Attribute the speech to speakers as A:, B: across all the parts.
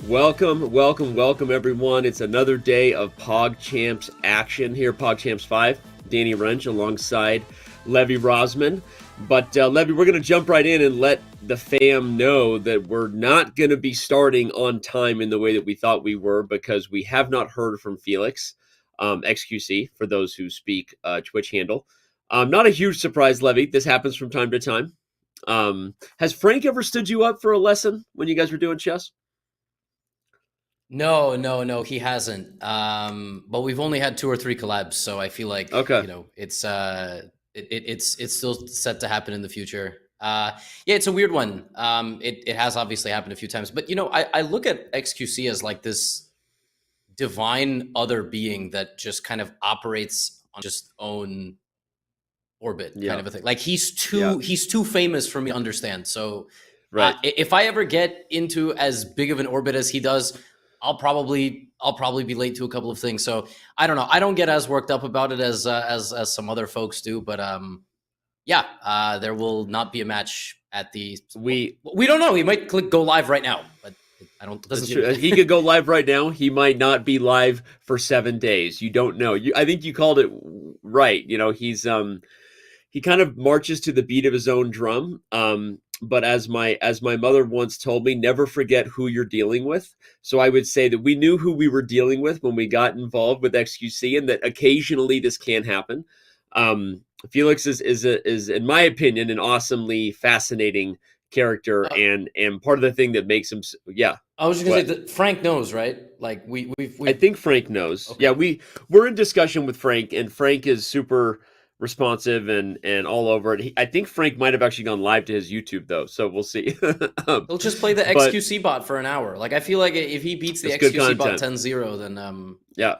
A: Welcome, everyone. It's another day of PogChamps action here, PogChamps 5. Danny Wrench alongside Levy Rosman. But, Levy, we're going to jump right in and let the fam know that we're not going to be starting on time in the way that we thought we were because we have not heard from Felix, XQC, for those who speak Twitch handle. Not a huge surprise, Levy. This happens from time to time. Has Frank ever stood you up for a lesson when you guys were doing chess?
B: No, he hasn't. But we've only had 2 or 3 collabs, so I feel like it's still set to happen in the future. Yeah, it's a weird one. It has obviously happened a few times, but I look at XQC as like this divine other being that just kind of operates on just own orbit kind of a thing. Like he's too famous for me to understand. So
A: right.
B: If I ever get into as big of an orbit as he does, I'll probably be late to a couple of things. So I don't know. I don't get as worked up about it as some other folks do. But there will not be a match at the. We don't know. He might click go live right now, but I don't.
A: He could go live right now. He might not be live for 7 days. You don't know. I think you called it right. He's he kind of marches to the beat of his own drum. But as my mother once told me, never forget who you're dealing with. So I would say that we knew who we were dealing with when we got involved with XQC, and that occasionally this can happen. Felix is in my opinion an awesomely fascinating character, and part of the thing that makes him
B: I was just gonna say that Frank knows, right? Like we
A: I think Frank knows. Okay. Yeah, we're in discussion with Frank, and Frank is super responsive and all over it. I think Frank might have actually gone live to his YouTube though, so we'll see.
B: He'll just play the XQC bot for an hour. Like I feel like if he beats the XQC bot 10-0, then
A: yeah.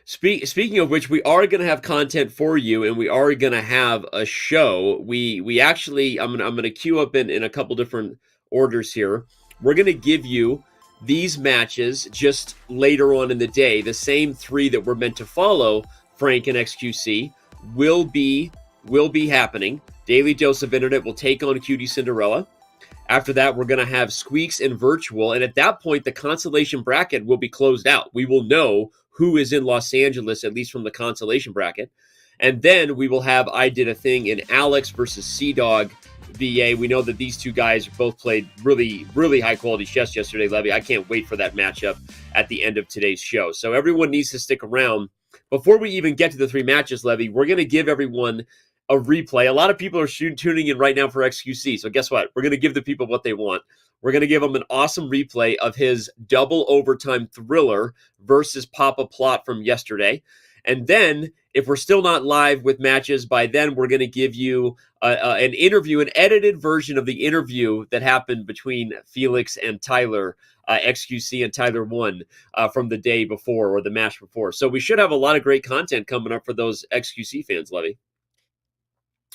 A: Speaking of which, we are going to have content for you, and we are going to have a show. We actually I'm going to queue up in a couple different orders here. We're going to give you these matches just later on in the day. The same 3 that we're meant to follow Frank and XQC will be happening. Daily Dose of Internet will take on QTCinderella. After that, we're going to have Squeex and Wirtual, and at that point, the consolation bracket will be closed out. We will know who is in Los Angeles, at least from the consolation bracket. And then we will have I Did a Thing in Alex versus CDawgVA. We know that these two guys both played really, really high-quality chess yesterday, Levy. I can't wait for that matchup at the end of today's show. So everyone needs to stick around. Before we even get to the 3 matches, Levy, we're going to give everyone a replay. A lot of people are tuning in right now for XQC. So guess what? We're going to give the people what they want. We're going to give them an awesome replay of his double overtime thriller versus Papa Plot from yesterday. And then, if we're still not live with matches by then, we're going to give you an interview, an edited version of the interview that happened between Felix and Tyler, XQC and Tyler 1 from the day before or the match before. So we should have a lot of great content coming up for those XQC fans, Levy.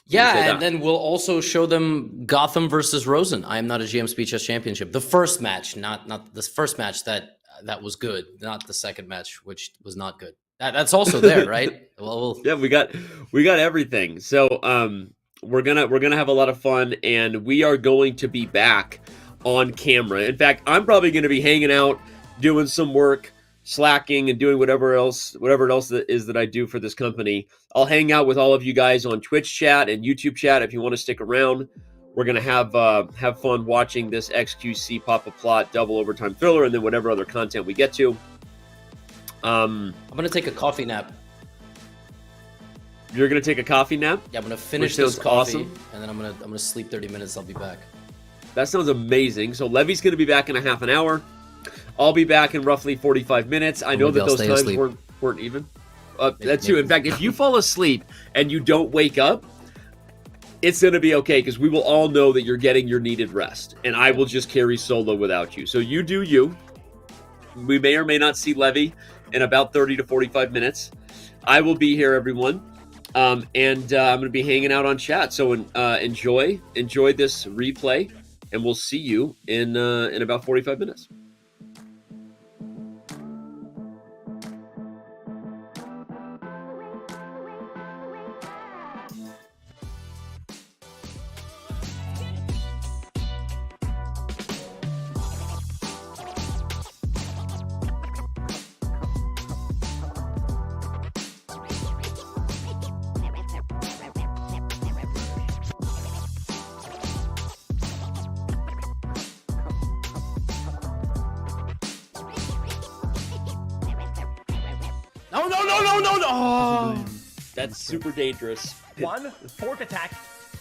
B: Yeah, and then we'll also show them Gotham versus Rosen. I am not a GM Speed Chess Championship. The first match, not the first match that was good, not the second match, which was not good. That's also there, right?
A: Yeah, we got everything. So we're gonna have a lot of fun, and we are going to be back on camera. In fact, I'm probably going to be hanging out, doing some work, slacking, and doing whatever else that is that I do for this company. I'll hang out with all of you guys on Twitch chat and YouTube chat if you want to stick around. We're gonna have fun watching this XQC Papa Plot double overtime thriller, and then whatever other content we get to.
B: I'm gonna take a coffee nap.
A: You're gonna take a coffee nap?
B: Yeah, I'm gonna finish this coffee, and then I'm gonna sleep 30 minutes. I'll be back.
A: That sounds amazing. So Levy's gonna be back in a half an hour. I'll be back in roughly 45 minutes. I know that those times weren't even. That's true. In fact, if you fall asleep and you don't wake up, it's going to be okay because we will all know that you're getting your needed rest. And I will just carry solo without you. So you do you. We may or may not see Levy in about 30 to 45 minutes. I will be here, everyone. And I'm going to be hanging out on chat. So enjoy this replay. And we'll see you in about 45 minutes.
B: No, no, no, no, no, no! Oh.
A: That's super dangerous.
C: 1 fork attack,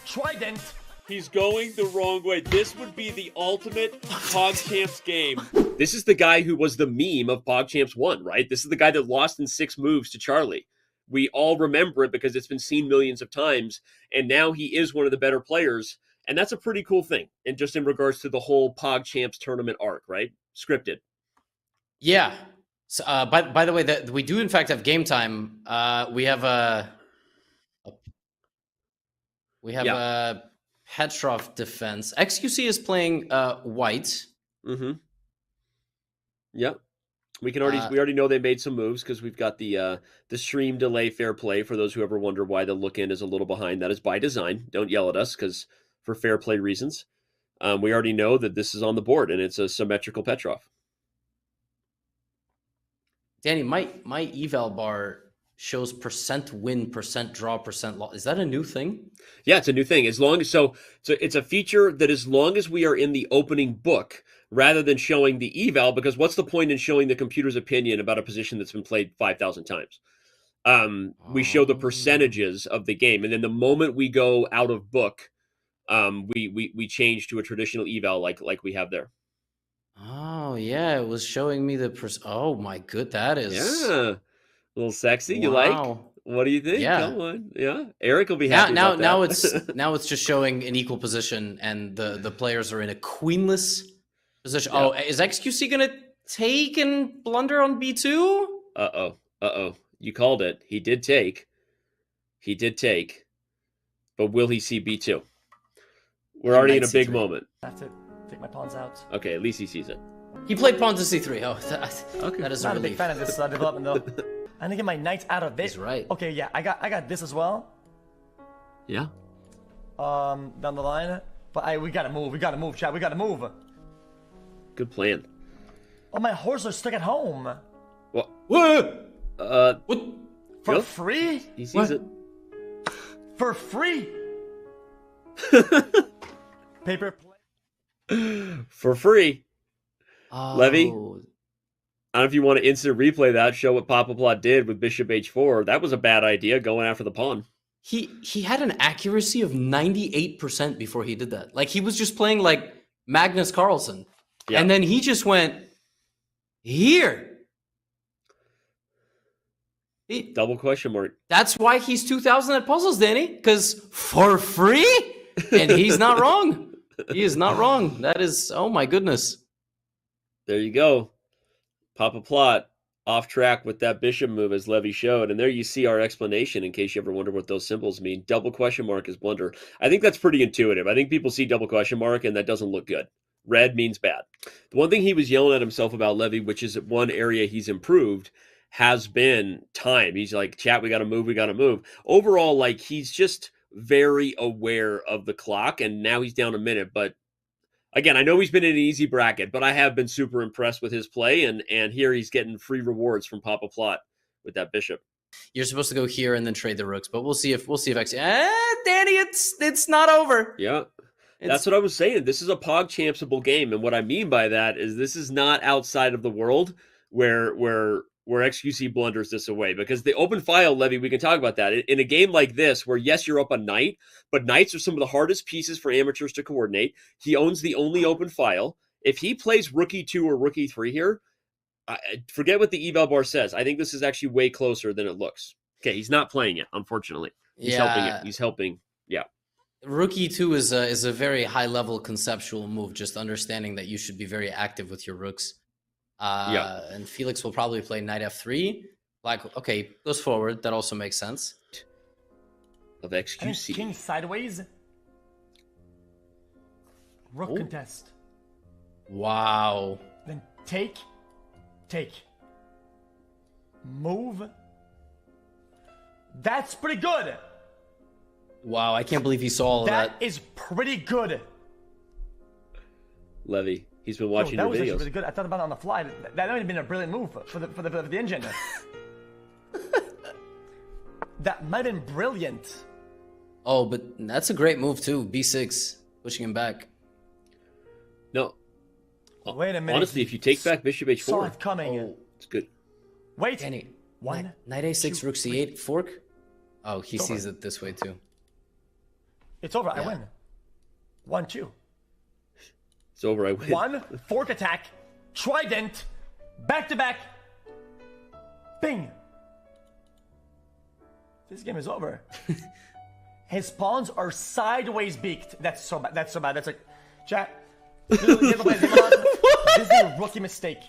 C: trident.
A: He's going the wrong way. This would be the ultimate PogChamps game. This is the guy who was the meme of PogChamps 1, right? This is the guy that lost in 6 moves to Charlie. We all remember it because it's been seen millions of times, and now he is one of the better players, and that's a pretty cool thing. And just in regards to the whole PogChamps tournament arc, right? Scripted.
B: Yeah. So, by the way, that we do in fact have game time. We have a Petrov defense. XQC is playing white.
A: Mm-hmm. Yep. We already know they made some moves because we've got the stream delay fair play. For those who ever wonder why the look in is a little behind, that is by design. Don't yell at us because for fair play reasons. We already know that this is on the board and it's a symmetrical Petrov.
B: Danny, my eval bar shows % win, % draw, % loss. Is that a new thing?
A: Yeah, it's a new thing. As long as so it's a feature that as long as we are in the opening book rather than showing the eval, because what's the point in showing the computer's opinion about a position that's been played 5,000 times? We show the percentages of the game, and then the moment we go out of book, we change to a traditional eval like we have there.
B: Oh yeah, it was showing me the oh my good, that is
A: a little sexy.
B: Wow.
A: You like? What do you think?
B: Yeah.
A: Come on, yeah. Eric will be happy.
B: Now it's just showing an equal position, and the players are in a queenless position. Yeah. Oh, is XQC gonna take and blunder on B2?
A: Uh-oh. You called it. He did take. But will he see B2? We're already in a big moment.
C: I have to take my pawns out.
A: Okay, at least he sees it.
B: He played pawn to C3. Oh, that is
C: not a big fan of this development though. I need to get my knights out of it.
B: He's right.
C: Okay, yeah, I got this as well.
A: Yeah.
C: Down the line, but we gotta move, chat. We gotta move.
A: Good plan.
C: Oh, my horses are stuck at home.
A: What?
B: What?
C: For free?
A: He sees it.
C: For free? Paper play.
A: For free.
B: Oh.
A: Levy, I don't know if you want to instant replay that, show what Papa Plot did with Bishop H4. That was a bad idea, going after the pawn.
B: He had an accuracy of 98% before he did that. Like, he was just playing like Magnus Carlsen. Yeah. And then he just went, here.
A: Double question mark.
B: That's why he's 2,000 at puzzles, Danny. Because for free? And he's not wrong. He is not wrong. That is, oh my goodness.
A: There you go. Papa Plot off track with that bishop move as Levy showed. And there you see our explanation in case you ever wonder what those symbols mean. Double question mark is blunder. I think that's pretty intuitive. I think people see double question mark and that doesn't look good. Red means bad. The one thing he was yelling at himself about, Levy, which is one area he's improved, has been time. He's like, chat, we got to move. Overall, like, he's just very aware of the clock, and now he's down a minute. But again, I know he's been in an easy bracket, but I have been super impressed with his play, and here he's getting free rewards from Papa Plot with that bishop.
B: You're supposed to go here and then trade the rooks, but we'll see if Danny, it's not over.
A: Yeah. That's what I was saying. This is a PogChampsable game, and what I mean by that is this is not outside of the world where XQC blunders this away, because the open file, Levy, we can talk about that. In a game like this, where yes, you're up a knight, but knights are some of the hardest pieces for amateurs to coordinate. He owns the only open file. If he plays Rook E2 or Rook E3 here, forget what the eval bar says. I think this is actually way closer than it looks. Okay, he's not playing it, unfortunately. He's helping it. He's helping. Yeah.
B: Rook E2 is a very high level conceptual move. Just understanding that you should be very active with your rooks. And Felix will probably play knight F3. Like, okay, goes forward. That also makes sense.
A: Of XQC.
C: King sideways. Rook contest.
B: Wow.
C: Then take. Move. That's pretty good.
B: Wow, I can't believe he saw all of that.
C: That is pretty good.
A: Levy, he's been watching your videos. That was actually
C: really good. I thought about it on the fly. That might have been a brilliant move for the engine. That might have been brilliant.
B: Oh, but that's a great move too. B6, pushing him back.
A: No.
C: Wait a minute.
A: Honestly, if you take back Bishop H4,
C: saw it coming.
A: it's good.
C: Wait.
B: Danny.
C: One.
B: Knight a6,
C: two,
B: rook c8, fork. Oh, he
C: It's over.
B: sees it this way too.
C: It's over. I
B: Yeah.
C: win. 1-2.
A: It's over. I win.
C: 1 fork attack. Trident. Back to back. Bing. This game is over. His pawns are sideways beaked. That's so bad. That's so bad. That's like, chat. This is a rookie mistake.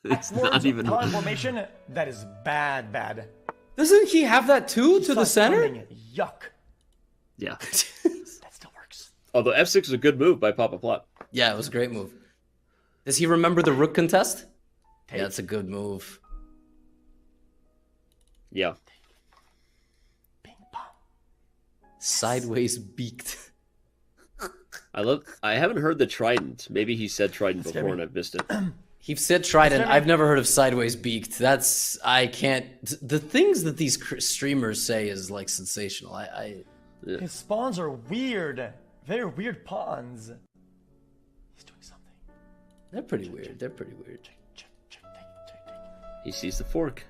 A: It's
C: Backwards
A: not even.
C: pawn formation. That is bad.
B: Doesn't he have that too to the
C: Such
B: center?
C: timing. Yuck.
A: Yeah.
C: That still works.
A: Although f6 is a good move by Papa Plot.
B: Yeah, it was a great move. Does he remember the rook contest?
C: Take.
B: Yeah, it's a good move.
A: Yeah.
C: Bing bong.
B: Sideways beaked.
A: I haven't heard the trident. Maybe he said trident
C: Scare
A: before
C: me.
A: and I've missed it.
B: He said trident.
C: Scare me.
B: I've never heard of sideways beaked. That's I can't. The things that these streamers say is like sensational.
C: His spawns are weird. Very weird pawns. He's doing something.
B: They're pretty weird. They're pretty weird.
C: Check, take.
A: He sees the fork.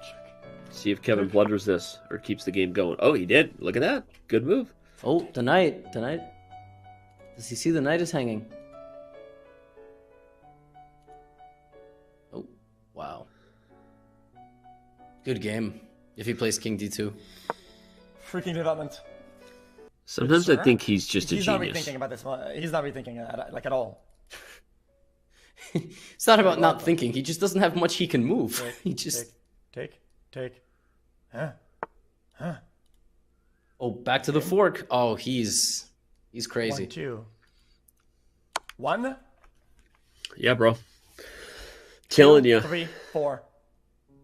C: Check.
A: See if Kevin blunders this or keeps the game going. Oh, he did. Look at that. Good move.
B: Oh, the knight. The knight. Does he see the knight is hanging? Oh, wow. Good game. If he plays King D2.
C: Freaking development.
A: Sometimes
C: Sir?
A: I think he's just a
C: He's not
A: genius.
C: rethinking about this. He's not rethinking at all.
B: It's not about not thinking. He just doesn't have much he can move. He just.
C: Take. Huh?
B: Oh, back to the fork. Oh, he's crazy.
C: 1, 2. 1,
A: Yeah, bro. Telling you,
C: 3, 4.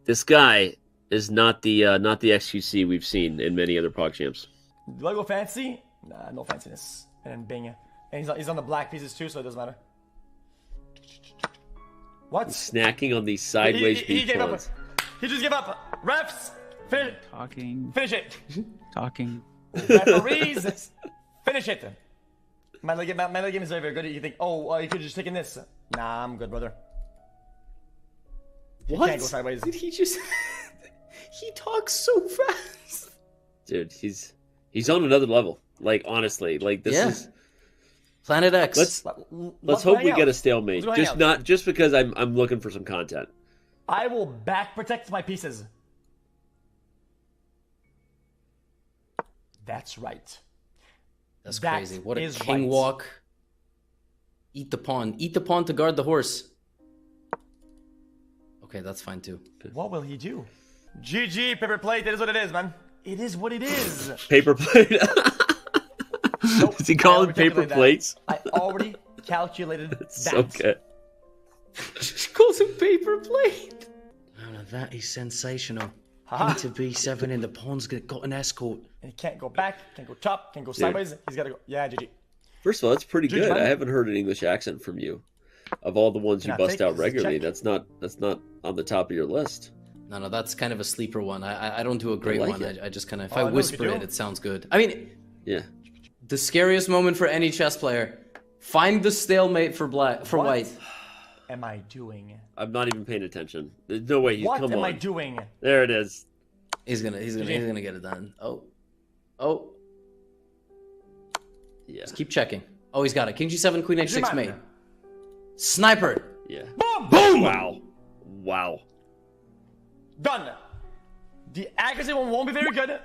A: this guy is not the XQC we've seen in many other PogChamps.
C: Do I go fancy? Nah, no fanciness. And then bing. And he's on the black pieces too, so it doesn't matter. What?
A: Snacking on these sideways
C: he
A: beat
C: gave up.
A: pawns.
C: He just gave up. Refs,
D: Talking.
C: finish it.
D: Talking.
C: Referees, finish it. My leg game is very, very good. You think, oh, you could just taken this. Nah, I'm good, brother.
B: What?
C: Can't go sideways.
B: Did he just? He talks so fast.
A: Dude, he's on another level. Like honestly, like this
B: Yeah.
A: is.
B: Planet X.
A: Let's hope we get a stalemate.
C: Let's go hang out.
A: Just because I'm looking for some content.
C: I will back protect my pieces. That's right.
B: That's
C: That
B: crazy. What a
C: is
B: king
C: right.
B: walk. Eat the pawn. Eat the pawn to guard the horse. Okay, that's fine too.
C: What will he do? GG, paper plate. It is what it is, man. It is what it is.
A: Paper plate.
C: Nope,
A: Does he
C: I
A: call them
C: already
A: paper
C: calculated that.
A: plates?
C: I already calculated
A: It's
C: that.
A: so good.
B: She calls him paper plate. Oh, now that is sensational.
C: Haha.
B: Into B7 and the pawn's got an escort.
C: And he can't go back, can't go top, can't go sideways. He's got to go. Yeah, GG.
A: First of all, that's pretty
C: Dude,
A: good.
C: man.
A: I haven't heard an English accent from you. Of all the ones you
C: Can I
A: bust
C: take
A: out
C: this
A: regularly,
C: check?
A: that's not on the top of your list.
B: No, that's kind of a sleeper one. I don't do a great
A: like
B: one.
A: it.
B: I just kind of, if
C: Oh, I
B: I
C: know what
B: whisper
C: you
B: it,
C: do.
B: it sounds good. I mean,
A: Yeah.
B: the scariest moment for any chess player: find the stalemate for
C: What
B: white.
C: am I doing?
A: I'm not even paying attention. There's no way.
C: What
A: Come
C: am
A: on.
C: I doing?
A: There it is.
B: He's gonna get it done. Oh,
A: Yeah.
B: just keep checking. Oh, he's got it. King G7, Queen H6
C: Zimmerman.
B: mate. Sniper.
A: Yeah.
C: Boom!
B: Boom.
A: Wow.
C: Done. The accuracy won't be very good.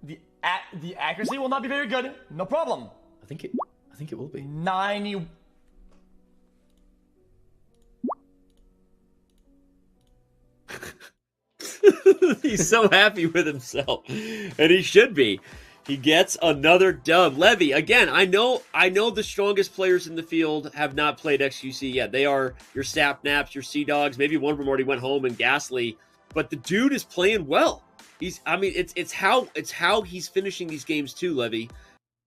C: The accuracy will not be very good. No problem.
B: I think it will be.
C: 90.
A: He's so happy with himself, and he should be. He gets another dub. Levy, again, I know the strongest players in the field have not played XQC yet. They are your Sapnaps, your CDawgs. Maybe one of them already went home and Ghastly, but the dude is playing well. It's how he's finishing these games too, Levy.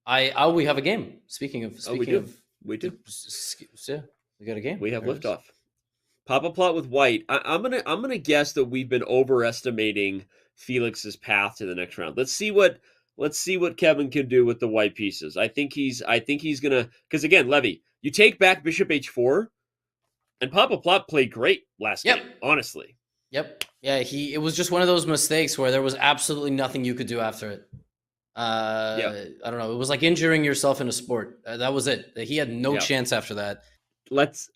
B: We have a game. Speaking of
A: We do.
B: yeah, we got a game.
A: We have
B: There it is.
A: liftoff. Papa plot with white. I'm gonna guess that we've been overestimating Felix's path to the next round. Let's see what Kevin can do with the white pieces. I think he's gonna, because again, Levy, you take back Bishop H4, And Papa Plot played great last
B: Yep.
A: game, honestly.
B: Yep. Yeah, it was just one of those mistakes where there was absolutely nothing you could do after it. I don't know. It was like injuring yourself in a sport. That was it. He had no chance after that.
A: That's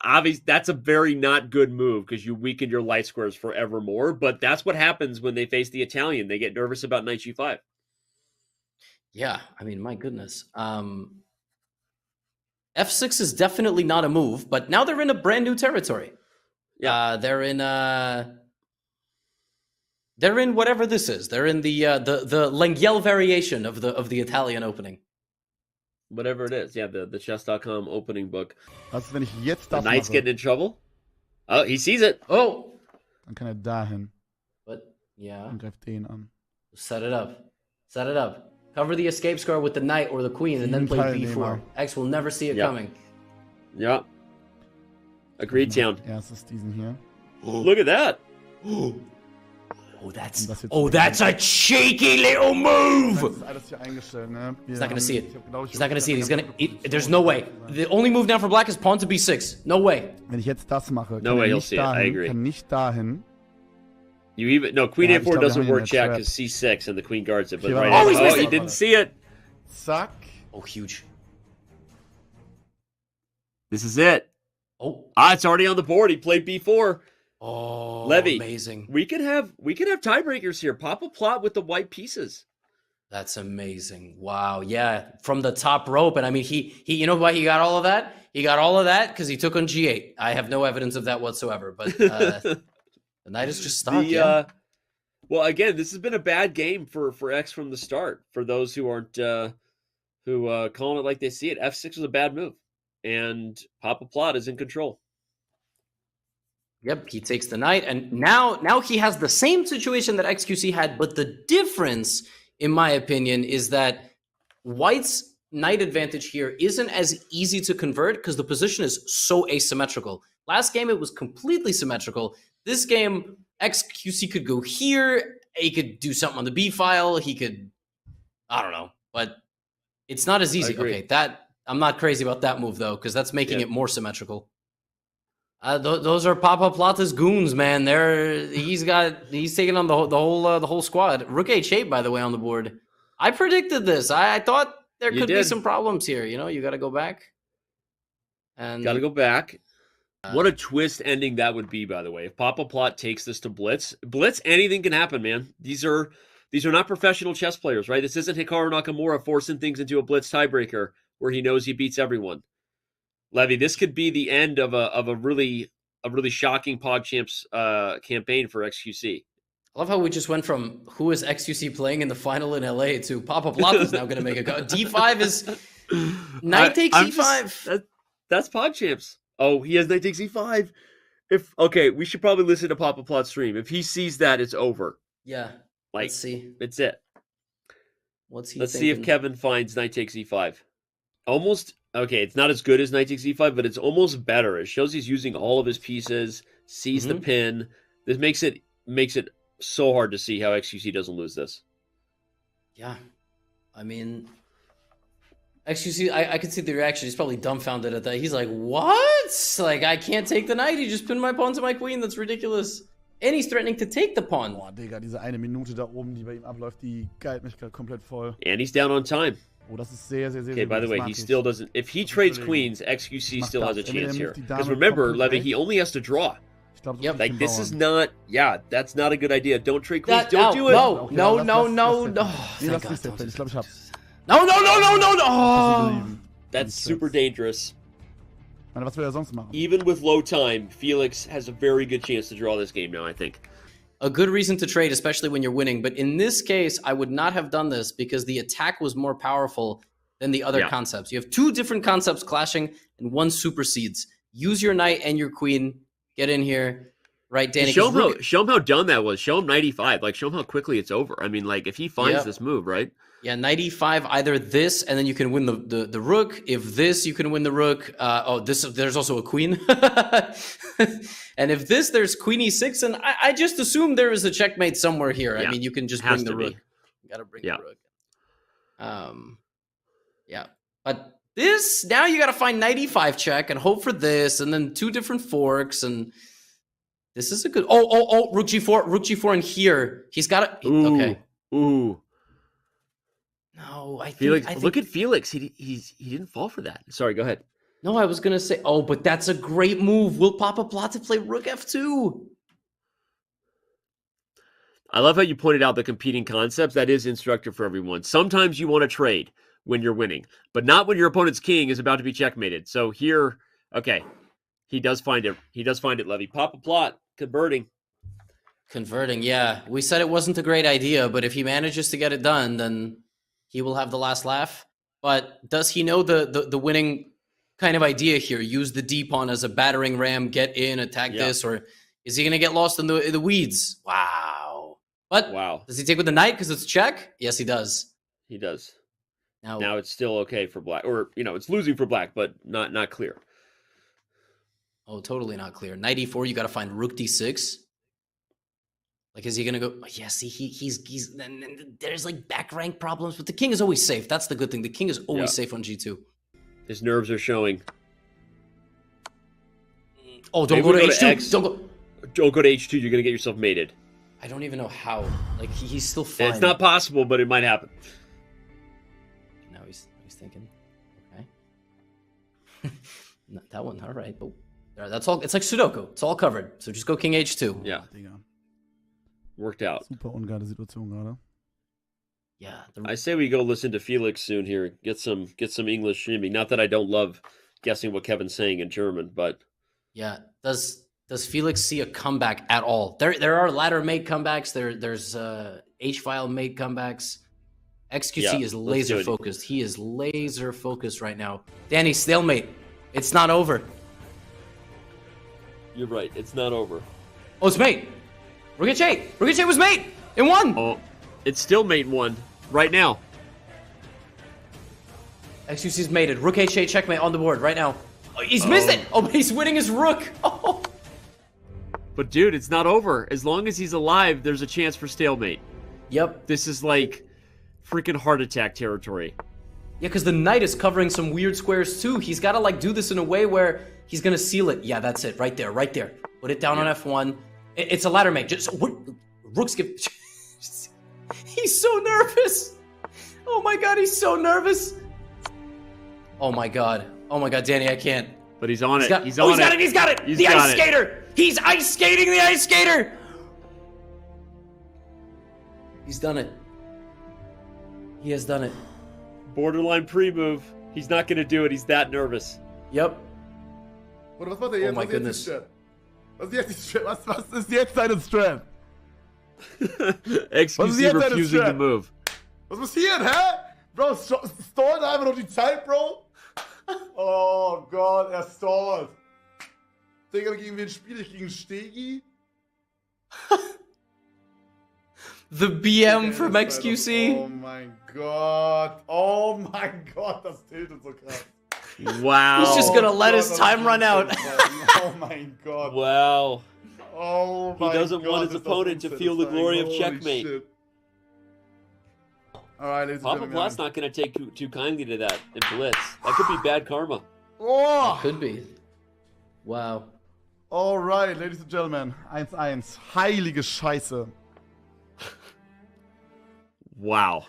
A: a very not good move because you weaken your light squares forevermore. But that's what happens when they face the Italian. They get nervous about knight g5.
B: Yeah, I mean, my goodness. F6 is definitely not a move, but now they're in a brand new territory. Yeah, they're in whatever this is. They're in the Lengyel variation of the Italian opening.
A: Whatever it is. Yeah, the chess.com opening book.
E: Was, wenn ich jetzt
A: The
E: das
A: knight's
E: mache,
A: getting in trouble. Oh, he sees it.
B: Oh,
E: dann kann dahin
B: but yeah,
E: und greift den an.
B: set it up. Set it up. Cover the escape square with the knight or the queen, and then play b4. X will never see it coming.
A: Yeah. Agreed, Town.
E: Erstes diesen hier.
A: Look at that.
B: Oh, that's a cheeky little move.
E: Das ist alles hier eingestellt, ne?
B: He's not gonna see it. He's not gonna see it. There's no way. The only move now for black is pawn to b6. No way.
E: Wenn ich jetzt das mache,
A: No
E: kann
A: way
E: er
A: he'll
E: nicht
A: see it. I
E: dahin,
A: agree.
E: kann nicht dahin.
A: Queen
E: Yeah,
A: a4
E: ich glaub,
A: doesn't
E: wir haben
A: work
E: ihn
A: chat
E: jetzt
A: because c6 and the queen guards it. But
E: Okay,
A: right
E: warte,
A: now,
B: he's
A: he
B: missing.
A: didn't see it.
E: Zack.
B: Oh, huge.
A: This is it.
B: Oh,
A: It's already on the board. He played b4.
B: oh,
A: Levy.
B: amazing.
A: We could have tiebreakers here. Papa Plot with the white pieces.
B: That's amazing. Wow. Yeah, from the top rope, and I mean, he. You know why he got all of that? He got all of that because he took on g8. I have no evidence of that whatsoever. But the knight is just stuck.
A: Well, again, this has been a bad game for X from the start. For those who aren't calling it like they see it, f6 was a bad move, and Papa Plot is in control.
B: Yep, he takes the knight, and now he has the same situation that XQC had, but the difference, in my opinion, is that White's knight advantage here isn't as easy to convert because the position is so asymmetrical. Last game, it was completely symmetrical. This game, XQC could go here, he could do something on the B file, he could, I don't know, but it's not as easy. Okay, I'm not crazy about that move, though, because that's making it more symmetrical. Those are Papa Plata's goons, man. He's taking on the whole squad. Rook h8, by the way, on the board. I predicted this. I thought there could be some problems here. You know, you got to go back. And
A: Got to go back. What a twist ending that would be, by the way. If Papa Plot takes this to Blitz, anything can happen, man. These are not professional chess players, right? This isn't Hikaru Nakamura forcing things into a Blitz tiebreaker where he knows he beats everyone. Levy, this could be the end of a really shocking PogChamps campaign for XQC.
B: I love how we just went from who is XQC playing in the final in LA to Papa Plata is now going to make a go. D5 is knight takes e5.
A: That's PogChamps. Oh, he has knight takes e5. We should probably listen to Papa Plot's stream. If he sees that, it's over.
B: Yeah.
A: Like,
B: let's see.
A: It's it.
B: What's he
A: Let's
B: thinking?
A: see if Kevin finds knight takes e5. Almost. Okay, it's not as good as knight takes e5, but it's almost better. It shows he's using all of his pieces, sees the pin. This makes it so hard to see how XQC doesn't lose this.
B: Yeah. I mean, XQC, I can see the reaction. He's probably dumbfounded at that. He's like, what? Like, I can't take the knight. He just pinned my pawn to my queen. That's ridiculous. And he's threatening to take the pawn.
E: Boah, Digga, diese eine Minute da oben, die bei ihm abläuft, die geilt mich gerade komplett voll.
A: And he's down on time.
E: Oh, das ist sehr, sehr, sehr,
A: Okay,
E: sehr
A: by the
E: gut.
A: way,
E: Das
A: he
E: mag ich.
A: still doesn't. If he trades queens, XQC still has a
E: Entweder
A: chance
E: er
A: here.
E: nimmt die
A: Because
E: Dame
A: remember,
E: komplett
A: Levy,
E: weg.
A: he only has to draw.
E: Ich glaub, so
B: Yep.
A: Like, this
E: Bauern.
A: is not. Yeah, that's not a good idea. Don't trade queens.
B: That,
A: Don't do it.
B: No,
E: Okay,
B: no,
E: lass-
B: no,
E: lass-
B: no,
E: lass-
B: no.
E: Nee,
B: Thank
E: lass
B: God,
E: nicht
B: don't.
E: Ich glaube, ich hab's.
B: No, no, no, no, no, no.
E: Lass ihn belieben.
A: That's super dangerous.
E: Ich meine, was will er sonst machen?
A: Even with low time, Felix has a very good chance to draw this game now, I think.
B: A good reason to trade, especially when you're winning. But in this case, I would not have done this because the attack was more powerful than the other concepts. You have two different concepts clashing and one supersedes. Use your knight and your queen. Get in here. Right, Danny?
A: Show him how done that was. Show him 95. Like, show him how quickly it's over. I mean, like, if he finds this move, right?
B: Yeah, 95, either this, and then you can win the rook. If this, you can win the rook. There's also a queen. And if this, there's queen e6, and I just assume there is a checkmate somewhere here.
A: Yeah.
B: I mean, you can just
A: Has
B: bring the
A: to be.
B: rook. You gotta bring the rook. Yeah. But This, now you got to find knight e5 check and hope for this, and then 2 different forks, and this is a good... Oh, rook g4 in here. He's got to... Okay.
A: Ooh.
B: No, I
A: Felix,
B: think...
A: look at Felix. He didn't fall for that. Sorry, go ahead.
B: No, I was going to say... Oh, but that's a great move. Will Papa plot to play rook f2?
A: I love how you pointed out the competing concepts. That is instructive for everyone. Sometimes you want to trade when you're winning, but not when your opponent's king is about to be checkmated. So here, okay, he does find it. He does find it, Levy. Papa plot, converting.
B: Converting, yeah. We said it wasn't a great idea, but if he manages to get it done, then he will have the last laugh. But does he know the winning kind of idea here? Use the d-pawn as a battering ram, get in, attack this, or is he going to get lost in the weeds? Wow. But does he take with the knight because it's check? Yes, he does.
A: He does.
B: Now
A: it's still okay for black, or it's losing for black, but not clear.
B: Oh, totally not clear. Knight e4, you got to find rook d6. Like, is he gonna go? Yeah, see, he's there's like back rank problems, but the king is always safe. That's the good thing. The king is always safe on g2.
A: His nerves are showing.
B: Oh, don't go to h2.
A: Don't go to h2. You're gonna get yourself mated.
B: I don't even know how. Like, he's still fine.
A: It's not possible, but it might happen.
B: Now he's thinking. Okay. Not that one. All right, but that's all. It's like Sudoku. It's all covered. So just go king h2.
A: Yeah. Worked out.
E: Super ungeile Situation gerade.
B: Yeah.
A: I say we go listen to Felix soon here. Get some English streaming. Not that I don't love guessing what Kevin's saying in German, but
B: yeah. Does Felix see a comeback at all? There are ladder mate comebacks. There's H-file mate comebacks. XQC is laser focused. He is laser focused right now. Danny, stalemate. It's not over.
A: You're right. It's not over.
B: Oh, it's mate. Rook h8. Rook h8 was mate. It won.
A: Oh, it's still mate 1 right now.
B: XQC's mated. Rook h8 checkmate on the board right now. Oh, he's missed it. Oh, but he's winning his rook. Oh.
A: But dude, it's not over. As long as he's alive, there's a chance for stalemate.
B: Yep.
A: This is like freaking heart attack territory.
B: Yeah, because the knight is covering some weird squares too. He's got to like do this in a way where he's going to seal it. Yeah, that's it. Right there. Right there. Put it down on f1. It's a ladder mate. Just rooks give... He's so nervous. Oh my god, he's so nervous. Oh my god. Oh my god, Danny, I can't.
A: But he's on it. He's
B: got it. He's got it. The ice skater. He's ice skating the ice skater. He's done it. He has done it.
A: Borderline pre-move. He's not going to do it. He's that nervous.
B: Yep.
E: Oder was macht er jetzt?
B: Oh my goodness.
E: Was ist jetzt seine Strat?
A: XQC refusing to move.
E: Was passiert, hä? Bro, stallt einfach noch die Zeit, Bro. Oh Gott, er stallt. Digga, gegen wen spiele ich? Gegen Stegi?
B: The BM from XQC.
E: Oh mein Gott. Oh mein Gott, das tiltet so krass.
A: Wow.
B: He's just gonna let his time run out.
E: Oh mein Gott.
A: Wow.
E: Oh my
A: He doesn't
E: God,
A: want his opponent to feel the glory of checkmate.
E: Alright, ladies and
A: Papa
E: gentlemen.
A: Plot's not going to take too kindly to that in Blitz. That could be bad karma.
E: Oh!
B: Could be. Wow.
E: Alright, ladies and gentlemen. 1-1. Heilige Scheiße.
A: Wow.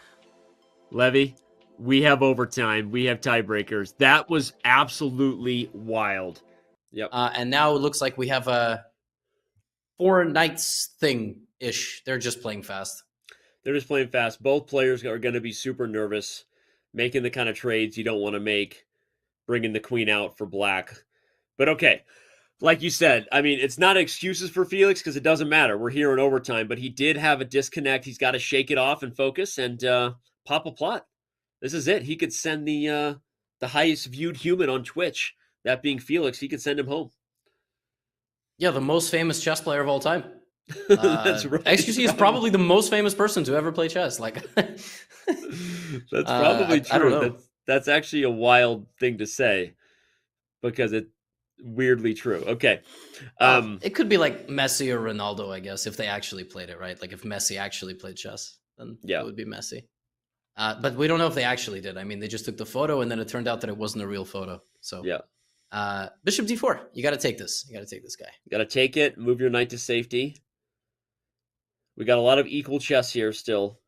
A: Levy, we have overtime. We have tiebreakers. That was absolutely wild. Yep.
B: And now it looks like we have a 4 knights thing-ish. They're just playing fast.
A: They're just playing fast. Both players are going to be super nervous, making the kind of trades you don't want to make, bringing the queen out for black. But okay, like you said, I mean, it's not excuses for Felix because it doesn't matter. We're here in overtime, but he did have a disconnect. He's got to shake it off and focus, and Papa Plot, this is it. He could send the highest viewed human on Twitch, that being Felix. He could send him home.
B: Yeah, the most famous chess player of all time.
A: That's right.
B: XQC is probably the most famous person to ever play chess. Like,
A: that's probably true.
B: I don't know.
A: That's actually a wild thing to say because it's weirdly true. Okay.
B: It could be like Messi or Ronaldo, I guess, if they actually played it, right? Like if Messi actually played chess, then it would be Messi. But we don't know if they actually did. I mean, they just took the photo, and then it turned out that it wasn't a real photo. So
A: Yeah.
B: Bishop d4. You got to take this. You got to take this guy.
A: You got to take it. Move your knight to safety. We got a lot of equal chess here still.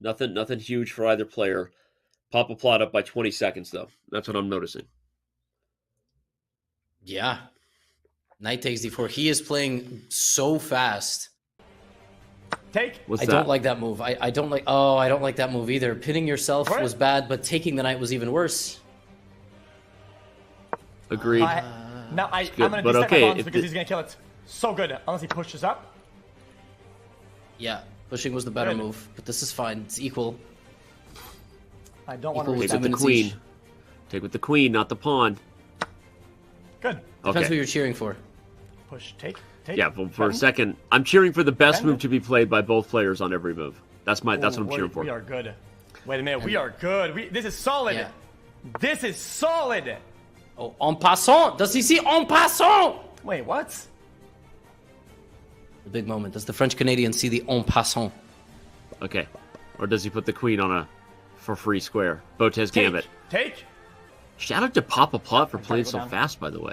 A: Nothing huge for either player. Papa plot up by 20 seconds, though. That's what I'm noticing.
B: Yeah. Knight takes d4. He is playing so fast.
C: Take.
A: What's
B: I
A: that?
B: don't like that move. I don't like. Oh, I don't like that move either. Pinning yourself
C: What?
B: was bad, but taking the knight was even worse.
A: Agreed.
C: Now I'm
A: good,
C: gonna
A: but
C: disconnect
A: okay,
C: my pawns
A: if
C: because
A: the-
C: he's gonna kill it. So good, unless he pushes up.
B: Yeah, pushing was the better
C: Good.
B: move, but this is fine. It's equal.
C: I don't want
B: Equal
C: to
B: with
A: Take with the
B: minutes
A: queen.
B: each.
A: Take with the queen, not the pawn.
C: Good.
B: Depends
A: Okay.
B: who you're cheering for.
C: Push. Take.
A: Yeah, well, for a
C: Button.
A: second, I'm cheering for the best
C: Bend.
A: move to be played by both players on every move. That's what I'm cheering for.
C: We are good. Wait a minute. We are good. This is solid.
B: Yeah.
C: This is solid.
B: Oh, en passant. Does he see en passant?
C: Wait, what?
B: The big moment. Does the French Canadian see the en passant?
A: Okay. Or does he put the queen on a for free square? Botez
C: Take.
A: Gambit.
C: Take.
A: Shout out to Papa Plot for playing
C: go
A: so
C: down.
A: fast, by the way.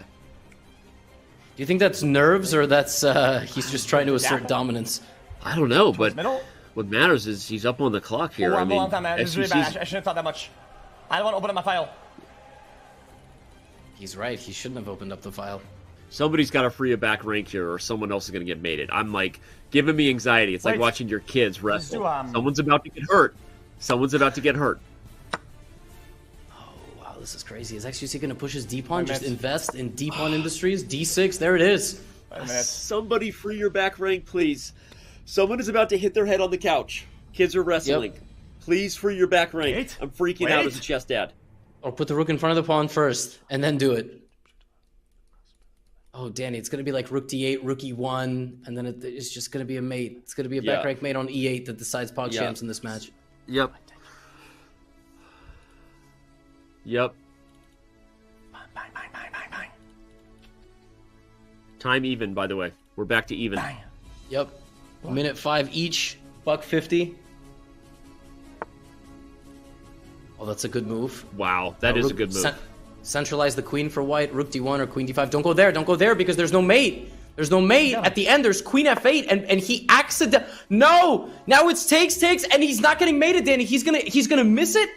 B: Do you think that's nerves or that's he's just trying to assert dominance?
A: I don't know, but
C: Middle.
A: what matters is he's up on the clock here. I
C: Hold on,
A: mean,
C: hold on, man. This is really
A: SGC's
C: bad. I shouldn't have thought that much. I don't want to open up my file.
B: He's right. He shouldn't have opened up the file.
A: somebody's got to free a back rank here, or someone else is going to get mated. I'm like giving me anxiety. It's like
C: Wait.
A: watching your kids wrestle.
C: do,
A: Someone's about to get hurt. Someone's about to get hurt.
B: Wow, this is crazy. Is XQC going to push his D pawn? Just
C: minute.
B: invest in D pawn industries? D6, there it is.
C: Wait a minute.
A: Somebody free your back rank, please. Someone is about to hit their head on the couch. Kids are wrestling. Please free your back rank.
C: Wait.
A: I'm freaking out
C: Wait.
A: as a chess dad.
B: Or put the rook in front of the pawn first, and then do it. Oh, Danny, it's going to be like rook d8, rook e1, and then it's just going to be a mate. It's going to be a back
A: Yeah.
B: rank mate on e8 that decides PogChamps
A: Yeah.
B: in this match.
A: Yep. Yep.
C: Bang, bang, bang, bang, bang.
A: Time even, by the way. We're back to even.
C: Bang.
B: Yep. Minute 5 each, $1.50. Oh, that's a good move.
A: Wow, that is a good move.
B: Centralize the queen for white, rook d1 or queen d5. Don't go there. Don't go there because there's no mate. There's no mate.
C: Yeah.
B: At the end, there's queen f8, and he accident. No! Now it's takes, and he's not getting mated, Danny. He's gonna miss it,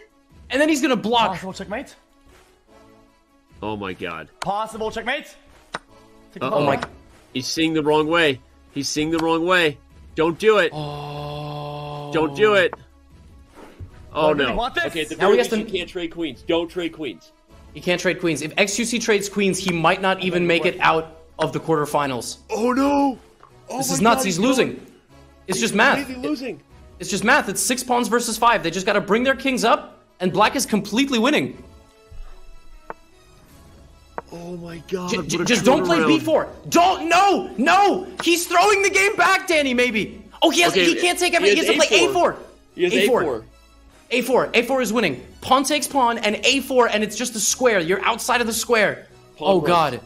B: and then he's gonna block.
C: Possible checkmate.
A: Oh my god.
C: Possible checkmate. Take the
A: Uh-oh.
C: ball.
B: Oh my.
A: He's seeing the wrong way. He's seeing the wrong way. Don't do it.
B: Oh.
A: Don't do it. Oh
C: Well, do you
A: no.
C: want this?
A: Okay, at the
B: Now
A: very
B: he has
A: least,
B: to-
A: you can't trade queens. Don't trade queens.
B: He can't trade queens. If XQC trades queens, he might not even make it out of the quarterfinals.
A: Oh no. Oh
B: This
A: my
B: is nuts.
A: God,
B: He's
A: going-
B: losing. It's just math.
A: Completely losing.
B: It's just math. It's 6 pawns versus 5. They just got to bring their kings up, and black is completely winning.
A: Oh my god.
B: J-
A: what
B: j-
A: a
B: just don't play
A: turnaround.
B: b4. Don't. No. He's throwing the game back, Danny. Maybe. Oh, he has.
A: Okay,
B: He can't take everything. He
A: he
B: has to
A: has
B: play
A: A4.
B: a4.
A: He has A4.
B: A4 is winning. Pawn takes pawn and a4, and it's just a square. You're outside of the square.
A: Pawn
B: Oh
A: breaks.
B: god.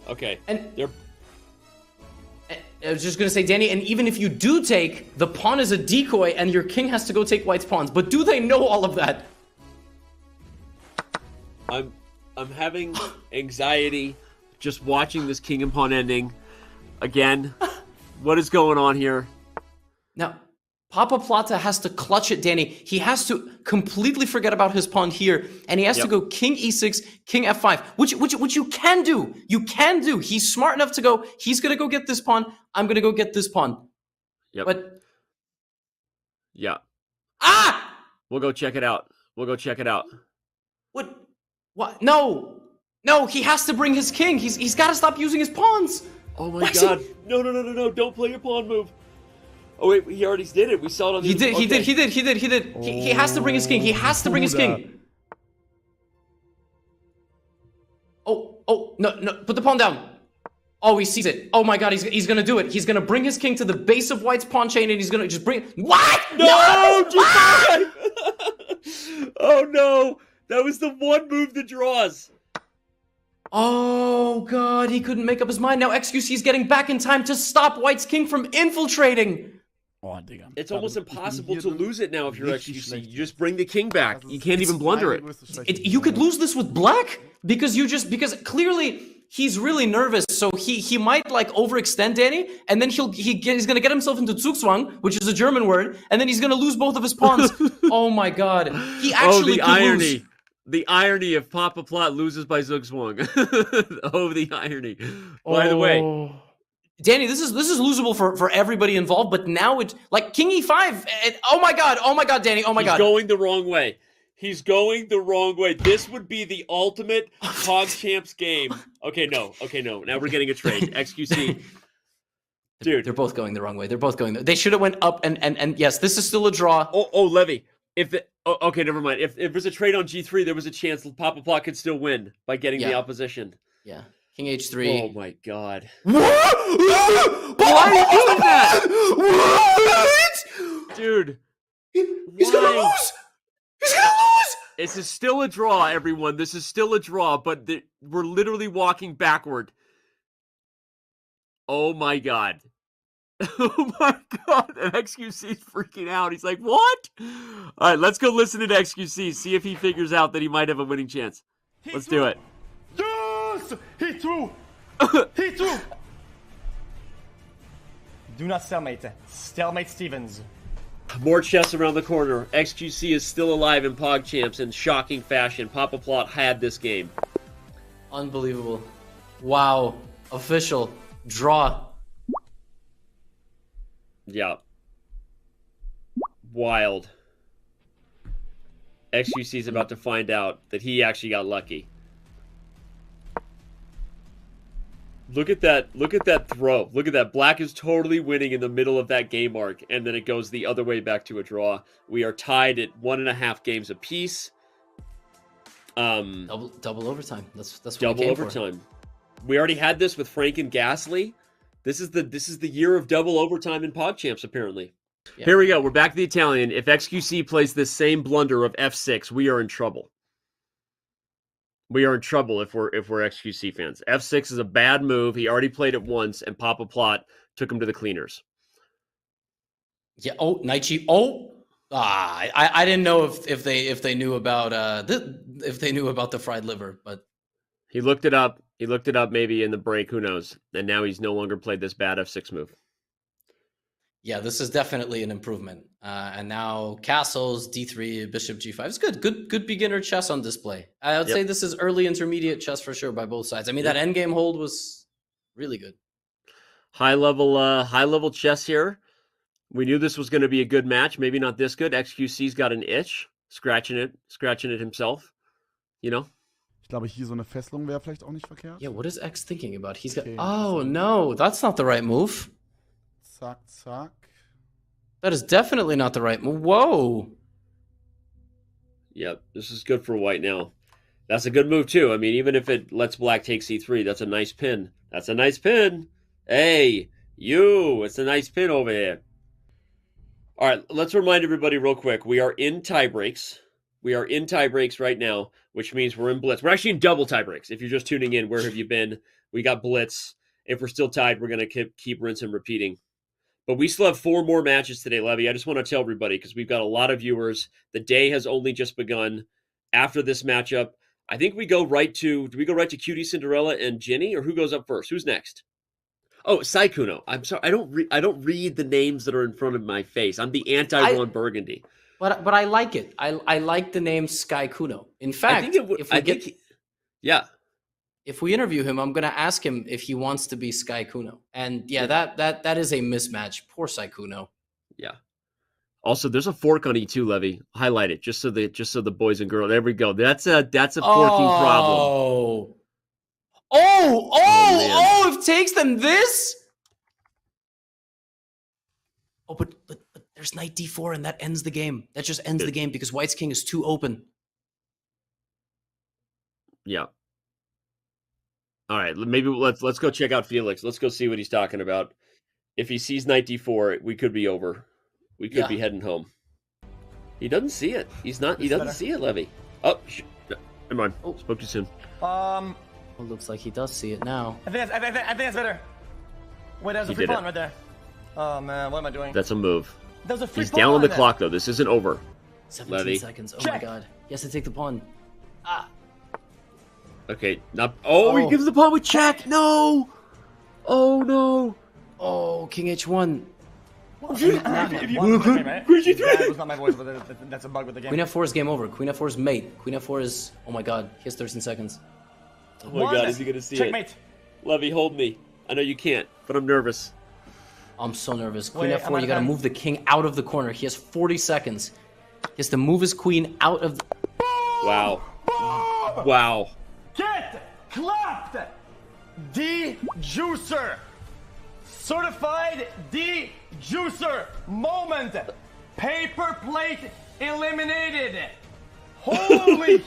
A: Okay.
B: And-
A: they're
B: I was just gonna say, Danny, and even if you do take, the pawn is a decoy, and your king has to go take white's pawns. But do they know all of that?
A: I'm having anxiety just watching this king and pawn ending. Again. What is going on here?
B: Now, Papa Plata has to clutch it, Danny. He has to completely forget about his pawn here, and he has to
A: Yep.
B: go king e6, king f5, which you can do. You can do. He's smart enough to go, he's going to go get this pawn, I'm going to go get this pawn.
A: Yep.
B: But,
A: Yeah.
B: ah!
A: We'll go check it out. We'll go check it out.
B: What? No! No, he has to bring his king. He's got to stop using his pawns.
A: Oh my
B: What?
A: god. No. Don't play your pawn move. Oh wait, he already did it. We saw it on the
B: He did.
A: okay.
B: He has to bring his king. He has to bring his king. Oh, no, put the pawn down. Oh, he sees it. Oh my god, he's gonna do it. He's gonna bring his king to the base of white's pawn chain, and he's gonna just bring. What?
A: No!
B: Ah!
A: Oh no! That was the one move that draws.
B: Oh god, he couldn't make up his mind. Now XQC is getting back in time to stop white's king from infiltrating.
E: Oh, Digga.
A: It's
E: Da
A: almost
E: bin ich
A: impossible
E: hier
A: to
E: drin
A: lose it now if you're
E: richtig
A: XQC.
E: schlecht
A: You just bring the king back.
E: Das
A: You
E: ist
A: can't even blunder
E: meine
A: it.
E: größte Schwäche
B: You could
E: bisher.
B: lose this with black because clearly he's really nervous, so he might like overextend Danny, and then he's gonna get himself into Zugzwang, which is a German word, and then he's gonna lose both of his pawns. Oh my god, he actually
A: the
B: could
A: irony.
B: lose.
A: The irony if Papa Plot loses by Zugzwang. Oh, the irony. By the way,
B: Danny, this is losable for everybody involved, but now it's like King E5. And, oh my god, Danny, oh my
A: he's
B: god.
A: going the wrong way. He's going the wrong way. This would be the ultimate PogChamps game. Okay, no. Now we're getting a trade. XQC. Dude.
B: They're both going the wrong way. They're both going. They should have went up and yes, this is still a draw.
A: Oh, Levy. Okay, never mind. If there's a trade on G3, there was a chance Papa Plot could still win by getting the opposition.
B: Yeah. King H3.
A: Oh my god.
B: What?
A: Why are you doing that?
B: What?
A: Dude.
B: He's gonna lose! He's gonna lose!
A: This is still a draw, everyone. This is still a draw, but we're literally walking backward. Oh my god. Oh my god. And XQC's freaking out. He's like, what? Alright, let's go listen to XQC. See if he figures out that he might have a winning chance. Let's do it.
C: Yes! He threw! He threw! Do not stalemate. Stalemate Stevens.
A: More chess around the corner. XQC is still alive in PogChamps in shocking fashion. Papa Plot had this game.
B: Unbelievable. Wow. Official. Draw.
A: Yeah. Wild. XQC is about to find out that he actually got lucky. Look at that throw. Look at that. Black is totally winning in the middle of that game arc, and then it goes the other way back to a draw. We are tied at 1.5 games apiece.
B: Double overtime. That's what
A: Double
B: we came
A: overtime. We already had this with Frank and Gasly. This is the year of double overtime in PogChamps, apparently. Yeah. Here we go. We're back to the Italian. If XQC plays this same blunder of F6, we are in trouble. We are in trouble if we're XQC fans. F6 is a bad move. He already played it once, and Papa Plot took him to the cleaners.
B: Yeah. Oh, Naichi. Oh. I didn't know if they knew about if they knew about the fried liver, but
A: he looked it up. He looked it up maybe in the break. Who knows? And now he's no longer played this bad F6 move.
B: Yeah, this is definitely an improvement. And now castles, D3, bishop G5. It's good beginner chess on display. I would say this is early intermediate chess for sure by both sides. I mean, that endgame hold was really good. High
A: level chess here. We knew this was going to be a good match. Maybe not this good. XQC's got an itch, scratching it himself. You know.
E: Ich glaube, hier so eine Fesselung wäre vielleicht auch nicht verkehrt.
B: Yeah, what is X thinking about? He's got. Oh no, that's not the right move.
E: Zack, zack.
B: That is definitely not the right move. Whoa.
A: Yep, this is good for white now. That's a good move too. I mean, even if it lets black take c3, that's a nice pin. That's a nice pin. Hey, you, it's a nice pin over here. All right, let's remind everybody real quick. We are in tie breaks. We are in tie breaks right now, which means we're in blitz. We're actually in double tie breaks. If you're just tuning in, where have you been? We got blitz. If we're still tied, we're going to keep rinse and repeating. But we still have 4 more matches today, Levy. I just want to tell everybody, because we've got a lot of viewers. The day has only just begun. After this matchup, I think we go right to, do we go right to QTCinderella and Ginny, or who goes up first? Who's next? Oh, Saikuno. I'm sorry. I don't read the names that are in front of my face. I'm the anti-Ron Burgundy.
B: But I like it. I like the name Sky Kuno. In fact, if we interview him, I'm going to ask him if he wants to be Sky Kuno. And that is a mismatch. Poor Sky Kuno. Yeah.
A: Also, there's a fork on E2, Levy. Highlight it just so the boys and girls. There we go. That's a forking problem.
B: Oh, if takes them this. Oh, but there's knight d4 and that ends the game. That just ends the game because white's king is too open.
A: Yeah. All right, maybe let's go check out Felix. Let's go see what he's talking about. If he sees knight d4, we could be over. We could be heading home. He doesn't see it. He doesn't see it, Levy. Oh, never mind. Oh, spoke too soon.
B: Well, looks like he does see it now.
C: I think that's better. Wait, there's a free pawn right there. Oh man, what am I doing?
A: That's a move.
C: That was a free
A: He's down on the
C: pawn.
A: clock, though. This isn't over.
B: 17
A: Levy.
B: seconds. Oh my
C: Check.
B: god. He has to take the pawn.
A: Okay, not. Oh, he
B: Oh.
A: gives the pawn with check. No. Oh no.
B: Oh, King H1.
C: That was not my voice, but that's a bug with the game.
B: Queen F4 is game over. Queen F4 is mate. Queen F4 is... Oh my god. He has 13 seconds.
A: Oh my god, is he gonna see
C: Checkmate.
A: it? Levy, hold me. I know you can't, but I'm nervous.
B: I'm so nervous. Queen
C: Wait,
B: F4, you gotta move the king out of the corner. He has 40 seconds. He has to move his queen out of the...
A: Wow. Wow.
C: Get clapped! De-juicer! Certified de-juicer moment! Paper plate eliminated! Holy!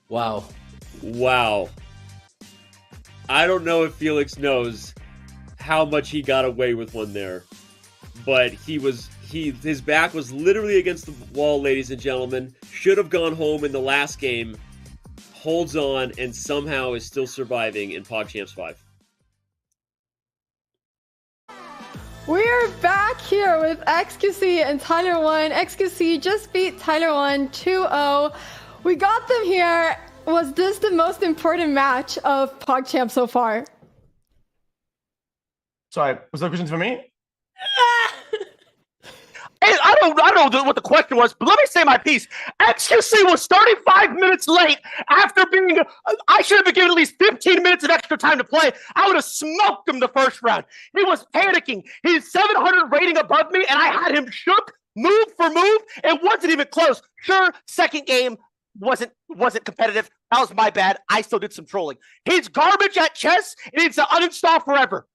B: Wow.
A: Wow. I don't know if Felix knows how much he got away with one there, but his back was literally against the wall, ladies and gentlemen. Should have gone home in the last game. Holds on and somehow is still surviving in PogChamps 5.
F: We're back here with XQC and Tyler 1. XQC just beat Tyler 1 2-0. We got them here. Was this the most important match of PogChamps so far?
C: Sorry, was that a question for me?
G: Hey, I don't know what the question was, but let me say my piece. XQC was 35 minutes late after being. I should have been given at least 15 minutes of extra time to play. I would have smoked him the first round. He was panicking. He's 700 rating above me, and I had him shook move for move. It wasn't even close. Sure, second game wasn't competitive. That was my bad. I still did some trolling. He's garbage at chess. It needs to uninstall forever.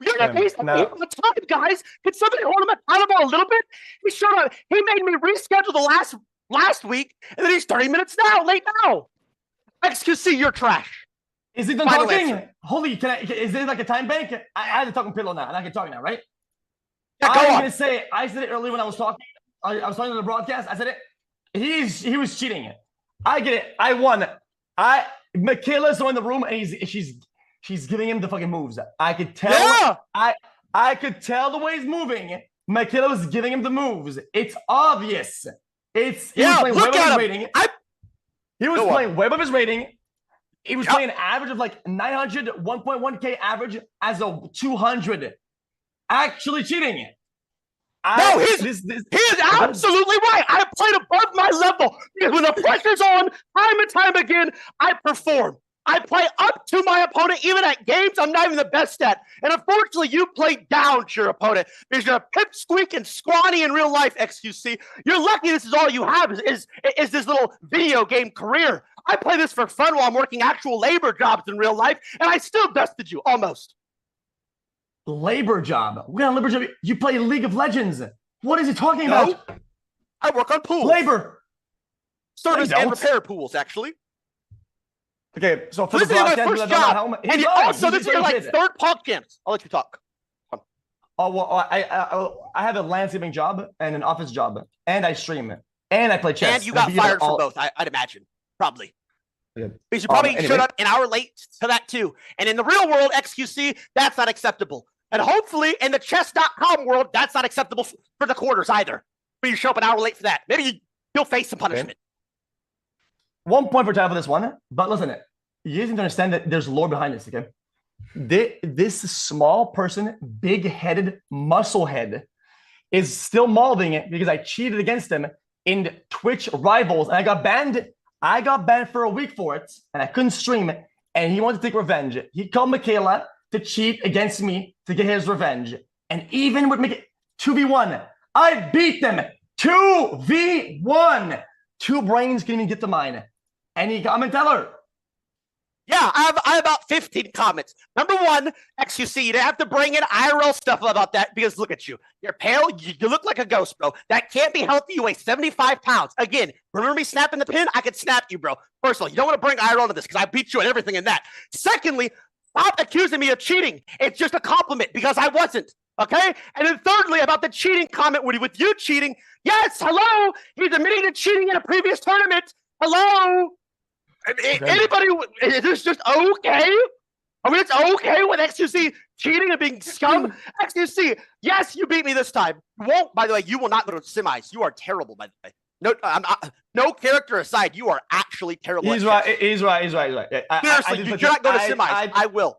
G: You're not based on
C: no.
G: the time, guys. Can somebody hold him accountable a little bit? He showed up. He made me reschedule the last week, and then he's 30 minutes late now. XQC, you're trash.
C: Is he done
G: Final
C: talking?
G: answer.
C: Holy, is there like a time bank? I had a talking pillow now, and I can talk now, right?
G: Yeah, go
C: I'm
G: on.
C: gonna say, I said it earlier when I was talking. I was talking to the broadcast. I said it. He was cheating. I get it. I won. Michaela's in the room, and she's giving him the fucking moves. I could tell.
G: Yeah!
C: I could tell the way he's moving. Michaela was giving him the moves. It's obvious. He was playing way
G: look
C: above
G: at
C: his
G: him.
C: rating. He was playing way above his rating. He was playing an average of like 900, 1.1k average as a 200. Actually cheating.
G: No, he is absolutely right. I played above my level because when the pressure's on, time and time again, I perform. I play up to my opponent, even at games I'm not even the best at. And unfortunately, you play down to your opponent because you're a pipsqueak and scrawny in real life, XQC. You're lucky this is all you have is this little video game career. I play this for fun while I'm working actual labor jobs in real life, and I still bested you, almost.
C: Labor job. What kind of labor job? You play League of Legends. What is he talking about?
G: I work on pools.
C: Labor.
G: Service
C: No, you
G: and
C: don't.
G: repair pools, actually.
C: Okay, so for
G: This
C: the
G: is my
C: broadcast,
G: first
C: I don't know
G: job.
C: how
G: And also, this is your like third PogChamps. I'll let you talk.
C: Oh well, I have a landscaping job and an office job, and I stream, and I play chess.
G: And you got fired from both, I'd imagine. Probably.
C: Yeah.
G: Because you probably
C: Anyway.
G: showed up an hour late to that too. And in the real world, XQC, that's not acceptable. And hopefully in the chess.com world, that's not acceptable for the quarters either. When you show up an hour late for that. Maybe you'll face some punishment.
C: 1 point for time for this one, but listen, you need to understand that there's lore behind this, okay? This small person, big-headed muscle head, is still molding it because I cheated against him in Twitch Rivals, and I got banned. I got banned for a week for it, and I couldn't stream it, and he wanted to take revenge. He called Michaela to cheat against me to get his revenge. And even with 2v1, I beat them 2v1. Two brains can even get to mine. Any comment, Tyler?
G: Yeah, I have about 15 comments. Number one, XQC, you didn't have to bring in IRL stuff about that because look at you. You're pale. You look like a ghost, bro. That can't be healthy. You weigh 75 pounds. Again, remember me snapping the pin? I could snap you, bro. First of all, you don't want to bring IRL into this because I beat you at everything in that. Secondly, stop accusing me of cheating. It's just a compliment because I wasn't. Okay? And then thirdly, about the cheating comment, Woody, with you cheating. Yes, hello. He's admitting to cheating in a previous tournament. Hello. Anybody, is this just okay? Are we okay with XQC cheating and being scum? XQC, yes, you beat me this time. You won't, by the way, you will not go to semis. You are terrible, by the way. No, no character aside, you are actually terrible.
C: He's right. He's right. He's right. He's right.
G: Seriously, you do not go to semis. I will.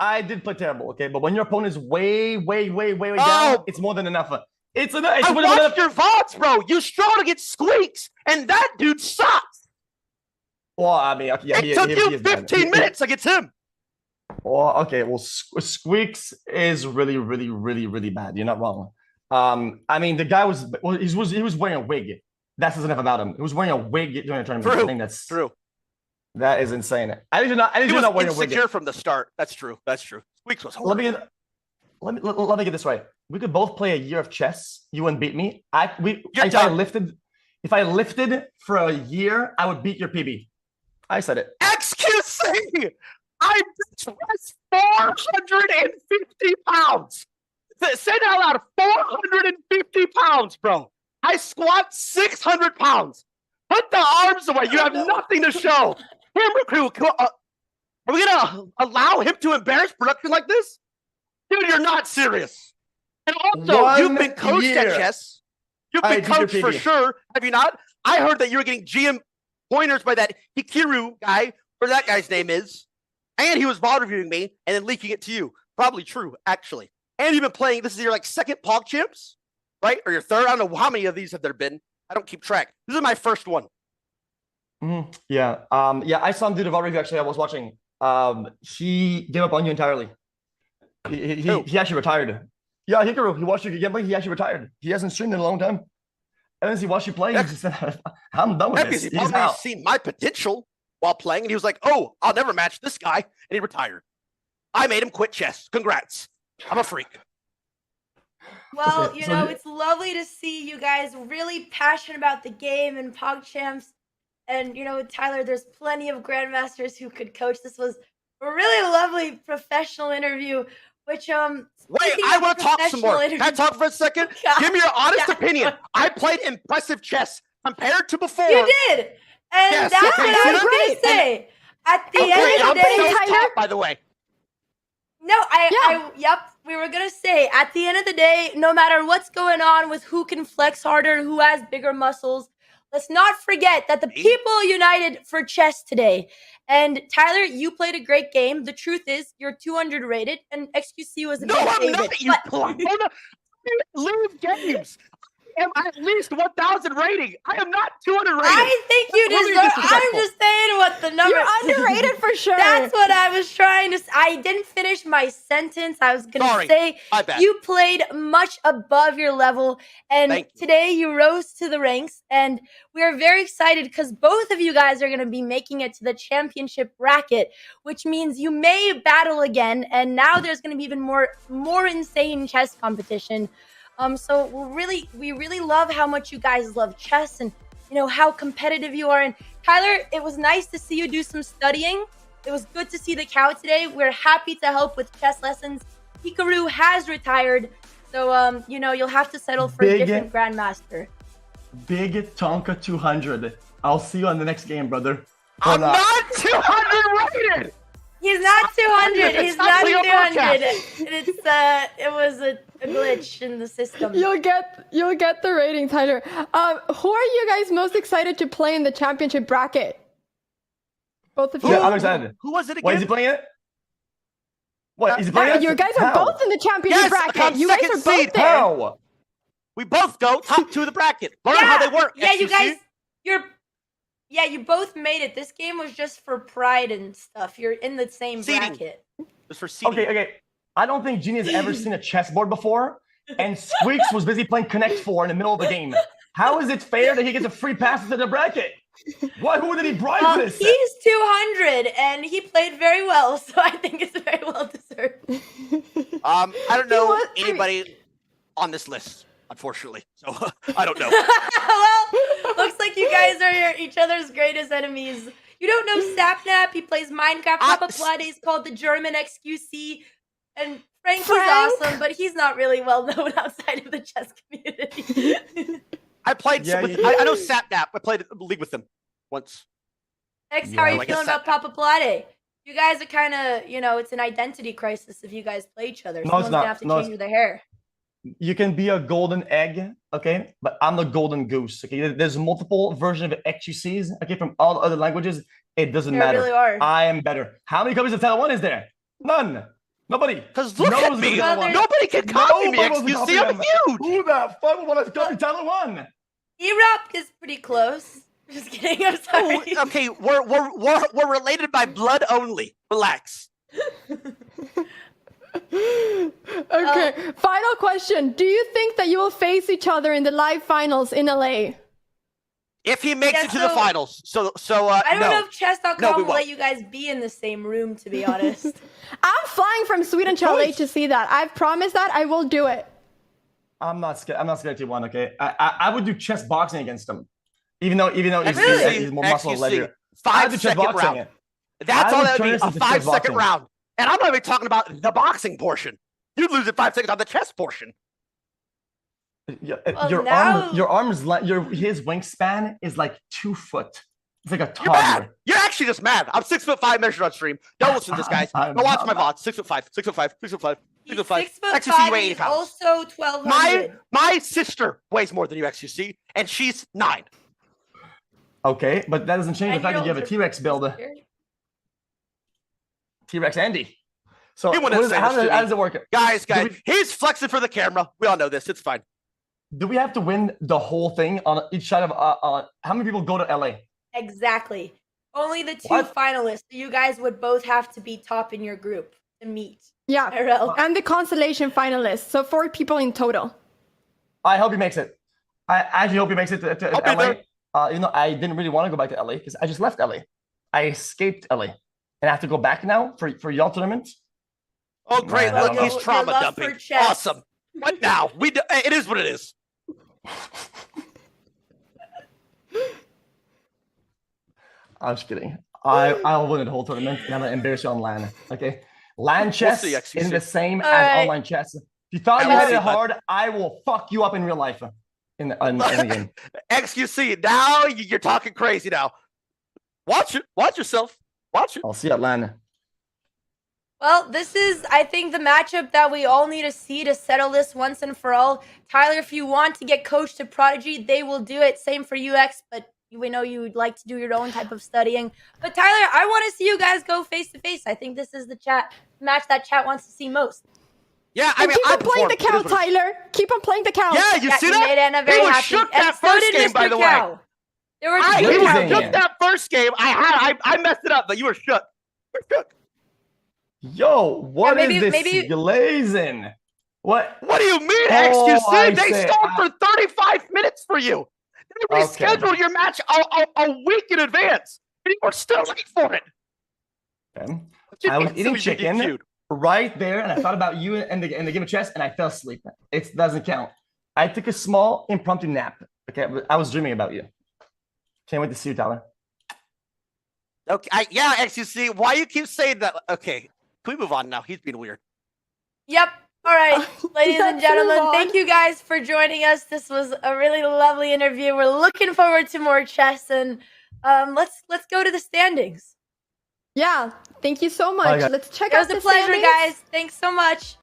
C: I did play terrible, okay? But when your opponent is way down, it's more than enough. It's enough.
G: I watched your VODs, bro. You struggled against Squeex, and that dude sucks.
C: Well, I mean, okay, yeah,
G: it took you 15 minutes against him.
C: Well, okay. Well, Squeex is really bad. You're not wrong. I mean, the guy was wearing a wig. That says enough about him. He was wearing a wig during a tournament.
G: True.
C: I think that's
G: true.
C: That is insane. I did not wearing a wig.
G: Insecure from the start. That's true. That's true. Squeex was horrible.
C: Let me get this right. We could both play a year of chess. You wouldn't beat me. If I lifted for a year, I would beat your PB. I said it.
G: XQC! I pressed 450 pounds. Say that out loud. 450 pounds, bro. I squat 600 pounds. Put the arms away. You have nothing to show. Are we gonna allow him to embarrass production like this? Dude, you're not serious. And also, you've been coached at chess. You've been coached for sure. Have you not? I heard that you were getting GM pointers by that Hikiru guy, whatever that guy's name is. And he was VOD reviewing me and then leaking it to you. Probably true, actually. And you've been playing, this is your second PogChamps, right? Or your third? I don't know how many of these have there been. I don't keep track. This is my first one.
C: Yeah. Yeah, I saw him do the VOD review, actually. I was watching. He gave up on you entirely. He actually retired. Yeah, Hikaru, he watched your gameplay. He actually retired. He hasn't streamed in a long time. And then he watched you play. He just said, I'm done with this.
G: He's probably seen my potential while playing. And he was like, oh, I'll never match this guy. And he retired. I made him quit chess. Congrats. I'm a freak.
H: Well, you know, it's lovely to see you guys really passionate about the game and PogChamps. And, you know, Tyler, there's plenty of grandmasters who could coach. This was a really lovely professional interview, which,
G: wait, I want to talk some more. Can I talk for a second? God. Give me your honest opinion. I played impressive chess compared to before.
H: You did. And yes, that's what I was going to say. At the end of the day,
G: Tyler, by the way.
H: No, yep. We were going to say, at the end of the day, no matter what's going on with who can flex harder, who has bigger muscles, let's not forget that the people united for chess today. And Tyler, you played a great game. The truth is, you're 200 rated, and XQC was a big favorite.
G: No, I'm not, you clown. Leave games. I am at least 1,000 rating. I am not 200 rated.
H: I think you deserve. I'm just saying what the number.
F: You're underrated for sure.
H: That's what I was trying to. I didn't finish my sentence. I was going to say you played much above your level, and today you rose to the ranks. And we are very excited because both of you guys are going to be making it to the championship bracket, which means you may battle again. And now there's going to be even more insane chess competition. So we really love how much you guys love chess and, you know, how competitive you are. And Tyler, it was nice to see you do some studying. It was good to see the cow today. We're happy to help with chess lessons. Hikaru has retired. So, you know, you'll have to settle for a different grandmaster.
C: Big Tonka 200. I'll see you on the next game, brother.
G: I'm not 200 rated.
H: He's not 200. He's not 200. It was a glitch in the system.
F: You'll get the rating, Tyler. Who are you guys most excited to play in the championship bracket? Both of you.
C: Yeah, I'm excited.
G: Who was it again?
C: Wait, is he playing it? What? Is he playing it?
F: You guys are both in the championship bracket. You guys are both there.
C: How?
G: We both go top 2 of the bracket. Learn how they work.
H: Yeah, you guys. You both made it. This game was just for pride and stuff. You're in the same bracket.
G: It's for seeding.
C: Okay. I don't think Genie has ever seen a chessboard before, and Squeex was busy playing Connect 4 in the middle of the game. How is it fair that he gets a free pass to the bracket? Who did he bribe this?
H: He's 200, and he played very well, so I think it's very well deserved.
G: I don't know anybody on this list, unfortunately, so I don't know.
H: Well, looks like you guys are each other's greatest enemies. You don't know Sapnap. He plays Minecraft. Papa Plade is called the German XQC. And Frank is awesome, but he's not really well known outside of the chess community.
G: I played I know Sapnap. I played a league with him once.
H: X, how are you feeling about Papa Plade? You guys are kind of, you know, it's an identity crisis if you guys play each other.
C: No,
H: Someone's
C: it's not.
H: gonna have to change their hair.
C: You can be a golden egg, okay? But I'm the golden goose, okay? There's multiple versions of XQCs, okay, from all other languages. It doesn't matter.
H: Really are.
C: I am better. How many copies of Title 1 is there? None. Nobody.
G: Because look at me. Nobody can copy me, XQC. I'm huge.
C: Who the fuck would want to copy Title 1?
H: E-Rock is pretty close. Just kidding. I'm sorry.
G: Oh, okay, we're related by blood only. Relax.
F: Okay, final question. Do you think that you will face each other in the live finals in LA?
G: If he makes it to the finals. So
H: I don't
G: no.
H: know if chess.com
G: No, we
H: will
G: won't.
H: let you guys be in the same room, to be honest.
F: I'm flying from Sweden to LA to see that. I've promised that I will do it.
C: I'm not scared. I'm not scared to one, okay? I would do chess boxing against him. Even though he's more muscle ledger.
G: 5-second round. That's all that would be, a 5-second round. And I'm not even talking about the boxing portion. You'd lose in 5 seconds on the chess portion.
C: His wingspan is like 2 foot. It's like a toddler.
G: You're actually just mad. I'm 6'5" measured on stream. Don't listen to this, guys. Go watch my VODs. 6'5", 6'5", 6'5", 6'5". XQC weighs 80 pounds.
H: Also 1,200.
G: My sister weighs more than you, XQC, and she's 9.
C: Okay, but that doesn't change the fact that you have a T-Rex build. T-Rex Andy. So how does it work?
G: Guys, he's flexing for the camera. We all know this. It's fine.
C: Do we have to win the whole thing on each side of how many people go to LA?
H: Exactly. Only the 2 finalists. So you guys would both have to be top in your group to meet.
F: Yeah, and the constellation finalists. So 4 people in total.
C: I hope he makes it. I actually hope he makes it to LA. I didn't really want to go back to LA because I just left LA. I escaped LA. And I have to go back now for y'all tournaments.
G: Oh, great.
C: Man,
G: look, he's trauma dumping. Awesome. What now? It is what it is.
C: I'm just kidding. I'll win the whole tournament and I'm going to embarrass you on LAN. Okay? LAN chess isn't the same as online chess. If you thought you had it hard, I will fuck you up in real life in the game.
G: XQC, now you're talking crazy now. Watch it. Watch yourself. Watch it.
C: I'll see you at LAN.
H: Well, this is, I think, the matchup that we all need to see to settle this once and for all. Tyler, if you want to get coached to Prodigy, they will do it. Same for UX, but we know you would like to do your own type of studying. But Tyler, I want to see you guys go face-to-face. I think this is the match that chat wants to see most.
G: Yeah, I mean,
F: keep on playing the cow, Tyler. Keep on playing the cow.
G: Yeah, you see that?
H: Made Anna very
G: he was
H: happy.
G: shook that first game, by the way.
H: There were
G: he was shook that first game. I messed it up, but you were shook. You were shook.
C: Yo, what is this glazing? What
G: do you mean, XQC? They stalled for 35 minutes for you. They rescheduled your match a week in advance. And you were still late for it.
C: Okay. I was eating chicken right there, and I thought about you and the game of chess, and I fell asleep. It doesn't count. I took a small impromptu nap. Okay, I was dreaming about you. Can't wait to see you, Tyler.
G: Okay, yeah, XQC. Why you keep saying that? Okay, can we move on now? He's being weird.
H: Yep. All right, ladies and gentlemen, thank you guys for joining us. This was a really lovely interview. We're looking forward to more chess, and let's go to the standings.
F: Yeah, thank you so much. Let's check out the standings. It was a pleasure,
H: guys. Thanks so much.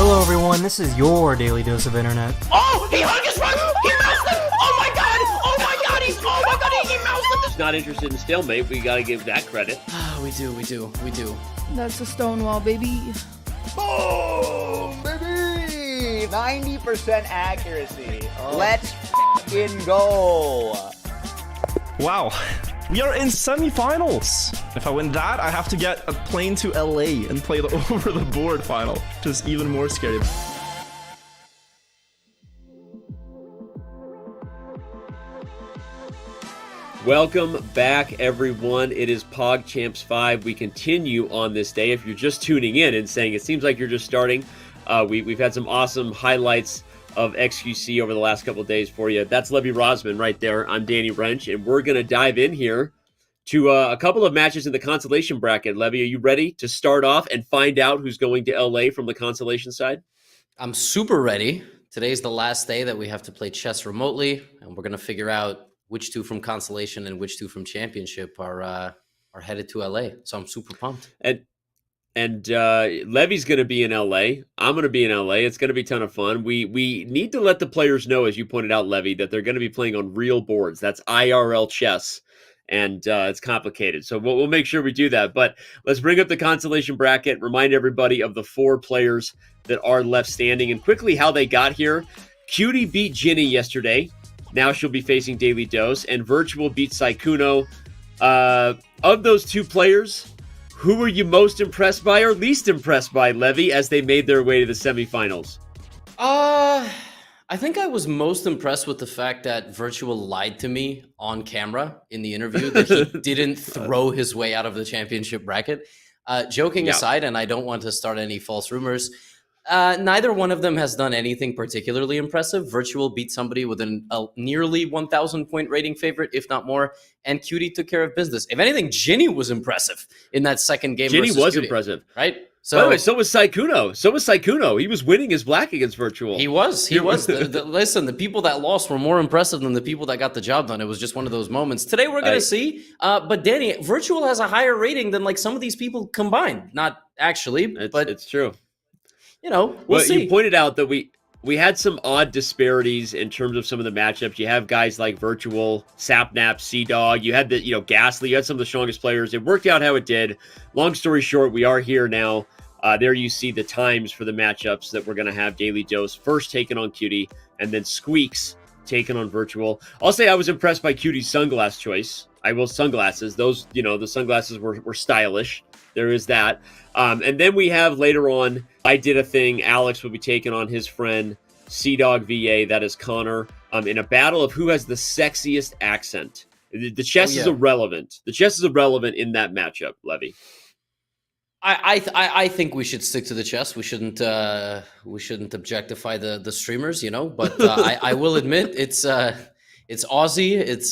I: Hello everyone, this is your daily dose of internet.
G: Oh, he hung his run! He moused it! Oh my god! Oh my god! He moused it!
A: Not interested in stalemate. We got to give that credit.
B: We do.
F: That's a Stonewall, baby.
J: Boom, baby! 90% accuracy. Let's f***ing go.
K: Wow. We are in semifinals. If I win that, I have to get a plane to LA and play the over the board final, which is even more scary.
A: Welcome back, everyone. It is PogChamps 5. We continue on this day. If you're just tuning in and saying it seems like you're just starting, we've had some awesome highlights of XQC over the last couple of days for you. That's Levy Rosman right there. I'm Danny Wrench, and we're going to dive in here to a couple of matches in the consolation bracket. Levy, are you ready to start off and find out who's going to LA from the consolation side?
B: I'm super ready. Today's the last day that we have to play chess remotely, and we're going to figure out which two from consolation and which two from championship are headed to LA. So I'm super pumped.
A: And Levy's going to be in LA. I'm going to be in LA. It's going to be a ton of fun. We need to let the players know, as you pointed out, Levy, that they're going to be playing on real boards. That's IRL chess, and it's complicated. So we'll make sure we do that. But let's bring up the consolation bracket, remind everybody of the 4 players that are left standing, and quickly how they got here. QT beat Ginny yesterday. Now she'll be facing Daily Dose, and Wirtual beat Sykkuno. Of those 2 players, who were you most impressed by or least impressed by, Levy, as they made their way to the semifinals?
B: I think I was most impressed with the fact that Wirtual lied to me on camera in the interview that he didn't throw his way out of the championship bracket. Joking aside, and I don't want to start any false rumors, neither one of them has done anything particularly impressive. Wirtual beat somebody with a nearly 1,000 point rating favorite, if not more, and QT took care of business. If anything, Ginny was impressive in that second game.
A: Ginny was
B: QT,
A: impressive,
B: right?
A: So, by the way, so was Sykkuno. He was winning his black against Wirtual.
B: He was. Listen, the people that lost were more impressive than the people that got the job done. It was just one of those moments. Today we're going to see. But Danny, Wirtual has a higher rating than like some of these people combined. Not actually, but
A: it's true.
B: You know, we'll see.
A: You pointed out that we had some odd disparities in terms of some of the matchups. You have guys like Wirtual, Sapnap, CDawg. You had Ghastly. You had some of the strongest players. It worked out how it did. Long story short, we are here now. There you see the times for the matchups that we're going to have. Daily Dose first taken on QT, and then Squeex taken on Wirtual. I'll say I was impressed by QT's sunglass choice. Sunglasses. Those, the sunglasses were stylish. There is that. And then we have later on, I Did a Thing. Alex will be taking on his friend CDawgVA, that is Connor, in a battle of who has the sexiest accent. The chess is irrelevant. The chess is irrelevant in that matchup, Levy.
B: I think we should stick to the chess. We shouldn't objectify the streamers, But I will admit it's Aussie. It's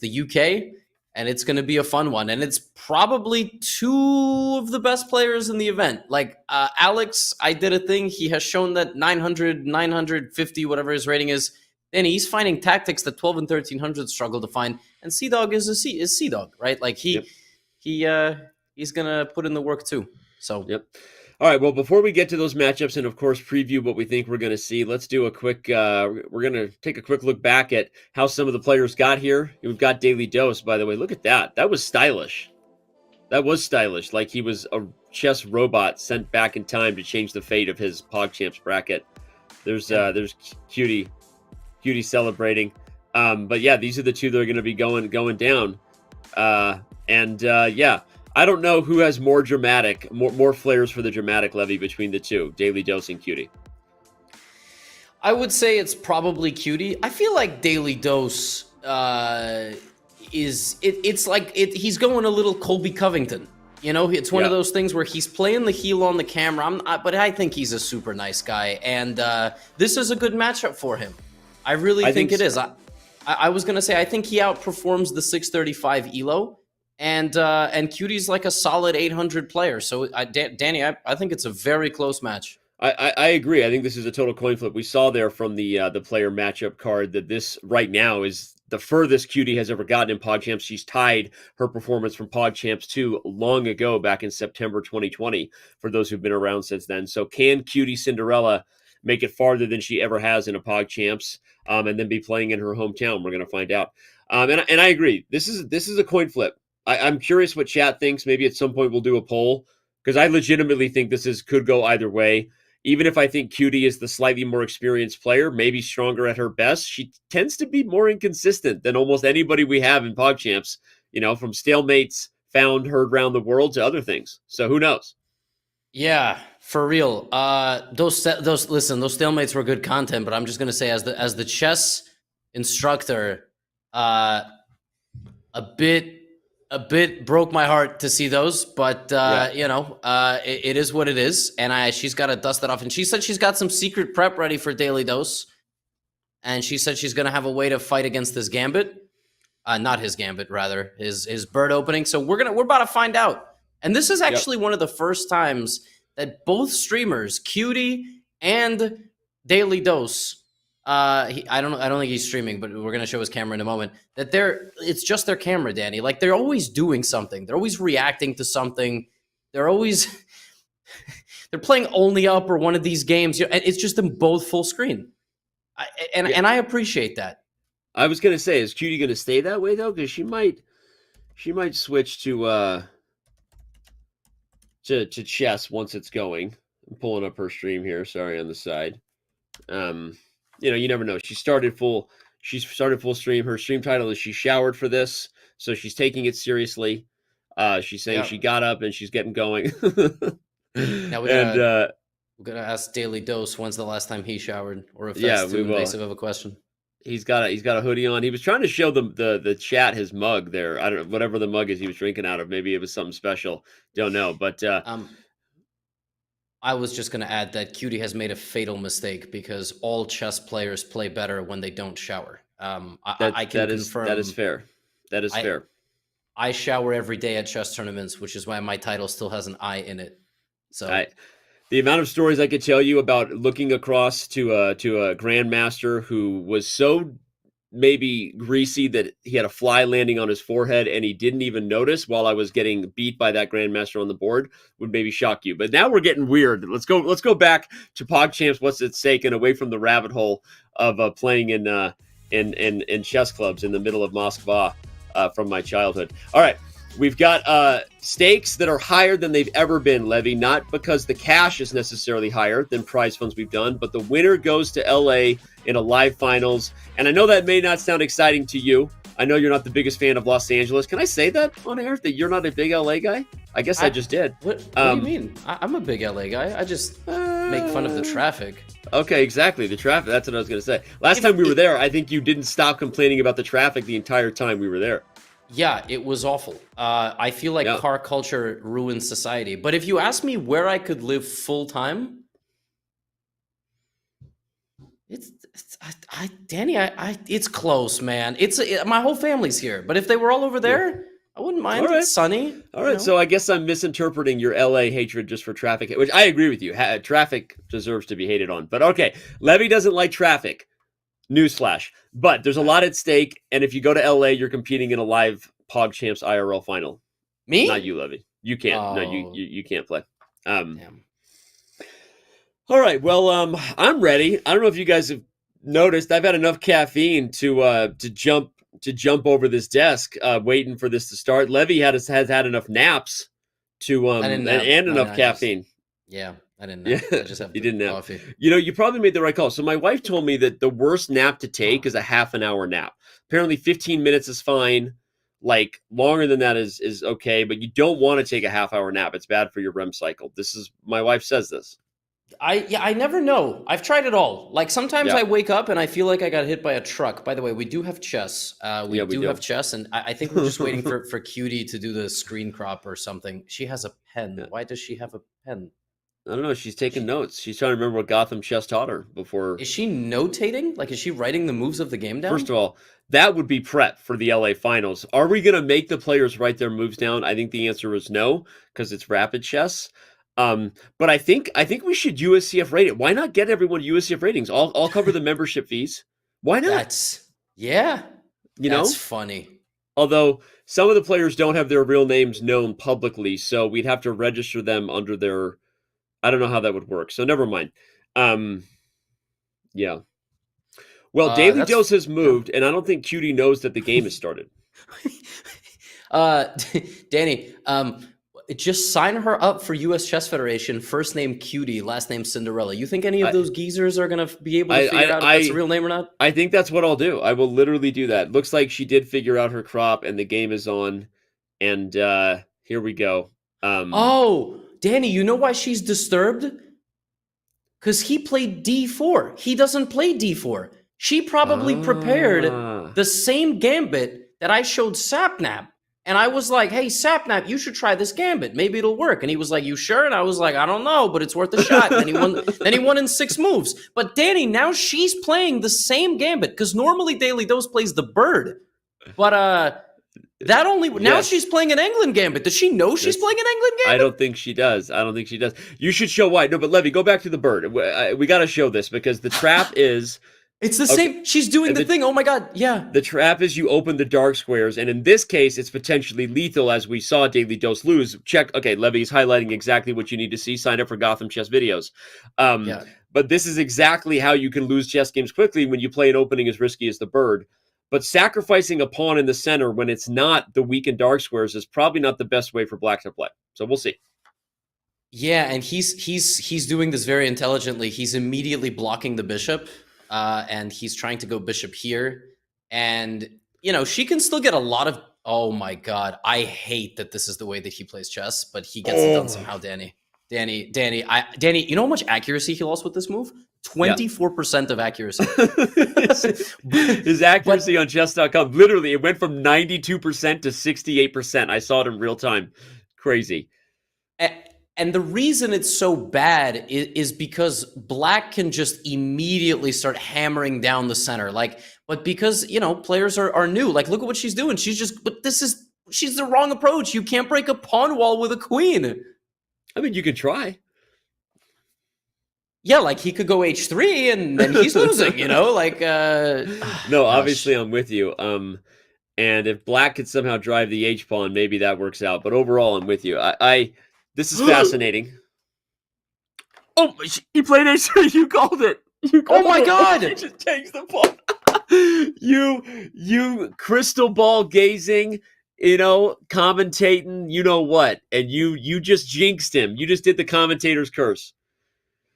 B: the UK. And it's going to be a fun one. And it's probably 2 of the best players in the event. Like Alex, I Did a Thing. He has shown that 900, 950, whatever his rating is. And he's finding tactics that 12 and 1300 struggle to find. And CDawg is CDawg, right? Like he's going to put in the work too. So,
A: yep. All right, well, before we get to those matchups and, of course, preview what we think we're going to see, let's do a quick we're going to take a quick look back at how some of the players got here. We've got Daily Dose, by the way. Look at that. That was stylish. Like he was a chess robot sent back in time to change the fate of his PogChamps bracket. There's QT celebrating. But, yeah, these are the 2 that are going to be going down. I don't know who has more dramatic, more flares for the dramatic, Levy, between the 2, Daily Dose and QT.
B: I would say it's probably QT. I feel like Daily Dose he's going a little Colby Covington. It's one of those things where he's playing the heel on the camera, but I think he's a super nice guy, and this is a good matchup for him. I really think it is. I was going to say, I think he outperforms the 635 ELO. And QT's like a solid 800 player. So, Danny, I think it's a very close match.
A: I agree. I think this is a total coin flip. We saw there from the player matchup card that this right now is the furthest QT has ever gotten in PogChamps. She's tied her performance from PogChamps 2 long ago, back in September 2020, for those who've been around since then. So can QTCinderella make it farther than she ever has in a PogChamps, and then be playing in her hometown? We're going to find out. And I agree. This is a coin flip. I'm curious what chat thinks. Maybe at some point we'll do a poll, because I legitimately think could go either way. Even if I think QT is the slightly more experienced player, maybe stronger at her best, she tends to be more inconsistent than almost anybody we have in PogChamps, from stalemates found, heard around the world to other things. So who knows?
B: Yeah, for real. Those stalemates were good content, but I'm just going to say, as the chess instructor, a bit broke my heart to see those, but it is what it is, and she's got to dust that off. And she said she's got some secret prep ready for Daily Dose, and she said she's going to have a way to fight against this gambit, not his gambit, rather his bird opening. So we're about to find out. And this is actually one of the first times that both streamers, QT and Daily Dose, I don't think he's streaming, but we're gonna show his camera in a moment. It's just their camera, Danny. Like, they're always doing something. They're always reacting to something. They're playing Only Up or one of these games. It's just them both full screen, and I appreciate that.
A: I was gonna say, is QT gonna stay that way though? Because she might switch to chess once it's going. I'm pulling up her stream here. Sorry, on the side. You never know. She started full stream. Her stream title is "She Showered for This," so she's taking it seriously. She's saying she got up and she's getting going.
B: Now we're gonna ask Daily Dose when's the last time he showered, or if that's too invasive of a question.
A: He's got a hoodie on. He was trying to show the chat his mug there. I don't know, whatever the mug is he was drinking out of. Maybe it was something special. Don't know. But
B: I was just going to add that QT has made a fatal mistake, because all chess players play better when they don't shower. I can confirm
A: that is fair. That is fair.
B: I shower every day at chess tournaments, which is why my title still has an I in it. So
A: the amount of stories I could tell you about looking across to a grandmaster who was so maybe greasy that he had a fly landing on his forehead and he didn't even notice while I was getting beat by that grandmaster on the board would maybe shock you. But now we're getting weird. Let's go back to PogChamps, what's at stake, and away from the rabbit hole of playing in chess clubs in the middle of Moskva from my childhood. All right. We've got stakes that are higher than they've ever been, Levy, not because the cash is necessarily higher than prize funds we've done, but the winner goes to LA in a live finals. And I know that may not sound exciting to you. I know you're not the biggest fan of Los Angeles. Can I say that on air, that you're not a big LA guy? I guess I just did.
B: What do you mean? I'm a big LA guy. I just make fun of the traffic.
A: Okay, exactly. The traffic. That's what I was going to say. Last time we were there, I think you didn't stop complaining about the traffic the entire time we were there.
B: Yeah, it was awful. I feel like car culture ruins society. But if you ask me where I could live full time, Danny, it's close, man. My whole family's here. But if they were all over there, I wouldn't mind.
A: All right.
B: It's sunny.
A: All right, so I guess I'm misinterpreting your LA hatred just for traffic, which I agree with you. Traffic deserves to be hated on. But okay, Levy doesn't like traffic. Newsflash. But there's a lot at stake, and if you go to LA, you're competing in a live PogChamps IRL final.
B: Me?
A: Not you, Levy. You can't.
B: Oh.
A: No, you can't play.
B: Damn.
A: All right. Well, I'm ready. I don't know if you guys have noticed. I've had enough caffeine to jump over this desk, waiting for this to start. Levy has had enough naps to and enough caffeine.
B: Yeah. I didn't know. I just have
A: you didn't know.
B: Coffee.
A: You probably made the right call. So my wife told me that the worst nap to take is a half an hour nap. Apparently 15 minutes is fine. Like, longer than that is okay, but you don't want to take a half hour nap. It's bad for your REM cycle. My wife says this.
B: I never know. I've tried it all. Like, sometimes I wake up and I feel like I got hit by a truck. By the way, we do have chess. We do have chess, and I think we're just waiting for QT to do the screen crop or something. She has a pen. Why does she have a pen?
A: I don't know. She's taking notes. She's trying to remember what Gotham Chess taught her before.
B: Is she notating? Like, is she writing the moves of the game down?
A: First of all, that would be prep for the LA finals. Are we going to make the players write their moves down? I think the answer is no, because it's rapid chess. But I think we should USCF rate it. Why not get everyone USCF ratings? I'll cover the membership fees. Why not? You know?
B: That's funny.
A: Although some of the players don't have their real names known publicly, so we'd have to register them under their... I don't know how that would work, so never mind. Yeah. Well, Daily Dose has moved, and I don't think QT knows that the game has started.
B: Danny, just sign her up for U.S. Chess Federation. First name QT, last name Cinderella. You think any of those geezers are going to be able to figure out if that's a real name or not?
A: I think that's what I'll do. I will literally do that. Looks like she did figure out her crop, and the game is on. And here we go.
B: Oh, Danny, you know why she's disturbed? Because he played D4. He doesn't play D4. She probably prepared the same gambit that I showed Sapnap. And I was like, hey, Sapnap, you should try this gambit. Maybe it'll work. And he was like, you sure? And I was like, I don't know, but it's worth a shot. And then he won in 6 moves. But Danny, now she's playing the same gambit. Because normally Daily Dose plays the bird. But that only... Now she's playing an England gambit. Does she know she's playing an England gambit?
A: I don't think she does. You should show why. No, but Levy, go back to the bird. We got to show this because the trap is...
B: It's the same. She's doing the thing. Oh my God. Yeah.
A: The trap is you open the dark squares. And in this case, it's potentially lethal as we saw Daily Dose lose. Check. Okay, Levy's highlighting exactly what you need to see. Sign up for Gotham Chess videos. But this is exactly how you can lose chess games quickly when you play an opening as risky as the bird. But sacrificing a pawn in the center when it's not the weakened dark squares is probably not the best way for Black to play. So we'll see.
B: Yeah, and he's doing this very intelligently. He's immediately blocking the bishop. And he's trying to go bishop here. And, you know, she can still get a lot of... Oh, my God. I hate that this is the way that he plays chess, but he gets it done somehow, Danny. Danny, you know how much accuracy he lost with this move? 24% of accuracy.
A: His accuracy on chess.com, literally, it went from 92% to 68%. I saw it in real time. Crazy.
B: And the reason it's so bad is because Black can just immediately start hammering down the center. But because, you know, players are new. Like, look at what she's doing. She's the wrong approach. You can't break a pawn wall with a queen.
A: I mean, you could try.
B: Yeah, like he could go h3 and then he's losing, you know?
A: No, obviously I'm with you. And if Black could somehow drive the h pawn, maybe that works out. But overall, I'm with you. This is fascinating. Oh, he played h3. You called it.
B: Oh my God!
A: He just takes the pawn. you crystal ball gazing, you know, commentating, you know what, and you just jinxed him. You just did the commentator's curse.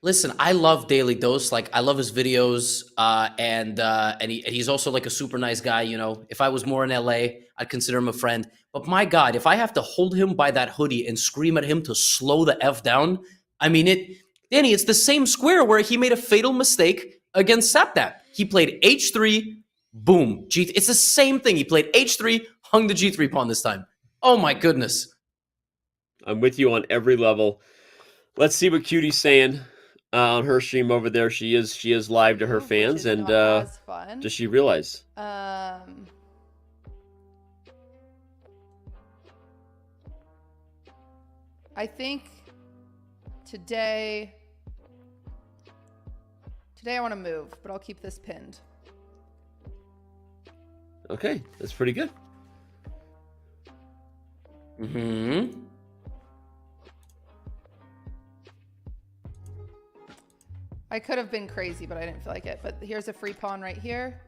B: Listen, I love Daily Dose. Like, I love his videos, and he's also like a super nice guy. You know, if I was more in LA, I'd consider him a friend. But my God, if I have to hold him by that hoodie and scream at him to slow the F down, I mean, Danny, it's the same square where he made a fatal mistake against Sapnap. He played h3, boom, g3. It's the same thing. He played h3, hung the g3 pawn this time. Oh my goodness.
A: I'm with you on every level. Let's see what QT's saying. On her stream over there, she is live to her fans, and does she realize?
F: I think today I want to move, but I'll keep this pinned.
A: Okay, that's pretty good.
B: Mm-hmm.
F: I could have been crazy, but I didn't feel like it. But here's a free pawn right here.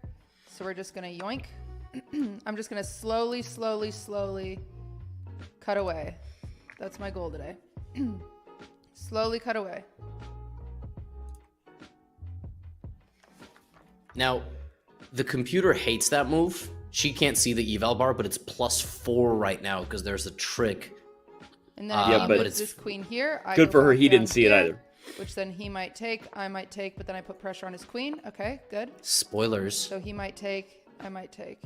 F: So we're just going to yoink. I'm just going to slowly cut away. That's my goal today. Slowly cut away.
B: Now, the computer hates that move. She can't see the eval bar, but it's +4 right now because there's a trick.
F: And then he moves this queen here.
A: Good for her. He didn't see it either.
F: Which then he might take, I might take, but then I put pressure on his queen. Okay, good.
B: Spoilers.
F: So he might take, I might take.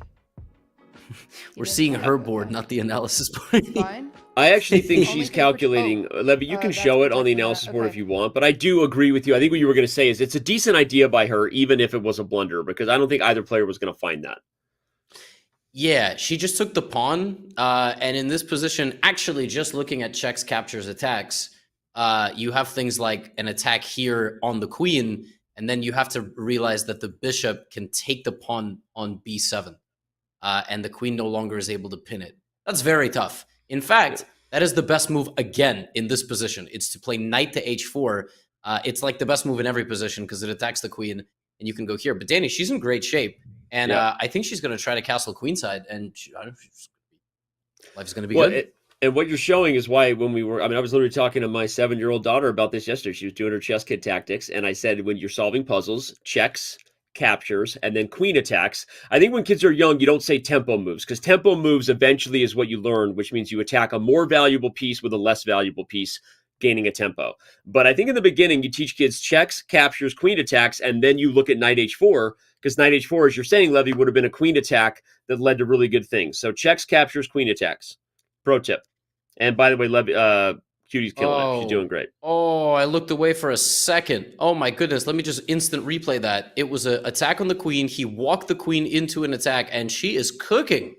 B: We're seeing her board, not the analysis board.
F: Fine.
A: I actually think she's calculating. Levy, you can show it on the analysis board if you want, but I do agree with you. I think what you were going to say is it's a decent idea by her, even if it was a blunder, because I don't think either player was going to find that.
B: Yeah, she just took the pawn, and in this position, actually just looking at checks, captures, attacks, you have things like an attack here on the queen, and then you have to realize that the bishop can take the pawn on b7. and the queen no longer is able to pin it. That's very tough. In fact, that is the best move again in this position. It's to play knight to h4. It's like the best move in every position because it attacks the queen, and you can go here. But Danny, she's in great shape, and I think she's going to try to castle queenside, and life's going to be good.
A: And what you're showing is why when we were, I was literally talking to my 7-year-old daughter about this yesterday. She was doing her chess kid tactics. And I said, when you're solving puzzles, checks, captures, and then queen attacks. I think when kids are young, you don't say tempo moves because tempo moves eventually is what you learn, which means you attack a more valuable piece with a less valuable piece, gaining a tempo. But I think in the beginning, you teach kids checks, captures, queen attacks, and then you look at knight h4 because knight h4, as you're saying, Levy, would have been a queen attack that led to really good things. So checks, captures, queen attacks. Pro tip. And by the way, Levy, Cutie's killing it. She's doing great.
B: Oh, I looked away for a second. Oh my goodness. Let me just instant replay that. It was an attack on the queen. He walked the queen into an attack, and she is cooking.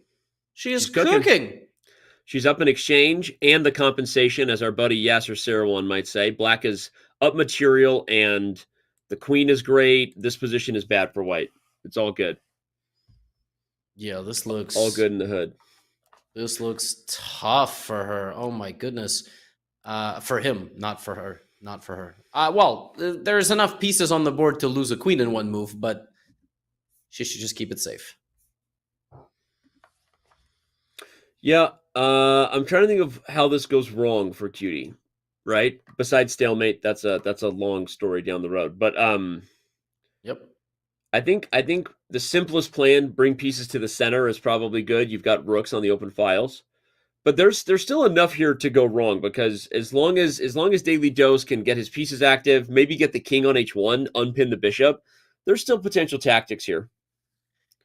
B: She's cooking.
A: She's up in exchange and the compensation, as our buddy Yasser Sarawan might say. Black is up material, and the queen is great. This position is bad for white. It's all good.
B: Yeah, this looks...
A: all good in the hood.
B: This looks tough for her. Oh my goodness. For him, not for her. Not for her. Well, there's enough pieces on the board to lose a queen in one move, but she should just keep it safe.
A: Yeah, I'm trying to think of how this goes wrong for Cutie, right? Besides stalemate, that's a long story down the road. But
B: yep.
A: I think the simplest plan, bring pieces to the center, is probably good. You've got rooks on the open files. But there's still enough here to go wrong because as long as Daily Dose can get his pieces active, maybe get the king on h1, unpin the bishop, there's still potential tactics here.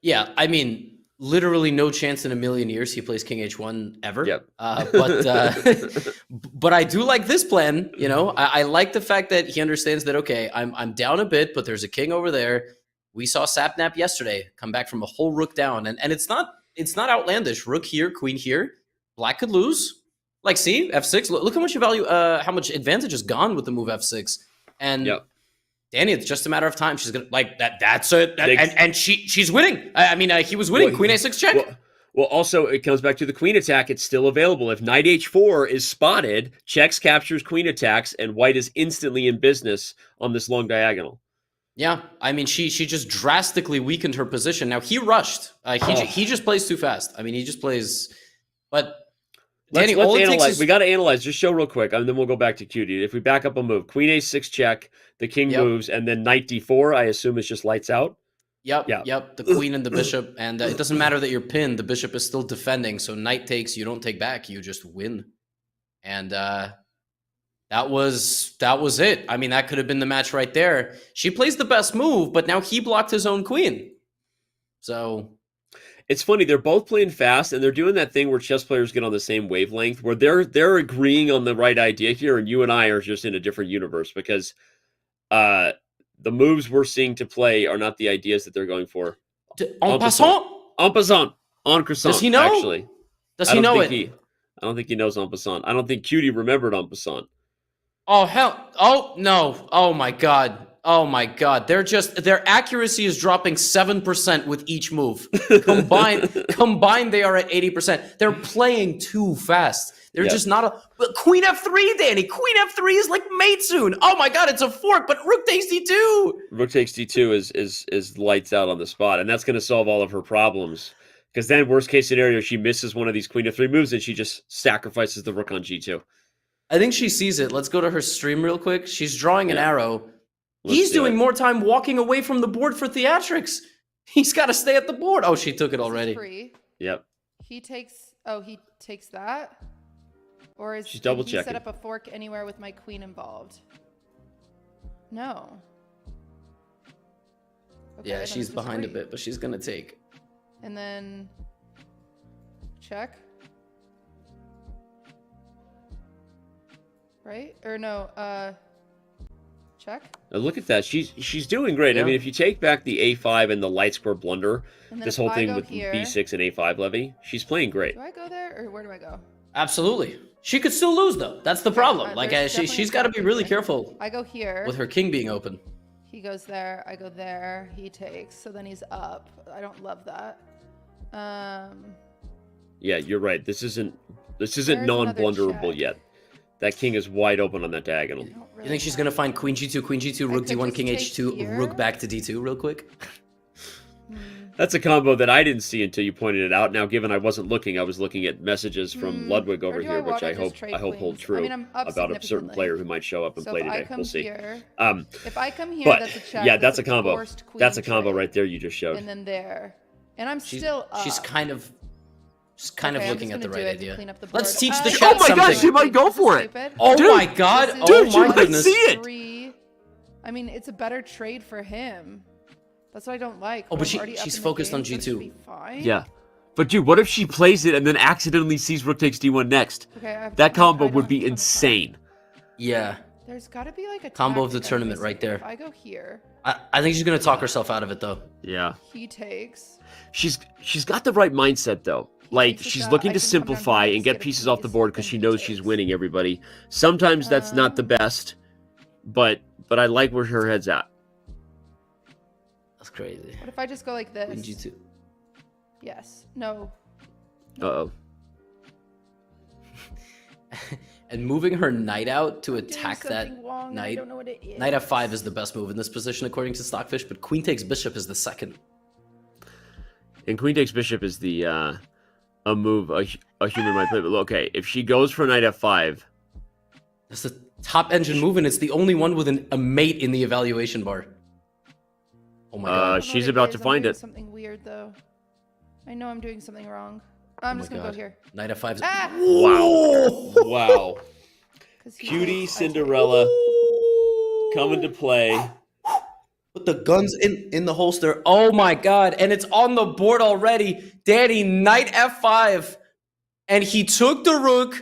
B: Yeah, I mean, literally no chance in a million years he plays king h1 ever.
A: Yep.
B: But I do like this plan. You know, I like the fact that he understands that, okay, I'm down a bit, but there's a king over there. We saw Sapnap yesterday come back from a whole rook down, and it's not outlandish. Rook here, queen here. Black could lose. Like, see, f6. Look how much value, how much advantage is gone with the move f6. And Danny, it's just a matter of time. She's gonna like that. That's it. And she's winning. I mean, he was winning. Queen a6 check.
A: Well, also it comes back to the queen attack. It's still available. If knight h4 is spotted, checks, captures, queen attacks, and white is instantly in business on this long diagonal.
B: Yeah, I mean, she just drastically weakened her position. Now he rushed. He just plays too fast. I mean, he just plays. But Danny,
A: let's analyze. We got to analyze. Just show real quick, and then we'll go back to Cutie. If we back up a move, queen a6 check, the king moves, and then knight d4. I assume it's just lights out.
B: Yep. The queen and the bishop, and it doesn't matter that you're pinned. The bishop is still defending. So knight takes. You don't take back. You just win. And that was it. I mean, that could have been the match right there. She plays the best move, but now he blocked his own queen. So.
A: It's funny, they're both playing fast, and they're doing that thing where chess players get on the same wavelength, where they're agreeing on the right idea here, and you and I are just in a different universe, because the moves we're seeing to play are not the ideas that they're going for.
B: En passant?
A: En passant. En croissant,
B: Does he know?
A: actually.
B: Does he know it?
A: I don't think he knows en passant. I don't think Cutie remembered en passant.
B: Oh, hell. Oh, no. Oh, my God. Oh my God. Their accuracy is dropping 7% with each move. Combined, they are at 80%. They're playing too fast. They're just not but Queen F3, Danny. Queen F3 is like mate soon. Oh my God, it's a fork, but Rook takes D2.
A: Rook takes D2 is lights out on the spot, and that's going to solve all of her problems. Because then, worst case scenario, she misses one of these Queen F3 moves, and she just sacrifices the Rook on G2.
B: I think she sees it. Let's go to her stream real quick. She's drawing an arrow. He's doing more time walking away from the board for theatrics. He's got to stay at the board. Oh, she took it already.
F: Free.
A: Yep.
F: He takes that? Or is
A: she's double checking.
F: He set up a fork anywhere with my queen involved? No. Okay,
B: yeah, she's behind a bit, but she's going to take.
F: And then check. Right? Or no, check.
A: Now look at that. She's doing great. Yeah. I mean, if you take back the A5 and the light square blunder, this whole thing with B6 and A5 levy, she's playing great.
F: Do I go there or where do I go?
B: Absolutely. She could still lose though. That's the problem. Like she's got to be really careful.
F: I go here
B: with her king being open.
F: He goes there. I go there. He takes. So then he's up. I don't love that.
A: Yeah, you're right. This isn't
F: There's another
A: non-blunderable
F: check.
A: yet. That king is wide open on that diagonal.
B: You think she's gonna find queen g2, rook
F: could
B: d1,
F: just
B: king
F: take
B: h2,
F: here.
B: rook back to d2 real quick?
A: That's a combo that I didn't see until you pointed it out. Now, given I wasn't looking, I was looking at messages from Ludwig over
F: do
A: here,
F: I
A: which
F: wanna
A: I
F: just
A: hope
F: trade
A: hold
F: queens?
A: true
F: I mean, I'm up
A: about a certain
F: significantly.
A: player who might show up and
F: So
A: play
F: if I
A: today.
F: come
A: We'll see.
F: here,
A: Um,
F: if I come here,
A: but
F: that's a check.
A: yeah, that's a
F: a
A: combo.
F: forced queen
A: That's a combo
F: trade.
A: right there you just showed.
F: And then there, and I'm still up.
B: She's kind of
F: Okay, I'm
B: looking
F: just
B: at the
F: gonna do
B: right
F: it to
B: idea.
F: clean up the
B: Let's
F: board.
B: teach the
F: Oh
B: chat
G: my
B: something.
G: gosh, she might go for it.
B: Oh
A: Dude,
B: my god!
F: This is-
B: Oh
A: Dude, you
B: my
A: might
B: goodness!
A: see it.
F: 3. I mean, it's a better trade for him. That's what I don't like.
B: Oh,
F: when
B: but
F: I'm already up
B: she's
F: in the
B: focused
F: game,
B: on
F: so it should
B: G2.
F: be fine.
A: Yeah. But dude, what if she plays it and then accidentally sees rook takes d1 next?
F: Okay, I have
A: That
F: 20
A: combo
F: I
A: would
F: don't
A: be
F: have 25.
A: insane.
B: Yeah,
F: There's got to be like a
B: Combo of the
F: tactic I'm
B: tournament right
F: missing.
B: there.
F: If I go here,
B: I think she's gonna talk herself out of it though.
A: Yeah.
F: he takes.
A: She's got the right mindset though. Like
F: takes it
A: she's
F: down.
A: looking
F: I
A: to
F: can come down
A: simplify
F: here
A: and
F: and
A: get
F: get a
A: pieces off the
F: piece,
A: board because
F: then
A: she
F: he
A: knows she's
F: takes.
A: winning everybody. Sometimes that's not the best, but I like where her head's at.
B: That's crazy.
F: What if I just go like this?
B: Queen g2.
F: Yes. No.
A: Uh-oh.
B: And moving her knight out to
F: Doing
B: attack that
F: something wrong, and I
B: knight.
F: don't know what it is.
B: Knight f5 is the best move in this position according to Stockfish, but queen takes bishop is the second.
A: And queen takes bishop is the a move a human might play. But okay, if she goes for knight f5,
B: That's the top engine move, and it's the only one with a mate in the evaluation bar. Oh my
F: I don't
B: god.
F: know
A: she's
F: what
A: about
F: is.
A: to
F: I'm
A: find
F: doing
A: it.
F: Something weird though. I know I'm doing something wrong. I'm
B: Oh
F: just
B: my
F: gonna
B: God.
F: go here.
B: Knight f5.
F: Ah!
A: Wow. Wow.
F: 'Cause he
A: Cutie
F: takes-
A: Cinderella coming to play.
B: Put the guns in the holster. Oh my god. And it's on the board already. Danny, knight f5. And he took the rook,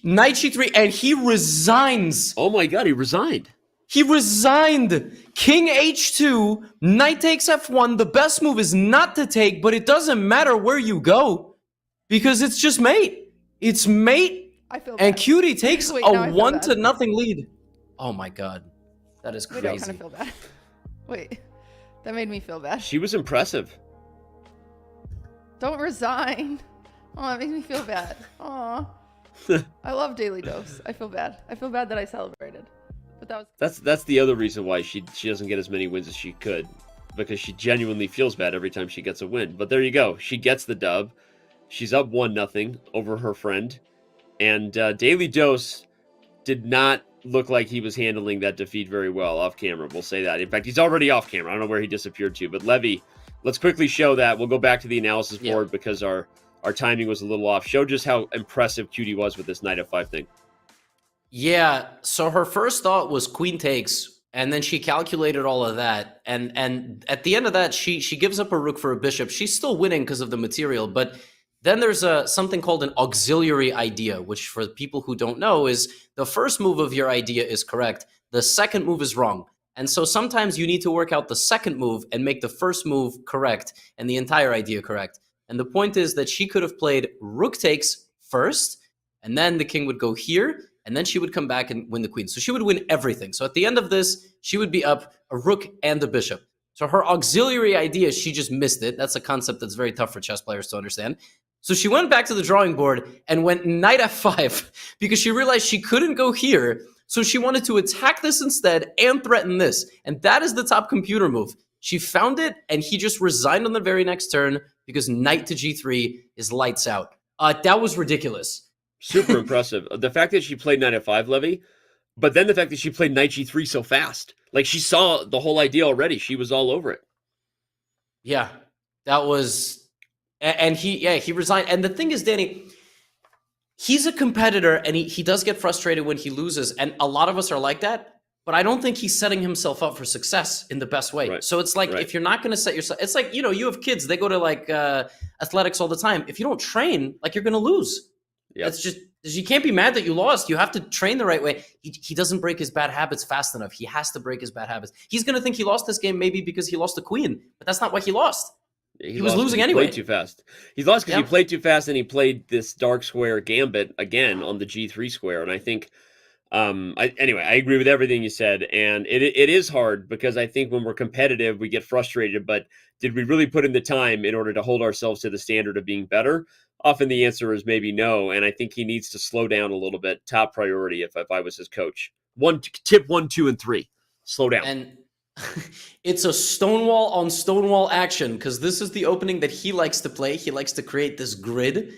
B: knight g3, and he resigns.
A: Oh my god, he resigned.
B: He resigned. King h2, knight takes f1. The best move is not to take, but it doesn't matter where you go because it's just mate. It's mate.
F: I feel
B: And
F: bad.
B: Cutie takes
F: Wait, now I
B: a
F: feel
B: 1-0
F: bad.
B: lead. Oh my god. That is
F: Wait, I
B: crazy.
F: kind of feel bad. Wait, that made me feel bad.
A: She was impressive.
F: Don't resign. Oh, that makes me feel bad. Aw. I love Daily Dose. I feel bad. I feel bad that I celebrated. But that was
A: That's the other reason why she doesn't get as many wins as she could, because she genuinely feels bad every time she gets a win. But there you go. She gets the dub. She's up 1-0 over her friend. And Daily Dose did not look like he was handling that defeat very well off camera. We'll say that. In fact, he's already off camera. I don't know where he disappeared to. But Levy, let's quickly show that. We'll go back to the analysis board because our timing was a little off. Show just how impressive Cutie was with this knight f5 thing.
B: Yeah, so her first thought was queen takes, and then she calculated all of that. And at the end of that, she gives up a rook for a bishop. She's still winning because of the material, but then there's something called an auxiliary idea, which for people who don't know is the first move of your idea is correct. The second move is wrong. And so sometimes you need to work out the second move and make the first move correct and the entire idea correct. And the point is that she could have played rook takes first, and then the king would go here, and then she would come back and win the queen. So she would win everything. So at the end of this, she would be up a rook and a bishop. So her auxiliary idea, she just missed it. That's a concept that's very tough for chess players to understand. So she went back to the drawing board and went knight f5 because she realized she couldn't go here. So she wanted to attack this instead and threaten this. And that is the top computer move. She found it, and he just resigned on the very next turn because knight to g3 is lights out. That was ridiculous.
A: Super impressive. The fact that she played knight f5, Levy, but then the fact that she played knight g3 so fast. Like, she saw the whole idea already. She was all over it.
B: Yeah, that was... And he resigned. And the thing is, Danny, he's a competitor, and he does get frustrated when he loses. And a lot of us are like that. But I don't think he's setting himself up for success in the best way. Right. So it's like, if you're not going to set yourself... It's like, you have kids. They go to, like, athletics all the time. If you don't train, like, you're going to lose. Yep. That's just... You can't be mad that you lost. You have to train the right way. He doesn't break his bad habits fast enough. He has to break his bad habits. He's going to think he lost this game maybe because he lost the queen. But that's not why he lost. He was losing anyway.
A: He played too fast. He lost because he played too fast, and he played this dark square gambit again on the g3 square. And I think Anyway, I agree with everything you said, and it is hard because I think when we're competitive, we get frustrated. But did we really put in the time in order to hold ourselves to the standard of being better? Often the answer is maybe no, and I think he needs to slow down a little bit. Top priority if I was his coach. Tip 1, 2, and 3: slow down.
B: And it's a stonewall on stonewall action because this is the opening that he likes to play. He likes to create this grid.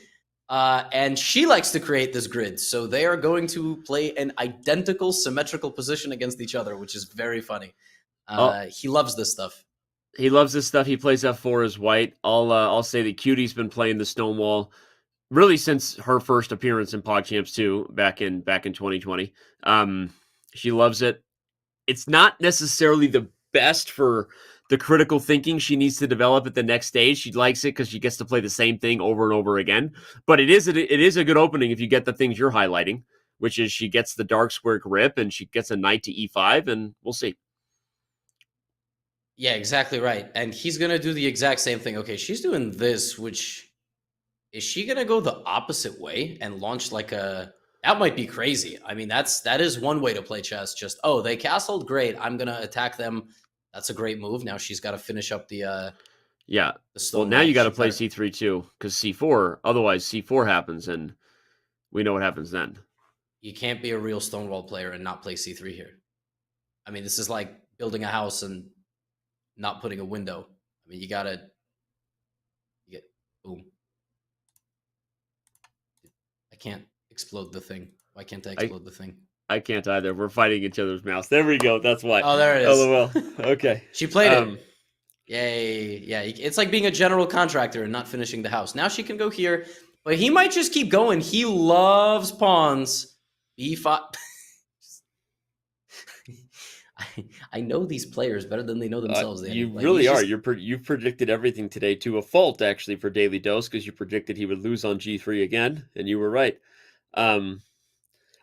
B: And she likes to create this grid. So they are going to play an identical symmetrical position against each other, which is very funny. He loves this stuff.
A: He loves this stuff. He plays F4 as white. I'll say that Cutie's been playing the Stonewall really since her first appearance in PogChamps 2 back in 2020. She loves it. It's not necessarily the best for the critical thinking she needs to develop at the next stage. She likes it because she gets to play the same thing over and over again. But it is a good opening if you get the things you're highlighting, which is she gets the dark square grip and she gets a knight to E5, and we'll see.
B: Yeah, exactly right. And he's going to do the exact same thing. Okay, she's doing this, which is she going to go the opposite way and launch like a... That might be crazy. I mean, that is one way to play chess. Just, oh, they castled, great. I'm going to attack them. That's a great move. Now she's got to finish up the
A: yeah.
B: The
A: well, now you got to play C3 too, because C4. Otherwise, C4 happens, and we know what happens then.
B: You can't be a real Stonewall player and not play C3 here. I mean, this is like building a house and not putting a window. I mean, you get boom. I can't explode the thing. Why can't I explode the thing?
A: I can't either. We're fighting each other's mouse. There we go. That's why.
B: Oh, there it is.
A: LOL. Okay.
B: She played it. Yay. Yeah. It's like being a general contractor and not finishing the house. Now she can go here, but he might just keep going. He loves pawns. B5. I know these players better than they know themselves.
A: You really are. You've predicted everything today to a fault, actually, for Daily Dose, because you predicted he would lose on G3 again, and you were right.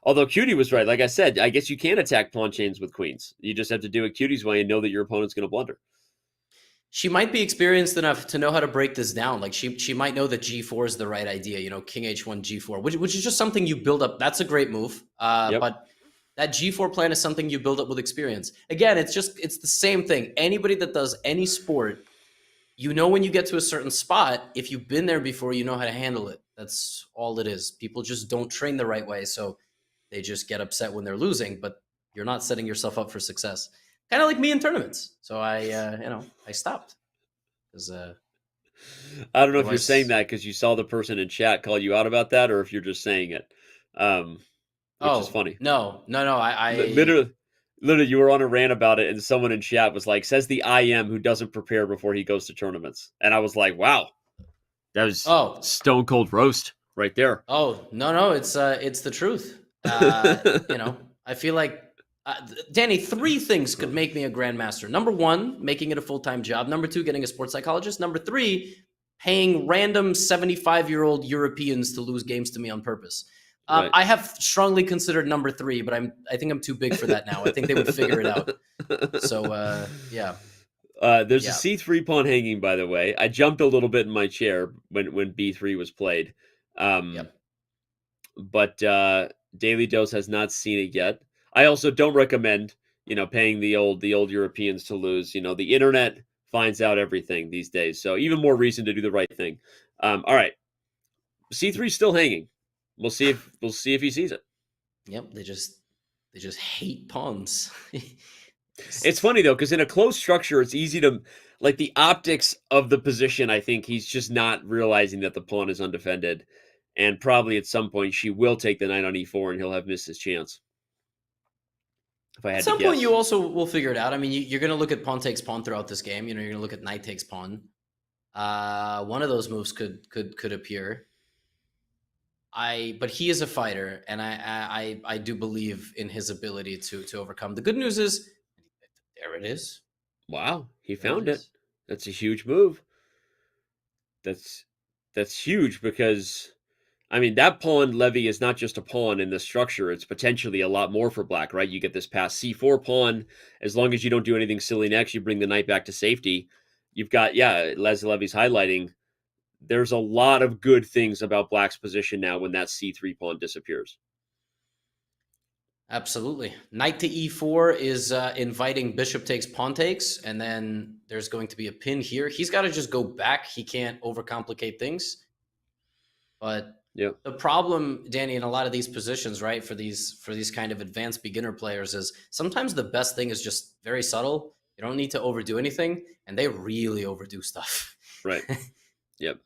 A: Although Cutie was right. Like I said, I guess you can attack pawn chains with queens. You just have to do it Cutie's way and know that your opponent's going to blunder.
B: She might be experienced enough to know how to break this down. Like she might know that G4 is the right idea. You know, King H1, G4, which is just something you build up. That's a great move. But that G4 plan is something you build up with experience. Again, it's the same thing. Anybody that does any sport, you know, when you get to a certain spot, if you've been there before, you know how to handle it. That's all it is. People just don't train the right way. So they just get upset when they're losing, but you're not setting yourself up for success. Kind of like me in tournaments. So I stopped. Because
A: I don't know if you're saying that because you saw the person in chat call you out about that, or if you're just saying it. Which is funny.
B: No. I
A: literally, you were on a rant about it, and someone in chat was like, "Says the IM who doesn't prepare before he goes to tournaments." And I was like, "Wow, that was stone cold roast right there."
B: Oh no, it's the truth. You know, I feel like Danny, 3 things could make me a grandmaster. Number 1, making it a full-time job. Number 2, getting a sports psychologist. Number 3, paying random 75-year-old Europeans to lose games to me on purpose. Right. I have strongly considered number 3, but I think I'm too big for that now. I think they would figure it out. So yeah.
A: There's a C3 pawn hanging, by the way. I jumped a little bit in my chair when B3 was played. But Daily Dose has not seen it yet. I also don't recommend, paying the old Europeans to lose. The internet finds out everything these days, so even more reason to do the right thing. All right, C3 still hanging. We'll see if he sees it.
B: Yep, they just hate pawns.
A: It's funny though, because in a closed structure, it's easy to like the optics of the position. I think he's just not realizing that the pawn is undefended, and probably at some point she will take the knight on E4, and he'll have missed his chance. If I had
B: at some
A: to guess.
B: point, you also will figure it out. I mean, you're going to look at pawn takes pawn throughout this game. You're going to look at knight takes pawn. One of those moves could appear. But he is a fighter, and I do believe in his ability to overcome. The good news is, there it is.
A: Wow, he found it. That's a huge move. That's huge because, I mean, that pawn levy is not just a pawn in the structure. It's potentially a lot more for black, right? You get this past C4 pawn. As long as you don't do anything silly next, you bring the knight back to safety. You've got, Les Levy's highlighting. There's a lot of good things about black's position now when that C3 pawn disappears.
B: Absolutely. Knight to e4 is inviting bishop takes, pawn takes, and then there's going to be a pin here. He's got to just go back. He can't overcomplicate things. But the problem, Danny, in a lot of these positions, right, for these kind of advanced beginner players is sometimes the best thing is just very subtle. You don't need to overdo anything, and they really overdo stuff.
A: Right. Yep.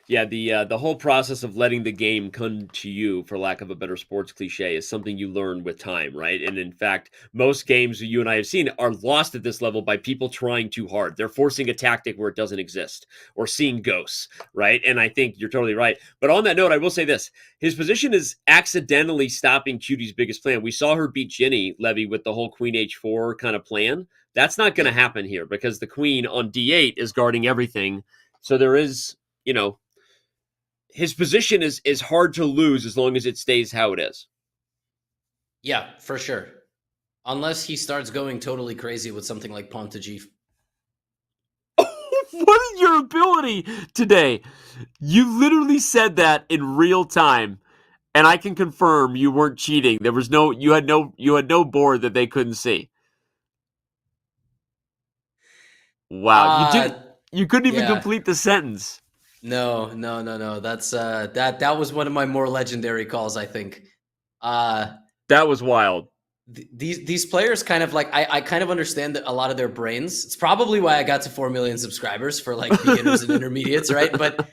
A: Yeah, the whole process of letting the game come to you, for lack of a better sports cliche, is something you learn with time, right? And in fact, most games you and I have seen are lost at this level by people trying too hard. They're forcing a tactic where it doesn't exist, or seeing ghosts, right? And I think you're totally right. But on that note, I will say this. His position is accidentally stopping Cutie's biggest plan. We saw her beat Ginny, Levy, with the whole queen h4 kind of plan. That's not going to happen here because the queen on d8 is guarding everything. So there is, his position is hard to lose as long as it stays how it is.
B: Yeah, for sure. Unless he starts going totally crazy with something like pawn to g.
A: What is your ability today? You literally said that in real time, and I can confirm you weren't cheating. There was you had no board that they couldn't see. Wow, you couldn't even complete the sentence.
B: No. That's that was one of my more legendary calls, I think.
A: That was wild.
B: These players kind of like I kind of understand that a lot of their brains. It's probably why I got to 4 million subscribers for like beginners and intermediates, right? But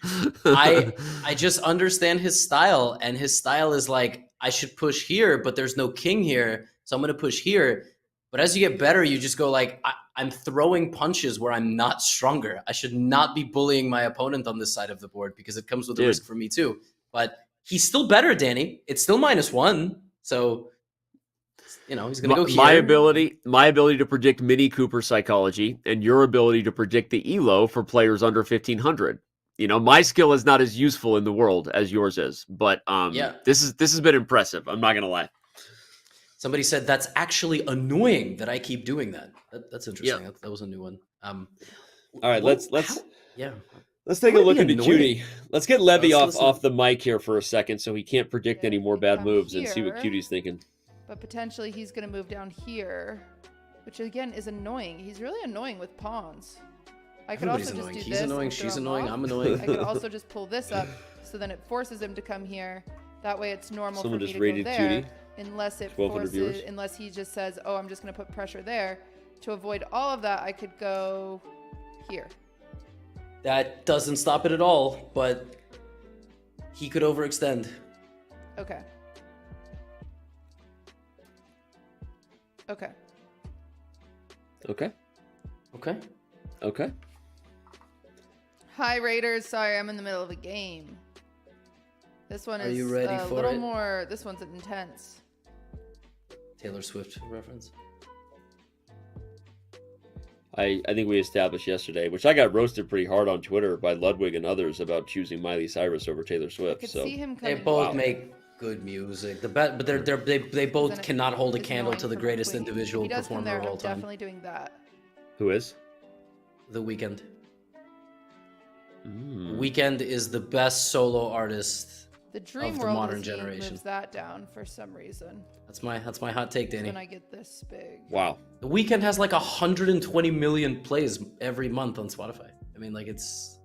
B: I just understand his style, and his style is like, I should push here, but there's no king here, so I'm gonna push here. But as you get better, you just go like, I'm throwing punches where I'm not stronger. I should not be bullying my opponent on this side of the board because it comes with a risk for me too. But he's still better, Danny. It's still -1, so he's gonna go here.
A: My ability to predict Mini Cooper psychology, and your ability to predict the ELO for players under 1500. My skill is not as useful in the world as yours is, but this has been impressive. I'm not gonna lie.
B: Somebody said that's actually annoying that I keep doing that. That's interesting. Yeah. That was a new one.
A: All right, let's take a look into Cutie. Let's get Levy off the mic here for a second, so he can't predict any more bad moves and see what Cutie's thinking.
L: But potentially he's going to move down here, which again is annoying. He's really annoying with pawns. I could also just do this.
B: He's annoying. She's annoying. I'm annoying.
L: I could also just pull this up, so then it forces him to come here. That way, it's normal for me to go there.
A: Cutie.
L: Unless it forces, unless he just says, "Oh, I'm just going to put pressure there." To avoid all of that, I could go here.
B: That doesn't stop it at all, but he could overextend.
L: Okay. Okay.
A: Okay.
B: Okay.
A: Okay.
L: Hi, Raiders. Sorry, I'm in the middle of a game. This one is
B: you ready
L: a
B: for
L: little
B: it?
L: more. This one's intense.
B: Taylor Swift reference.
A: I think we established yesterday, which I got roasted pretty hard on Twitter by Ludwig and others about choosing Miley Cyrus over Taylor Swift.
L: So see him
B: they both make good music. But they both cannot hold a candle to the greatest individual performer of all time.
L: Definitely doing that.
A: Who is?
B: The Weeknd. Weeknd is the best solo artist.
L: The dream
B: of the
L: world
B: modern generation
L: moves that down for some reason.
B: That's my hot take, Danny.
L: When I get this big.
A: Wow.
B: The Weeknd has like 120 million plays every month on Spotify. I mean, like it's.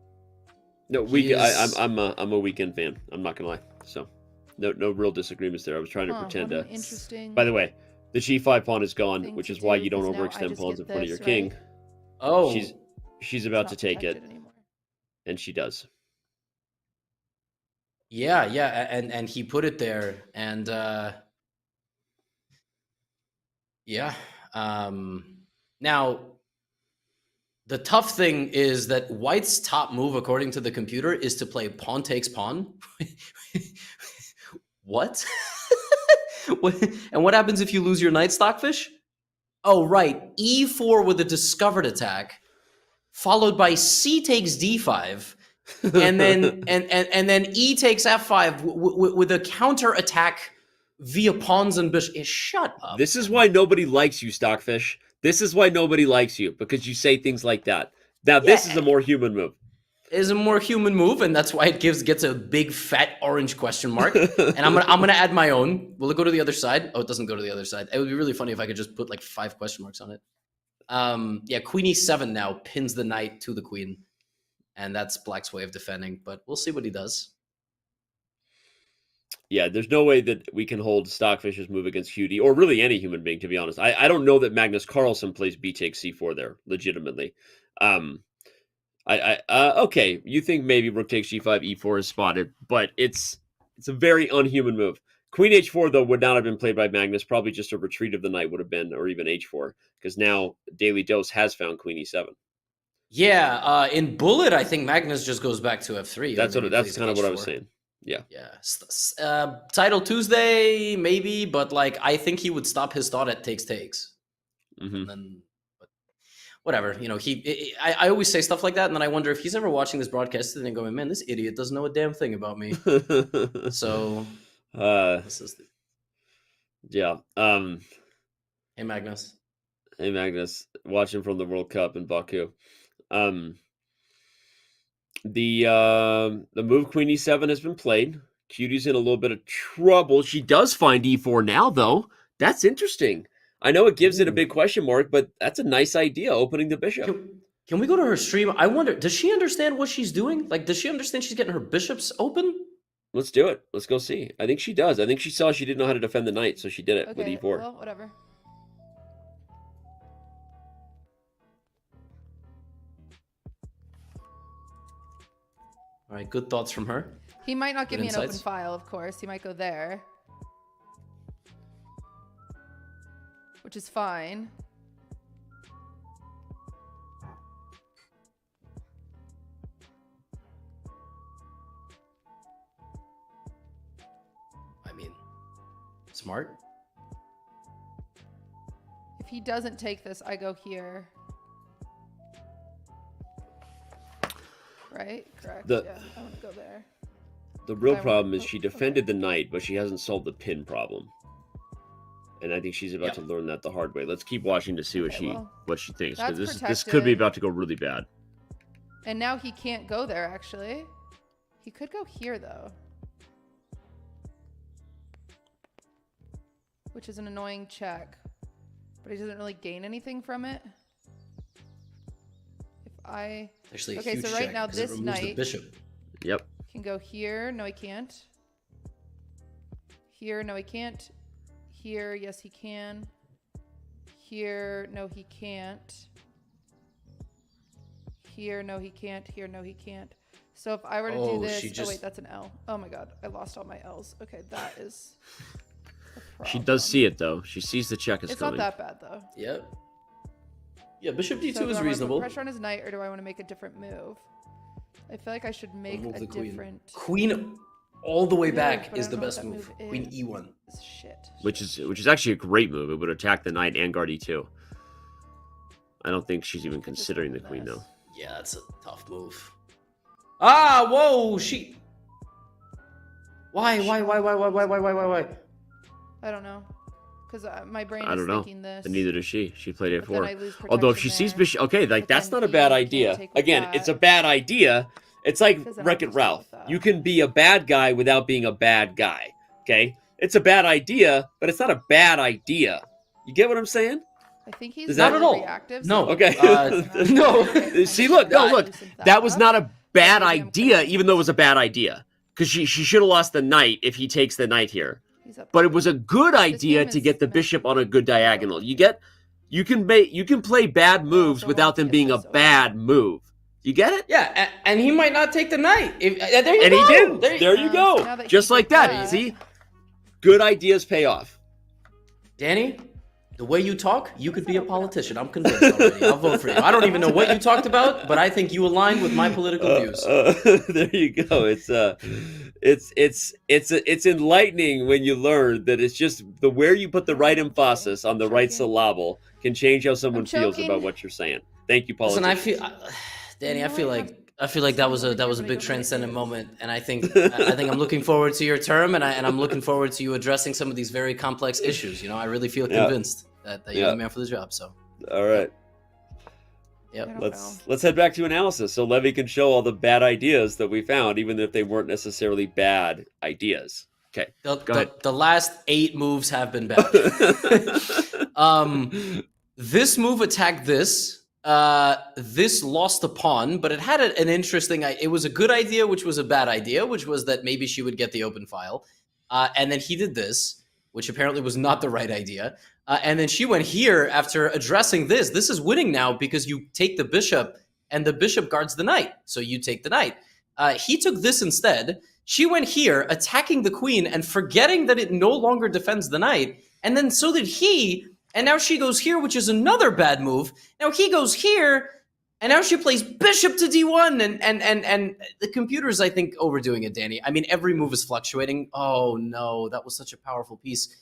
A: No, I'm a Weeknd fan. I'm not gonna lie. So, no real disagreements there. I was trying to pretend.
L: Interesting.
A: By the way, the G5 pawn is gone, which is why you don't overextend pawns in front of your king.
B: Oh.
A: She's about to take it, and she does.
B: Yeah, and he put it there, and now the tough thing is that White's top move, according to the computer, is to play pawn takes pawn. What? And what happens if you lose your knight, Stockfish? Oh, right, e4 with a discovered attack, followed by c takes d5. and then and then e takes f5 with a counter attack via pawns and bishop. Shut up.
A: This is why nobody likes you, Stockfish. This is why nobody likes you, because you say things like that. Now, this is a more human move.
B: is a more human move, and that's why it gets a big fat orange question mark. And I'm gonna add my own. Will it go to the other side? Oh, it doesn't go to the other side. It would be really funny if I could just put like 5 question marks on it. Yeah, Queen E7 now pins the knight to the queen, and that's Black's way of defending. But we'll see what he does.
A: Yeah, there's no way that we can hold Stockfish's move against QD, or really any human being, to be honest. I don't know that Magnus Carlsen plays B takes C4 there, legitimately. Okay, you think maybe Rook takes G5, E4 is spotted, but it's a very unhuman move. Queen H4, though, would not have been played by Magnus. Probably just a retreat of the knight would have been, or even H4, because now Daily Dose has found Queen E7.
B: Yeah, in Bullet, I think Magnus just goes back to F3.
A: That's kind of what I was saying. Yeah.
B: Yeah. Title Tuesday, maybe, but like I think he would stop his thought at takes.
A: Mm-hmm.
B: And then, but whatever, you know, I always say stuff like that, and then I wonder if he's ever watching this broadcast and going, man, this idiot doesn't know a damn thing about me. So this is
A: yeah.
B: Hey Magnus.
A: Hey Magnus, watching from the World Cup in Baku. The move Queen E7 has been played. Cutie's in a little bit of trouble. She does find E4 now, though. That's interesting. I know it gives it a big question mark, but that's a nice idea, opening the bishop.
B: Can we go to her stream? I wonder, does she understand what she's doing? Like, does she understand she's getting her bishops open?
A: Let's do it. Let's go see. I think she does. I think she saw she didn't know how to defend the knight, so she did it with E4.
L: Well, whatever.
B: All right, good thoughts from her.
L: He might not give me an open
B: insights.
L: file, of course. He might go there. Which is fine.
B: I mean, smart.
L: If he doesn't take this, I go here. Right? Correct. Yeah, I want to go there.
A: The real problem is she defended the knight, but she hasn't solved the pin problem. And I think she's about to learn that the hard way. Let's keep watching to see what she thinks. Because this could be about to go really bad.
L: And now he can't go there, actually. He could go here, though. Which is an annoying check. But he doesn't really gain anything from it.
B: Actually,
L: okay, so right now this knight
A: Yep.
L: can go here. No, he can't. Here, no, he can't. Here, yes, he can. Here, no, he can't. Here, no, he can't. Here, no, he can't. So if I were to do this, oh wait, that's an L. Oh my god, I lost all my L's. Okay, that is a problem.
A: She does see it though. She sees the check is coming.
L: It's not that bad though.
B: Yep. Yeah, Bishop D2
L: so
B: is reasonable.
L: Pressure on his knight, or do I want to make a different move? I feel like I should make a different.
B: Queen all the way back is the best move. Queen E1.
L: Shit.
A: Which is actually a great move. It would attack the knight and guard E2. I don't think she's even considering the queen though.
B: Yeah, that's a tough move. Ah, whoa, she. Why?
L: I don't know. Because my brain
A: I
L: is
A: don't know.
L: thinking this.
A: And neither does she. She played
L: But then I
A: A4.
L: lose
A: Although if she
L: protection
A: sees
L: there.
A: bishop, okay, like
L: But
A: that's
L: then
A: not a
L: he
A: bad
L: can't
A: idea.
L: take with
A: Again,
L: that.
A: it's a bad idea. It's like
L: Because then I
A: Wreck-It
L: have to deal
A: Ralph.
L: with that.
A: You can be a bad guy without being a bad guy. Okay, it's a bad idea, but it's not a bad idea. You get what I'm saying?
L: I think he's
A: Is that-
L: very
B: Not at all.
L: reactive.
B: No.
L: so
A: Okay.
B: No.
A: See, look, no, look. That was not a bad idea, even though it was a bad idea. Because she should have lost the knight if he takes the knight here. But it was a good idea
L: game
A: to
L: is
A: get the bishop on a good diagonal. You can play bad moves without them being a bad move. You get it?
B: Yeah, and he might not take the knight. There you
A: And
B: go.
A: he didn't.
B: There
A: you
L: now
A: go.
L: that
A: Just
L: he
A: like
L: did
A: that.
L: that-
A: See? Good ideas pay off.
B: Danny, the way you talk, you could be a politician. I'm convinced already. I'll vote for you. I don't even know what you talked about, but I think you align with my political views.
A: There you go. It's enlightening when you learn that it's just where you put the right emphasis on the right syllable can change how someone feels about what you're saying. Thank you,
B: Listen,
A: politician.
B: Danny, I feel like that was a big transcendent moment, and I think I'm looking forward to your term, and I'm looking forward to you addressing some of these very complex issues. You know, I really feel convinced that you're the man for the job. So,
A: all right.
B: Yep.
A: Let's head back to analysis so Levy can show all the bad ideas that we found, even if they weren't necessarily bad ideas. Okay. Go ahead.
B: The last 8 moves have been bad. This move attacked this. This lost the pawn, but it had an interesting. It was a good idea, which was a bad idea, which was that maybe she would get the open file. And then he did this, which apparently was not the right idea. And then she went here after addressing this. This is winning now because you take the bishop and the bishop guards the knight. So you take the knight. He took this instead. She went here attacking the queen and forgetting that it no longer defends the knight. And then so did he. And now she goes here, which is another bad move. Now he goes here. And now she plays bishop to d1, and the computer's, I think, overdoing it, Danny. I mean, every move is fluctuating. Oh, no, that was such a powerful piece.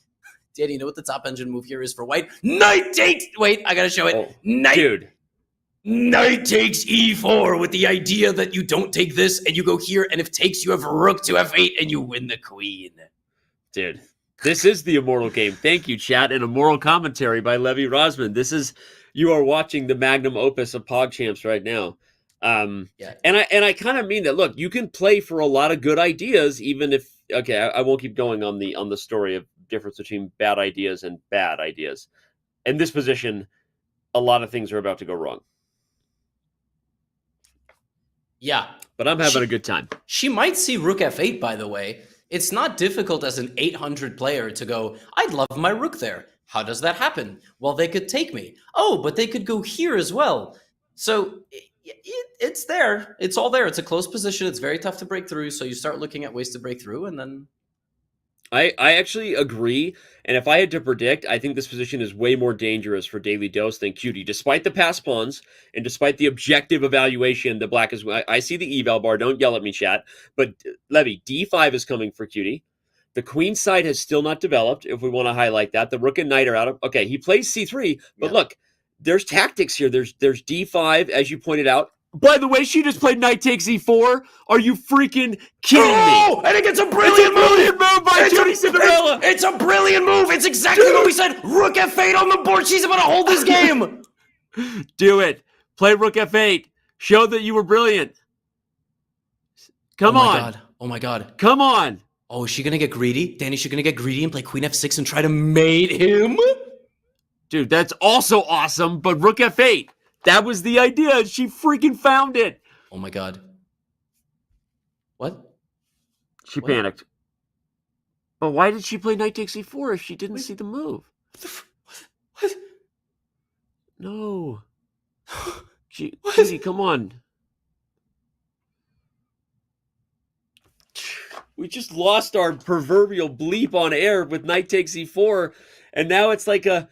B: Danny, you know what the top engine move here is for white? Knight takes... Wait, I gotta show it.
A: Oh,
B: Knight...
A: Dude.
B: Knight takes e4 with the idea that you don't take this, and you go here, and if takes, you have rook to f8, and you win the queen.
A: Dude, this is the immortal game. Thank you, chat, and immortal commentary by Levy Rosman. This is... You are watching the magnum opus of PogChamps right now.
B: Yeah.
A: And I kind of mean that. Look, you can play for a lot of good ideas, even if okay, I won't keep going on the story of difference between bad ideas and bad ideas. In this position, a lot of things are about to go wrong.
B: Yeah.
A: But I'm having a good time.
B: She might see rook f8, by the way. It's not difficult as an 800 player to go, I'd love my rook there. How does that happen? Well, they could take me. Oh, but they could go here as well. So it's there. It's all there. It's a close position. It's very tough to break through. So you start looking at ways to break through, and then...
A: I actually agree. And if I had to predict, I think this position is way more dangerous for Daily Dose than QT. Despite the pass pawns and despite the objective evaluation, the black is... I see the eval bar. Don't yell at me, chat. But Levy, d5 is coming for QT. The queen side has still not developed, if we want to highlight that. The rook and knight are out of... Okay, he plays c3, but look, there's tactics here. There's d5, as you pointed out. By the way, she just played knight takes e4. Are you freaking kidding me?
B: And it gets a brilliant move
A: by QTCinderella.
B: It's a brilliant move. It's exactly what we said. Rook f8 on the board. She's about to hold this game.
A: Do it. Play rook f8. Show that you were brilliant. Come on.
B: God. Oh, my God.
A: Come on.
B: Oh, is she going to get greedy? Danny, she's going to get greedy and play queen f6 and try to mate him?
A: Dude, that's also awesome, but rook f8. That was the idea. She freaking found it.
B: Oh, my God. What?
A: She panicked. But why did she play knight takes e4 if she didn't see the move?
B: What?
A: No. Judy, come on. We just lost our proverbial bleep on air with knight takes e4, and now it's like a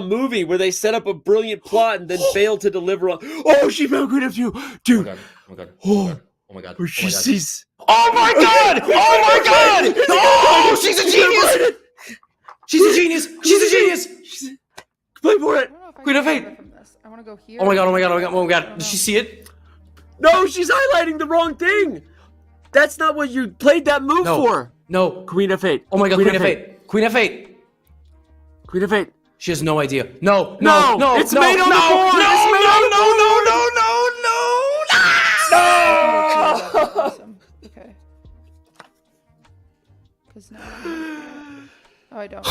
A: movie where they set up a brilliant plot and then fail to deliver on. Oh, she found queen f2, dude.
B: Oh my God! Oh my God!
A: Where she sees.
B: Oh my God! Oh my God! Oh, she's a genius! She's a genius! She's a genius!
A: Play for it.
B: Queen f8.
L: I want to go here.
B: Oh my God! Oh my God! Oh my God! Oh my God! Did she see it?
A: No, she's highlighting the wrong thing. That's not what you played that move for.
B: No.
A: Queen f8.
B: Oh my God, Queen f8. Queen f8.
A: Queen f8.
B: She has no idea. No.
A: It's made on the board.
L: No. Awesome. Okay. Because now. Oh, I don't.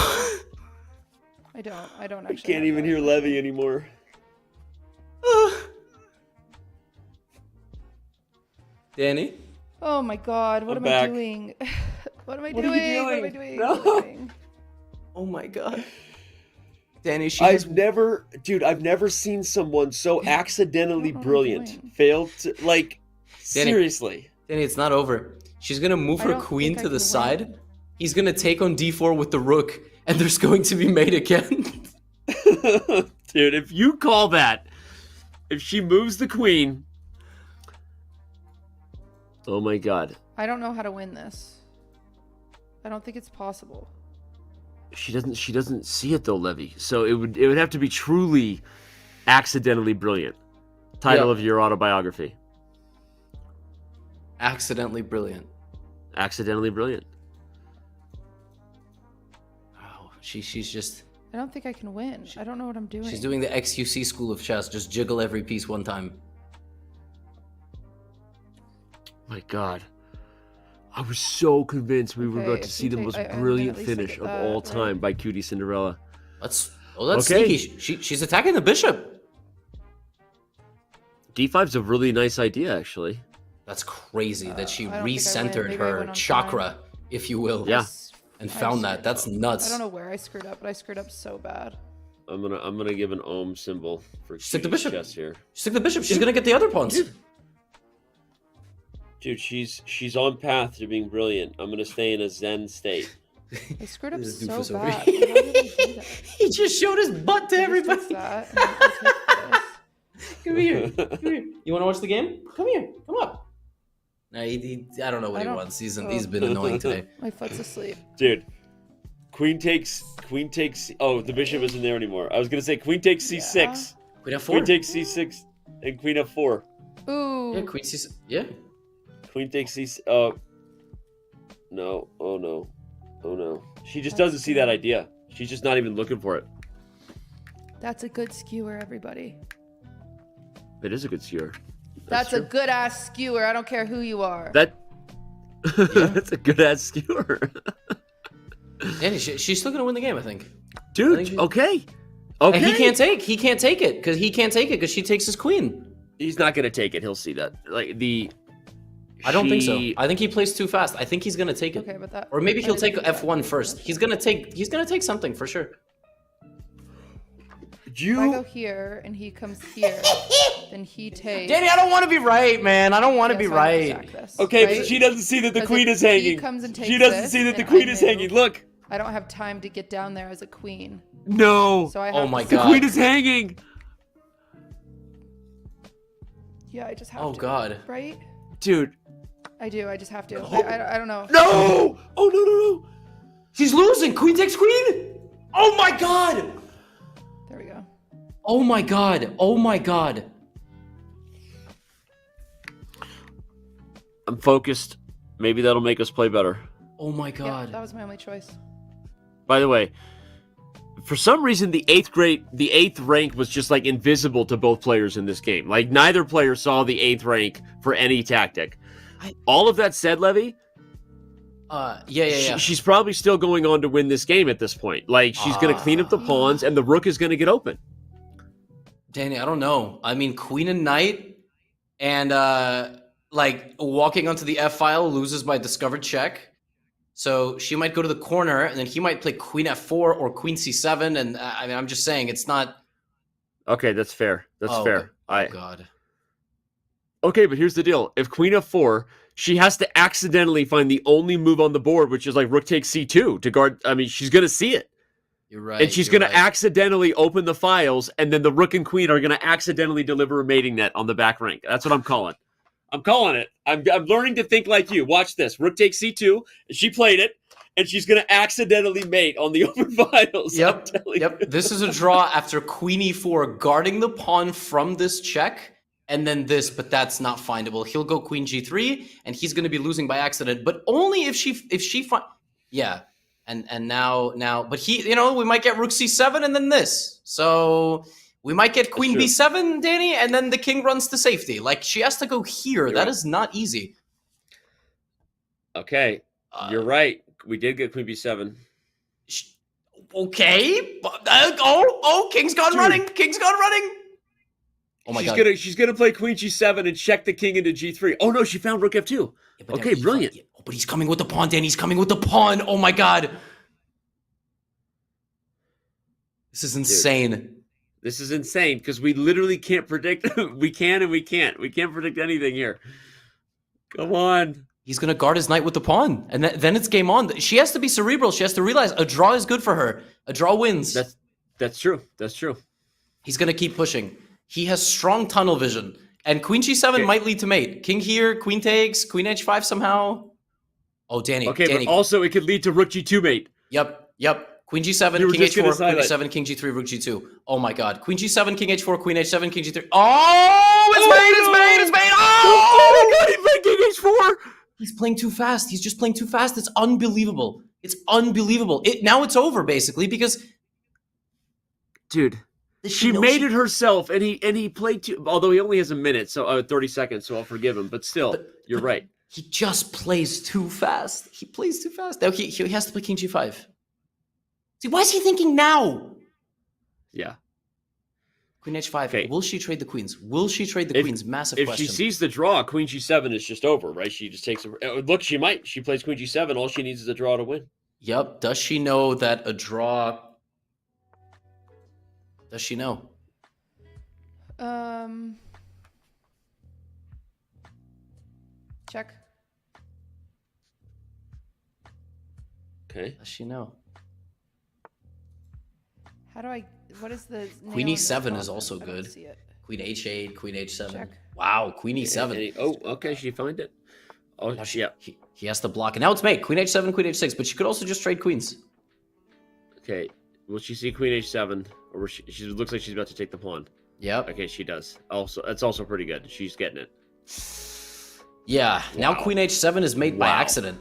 L: I don't actually.
A: I can't even hear Levy anymore.
B: Danny?
L: Oh my God, what am I doing? What am I doing?
B: Oh my God. Danny,
A: I've never seen someone so accidentally brilliant fail to, like,
B: Danny,
A: seriously.
B: Danny, it's not over. She's going to move her queen to the side. He's going to take on d4 with the rook, and there's going to be mate again.
A: Dude, if you call that, if she moves the queen... Oh my God.
L: I don't know how to win this. I don't think it's possible.
A: She doesn't see it though, Levy. So it would have to be truly accidentally brilliant. Title of your autobiography.
B: Accidentally brilliant.
A: Accidentally brilliant.
B: Oh, she's just
L: I don't think I can win. I don't know what I'm doing.
B: She's doing the XQC school of chess. Just jiggle every piece one time.
A: My God. I was so convinced we were about to see the most brilliant finish of all time by QTCinderella.
B: That's sneaky. She's attacking the bishop.
A: D5's a really nice idea, actually.
B: That's crazy that she recentered her chakra, if you will.
A: Yeah.
B: And found that. That's nuts.
L: I don't know where I screwed up, but I screwed up so bad.
A: I'm gonna give an ohm symbol for
B: stick the bishop
A: chess here.
B: Stick the bishop. She's gonna get the other pawns.
A: Dude, she's on path to being brilliant. I'm gonna stay in a zen state.
L: I screwed up so bad. How did I do that?
B: He just showed his butt to everybody. Come here. Come here. You want to watch the game? Come here. Come up. No, I don't know what he wants. He's been annoying today.
L: My foot's asleep.
A: Dude, queen takes. Oh, the bishop isn't there anymore. I was gonna say queen takes c6.
B: Queen f4.
A: Queen takes c6 and queen f4.
L: Ooh.
B: Yeah, queen c6. Yeah.
A: Queen takes c6. Oh. No. Oh no. Oh no. She just doesn't see that idea. She's just not even looking for it.
L: That's a good skewer, everybody.
A: It is a good skewer.
L: That's a good ass skewer. I don't care who you are.
A: That's a good ass skewer.
B: Danny, she's still gonna win the game, I think.
A: Dude, okay. Okay.
B: And he can't take it because she takes his queen.
A: He's not gonna take it. He'll see that.
B: I don't think so. I think he plays too fast. I think he's gonna take it.
L: Okay, but that.
B: Or maybe he'll take f1 first. He's gonna take something for sure.
L: If I go here and he comes here, then he takes.
B: Danny, I don't want to be right, man. I don't want to be right.
A: Okay, right? But she doesn't see that the queen is hanging.
L: He comes and takes
A: she doesn't see that the queen is hanging. Look.
L: I don't have time to get down there as a queen.
A: No.
L: So I have
B: oh my God.
A: The queen is hanging.
L: Yeah, I just have to.
B: Oh God.
L: Right?
A: Dude.
L: I do. I just have to. I don't know.
A: No. Oh no.
B: She's losing. Queen takes queen. Oh my God.
L: There we go.
B: Oh my God. Oh my God.
A: I'm focused. Maybe that'll make us play better.
B: Oh my God.
L: Yeah, that was my only choice.
A: By the way, for some reason, the eighth rank was just like invisible to both players in this game. Like neither player saw the 8th rank for any tactic. All of that said, Levy.
B: Yeah.
A: She's probably still going on to win this game at this point. Like she's gonna clean up the pawns, and the rook is gonna get open.
B: Danny, I don't know. I mean, queen and knight, and like walking onto the f file loses by discovered check. So she might go to the corner, and then he might play queen f4 or queen c7. And I mean, I'm just saying it's not.
A: Okay, that's fair. That's fair.
B: Oh God.
A: Okay, but here's the deal. If queen f4, she has to accidentally find the only move on the board, which is like rook takes c2 to guard. I mean, she's going to see it.
B: You're right.
A: And she's going to accidentally open the files, and then the rook and queen are going to accidentally deliver a mating net on the back rank. That's what I'm calling. I'm calling it. I'm learning to think like you. Watch this. Rook takes c2. She played it, and she's going to accidentally mate on the open files.
B: Yep. This is a draw after queen e4, guarding the pawn from this check. And then this, but that's not findable. He'll go queen g3, and he's going to be losing by accident, but only if she yeah. And now, but he, we might get rook c7 and then this. So we might get queen b7, Danny, and then the king runs to safety. Like she has to go here. That is not easy.
A: Okay, you're right. We did get queen b7.
B: Okay. King's gone running. King's gone running. Oh my God.
A: She's gonna play queen g7 and check the king into g3. Oh no, she found rook f2. Yeah, okay, brilliant.
B: But he's coming with the pawn, Danny. He's coming with the pawn. Oh my God. This is insane.
A: Dude, this is insane because we literally can't predict. We can and we can't. We can't predict anything here. Come on.
B: He's gonna guard his knight with the pawn, and then it's game on. She has to be cerebral. She has to realize a draw is good for her. A draw wins.
A: That's true. That's true.
B: He's gonna keep pushing. He has strong tunnel vision. And queen g7 might lead to mate. King here, queen takes, queen h5 somehow. Oh, Danny.
A: Okay,
B: Danny.
A: but also it could lead to rook g2 mate.
B: Yep. Queen g7, king h4, queen h7, king g3, rook g2. Oh my God. Queen g7, king h4, queen h7, king g3. Oh, it's mate.
A: Oh my God, he played king h4.
B: He's playing too fast. He's just playing too fast. It's unbelievable. It's unbelievable. Now it's over, basically, because
A: dude. She made it herself, and he played although he only has a minute, so 30 seconds, so I'll forgive him. But still, you're right.
B: He just plays too fast. He plays too fast. Now he has to play King G5. See, why is he thinking now?
A: Yeah.
B: Queen H5. Okay. Will she trade the queens? Will she trade the queens? Massive question.
A: If she sees the draw, Queen G7 is just over, right? She just takes look. She might. She plays Queen G7. All she needs is a draw to win.
B: Yep. Does she know that a draw? Does she know?
L: Check.
A: Okay.
B: Does she know?
L: How do I? What is the
B: Queen E7 is also good. Queen H8, Queen H7. Check. Wow, Queen E7.
A: Oh, okay, she found it. Oh, yeah.
B: He has to block, and now it's mate. Queen H7, Queen H6, but she could also just trade queens.
A: Okay. Will she see Queen H7, or she looks like she's about to take the pawn?
B: Yep.
A: Okay, she does. Also, that's also pretty good. She's getting it.
B: Yeah. Wow. Now Queen H7 is made by accident.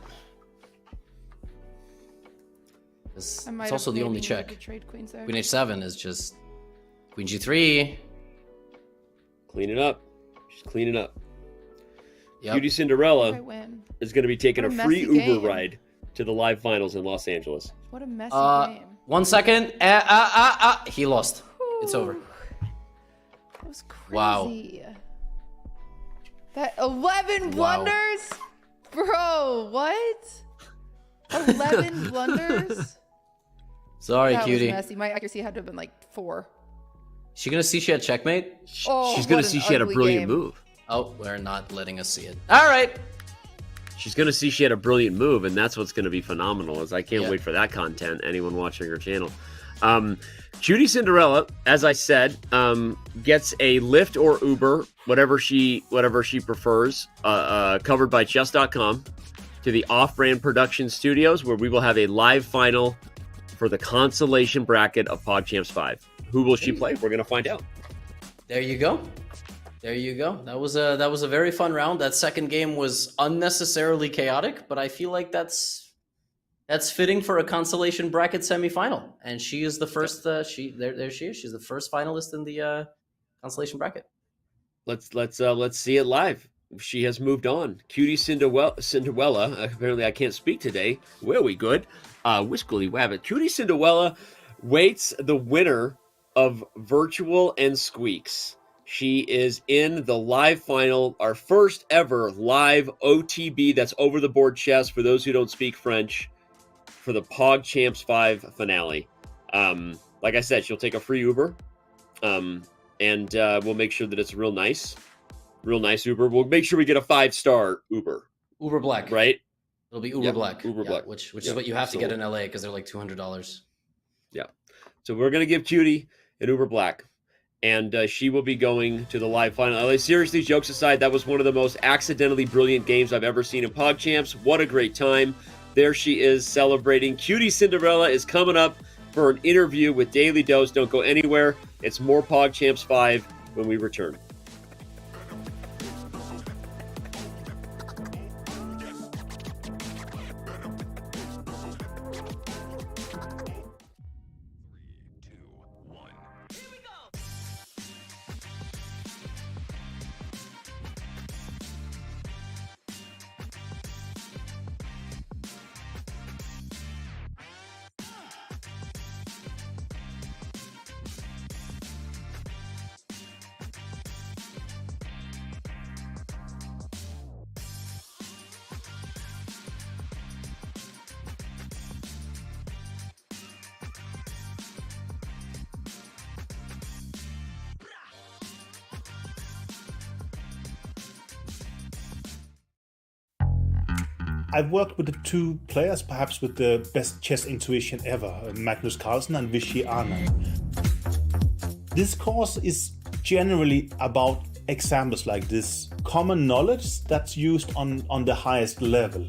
B: It's also the only check. Queen H7 is just Queen G3.
A: Cleaning up. She's cleaning up. Yep. QTCinderella is going to be taking a free Uber ride to the live finals in Los Angeles.
L: What a messy game.
B: 1 second. He lost. Ooh. It's over.
L: That was crazy.
B: Wow.
L: That 11 blunders? Bro, what? 11 blunders?
B: Sorry,
L: that
B: cutie.
L: Was messy. My accuracy had to have been like 4.
B: She gonna see she had checkmate?
L: Oh,
A: she's gonna see she had a brilliant move.
B: Oh, we're not letting us see it. All right.
A: She's gonna see she had a brilliant move, and that's what's gonna be phenomenal. Is I can't wait for that content. Anyone watching her channel, QTCinderella, as I said, gets a Lyft or Uber, whatever she prefers, covered by Chess.com, to the Off-Brand Production Studios, where we will have a live final for the consolation bracket of PogChamps 5. Who will she play? We're gonna find out.
B: There you go. There you go. That was a very fun round. That second game was unnecessarily chaotic, but I feel like that's fitting for a consolation bracket semifinal. And she is the first. There she is. She's the first finalist in the consolation bracket.
A: Let's see it live. She has moved on. QTCinderella. Apparently, I can't speak today. Where we good? Whiskily Wabbit. QTCinderella waits the winner of Wirtual and Squeex. She is in the live final, our first ever live OTB, that's over the board chess for those who don't speak French, for the PogChamps 5 finale. Like I said, she'll take a free Uber, and we'll make sure that it's real nice Uber. We'll make sure we get a 5-star Uber.
B: Uber Black.
A: Right?
B: It'll be Uber Black.
A: Uber Black.
B: Which is what you have to get in LA because they're like $200.
A: Yeah. So we're going to give Cutie an Uber Black. And she will be going to the live final. Seriously, jokes aside, that was one of the most accidentally brilliant games I've ever seen in PogChamps. What a great time. There she is celebrating. QTCinderella is coming up for an interview with Daily Dose. Don't go anywhere. It's more PogChamps 5 when we return.
M: I've worked with the two players, perhaps with the best chess intuition ever, Magnus Carlsen and Vishy Anand. This course is generally about examples like this, common knowledge that's used on the highest level.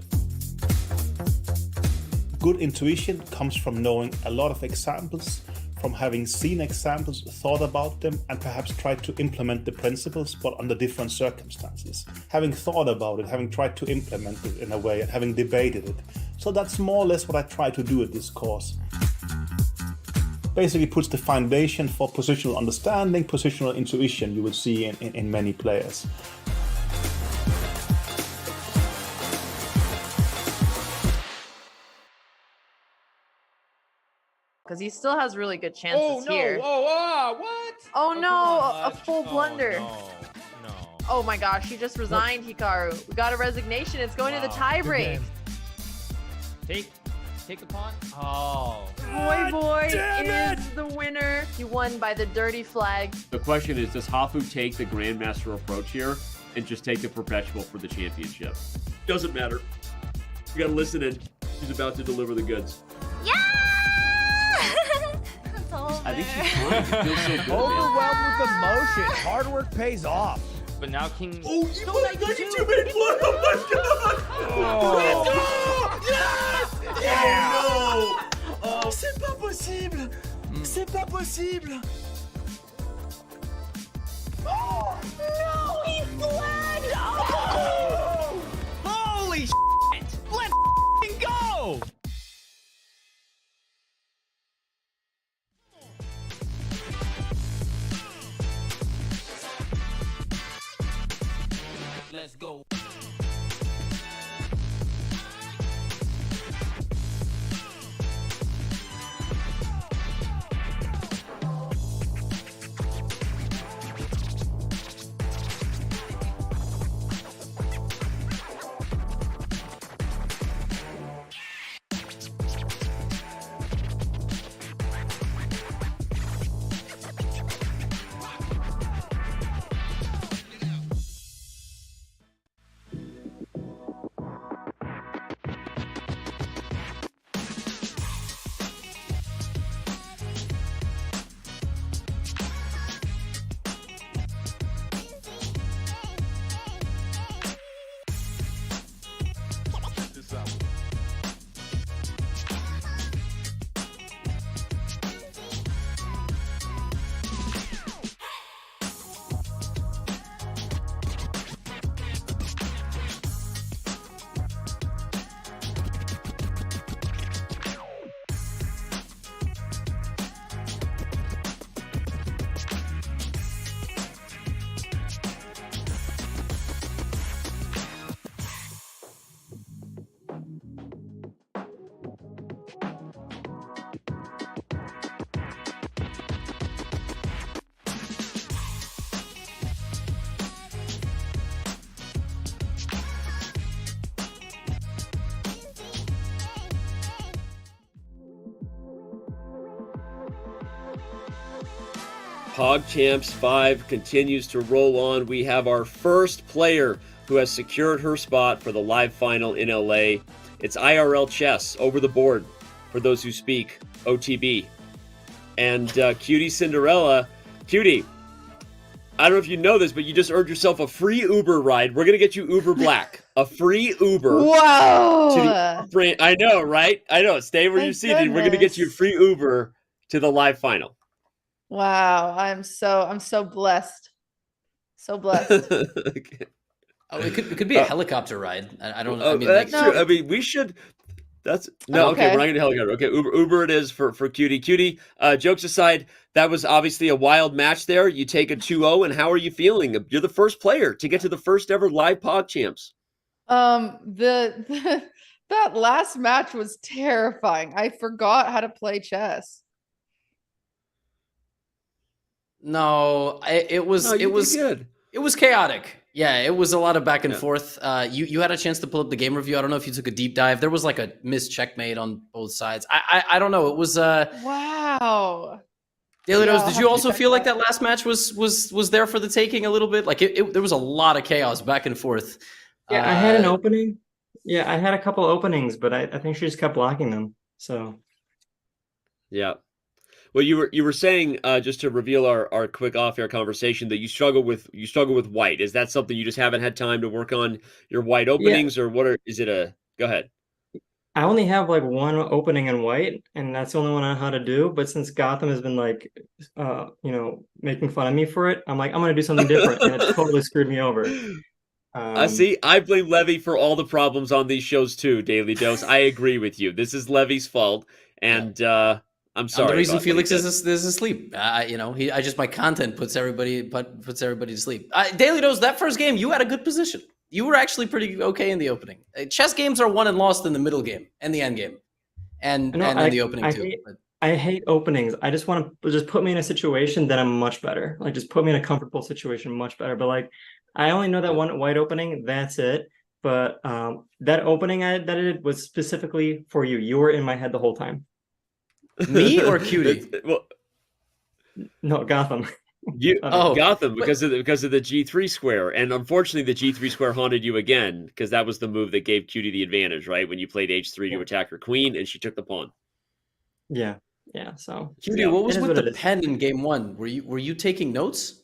M: Good intuition comes from knowing a lot of examples, from having seen examples, thought about them, and perhaps tried to implement the principles, but under different circumstances. Having thought about it, having tried to implement it in a way, and having debated it. So that's more or less what I try to do at this course. basically puts the foundation for positional understanding, positional intuition you would see in many players.
N: Because he still has really good chances here.
G: What?
N: Oh no, a full
G: Oh,
N: blunder.
G: no.
N: Oh my gosh, he just resigned, Hikaru. We got a resignation. It's going to the tie break.
O: Take the pawn. Oh.
N: Boy, it is the winner. He won by the dirty flag.
A: The question is, does Hafu take the Grandmaster approach here and just take the Perpetual for the championship? Doesn't matter. You gotta listen in. She's about to deliver the goods.
P: Yeah! It's over.
A: I think she's fine. It feels so good, man.
O: Overwhelmed with emotion. Hard work pays off. But now King.
A: Oh, you put 92 minute blood! Oh my god!
O: Oh.
A: Let's go! Yes!
O: Yeah!
A: Oh no!
O: Oh, c'est pas possible! C'est pas possible!
P: Oh, no, he flagged! Oh!
O: Holy shit! Let's go! Let's go.
A: PogChamps 5 continues to roll on. We have our first player who has secured her spot for the live final in LA. It's IRL chess over the board, for those who speak OTB. And QTCinderella, Cutie, I don't know if you know this, but you just earned yourself a free Uber ride. We're going to get you Uber Black. A free Uber.
L: Wow.
A: I know, right? I know. Stay where you're seated. We're going to get you a free Uber to the live final.
L: Wow, I'm so blessed. So blessed.
A: Okay.
B: Oh, it could be a helicopter ride. I don't know. I mean,
A: that's
B: like,
A: true. I mean, we should. That's no. Okay,
L: Okay.
A: we're not going to helicopter. Okay, Uber it is for Cutie. Cutie. Jokes aside, that was obviously a wild match there. You take a 2-0, and how are you feeling? You're the first player to get to the first ever live PogChamps.
L: That last match was terrifying. I forgot how to play chess.
B: no, it was
A: No, you
B: it
A: did
B: was
A: good.
B: it was chaotic. Yeah, it was a lot of back and forth. You had a chance to pull up the game review. I don't know if you took a deep dive. There was like a missed checkmate on both sides. I don't know. It was
L: Wow.
B: Daily
L: Yeah,
B: Dose,
L: I'll
B: did
L: have
B: you
L: to
B: also
L: check
B: feel like
L: that.
B: that last match was there for the taking a little bit? Like there was a lot of chaos back and forth.
I: Yeah, I had an opening. Yeah, I had a couple openings, but I think she just kept blocking them. So
A: Yeah. Well, you were saying just to reveal our quick off-air conversation that you struggle with white. Is that something you just haven't had time to work on your white openings, or what? Is it a? Go ahead.
I: I only have like one opening in white, and that's the only one I know how to do. But since Gotham has been like, making fun of me for it, I'm like, I'm gonna do something different, and it totally screwed me over.
A: See, I blame Levy for all the problems on these shows too. Daily Dose. I agree with you. This is Levy's fault, and I'm sorry.
B: The reason Felix is asleep. My content puts everybody to sleep. Daily Dose, that first game, you had a good position. You were actually pretty okay in the opening. Chess games are won and lost in the middle game and the end game, and in the opening too.
I: I hate openings. I just want to just put me in a situation that I'm much better. Like just put me in a comfortable situation, much better. But like, I only know that one white opening. That's it. But that opening that I did was specifically for you. You were in my head the whole time.
B: Me or Cutie?
I: No, Gotham.
A: Gotham because of the G3 square, and unfortunately the G3 square haunted you again because that was the move that gave Cutie the advantage, right? When you played H3 to attack her queen, and she took the pawn.
I: Yeah. So
B: Cutie, what was with the pen in game 1? Were you taking notes?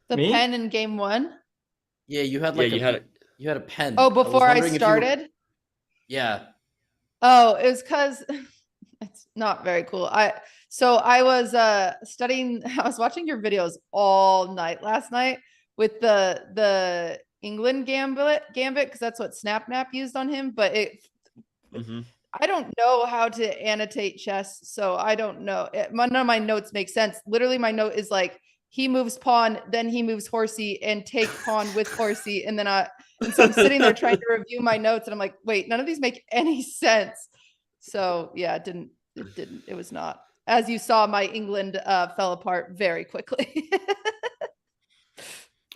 L: The pen in game 1?
B: Yeah, you had you had a pen.
L: Oh, before I started?
B: Yeah.
L: Oh, it was because it's not very cool. I was studying. I was watching your videos all night last night with the England gambit because that's what SnapNap used on him. But I don't know how to annotate chess, so I don't know. None of my notes make sense. Literally, my note is like he moves pawn, then he moves horsey, and take pawn with horsey, and then so I'm sitting there trying to review my notes, and I'm like, wait, none of these make any sense. So yeah, it was not. As you saw, my England fell apart very quickly.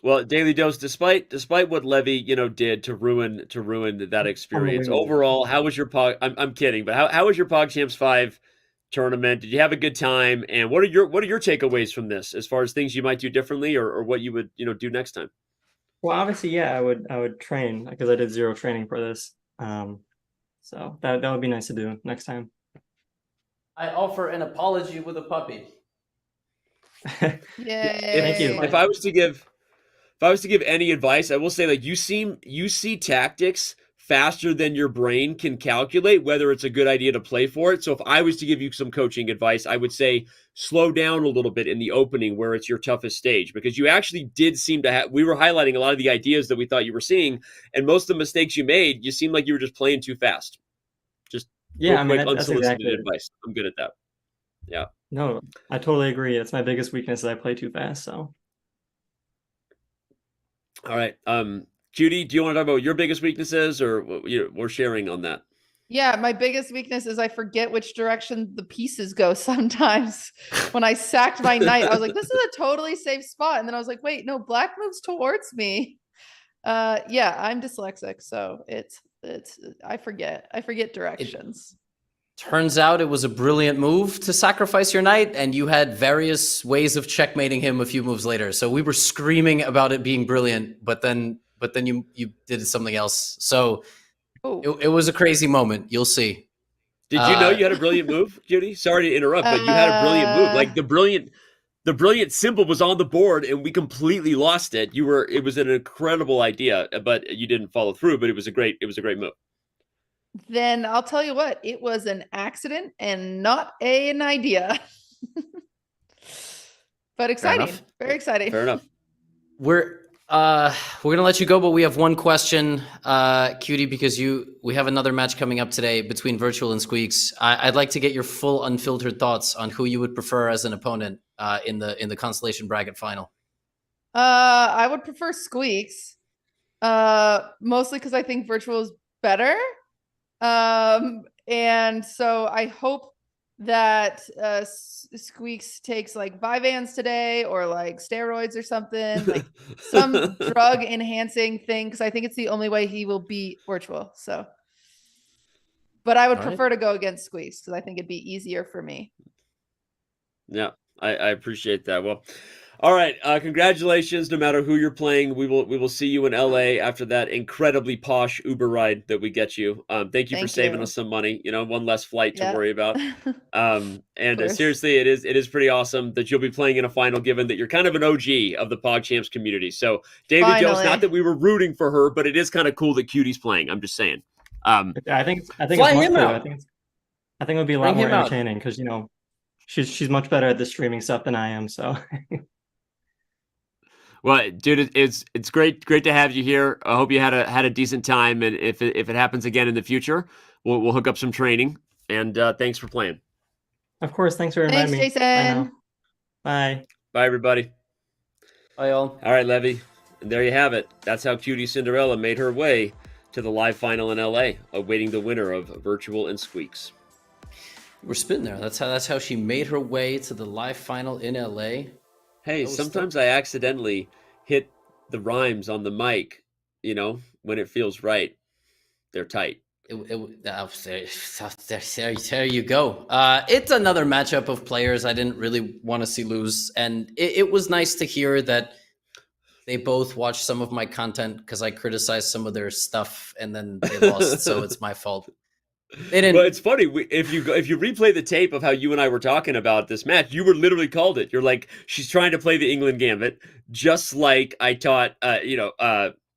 A: Well, Daily Dose, despite what Levy, did to ruin that experience, overall, how was your I'm kidding, but how was your PogChamps 5 tournament? Did you have a good time? And what are your takeaways from this as far as things you might do differently or what you would, do next time?
I: Well, obviously, yeah, I would train because I did 0 training for this. So that would be nice to do next time.
B: I offer an apology with a puppy.
L: Yay.
I: Thank you.
A: If I was to give any advice, I will say like you see tactics faster than your brain can calculate whether it's a good idea to play for it. So if I was to give you some coaching advice, I would say slow down a little bit in the opening where it's your toughest stage, because you actually did seem to have, we were highlighting a lot of the ideas that we thought you were seeing, and most of the mistakes you made, you seemed like you were just playing too fast. Just unsolicited advice. I'm good at that. Yeah.
I: No, I totally agree. That's my biggest weakness is I play too fast. So.
A: All right. Cutie, do you want to talk about what your biggest weaknesses or we're sharing on that?
L: Yeah, my biggest weakness is I forget which direction the pieces go sometimes. When I sacked my knight, I was like, this is a totally safe spot. And then I was like, wait, no, black moves towards me. Yeah, I'm dyslexic, so I forget directions.
B: Turns out it was a brilliant move to sacrifice your knight, and you had various ways of checkmating him a few moves later. So we were screaming about it being brilliant, but then you did something else. So it was a crazy moment. You'll see.
A: Did you know you had a brilliant move, Judy? Sorry to interrupt, but you had a brilliant move. Like the brilliant symbol was on the board, and we completely lost it. It was an incredible idea, but you didn't follow through. But it was a great move.
L: Then I'll tell you what, it was an accident and not an idea. But exciting, very exciting.
A: Fair enough.
B: We're gonna let you go, but we have one question, Cutie, because we have another match coming up today between Wirtual and Squeex. I'd like to get your full unfiltered thoughts on who you would prefer as an opponent in the Constellation Bracket final.
L: I would prefer Squeex, mostly because I think Wirtual is better. And so I hope that Squeex takes like Vyvanse today or like steroids or something, like some drug enhancing thing, because I think it's the only way he will beat Wirtual. So, but I would prefer to go against Squeex because I think it'd be easier for me.
A: Yeah, I appreciate that. Well, all right. Congratulations. No matter who you're playing, we will see you in LA after that incredibly posh Uber ride that we get you. Thank you for saving us some money. One less flight to worry about. And seriously, it is pretty awesome that you'll be playing in a final, given that you're kind of an OG of the PogChamps community. So, David Jones, not that we were rooting for her, but it is kind of cool that Cutie's playing. I'm just saying.
I: I think it's much cool. I think it would be a lot more entertaining because she's much better at the streaming stuff than I am. So.
A: Well, dude, it's great to have you here. I hope you had a decent time, and if it happens again in the future, we'll hook up some training. And thanks for playing.
I: Of course. Thanks for
L: Thanks,
I: inviting me.
L: Jason.
I: Bye now. Bye.
A: Bye, everybody.
B: Bye, all.
A: All right, Levy. And there you have it. That's how QTCinderella made her way to the live final in LA, awaiting the winner of Wirtual and Squeex.
B: We're spitting there. That's how she made her way to the live final in LA.
A: Hey, sometimes I accidentally hit the rhymes on the mic, you know, when it feels right. They're tight.
B: There you go. It's another matchup of players I didn't really want to see lose. And it was nice to hear that they both watched some of my content because I criticized some of their stuff and then they lost. So it's my fault. They didn't.
A: Well, it's funny. If you replay the tape of how you and I were talking about this match, you were literally called it. You're like, she's trying to play the England Gambit, just like I taught.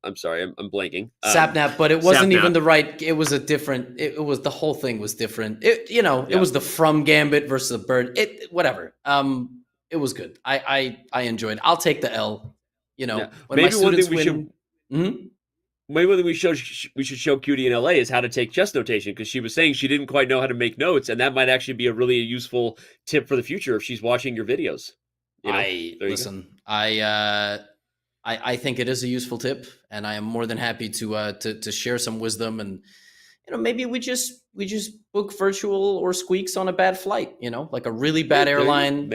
A: I'm sorry, I'm blanking.
B: Sapnap, but it wasn't
A: Sapnap.
B: even the right. It was a different. It was the whole thing was different. It was the from Gambit versus the bird. Whatever. It was good. I enjoyed. I'll take the L. When
A: maybe
B: my students win.
A: Maybe one thing we should show Cutie in LA is how to take chess notation, because she was saying she didn't quite know how to make notes, and that might actually be a really useful tip for the future if she's watching your videos.
B: I think it is a useful tip, and I am more than happy to share some wisdom. And maybe we just book Wirtual or Squeex on a bad flight. Like a really bad airline.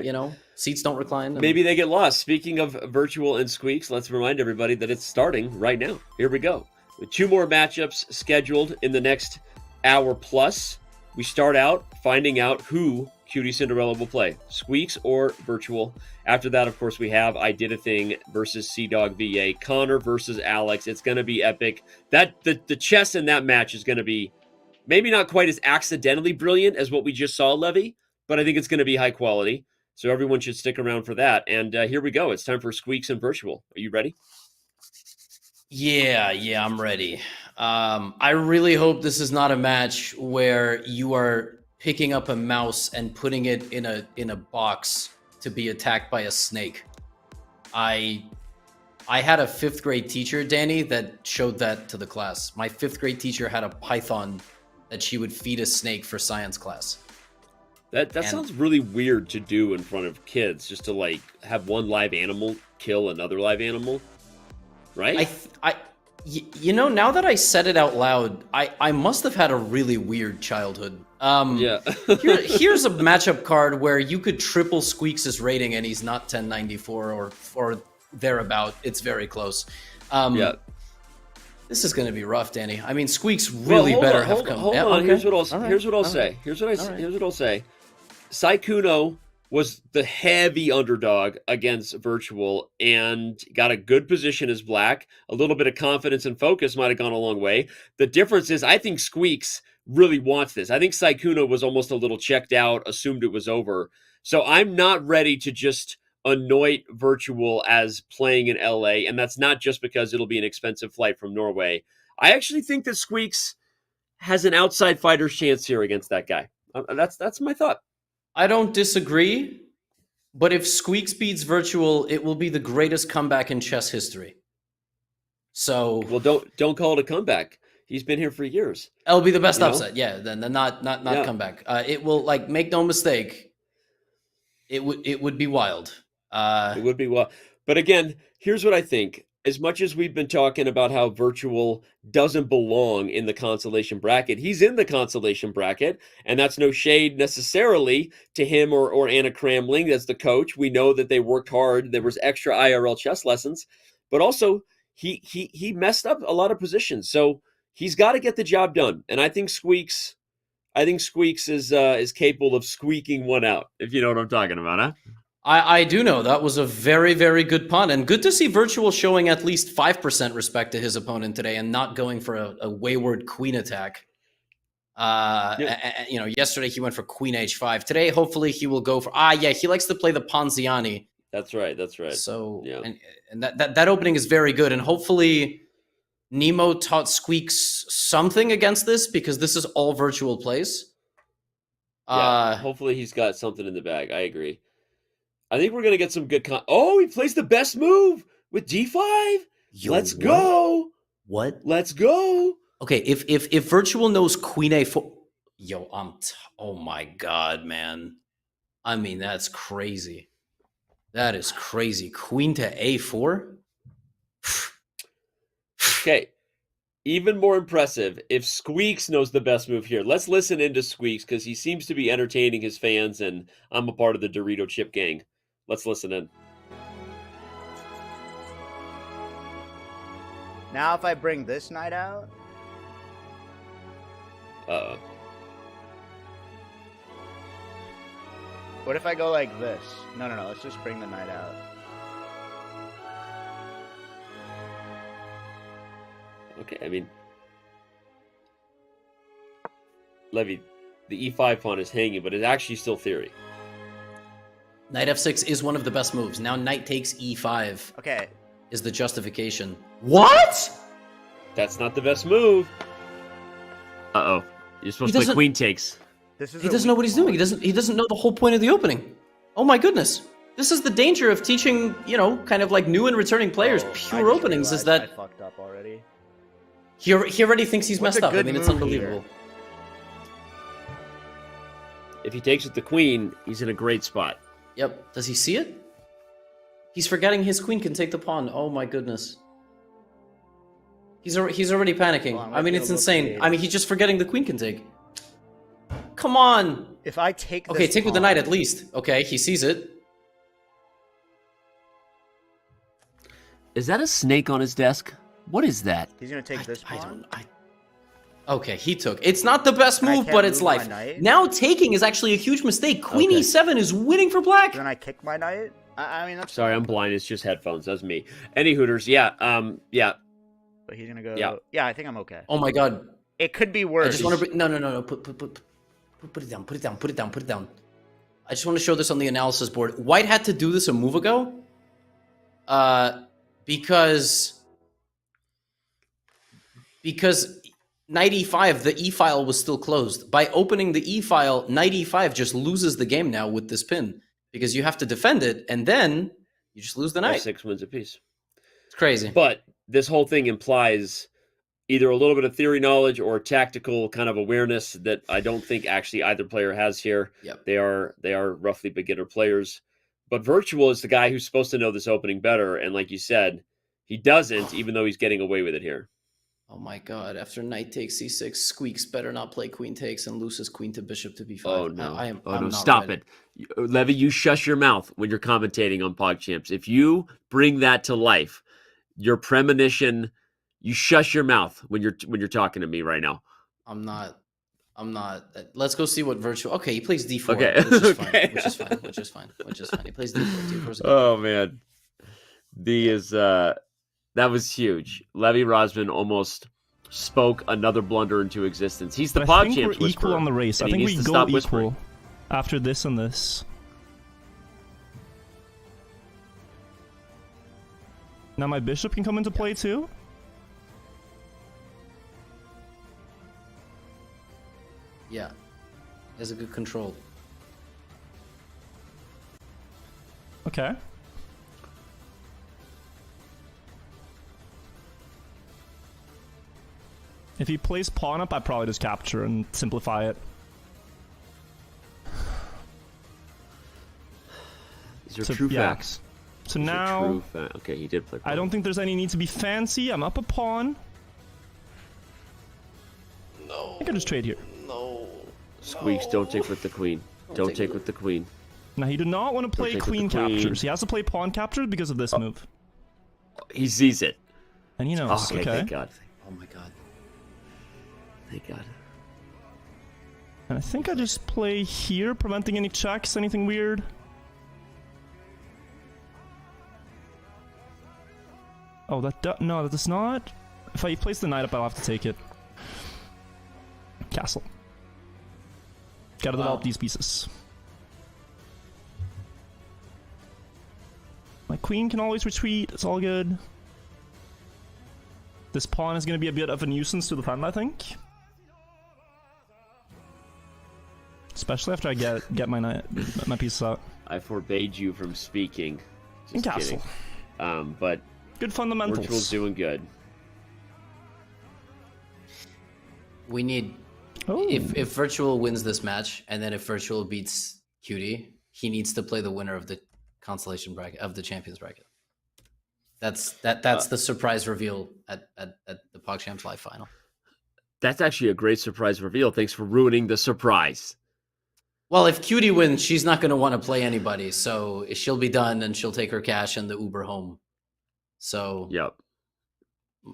B: Seats don't recline.
A: Maybe they get lost. Speaking of Wirtual and Squeex, let's remind everybody that it's starting right now. Here we go. With 2 more matchups scheduled in the next hour plus. We start out finding out who QTCinderella will play, Squeex or Wirtual. After that, of course, we have I Did a Thing versus CDawgVA, Connor versus Alex. It's going to be epic. The chess in that match is going to be maybe not quite as accidentally brilliant as what we just saw, Levy, but I think it's going to be high quality. So everyone should stick around for that. And here we go. It's time for Squeex and Wirtual. Are you ready?
B: Yeah, I'm ready. I really hope this is not a match where you are picking up a mouse and putting it in a box to be attacked by a snake. I had a 5th grade teacher, Danny, that showed that to the class. My 5th grade teacher had a python that she would feed a snake for science class.
A: That sounds really weird to do in front of kids, just to like have one live animal kill another live animal, right?
B: Now that I said it out loud, I must have had a really weird childhood. Here's a matchup card where you could triple Squeex' rating and he's not 1094 or thereabout. It's very close. This is going to be rough, Danny. I mean, Squeex really better have come.
A: Hold on. Here's what I'll say. Here's what I'll say. Sykkuno was the heavy underdog against Wirtual and got a good position as black. A little bit of confidence and focus might have gone a long way. The difference is I think Squeex really wants this. I think Sykkuno was almost a little checked out, assumed it was over. So I'm not ready to just anoint Wirtual as playing in LA, and that's not just because it'll be an expensive flight from Norway. I actually think that Squeex has an outside fighter's chance here against that guy. That's my thought.
B: I don't disagree, but if Squeex beats Wirtual, it will be the greatest comeback in chess history. So,
A: well, don't call it a comeback. He's been here for years.
B: It'll be the best upset. Yeah, then not comeback. It will, like, make no mistake. It would be wild.
A: It would be wild. But again, here's what I think. As much as we've been talking about how Wirtual doesn't belong in the consolation bracket, he's in the consolation bracket, and that's no shade necessarily to him or Anna Cramling as the coach. We know that they worked hard. There was extra IRL chess lessons, but also he messed up a lot of positions. So he's got to get the job done. And I think Squeex is capable of squeaking one out, if you know what I'm talking about, huh?
B: I do know. That was a very, very good pun. And good to see Wirtual showing at least 5% respect to his opponent today and not going for a wayward queen attack. Yesterday he went for queen h5. Today, hopefully he will go for... he likes to play the Ponziani.
A: That's right.
B: So, and that opening is very good. And hopefully Nemo taught Squeex something against this, because this is all Wirtual plays.
A: Hopefully he's got something in the bag. I agree. I think we're going to get some good he plays the best move with d5. Let's go.
B: What?
A: Let's go.
B: Okay, if Wirtual knows queen a4... oh my God, man. I mean, that's crazy. That is crazy. Queen to A4?
A: Okay. Even more impressive if Squeex knows the best move here. Let's listen into Squeex because he seems to be entertaining his fans, and I'm a part of the Dorito Chip gang. Let's listen in.
J: Now if I bring this knight out...
A: Uh-oh.
J: What if I go like this? No, let's just bring the knight out.
A: Okay, I mean... Levy, the e5 pawn is hanging, but it's actually still theory.
B: Knight f6 is one of the best moves. Now knight takes e5.
J: Okay.
B: Is the justification. What?
A: That's not the best move. Uh-oh. You're supposed to play queen takes.
B: He doesn't know what he's doing. He doesn't know the whole point of the opening. Oh my goodness. This is the danger of teaching, you know, kind of like new and returning players pure openings is that
J: I fucked up already.
B: he already thinks he's messed up. I mean, it's unbelievable.
J: Here?
A: If he takes with the queen, he's in a great spot.
B: Yep. Does he see it? He's forgetting his queen can take the pawn. Oh my goodness. He's already panicking.
J: On,
B: I mean, it's insane. I mean, he's just forgetting the queen can take. Come on.
J: If I take this
B: okay, take
J: pawn,
B: with the knight at least. Okay, he sees it.
A: Is that a snake on his desk? What is that?
J: He's gonna take this pawn.
B: Okay, he took. It's not the best move, but it's life. Now taking is actually a huge mistake. Queen e7 is winning for black.
J: Then I kick my knight. I mean, that's
A: sorry, I'm blind. It's just headphones. That's me. Any Hooters, yeah, yeah.
J: But he's gonna go. Yeah, I think I'm okay.
B: Oh my god,
J: it could be worse.
B: I just want to bring. No. Put it down. Put it down. Put it down. Put it down. I just want to show this on the analysis board. White had to do this a move ago, because knight e5, the e file was still closed. By opening the e file, knight e5 just loses the game now with this pin because you have to defend it, and then you just lose the knight.
A: 6 wins apiece.
B: It's crazy.
A: But this whole thing implies either a little bit of theory knowledge or tactical kind of awareness that I don't think actually either player has here.
B: Yep.
A: They are roughly beginner players. But Wirtual is the guy who's supposed to know this opening better, and like you said, he doesn't, even though he's getting away with it here.
B: Oh my god, after knight takes c6, Squeex better not play queen takes and loses queen to bishop to b5.
A: Oh no,
B: I'm
A: no,
B: not
A: stop
B: ready.
A: it. Levy, you shush your mouth when you're commentating on PogChamps. If you bring that to life, your premonition, you shush your mouth when you're talking to me right now.
B: I'm not. Let's go see what Wirtual. Okay, he plays d4.
A: Okay.
B: Which is fine. Which is fine. He plays d4. D4's a good
A: Oh man. That was huge. Levy Rosman almost spoke another blunder into existence. He's the
K: But I think
A: PogChamps
K: we're equal
A: whisperer,
K: on the race. I
A: and he
K: think we
A: needs to
K: go
A: stop
K: equal
A: whispering.
K: after this and this. Now my bishop can come into play too?
B: Yeah. He has a good control.
K: Okay. If he plays pawn up, I'd probably just capture and simplify it.
A: These are true facts.
K: So
A: These are
K: now,
A: true okay, he did play pawn.
K: I don't think there's any need to be fancy. I'm up a pawn.
B: No.
K: I think I just trade here.
B: No.
A: Squeex, don't take with the queen. Don't take with the queen.
K: Now he did not want to play
A: take with
K: queen
A: the queen.
K: captures. He has to play pawn captures because of this move.
A: He sees it.
K: And he knows.
A: Okay, thank God.
B: Oh my god.
A: Thank God.
K: And I think I just play here, preventing any checks, anything weird. Oh, no, that does not. If he plays the knight up, I'll have to take it. Castle. Gotta develop these pieces. My queen can always retreat, it's all good. This pawn is gonna be a bit of a nuisance to defend, I think. Especially after I get my pieces out.
A: I forbade you from speaking. Just
K: In castle.
A: kidding. But
K: good fundamentals.
A: Wirtual's doing good.
B: We need if Wirtual wins this match, and then if Wirtual beats QT, he needs to play the winner of the consolation bracket of the champions bracket. That's the surprise reveal at the PogChamps live final.
A: That's actually a great surprise reveal. Thanks for ruining the surprise.
B: Well, if Cutie wins, she's not going to want to play anybody, so she'll be done and she'll take her cash and the Uber home. So
A: yep.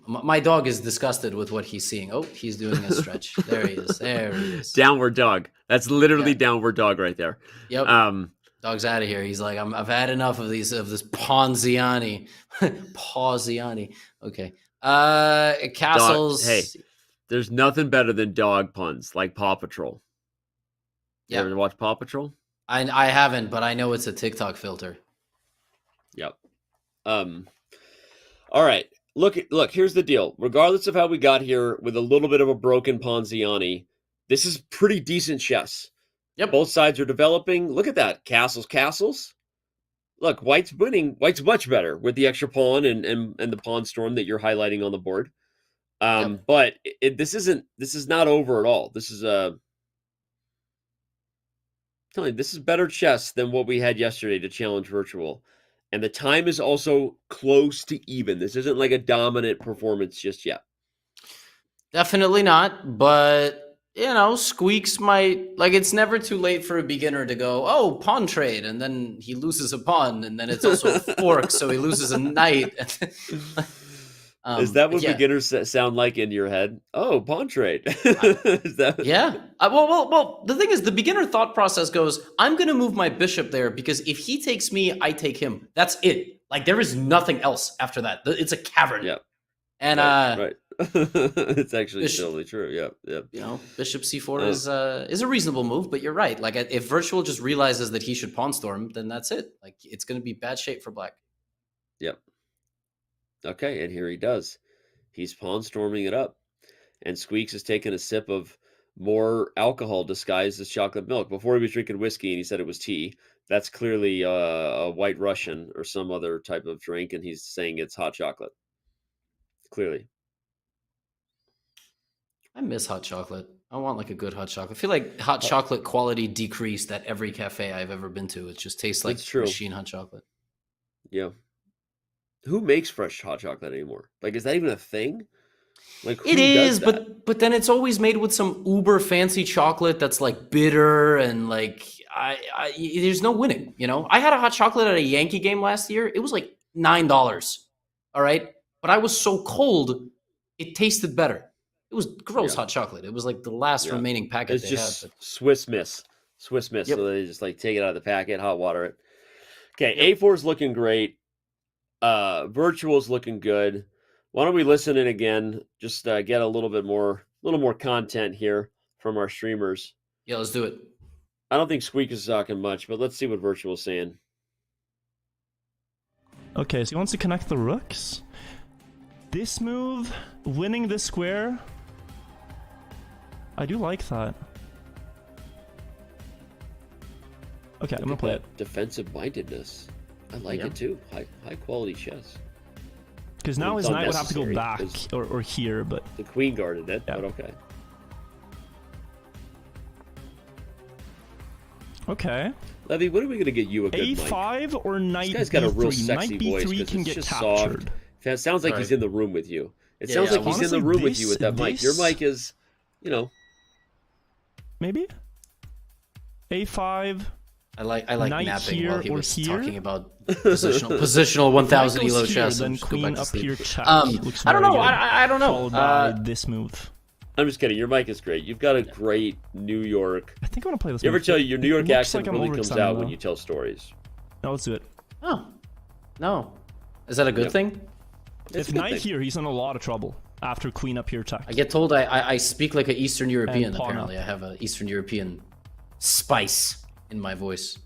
B: My dog is disgusted with what he's seeing. Oh, he's doing a stretch. There he is. There he is.
A: Downward dog. That's literally downward dog right there.
B: Yep. Dog's out of here. He's like, I've had enough of this Ponziani. Pawziani. Okay. Castles.
A: Dog, hey, there's nothing better than dog puns like Paw Patrol. You ever watch Paw Patrol?
B: I haven't, but I know it's a TikTok filter.
A: Yep. All right. Look, here's the deal. Regardless of how we got here with a little bit of a broken Ponziani, this is pretty decent chess.
B: Yep.
A: Both sides are developing. Look at that. Castles. Look, White's winning. White's much better with the extra pawn and the pawn storm that you're highlighting on the board. But this is not over at all. This is telling you, this is better chess than what we had yesterday to challenge Wirtual. And the time is also close to even. This isn't like a dominant performance just yet.
B: Definitely not, but Squeex might, like, it's never too late for a beginner to go, oh, pawn trade, and then he loses a pawn, and then it's also a fork, so he loses a knight.
A: Is that what beginners sound like in your head? Oh, pawn trade. Is that...
B: Yeah. Well, the thing is, the beginner thought process goes, I'm going to move my bishop there because if he takes me, I take him. That's it. Like, there is nothing else after that. It's a cavern.
A: Yep.
B: And
A: right. It's actually totally true. Yep.
B: Bishop c4 is a reasonable move, but you're right. Like, if Wirtual just realizes that he should pawn storm, then that's it. Like, it's going to be bad shape for black.
A: Yep. Okay, and here he does. He's pawn storming it up. And Squeex is taking a sip of more alcohol disguised as chocolate milk. Before he was drinking whiskey and he said it was tea. That's clearly a White Russian or some other type of drink, and he's saying it's hot chocolate. Clearly.
B: I miss hot chocolate. I want like a good hot chocolate. I feel like hot chocolate quality decreased at every cafe I've ever been to. It just tastes like machine hot chocolate.
A: Yeah. Who makes fresh hot chocolate anymore? Like, is that even a thing? Like, who
B: it is,
A: does that?
B: but then it's always made with some uber fancy chocolate that's like bitter and like there's no winning. I had a hot chocolate at a Yankee game last year. It was like $9. All right, but I was so cold, it tasted better. It was gross hot chocolate. It was like the last remaining packet
A: it's
B: they
A: just
B: had.
A: Swiss Miss. Yep. So they just like take it out of the packet, hot water it. Okay, A4 is looking great. Wirtual's looking good. Why don't we listen in again? Just get a little more content here from our streamers.
B: Yeah, let's do it.
A: I don't think Squeex is talking much, but let's see what Wirtual's saying.
K: Okay, so he wants to connect the rooks. This move, winning this square, I do like that. Okay, I'm gonna play it.
A: Defensive mindedness. I like it too. High quality chess.
K: Because now his knight would have to go back or here, but
A: the queen guarded it. But okay.
K: Okay.
A: Levy, when are we going to get you a good
K: A5
A: mic?
K: or knight
A: This guy's got a real sexy
K: knight B3
A: voice
K: can
A: it's
K: get
A: just
K: captured.
A: soft. It sounds like he's in the room with you. It sounds like he's
K: Honestly,
A: in the room with you with that mic. Your mic is,
K: maybe A5.
B: I like napping while he was
K: here?
B: talking about positional 1000 elo chess.
K: Then queen up here check.
B: I don't know. I don't know.
K: Followed by this move.
A: I'm just kidding. Your mic is great. You've got a great New York.
K: I think I want to play this.
A: You ever
K: move.
A: tell your New York accent
K: like
A: really comes out when you tell stories?
K: No, let's do it.
B: Oh, no. Is that a good thing?
K: If knight here, he's in a lot of trouble after queen up here check.
B: I get told I speak like an Eastern European. Apparently,
K: up.
B: I have an Eastern European spice in my voice.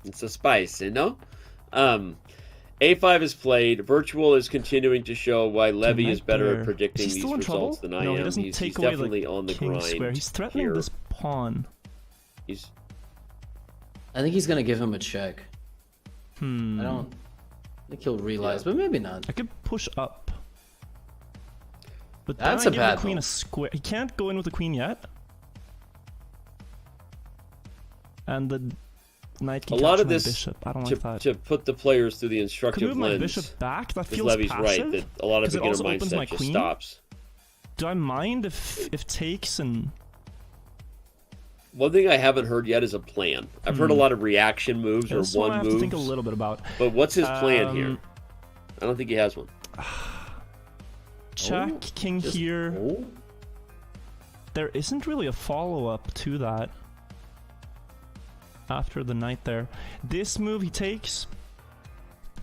A: It's a spice, A5 is played. Wirtual is continuing to show why Levy is better at predicting these results than I am.
K: He doesn't
A: he's
K: take away
A: definitely on the grind.
K: Square. He's threatening this pawn.
B: I think he's gonna give him a check. I don't think he'll realize, but maybe not.
K: I could push up. But
B: that's
K: then I
B: a bad
K: give the queen
B: move.
K: a square. He can't go in with the queen yet. And the Knight
A: A
K: can
A: lot
K: catch
A: of
K: my
A: this
K: bishop. I don't
A: to,
K: like that.
A: to put the players through the
K: Could
A: instructive
K: move my
A: lens.
K: bishop back. That
A: is
K: feels
A: Levy's
K: passive.
A: right that a lot of
K: 'cause it
A: beginner
K: also opens my
A: mindset just
K: queen.
A: stops.
K: Do I mind if takes and...
A: One thing I haven't heard yet is a plan. I've heard a lot of reaction moves or
K: This one I
A: one
K: have
A: moves.
K: to think a little bit about.
A: But what's his plan here? I don't think he has one.
K: Check, king here.
A: Oh.
K: There isn't really a follow-up to that. After the knight there. This move he takes.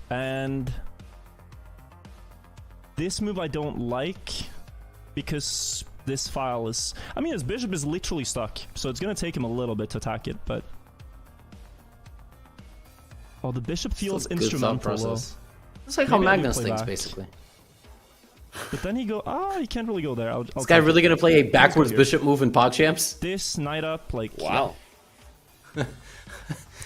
K: And... this move I don't like. Because this file is... I mean, his bishop is literally stuck. So it's going to take him a little bit to attack it, but... oh, the bishop feels instrumental, though.
B: It's like how
K: Maybe I do
B: Magnus
K: play
B: thinks,
K: back.
B: basically.
K: But then he go, he can't really go there. I'll
B: This guy really gonna play a backwards bishop move in PogChamps?
K: This knight up, like...
A: wow.
K: And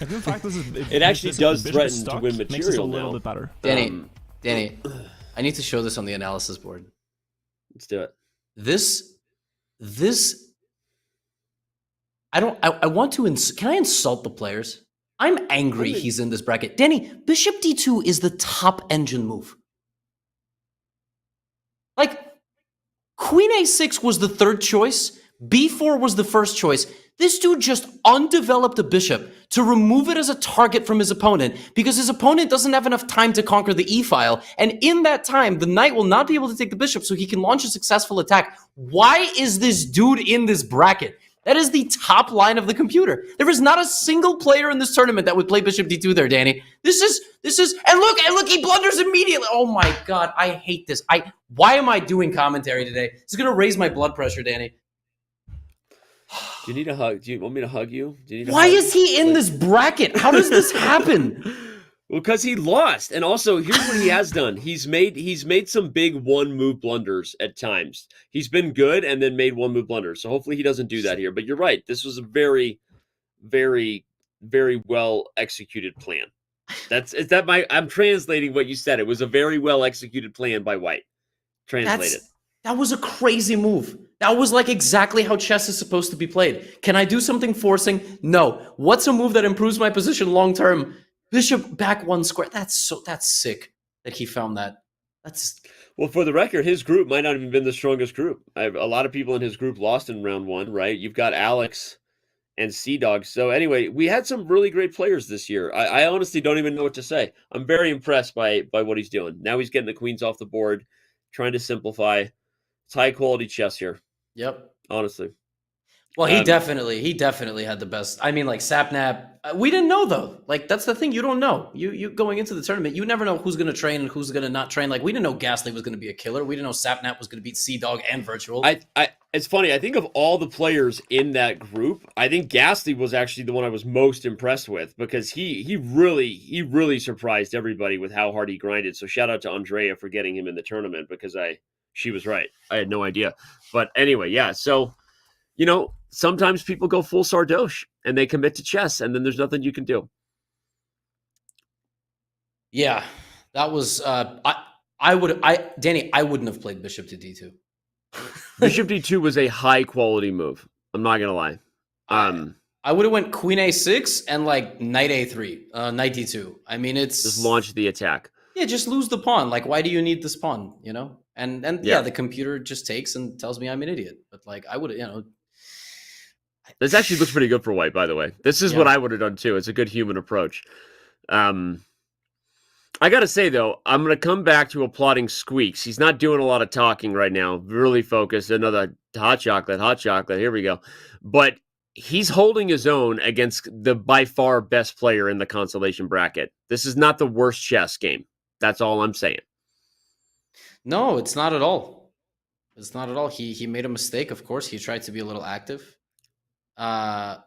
K: in fact, this is,
A: It actually does
K: the bishop
A: threaten
K: is
A: to
K: stuck,
A: win
K: makes this a
A: material
K: little
A: now.
K: bit better.
B: Danny, I need to show this on the analysis board.
A: Let's do it.
B: This, I want to, can I insult the players? I'm angry he's in this bracket. Danny, bishop d2 is the top engine move. Like, queen a6 was the third choice, b4 was the first choice. This dude just undeveloped a bishop to remove it as a target from his opponent because his opponent doesn't have enough time to conquer the e-file. And in that time, the knight will not be able to take the bishop so he can launch a successful attack. Why is this dude in this bracket? That is the top line of the computer. There is not a single player in this tournament that would play bishop d2 there, Danny. This is, and look, he blunders immediately. Oh my God, I hate this. Why am I doing commentary today? This is gonna raise my blood pressure, Danny.
A: Do you need a hug? Do you want me to hug you? Do you need a
B: Why
A: hug?
B: is he in this bracket? How does this happen?
A: Well, because he lost, and also here's what he has done. He's made some big one-move blunders at times. He's been good and then made one-move blunders. So hopefully he doesn't do that here. But you're right. This was a very, very, very well executed plan. I'm translating what you said. It was a very well executed plan by White. Translated.
B: That was a crazy move. That was like exactly how chess is supposed to be played. Can I do something forcing? No. What's a move that improves my position long term? Bishop back one square. That's sick that he found that.
A: Well, for the record, his group might not have even been the strongest group. A lot of people in his group lost in round one, right? You've got Alex and CDawg. So anyway, we had some really great players this year. I honestly don't even know what to say. I'm very impressed by what he's doing. Now he's getting the queens off the board, trying to simplify. It's high quality chess here.
B: Yep.
A: Honestly.
B: Well, he definitely had the best. I mean, like Sapnap. We didn't know though. Like that's the thing. You don't know. You going into the tournament, you never know who's going to train and who's going to not train. Like we didn't know Ghastly was going to be a killer. We didn't know Sapnap was going to beat CDawg and Wirtual.
A: It's funny. I think of all the players in that group, I think Ghastly was actually the one I was most impressed with because he really surprised everybody with how hard he grinded. So shout out to Andrea for getting him in the tournament because she was right. I had no idea. But anyway, yeah. So, sometimes people go full Sardoche and they commit to chess and then there's nothing you can do.
B: Yeah, that was, Danny, I wouldn't have played Bishop to D2.
A: Bishop D2 was a high quality move. I'm not going to lie.
B: I would have went Queen A6 and like Knight A3, Knight D2. I mean, it's
A: just launch the attack.
B: Yeah, just lose the pawn. Like, why do you need this pawn? And yeah, the computer just takes and tells me I'm an idiot. But like, I would,
A: This actually looks pretty good for White, by the way. This is what I would have done too. It's a good human approach. I gotta say though, I'm gonna come back to applauding Squeex. He's not doing a lot of talking right now. Really focused. Another hot chocolate. Here we go. But he's holding his own against the by far best player in the consolation bracket. This is not the worst chess game. That's all I'm saying.
B: No, it's not at all. It's not at all. He made a mistake. Of course, he tried to be a little active. But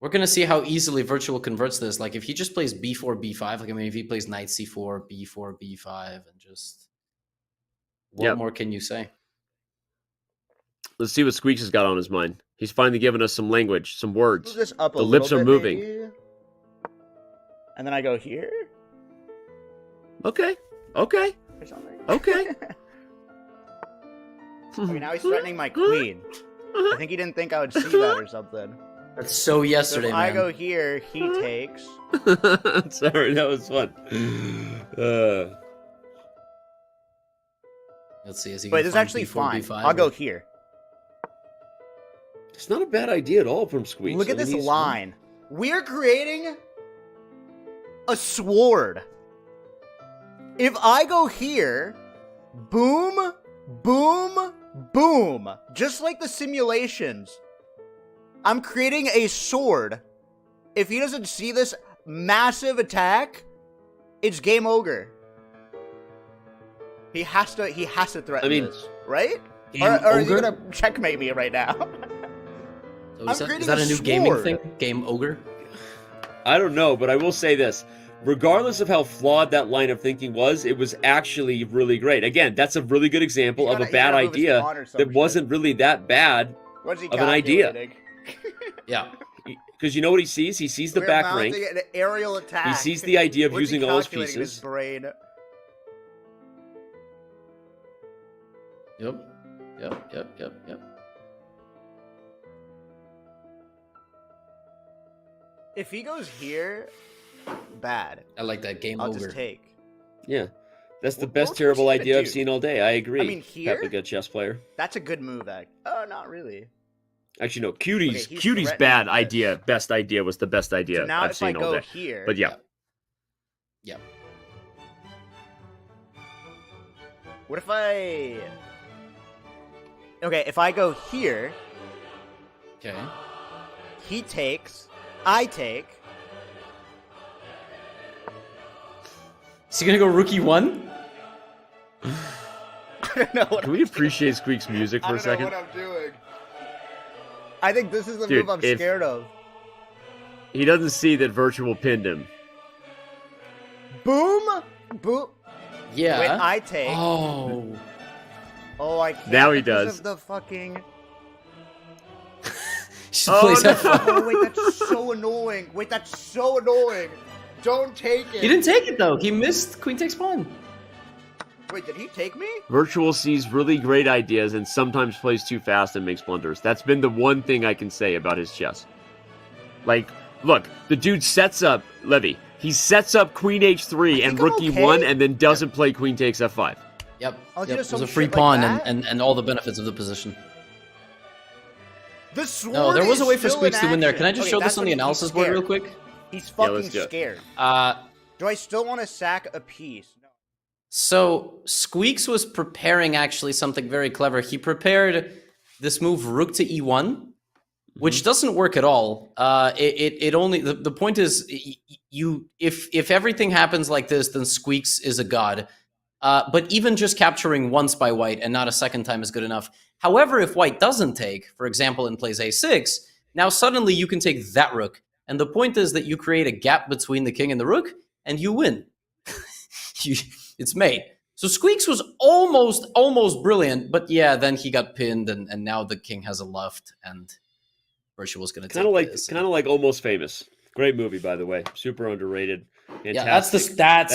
B: we're going to see how easily Wirtual converts this. Like, if he just plays b4, b5, like, I mean, if he plays knight c4, b4, b5, and just... What more can you say?
A: Let's see what Squeex has got on his mind. He's finally given us some language, some words.
J: Move this up
A: the lips are moving.
J: Maybe. And then I go here?
A: Okay.
J: Or something.
A: Okay.
J: Okay, now he's threatening my queen. I think he didn't think I would see that or something.
B: That's so yesterday,
J: if
B: man.
J: I go here, he takes.
A: Sorry, that was fun.
B: Let's see. Is he
J: Wait,
B: gonna
J: this is
B: find
J: actually
B: B4,
J: fine.
B: B5,
J: I'll
B: or-
J: go here.
A: It's not a bad idea at all from Squeex.
J: Look at
A: I mean,
J: this
A: he's-
J: line. We're creating a sword. If I go here, boom, boom, boom. Just like the simulations. I'm creating a sword. If he doesn't see this massive attack, it's game over. He has to threaten this, right? Or is he gonna checkmate me right now?
B: So is that a new gaming thing? Game ogre?
A: I don't know, but I will say this. Regardless of how flawed that line of thinking was, it was actually really great. Again, that's a really good example of a bad idea that wasn't really that bad
J: What's he
A: of an idea.
J: calculating?
B: Yeah.
A: Because you know what he sees? He sees the
J: We're
A: back
J: mounting
A: rank.
J: an aerial attack.
A: He sees the idea of
J: What's he
A: using all his
J: calculating in his
A: pieces.
J: brain?
B: Yep.
J: If he goes here, bad.
B: I like that game
J: I'll
B: ogre.
J: just take.
A: Yeah. That's the
J: What
A: best
J: else
A: terrible
J: was he gonna
A: idea I've
J: do?
A: seen all day. I agree.
J: I mean, here?
A: Peppa, good chess player.
J: That's a good move, Oh, not really.
A: Actually, no. Cutie's
J: he's
A: Cutie's
J: threatening
A: bad
J: this.
A: idea. Best idea was the best idea
J: So now
A: I've
J: if I
A: seen all
J: go
A: day.
J: here,
A: But yeah.
B: Yep.
J: What if I... Okay, if I go here...
B: Okay.
J: He takes... I take...
B: Is he gonna go rookie 1?
J: I don't know what
A: Can we appreciate Squeak's music
J: I
A: for a
J: don't know
A: second?
J: what I'm doing. I think this is the
A: Dude,
J: move I'm
A: if-
J: scared of.
A: He doesn't see that Virtual pinned him.
J: Boom! Boom!
B: Yeah.
J: Wait, I take...
B: Oh.
J: Oh, I can't
A: Now he
J: because
A: does.
J: of the fucking...
B: Plays F5.
J: Oh, wait, that's so annoying. Wait, that's so annoying. Don't take it.
B: He didn't take it though. He missed queen takes pawn.
J: Wait, did he take me?
A: Virtual sees really great ideas and sometimes plays too fast and makes blunders. That's been the one thing I can say about his chess. Like, look, the dude sets up, Levy, he sets up queen h3 and rookie
J: okay.
A: 1 and then doesn't play queen takes f5.
B: Yep.
J: I'll do
B: It was
J: some
B: a free
J: shit like
B: pawn
J: that?
B: and all the benefits of the position.
J: The sword
B: No, there was a
J: is
B: way for
J: still
B: Squeex
J: in
B: to win there.
J: action.
B: Can I just
J: Okay,
B: show
J: that's
B: this on
J: when
B: the
J: he's
B: analysis board real
J: scared.
B: quick?
J: He's
A: Yeah,
J: fucking
A: let's do it.
J: scared. Do I still want to sack a piece? No.
B: So Squeex was preparing actually something very clever. He prepared this move rook to e1, which doesn't work at all. It only the point is you if everything happens like this, then Squeex is a god. But even just capturing once by white and not a second time is good enough. However, if white doesn't take, for example, and plays a6, now suddenly you can take that rook. And the point is that you create a gap between the king and the rook, and you win. It's made. So Squeex was almost brilliant, but yeah, then he got pinned, and now the king has a left, and Virtual's going to take this.
A: Kind of like Almost Famous. Great movie, by the way. Super underrated. Fantastic.
B: Yeah,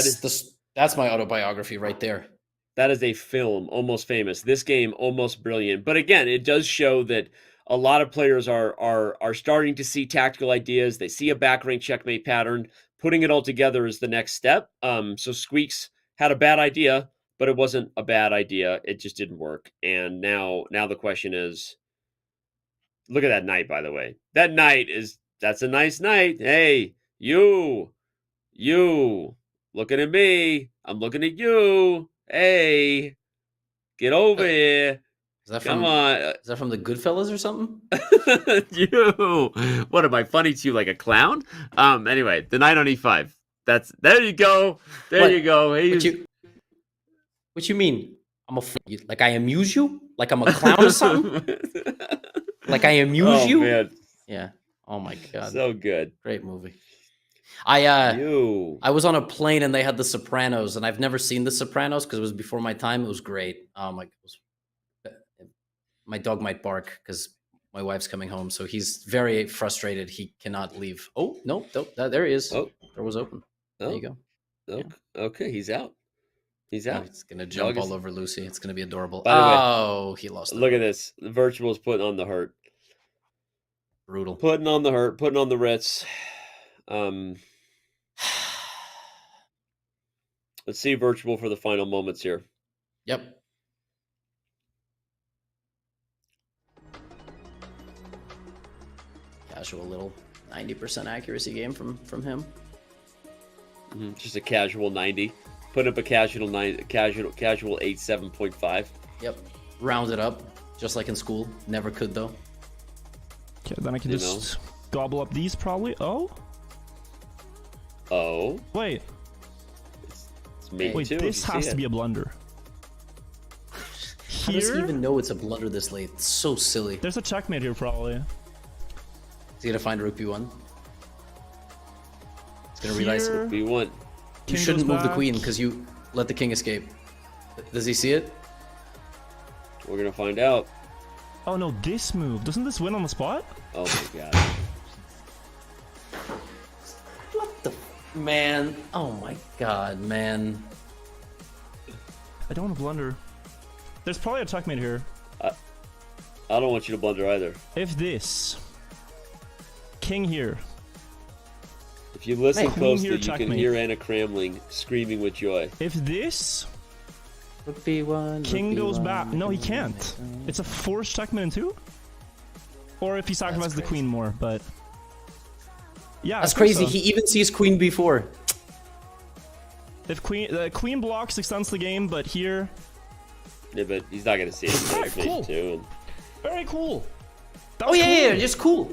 B: that's my autobiography right there.
A: That is a film, Almost Famous. This game, almost brilliant. But again, it does show that a lot of players are starting to see tactical ideas. They see a back rank checkmate pattern. Putting it all together is the next step. So Squeex had a bad idea, but it wasn't a bad idea. It just didn't work. And now the question is, look at that knight, by the way. That knight that's a nice knight. Hey, you, looking at me. I'm looking at you. Hey, get over here. Come on.
B: Is that from the Goodfellas or something?
A: You. What am I funny to you like a clown? Anyway, the knight on e5. There you go. There you go.
B: What you mean? Like I amuse you? Like I'm a clown or something? Like I amuse you?
A: Man.
B: Yeah. Oh my god.
A: So good.
B: Great movie. I was on a plane and they had The Sopranos, and I've never seen The Sopranos because it was before my time. It was great. My dog might bark because my wife's coming home, so he's very frustrated. He cannot leave. Oh no, there he is.
A: Oh,
B: door was open. There you go.
A: Oh, okay, he's out. He's out.
B: He's gonna jump all over Lucy. It's gonna be adorable.
A: By the way,
B: oh, he lost.
A: Look at this. The Virtual's putting on the hurt.
B: Brutal.
A: Putting on the hurt, putting on the Ritz. Let's see Virtual for the final moments here.
B: Yep. Casual little 90% accuracy game from him.
A: Just a casual 90. Put up a casual 87.5.
B: Yep. Round it up, just like in school. Never could though.
K: Okay, then I can just gobble up these probably. Oh. Wait.
A: It's me
K: Wait,
A: too.
K: this has to be a blunder.
B: How does he even know it's a blunder this late? It's so silly.
K: There's a checkmate here probably.
B: Is he gonna find Rook B1? He's gonna realize
A: B1.
B: You shouldn't move the queen because you let the king escape. Does he see it?
A: We're gonna find out.
K: Oh no, this move. Doesn't this win on the spot?
A: Oh my god.
B: What the man? Oh my god, man.
K: I don't want to blunder. There's probably a checkmate here.
A: I don't want you to blunder either.
K: If this king here.
A: If you listen closely, you
K: checkmate.
A: can hear Anna Cramling screaming with joy.
K: If this
B: Rook B1,
K: king
B: Rook
K: goes
B: B1,
K: back. No, he can't. It's a forced checkmate in 2? Or if he sacrifices the queen more, but yeah,
B: that's crazy. So. He even sees queen B4.
K: If the queen blocks extends the game, but here.
A: Yeah, but he's not gonna see it.
K: Very cool.
A: Too.
K: Very cool.
B: Oh yeah, just cool.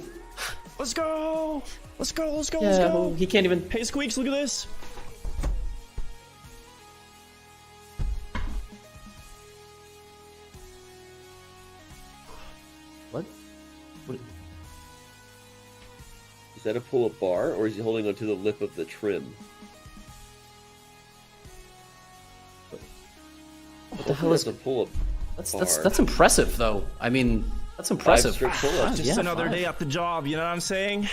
K: Let's go. Let's go. Let's go.
B: Yeah,
K: Let's go.
B: He can't even.
K: Hey, Squeex, look at this.
B: What?
A: Is that a pull-up bar, or is he holding onto the lip of the trim?
B: What the hell is
A: a pull-up?
B: That's impressive, though. I mean, that's impressive.
A: 5 strict pull-ups.
K: Just another day at the job. You know what I'm saying?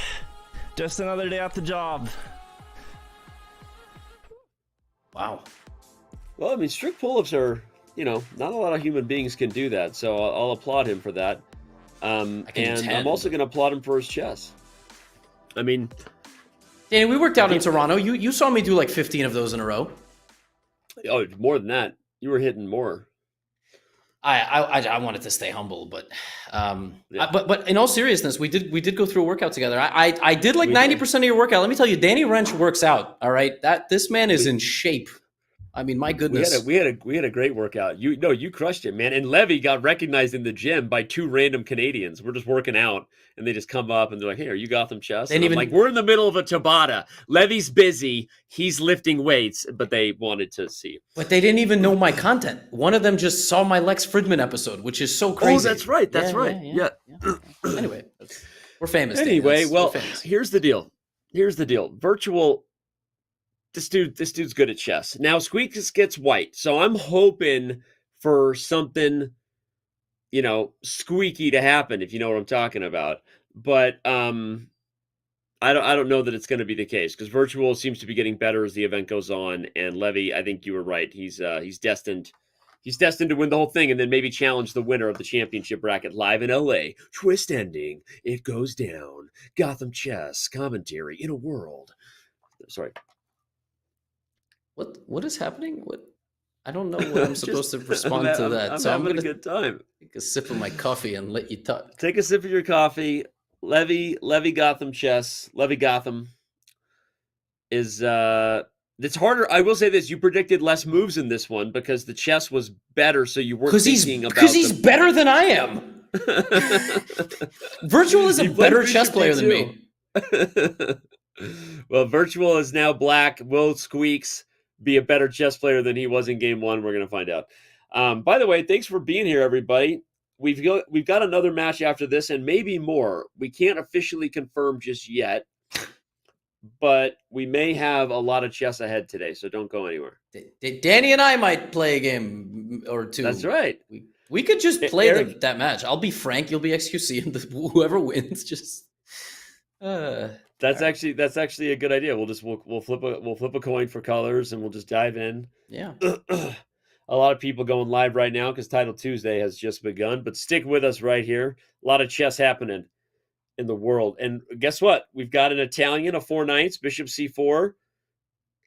K: Just another day at the job.
B: Wow.
A: Well, I mean, strict pull-ups are, not a lot of human beings can do that, so I'll applaud him for that. And I'm also going to applaud him for his chess. I mean,
B: Danny, we worked out in Toronto. You saw me do like 15 of those in a row.
A: Oh, more than that. You were hitting more.
B: I wanted to stay humble, but but in all seriousness, we did go through a workout together. I did like 90% of your workout. Let me tell you, Danny Wrench works out. All right, this man is in shape. I mean, my goodness.
A: We had a great workout. You crushed it, man. And Levy got recognized in the gym by 2 random Canadians. We're just working out, and they just come up and they're like, "Hey, are you Gotham Chess?" And I'm like, "We're in the middle of a Tabata. Levy's busy. He's lifting weights, but they wanted to see."
B: But they didn't even know my content. One of them just saw my Lex Fridman episode, which is so crazy.
A: Oh, that's right. That's right. Yeah.
B: Anyway, we're famous.
A: Anyway, here's the deal. Virtual. This dude's good at chess. Now Squeex gets white, so I'm hoping for something, squeaky to happen, if you know what I'm talking about. But I don't know that it's going to be the case, because Virtual seems to be getting better as the event goes on, and Levy, I think you were right. He's destined to win the whole thing, and then maybe challenge the winner of the championship bracket live in LA. Twist ending. It goes down. Gotham Chess commentary in a world. Sorry.
B: What is happening? What? I don't know what I'm supposed to respond to that.
A: I'm
B: so
A: having
B: I'm gonna
A: a good time.
B: Take a sip of my coffee and let you talk.
A: Take a sip of your coffee. Levy Gotham Chess. Levy Gotham is it's harder. I will say this: you predicted less moves in this one because the chess was better, so you weren't thinking about.
B: Because he's better than I am. Virtual is a better chess player than me.
A: Well, Virtual is now black. Will Squeex be a better chess player than he was in game 1? We're going to find out. By the way, thanks for being here, everybody. We've got another match after this and maybe more. We can't officially confirm just yet, but we may have a lot of chess ahead today, so don't go anywhere.
B: Danny and I might play a game or 2.
A: That's right.
B: We could just play that match. I'll be Frank, you'll be XQC, and whoever wins just.
A: That's actually a good idea. We'll flip a coin for colors and we'll just dive in.
B: Yeah.
A: A lot of people going live right now because Title Tuesday has just begun, but stick with us right here. A lot of chess happening. in the world. And guess what? We've got an Italian, a 4 knights, bishop c4,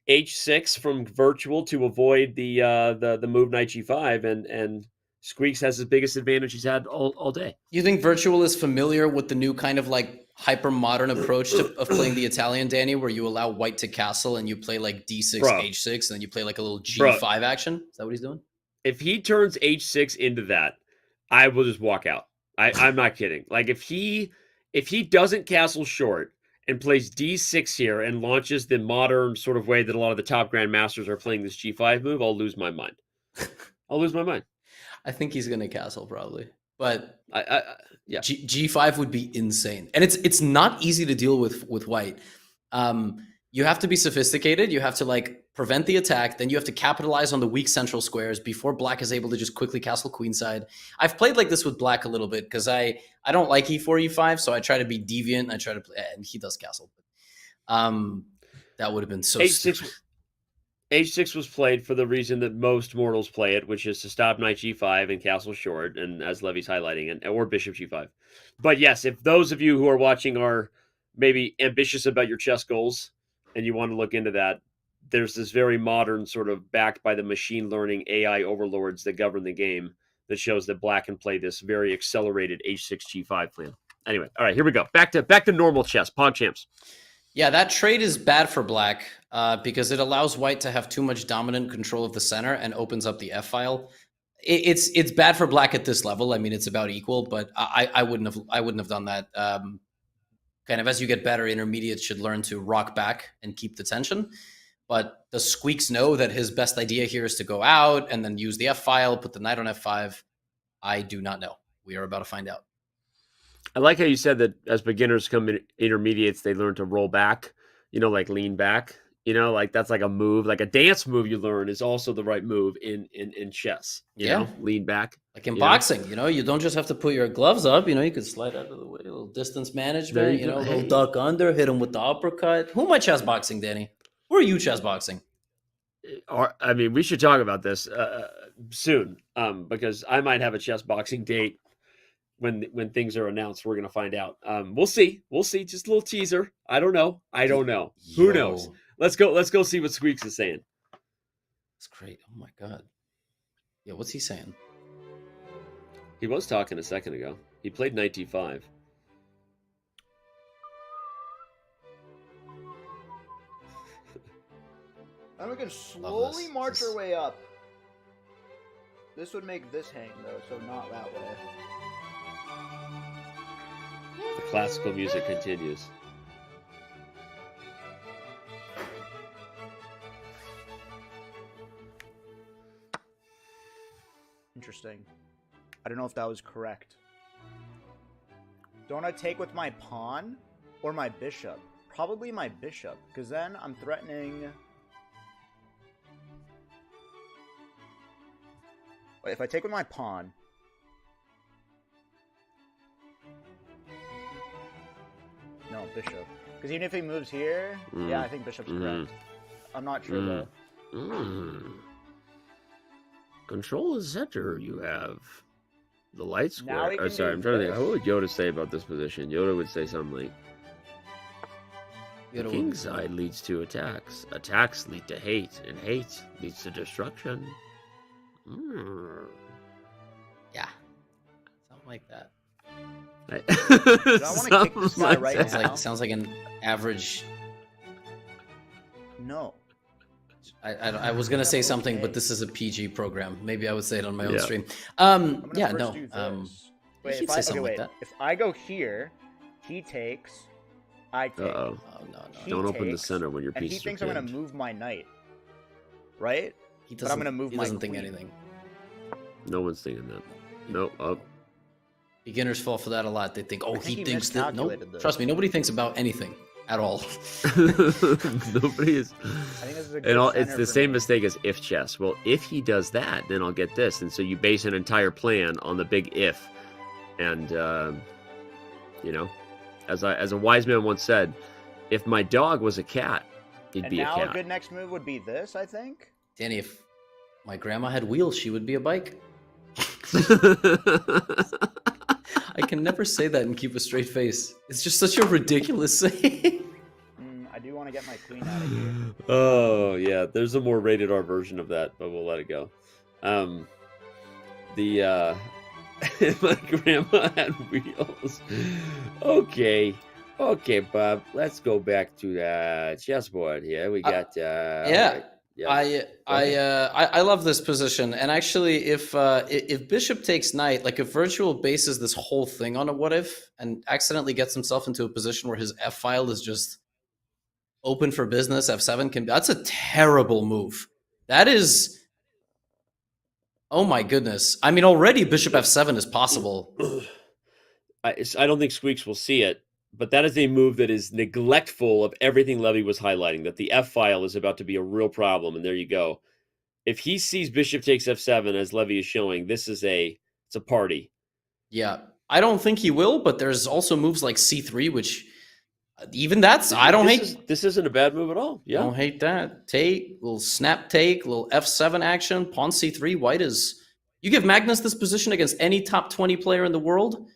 A: h6 from Wirtual to avoid the move knight g5, and Squeex has his biggest advantage he's had all day.
B: You think Wirtual is familiar with the new kind of like hyper modern approach of playing the Italian, Danny, where you allow white to castle and you play like d6, h6, and then you play like a little g5 action? Is that what he's doing?
A: If he turns h6 into that, I will just walk out. I'm not kidding. Like if he doesn't castle short and plays d6 here and launches the modern sort of way that a lot of the top grandmasters are playing this g5 move, I'll lose my mind. I'll lose my mind.
B: I think he's going to castle probably, but
A: yeah,
B: G5 would be insane, and it's not easy to deal with white. You have to be sophisticated. You have to like prevent the attack. Then you have to capitalize on the weak central squares before black is able to just quickly castle queenside. I've played like this with black a little bit because I don't like e4, e5, so I try to be deviant. I try to play, and he does castle. That would have been so stupid.
A: H6 was played for the reason that most mortals play it, which is to stop knight g5 and castle short, and as Levy's highlighting, or bishop g5. But yes, if those of you who are watching are maybe ambitious about your chess goals and you want to look into that, there's this very modern sort of backed by the machine learning AI overlords that govern the game that shows that black can play this very accelerated h6 g5 plan. Anyway, all right, here we go. Back to normal chess. PogChamps.
B: Yeah, that trade is bad for black because it allows white to have too much dominant control of the center and opens up the F file. It's bad for black at this level. I mean, it's about equal, but I wouldn't have done that. Kind of as you get better, intermediates should learn to rock back and keep the tension. But does Squeex know that his best idea here is to go out and then use the F file, put the knight on F5? I do not know. We are about to find out.
A: I like how you said that as beginners come in intermediates, they learn to roll back, like lean back, like that's like a move, like a dance move you learn is also the right move in chess. You know, lean back.
B: Like in boxing, you don't just have to put your gloves up, you could slide out of the way, a little distance management, a little duck under, hit him with the uppercut. Who am I chess boxing, Danny? Who are you chess boxing?
A: I mean, we should talk about this soon because I might have a chess boxing date. When things are announced, we're going to find out. We'll see. Just a little teaser. I don't know. Who knows? Let's go see what Squeex is saying.
B: That's great. Oh my God. Yeah, what's he saying?
A: He was talking a second ago. He played knight d5.
J: And we can slowly march our way up. This would make this hang, though, so not that way.
A: The classical music continues.
J: Interesting. I don't know if that was correct. Don't I take with my pawn or my bishop? Probably my bishop, because then I'm threatening... Wait, if I take with my pawn... No, bishop. Because even if he moves here, yeah, I think bishop's correct. I'm not sure, though.
A: Control the center, you have the light square.
J: I'm
A: trying to think. What would Yoda say about this position? Yoda would say something like, the king's side leads to attacks. Attacks lead to hate, and hate leads to destruction.
B: Yeah. Something like that.
J: I want to kick this guy right now.
B: Sounds like an average.
J: No.
B: I was gonna say something, but this is a PG program. Maybe I would say it on my own stream. Yeah, no.
J: Wait, if I go here, he takes. I take.
A: Oh no! Don't open the center when your piece.
J: And he thinks I'm gonna move my knight. Right? But I'm gonna move my.
B: He doesn't think anything.
A: No one's thinking that. Nope. Oh.
B: Beginners fall for that a lot. They think, oh, he thinks that. No, trust me, nobody thinks about anything at all.
A: Nobody is.
J: I think this is a good
A: it's the same mistake as if chess. Well, if he does that, then I'll get this, and so you base an entire plan on the big if. And as a wise man once said, if my dog was a cat, he'd be a cat.
J: And now a good next move would be this, I think.
B: Danny, if my grandma had wheels, she would be a bike. I can never say that and keep a straight face. It's just such a ridiculous saying.
J: I do want to get my queen out of here.
A: Oh yeah, there's a more rated R version of that, but we'll let it go. My grandma had wheels. Okay, Bob. Let's go back to the chessboard here. We got
B: I love this position, and actually, if Bishop takes knight, like if Wirtual bases this whole thing on a what if and accidentally gets himself into a position where his F file is just open for business, F7 that's a terrible move. That is, oh my goodness. I mean, already Bishop F7 is possible.
A: I don't think Squeex will see it, but that is a move that is neglectful of everything Levy was highlighting, that the F file is about to be a real problem, and there you go. If he sees Bishop takes F7, as Levy is showing, it's a party.
B: Yeah, I don't think he will, but there's also moves like C3, which even that's, I don't hate.
A: This isn't a bad move at all. Yeah.
B: I don't hate that. Take, little snap take, little F7 action, pawn C3. White is, you give Magnus this position against any top 20 player in the world,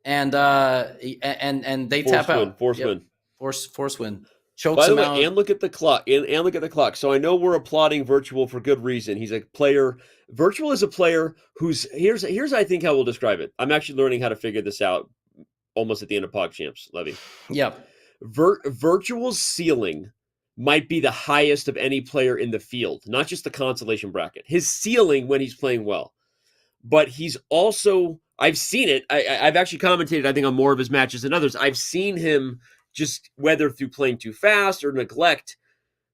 B: and they tap out.
A: Force win.
B: Force win. Chokes
A: By the
B: him
A: way,
B: out.
A: and look at the clock. And look at the clock. So I know we're applauding Wirtual for good reason. He's a player. Wirtual is a player who's here's I think how we'll describe it. I'm actually learning how to figure this out almost at the end of PogChamps, Levy.
B: Yeah.
A: Wirtual's ceiling might be the highest of any player in the field, not just the consolation bracket. His ceiling when he's playing well. But he's also, I've seen it. I've actually commentated, I think, on more of his matches than others. I've seen him just whether through playing too fast or neglect.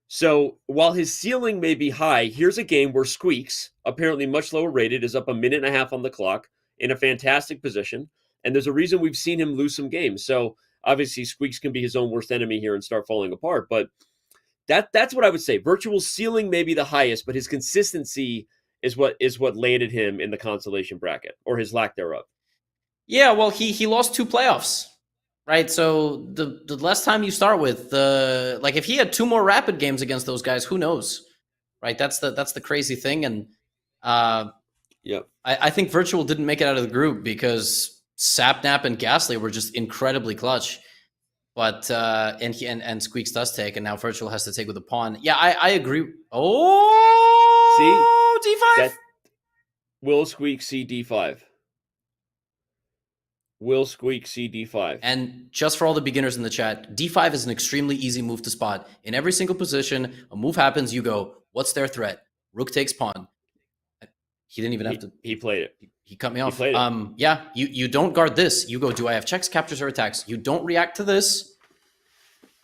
A: So while his ceiling may be high, here's a game where Squeex, apparently much lower rated, is up a minute and a half on the clock in a fantastic position. And there's a reason we've seen him lose some games. So obviously Squeex can be his own worst enemy here and start falling apart. But that's what I would say. Wirtual's ceiling may be the highest, but his consistency is what landed him in the consolation bracket, or his lack thereof.
B: Yeah, well, he lost 2 playoffs, right? So the less time you start with, like if he had 2 more rapid games against those guys, who knows, right? That's the crazy thing, and
A: yep.
B: I think Wirtual didn't make it out of the group because Sapnap and Ghastly were just incredibly clutch, but and Squeex does take, and now Wirtual has to take with a pawn. Yeah, I agree. Oh,
A: see.
B: D5?
A: Will Squeex see D5? Will Squeex see D5?
B: And just for all the beginners in the chat, D5 is an extremely easy move to spot. In every single position, a move happens, you go, what's their threat? Rook takes pawn. He didn't even have to.
A: He played it.
B: He cut me off.
A: He played it.
B: Yeah, you don't guard this. You go, do I have checks, captures, or attacks? You don't react to this.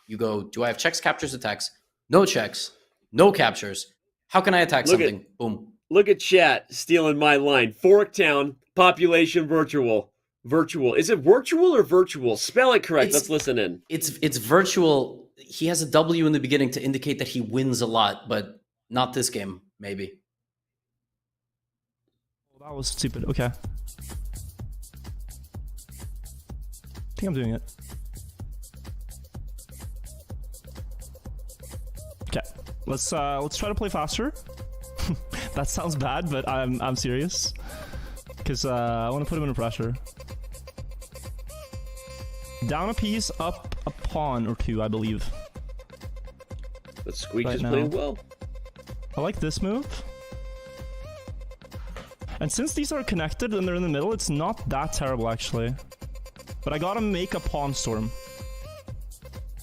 B: You go, do I have checks, captures, attacks? No checks, no captures. How can I attack something? Boom.
A: Look at chat stealing my line. Forktown, population Wirtual. Wirtual. Is it Wirtual or virtual? Spell it correct. Let's listen in.
B: It's Wirtual. He has a W in the beginning to indicate that he wins a lot, but not this game, maybe.
K: That was stupid. Okay. I think I'm doing it. Okay. Let's try to play faster. That sounds bad, but I'm serious. Because I want to put him under pressure. Down a piece, up a pawn or 2, I believe.
A: But Squeex is playing well.
K: I like this move. And since these are connected and they're in the middle, it's not that terrible, actually. But I gotta make a pawn storm.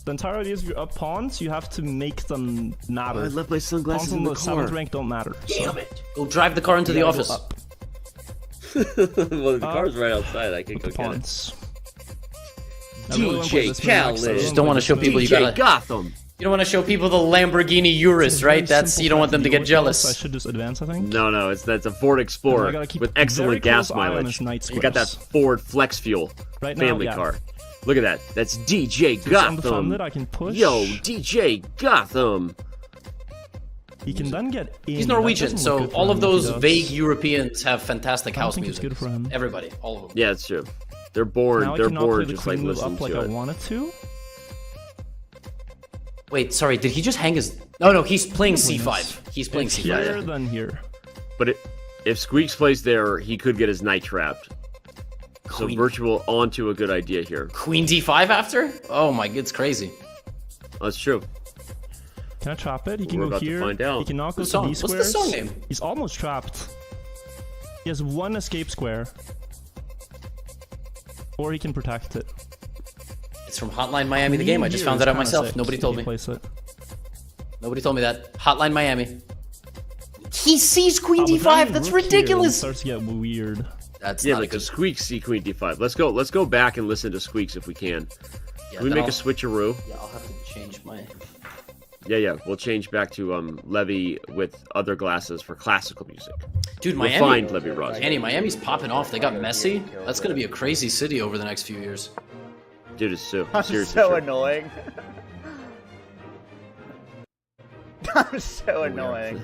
K: The entire idea is if you're up pawns, you have to make them matter.
A: I left my sunglasses
K: pawns
A: in the
K: on
A: car.
K: 7th rank don't matter.
A: Damn it!
B: Go drive the car into the office.
A: Well, the car's right outside. I can go get it. DJ Khaled.
B: You just don't want to show people you got
A: Gotham.
B: You don't want to show people the Lamborghini Urus, right? That's you don't want them to get jealous.
K: I should just advance, I think.
A: No, that's a Ford Explorer with excellent gas mileage. You got that Ford Flex Fuel family car. Look at that. That's DJ Gotham.
K: I can push.
A: Yo, DJ Gotham.
K: He can then get in.
B: He's Norwegian, so all of those vague Europeans have fantastic house music.
K: It's good for him.
B: Everybody, all of them.
A: Yeah, it's true. They're bored.
K: Now
A: They're
K: I cannot
A: bored
K: play the
A: just like
K: queen move
A: listening
K: up like
A: to
K: I
A: it.
K: wanted to.
B: Wait, sorry, did he just hang his... No, he's playing C5. He's playing C5.
K: Higher than here.
A: But if Squeex plays there, he could get his knight trapped. So Wirtual onto a good idea here.
B: Queen D5 after? Oh my, it's crazy.
A: That's true.
K: Can I trap it? He can
A: We're
K: go
A: about to
K: here.
A: find out.
K: He can not go
B: What's
K: to
B: the
K: these
B: song?
K: squares.
B: What's the song name?
K: He's almost trapped. He has one escape square. Or he can protect it.
B: It's from Hotline Miami, the game. I just found that out myself. Nobody told me.
K: Place it.
B: Nobody told me that. Hotline Miami. He sees Queen D5. That's ridiculous.
K: It starts to get weird.
B: That's
A: yeah,
B: not
A: like
B: good.
A: the Squeex see Queen D5. Let's go back and listen to Squeex if we can.
B: Yeah,
A: Can we
B: then
A: make a switcheroo?
B: Yeah, I'll have to change my...
A: Yeah. We'll change back to Levy with other glasses for classical music.
B: Dude, Miami...
A: Refined Levy Ross.
B: Miami's popping off. They got Messi. That's going to be a crazy city over the next few years.
A: Dude, it's so
J: I'm
A: seriously
J: so
A: true.
J: annoying. I'm so annoying.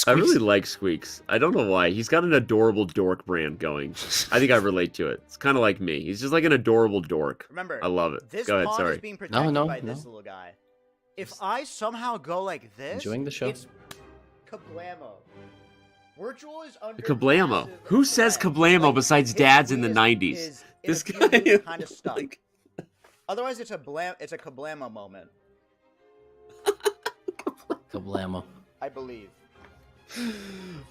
A: I really like Squeex. I don't know why. He's got an adorable dork brand going. I think I relate to it. It's kind of like me. He's just like an adorable dork.
J: Remember,
A: I love it.
J: This
A: Go ahead,
J: pawn
A: sorry.
J: is being protected by this little guy. If I somehow go like this,
B: Enjoying the show?
J: It's kablamo. Wirtual is under
A: Kablamo. Who says Kablamo besides dads in the 90s? This guy is
J: kind of stuck. Otherwise, it's a kablamo moment.
B: Kablamo.
J: I believe.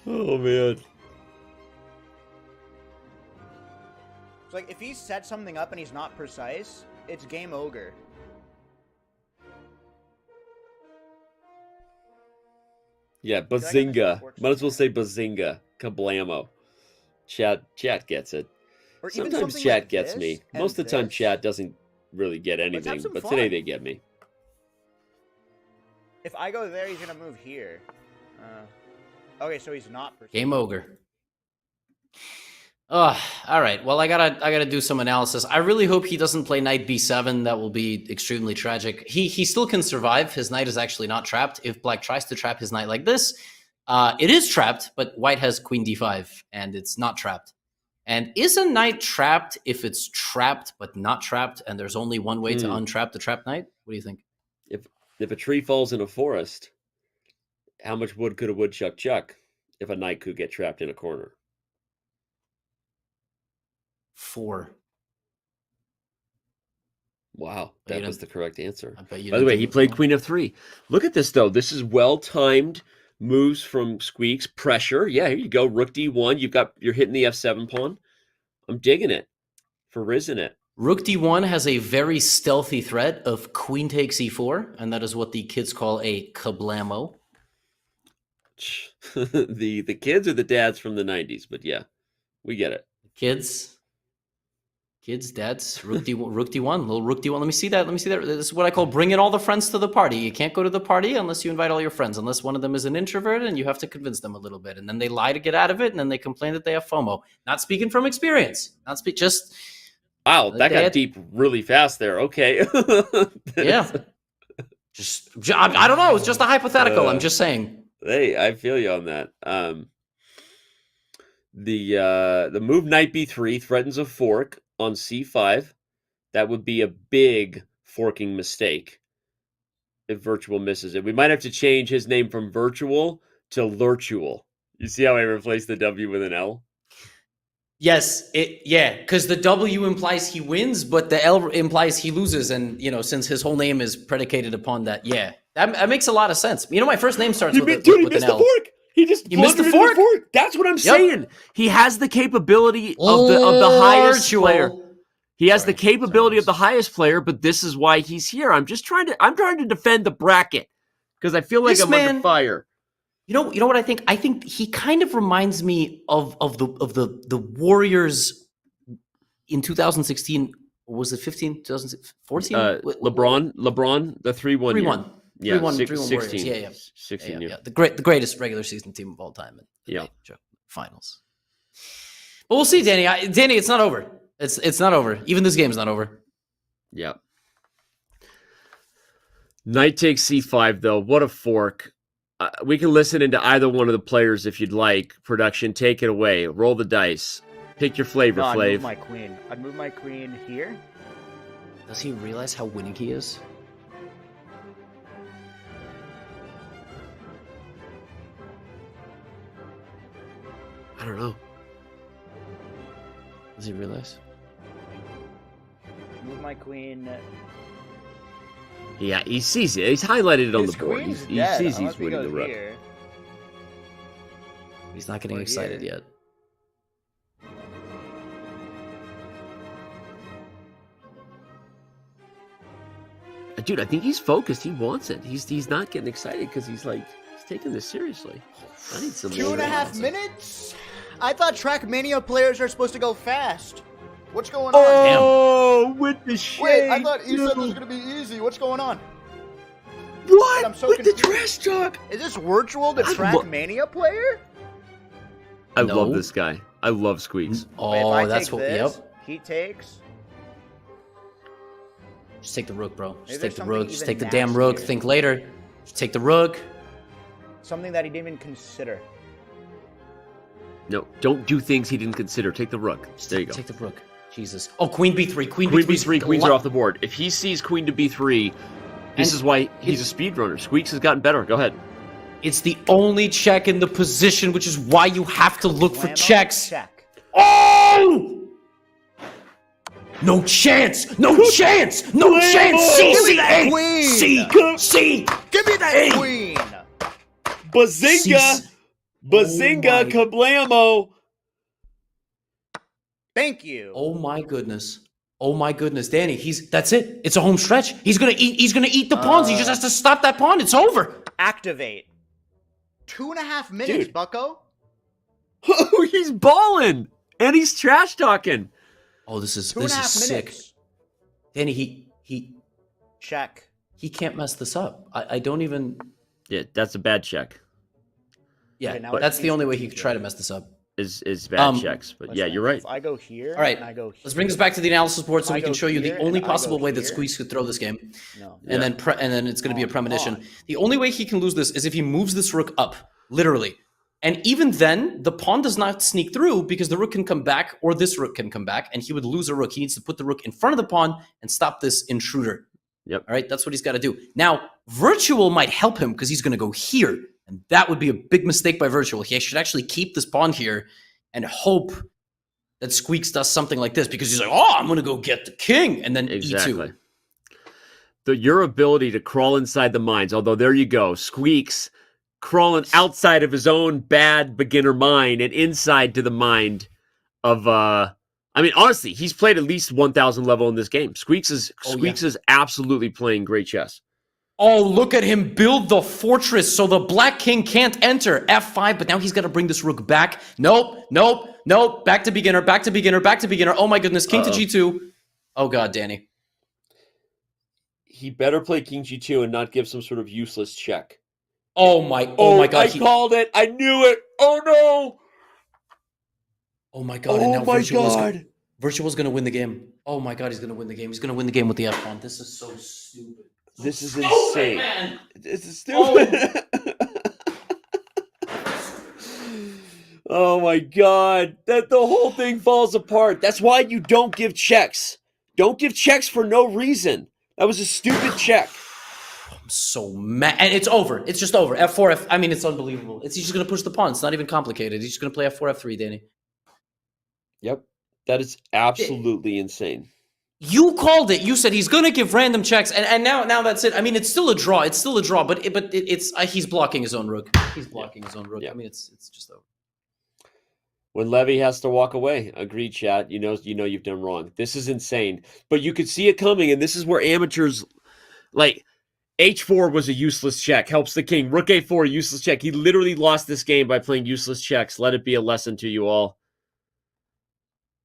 A: Oh man.
J: It's like if he sets something up and he's not precise, it's game ogre.
A: Yeah, bazinga. Might as well say bazinga. Kablamo. Chat gets it.
J: Or even
A: Sometimes
J: something
A: chat
J: like
A: gets
J: this
A: me.
J: and
A: Most of the time
J: this.
A: chat doesn't really get anything,
J: some
A: but
J: fun.
A: today they get me.
J: If I go there, he's gonna move here. Okay, so he's not precise.
B: Game ogre. All right. Well, I gotta do some analysis. I really hope he doesn't play knight b7. That will be extremely tragic. He still can survive. His knight is actually not trapped. If black tries to trap his knight like this, it is trapped, but white has queen d5, and it's not trapped. And is a knight trapped if it's trapped but not trapped, and there's only one way to untrap the trapped knight? What do you think?
A: If a tree falls in a forest, how much wood could a woodchuck chuck if a knight could get trapped in a corner?
B: 4.
A: Wow,
B: But you
A: that was
B: didn't-
A: the correct answer.
B: I bet you
A: By the
B: didn't
A: way,
B: think
A: he
B: it was
A: played
B: wrong.
A: queen f3. Look at this, though. This is well-timed moves from Squeex. Pressure. Yeah, here you go. Rook d1. You're hitting the f7 pawn. I'm digging it. For risen it.
B: Rook d1 has a very stealthy threat of queen takes e4, and that is what the kids call a kablamo.
A: the kids or the dads from the 90s, but yeah, we get it.
B: Kids, dads, rook d1, little rook d1. Let me see that. This is what I call bringing all the friends to the party. You can't go to the party unless you invite all your friends, unless one of them is an introvert, and you have to convince them a little bit, and then they lie to get out of it, and then they complain that they have FOMO. Not speaking from experience. Just.
A: Wow, that got deep really fast there. Okay.
B: Yeah. I don't know. It's just a hypothetical. I'm just saying.
A: Hey, I feel you on that. The move knight b3 threatens a fork on c5. That would be a big forking mistake if Wirtual misses it. We might have to change his name from Wirtual to Lurtual. You see how I replaced the W with an L?
B: Yes, because the W implies he wins, but the L implies he loses, and since his whole name is predicated upon that, that makes a lot of sense. My first name starts with
A: He missed
B: an L.
A: the fork. He just
B: missed the
A: blundered into
B: fork.
A: That's what I'm saying. He has the capability of the highest player. He has the capability of the highest player, but this is why he's here. I'm trying to defend the bracket because I feel like I'm under fire.
B: You know what I think? I think he kind of reminds me of the Warriors in 2016. Or was it 15? 2014?
A: LeBron, the 3-1.
B: 3-1.
A: Yeah,
B: 3-1
A: 16.
B: Warriors. Yeah.
A: 16. Yeah.
B: The greatest regular season team of all time.
A: Yeah.
B: Finals. But we'll see, Danny. Danny, it's not over. It's not over. Even this game's not over.
A: Yeah. Knight takes c5 though. What a fork. We can listen into either one of the players if you'd like. Production, take it away. Roll the dice. Pick your flavor,
J: No, I'd
A: Flav.
J: move my queen. I'd move my queen here.
B: Does he realize how winning he is?
A: don't know.
B: Does he realize?
J: Move my queen.
A: Yeah, he sees it. He's highlighted it on
J: His
A: the board.
J: queen's
A: He
J: dead,
A: sees
J: unless
A: he's
J: he
A: winning the
J: goes
A: rook.
J: here.
B: He's not getting excited yet.
A: Dude, I think he's focused. He wants it. He's not getting excited because he's taking this seriously. I need some
J: 2.5 minutes? I thought Trackmania players are supposed to go fast. What's going on?
A: Oh, with the shade.
J: Wait, I thought you said this was gonna be easy. What's going on?
A: What?
J: I'm so
A: with
J: confused.
A: the trash talk?
J: Is this Wirtual, the Trackmania player?
A: I love this guy. I love Squeex.
B: Oh, that's what.
J: This,
B: Yep.
J: he takes.
B: Just take the rook, bro.
J: Maybe
B: Just
J: there's
B: take the
J: something
B: rook. Just
J: even
B: take the damn rook.
J: nastier.
B: Think later. Just take the rook.
J: Something that he didn't even consider.
A: No, don't do things he didn't consider. Take the rook. There you go.
B: Take the rook. Jesus. Oh, queen b3. Queen
A: b3. Queens are off the board. If he sees queen to b3, this is why he's a speedrunner. Squeex has gotten better. Go ahead.
B: It's the only check in the position, which is why you have to look for checks.
J: Check.
B: Oh! No chance! No chance! No chance! C,
J: Give me
B: C,
J: that
B: A!
J: queen!
B: C, C!
J: Give me that
B: A!
J: queen!
A: Bazinga! Bazinga! Kablamo!
J: Thank you.
B: Oh my goodness. Oh my goodness, Danny, that's it. It's a home stretch. He's gonna eat the pawns. He just has to stop that pawn. It's over.
J: Activate. 2.5 minutes,
A: Dude.
J: bucko.
A: Oh, he's balling! And he's trash talking.
B: Oh, this is
J: 2.5
B: sick.
J: minutes.
B: Danny, he
J: Check.
B: He can't mess this up. I don't even.
A: Yeah, that's a bad check.
B: Yeah,
J: Okay, now
B: but
J: it
B: that's the
J: needs
B: only
J: to
B: way
J: be
B: he could try to mess this up.
A: Is bad checks. But yeah,
J: Listen,
A: you're right.
J: If I go here,
B: All right,
J: and I go here,
B: let's bring this back to the analysis board so
J: I
B: we can
J: go
B: show you the
J: here,
B: only
J: and I go
B: possible way that
J: here.
B: Squeex could throw this game,
J: No.
B: and then it's going to be a premonition. The only way he can lose this is if he moves this rook up, literally. And even then, the pawn does not sneak through because the rook can come back or this rook can come back, and he would lose a rook. He needs to put the rook in front of the pawn and stop this intruder.
A: Yep.
B: All right, that's what he's got to do. Now, Wirtual might help him because he's going to go here, and that would be a big mistake by Wirtual. He should actually keep this pawn here and hope that Squeex does something like this because he's like, oh, I'm going to go get the king, and then
A: Exactly.
B: E2.
A: Your ability to crawl inside the mines, although there you go, Squeex crawling outside of his own bad beginner mind and inside to the mind of I mean, honestly, he's played at least 1,000 level in this game. Squeex is absolutely playing great chess.
B: Oh, look at him build the fortress so the black king can't enter. F5, but now he's got to bring this rook back. Nope. Back to beginner. Oh my goodness, king to G2. Oh god, Danny.
A: He better play king G2 and not give some sort of useless check.
B: Oh my god.
A: I called it. I knew it. Oh no.
B: Oh my god. And now Wirtual's going to win the game. Oh my god, he's going to win the game. He's going to win the game with the F pawn. This is so stupid.
A: This is insane.
B: Man.
A: This is stupid. Oh my god. That the whole thing falls apart. That's why you don't give checks. Don't give checks for no reason. That was a stupid check.
B: I'm so mad. And it's over. It's just over. F4, I mean, it's unbelievable. He's just going to push the pawn. It's not even complicated. He's just going to play F4, F3, Danny.
A: Yep. That is absolutely insane.
B: You called it. You said he's going to give random checks, and now that's it. I mean, it's still a draw. But he's blocking his own rook. He's blocking his own rook.
A: Yeah.
B: I mean, it's just over.
A: When Levy has to walk away, agreed, chat. You know you've done wrong. This is insane. But you could see it coming, and this is where amateurs, like, H4 was a useless check. Helps the king. Rook A4, useless check. He literally lost this game by playing useless checks. Let it be a lesson to you all.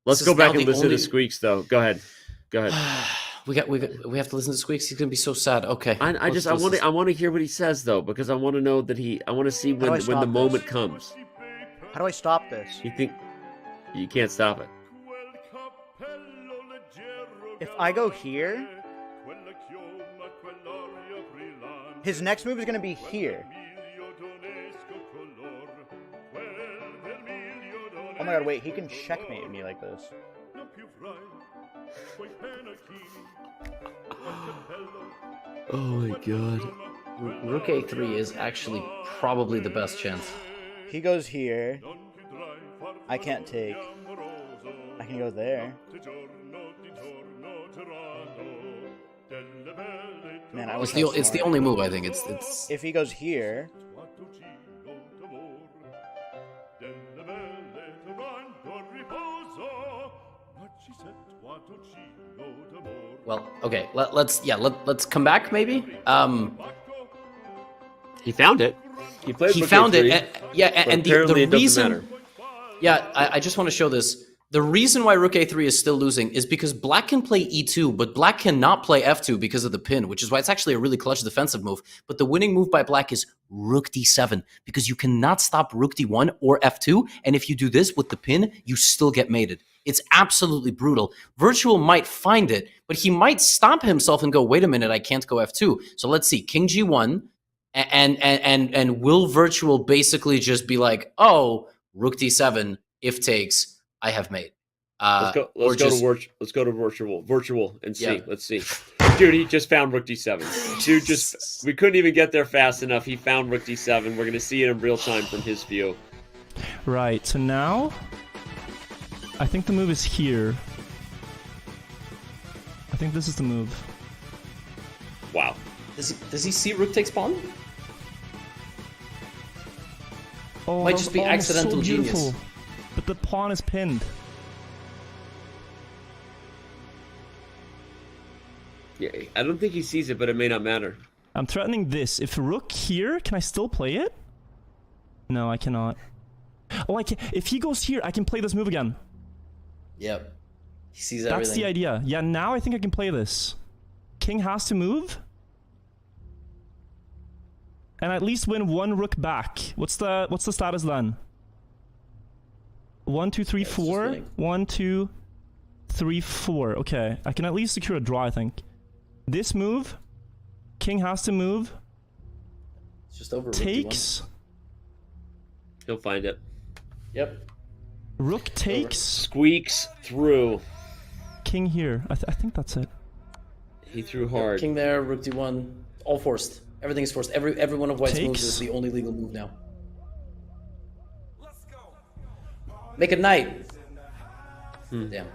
A: Let's go back and listen to Squeex, though. Go ahead.
B: We have to listen to Squeex. He's gonna be so sad. Okay.
A: I want to hear what he says though, because I want to know that I want to see when the moment comes.
J: How do I stop this?
A: You think you can't stop it?
J: If I go here, his next move is going to be here. Oh my god, wait, he can checkmate me like this.
A: Oh my god.
B: Rook A3 is actually probably the best chance.
J: He goes here. I can't take. I can go there. Man, I wish
B: It's the only move I think. It's
J: if he goes here.
B: well, okay. Let's come back maybe.
A: He found it. He played.
B: He found it.
A: but
B: And the
A: apparently it doesn't
B: reason.
A: matter.
B: Yeah, I just want to show this. The reason why Rook A3 is still losing is because Black can play E2, but Black cannot play F2 because of the pin, which is why it's actually a really clutch defensive move. But the winning move by Black is Rook D7, because you cannot stop Rook D1 or F2, and if you do this with the pin, you still get mated. It's absolutely brutal. Wirtual might find it, but he might stop himself and go, wait a minute, I can't go F2. So let's see, King G1, and will Wirtual basically just be like, oh, Rook D7, if takes, I have made.
A: Let's go to Wirtual and see.
B: Yeah.
A: Let's see. Dude, he just found Rook D7. Dude, we couldn't even get there fast enough. He found Rook D7. We're gonna see it in real time from his view.
K: Right. So now, I think the move is here. I think this is the move.
A: Wow.
B: Does he see Rook takes pawn?
K: Oh,
B: Might just be accidental
K: so beautiful.
B: genius.
K: But the pawn is pinned.
A: Yeah, I don't think he sees it, but it may not matter.
K: I'm threatening this. If Rook here, can I still play it? No, I cannot. Oh, I can. If he goes here, I can play this move again.
B: Yep. He sees everything.
K: That's the idea. Yeah, now I think I can play this. King has to move. And at least win one rook back. What's the status then? 1, 2, 3, 4. 1, 2, 3, 4. Okay, I can at least secure a draw, I think. This move, King has to move.
B: It's just over.
K: Takes.
A: He'll find it.
B: Yep.
K: Rook takes.
A: Squeaks through.
K: King here. I think that's it.
A: He threw hard.
B: King there, Rook D1, all forced. Everything is forced. Every one of White's moves is the only legal move now. Make it knight. Damn.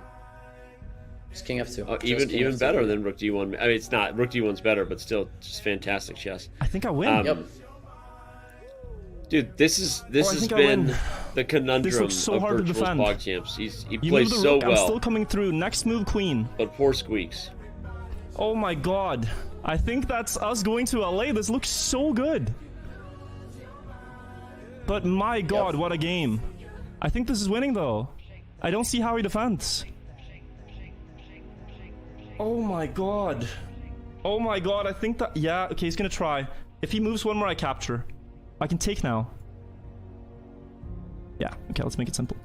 B: It's King F2.
A: Oh, even better than Rook D1. I mean, it's not. Rook D1's better, but still, just fantastic chess.
K: I think I win.
B: Yep.
A: Dude, this has been the conundrum of
K: so hard to
A: Wirtual's
K: defend.
A: PogChamps. He plays so
K: rook,
A: well.
K: I'm still coming through. Next move, queen.
A: But poor Squeex.
K: Oh my god. I think that's us going to LA. This looks so good. But my god, what a game. I think this is winning though. I don't see how he defends. Oh my god. Oh my god, I think that... Yeah, okay, he's gonna try. If he moves one more, I capture. I can take now. Yeah, okay, let's make it simple.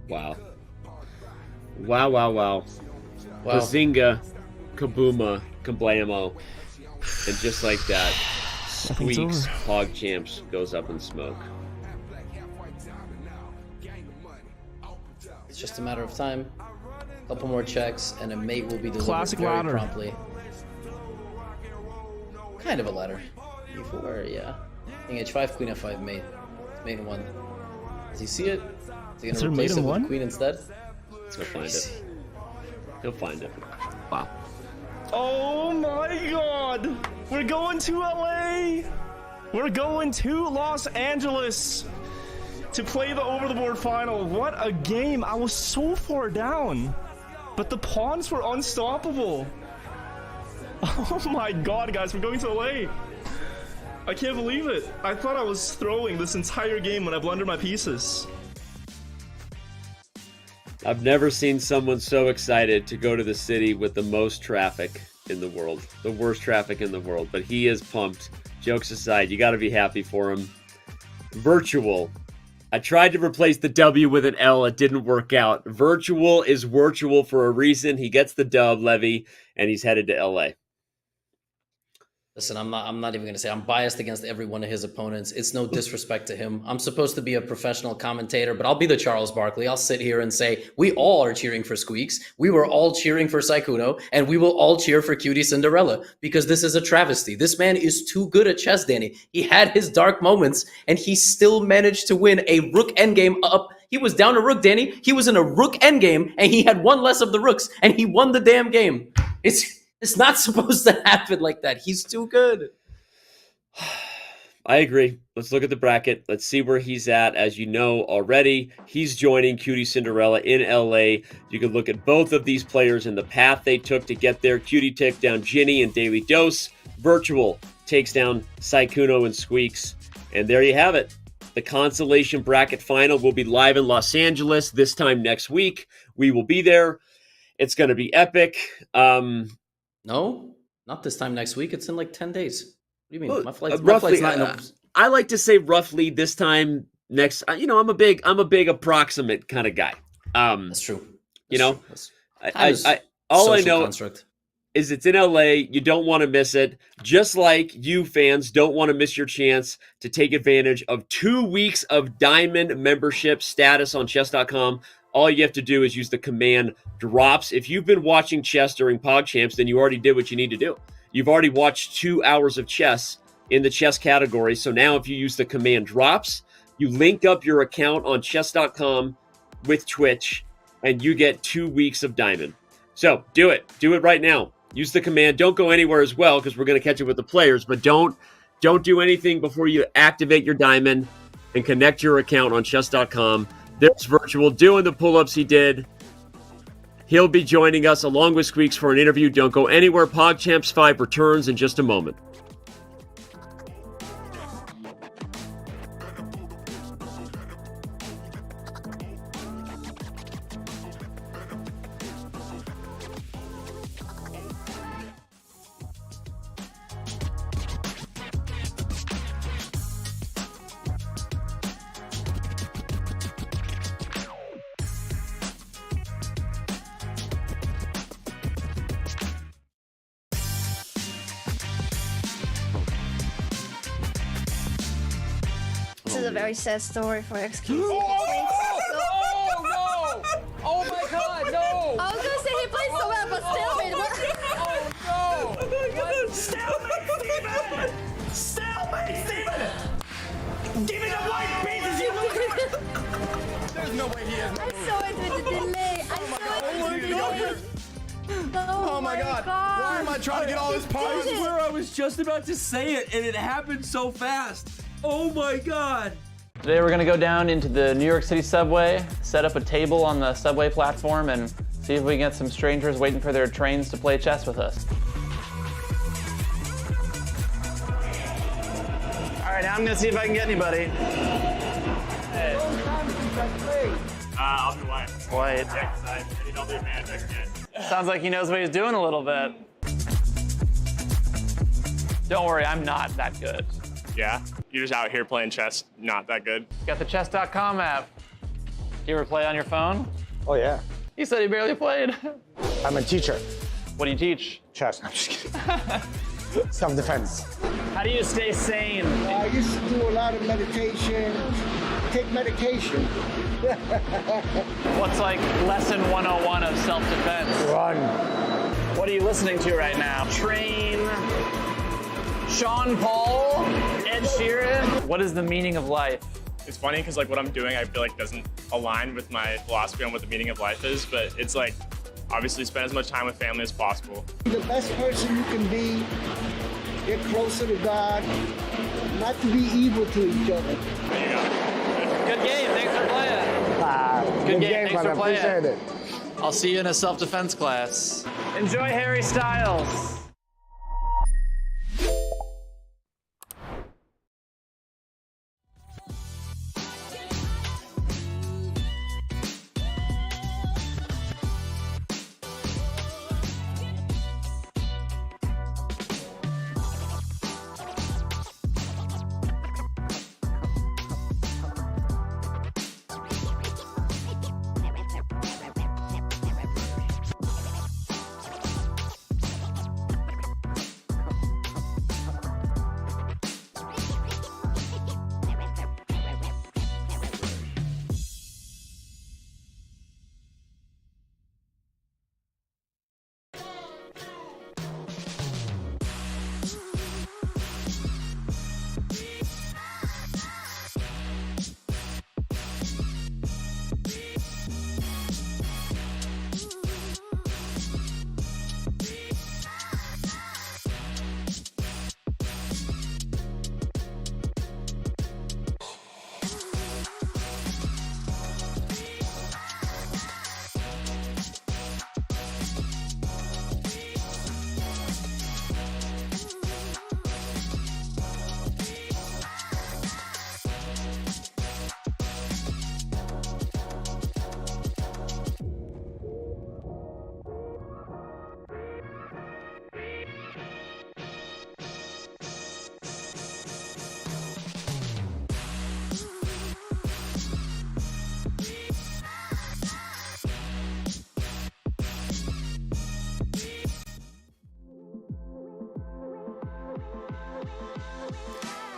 A: Wow. Wow. Bazinga, kabooma, kablamo. And just like that, Squeex PogChamps goes up in smoke.
B: It's just a matter of time. A couple more checks, and a mate will be delivered
K: Classic
B: very
K: ladder.
B: promptly. Kind of a ladder. E4, yeah. King H5, Queen F5, mate. Mate in 1. Does he see it? Is he gonna replace it with Queen instead?
A: He'll find it. He'll find it. Wow.
K: Oh my god! We're going to LA! We're going to Los Angeles to play the over-the-board final. What a game! I was so far down, but the pawns were unstoppable. Oh my god, guys, we're going to LA! I can't believe it. I thought I was throwing this entire game when I blundered my pieces.
A: I've never seen someone so excited to go to the city with the most traffic in the world. The worst traffic in the world. But he is pumped. Jokes aside, you got to be happy for him. Wirtual. I tried to replace the W with an L. It didn't work out. Wirtual is Wirtual for a reason. He gets the dub, Levy, and he's headed to LA.
B: Listen, I'm not even going to say I'm biased against every one of his opponents. It's no disrespect to him. I'm supposed to be a professional commentator, but I'll be the Charles Barkley. I'll sit here and say, we all are cheering for Squeex. We were all cheering for Sykkuno, and we will all cheer for QTCinderella because this is a travesty. This man is too good at chess, Danny. He had his dark moments, and he still managed to win a rook endgame up. He was down a rook, Danny. He was in a rook endgame, and he had one less of the rooks, and he won the damn game. It's not supposed to happen like that. He's too good.
A: I agree. Let's look at the bracket. Let's see where he's at. As you know already, he's joining QTCinderella in LA. You can look at both of these players and the path they took to get there. Cutie took down Ginny and Daily Dose. Wirtual takes down Sykkuno and Squeex. And there you have it. The consolation bracket final will be live in Los Angeles this time next week. We will be there. It's going to be epic.
B: No, not this time next week. It's in like 10 days. What do you mean?
A: Well,
B: my flight's not in
A: I like to say roughly this time next. I'm a big approximate kind of guy.
B: That's true.
A: All I know is it's in LA. You don't want to miss it. Just like you fans don't want to miss your chance to take advantage of 2 weeks of Diamond membership status on chess.com. All you have to do is use the command drops. If you've been watching chess during PogChamps, then you already did what you need to do. You've already watched 2 hours of chess in the chess category. So now if you use the command drops, you link up your account on chess.com with Twitch, and you get 2 weeks of Diamond. So do it. Do it right now. Use the command. Don't go anywhere as well because we're going to catch it with the players, but don't do anything before you activate your Diamond and connect your account on chess.com. There's Wirtual doing the pull-ups he did. He'll be joining us along with Squeex for an interview. Don't go anywhere. PogChamps 5 returns in just a moment.
Q: This is a very sad story for XQ.
P: Oh no! Oh my god, no!
Q: I was gonna say he played so well, but stalemate.
P: Oh no! Stalemate, Steven! Stalemate, Steven! Give me the white pieces, you loser! There's no way he is.
Q: I saw it with the delay.
P: Oh my god! Why am I trying to get all this points?
R: I swear I was just about to say it, and it happened so fast. Oh my god!
S: Today we're gonna go down into the New York City subway, set up a table on the subway platform, and see if we can get some strangers waiting for their trains to play chess with us.
T: All right, now I'm gonna see if I can get anybody. Hey.
U: I'll be white.
T: White.
U: Yeah, 'cause I need all the advantage I can get.
T: Sounds like he knows what he's doing a little bit. Don't worry, I'm not that good.
U: Yeah? You're just out here playing chess, not that good.
T: Got the chess.com app. Do you ever play on your phone?
J: Oh, yeah.
T: You said you barely played.
J: I'm a teacher.
T: What do you teach?
J: Chess. I'm just kidding. Self-defense.
T: How do you stay sane?
V: I used to do a lot of meditation, take medication.
T: What's like lesson 101 of self-defense?
J: Run.
T: What are you listening to right now? Train, Sean Paul, Ed Sheeran. What is the meaning of life?
U: It's funny because like what I'm doing I feel like doesn't align with my philosophy on what the meaning of life is, but it's like obviously spend as much time with family as possible.
V: The best person you can be, get closer to God, not to be evil to each other.
U: There you go.
T: Good game, thanks for playing. Good game, thanks for playing.
V: Appreciate it.
T: I'll see you in a self-defense class. Enjoy Harry Styles.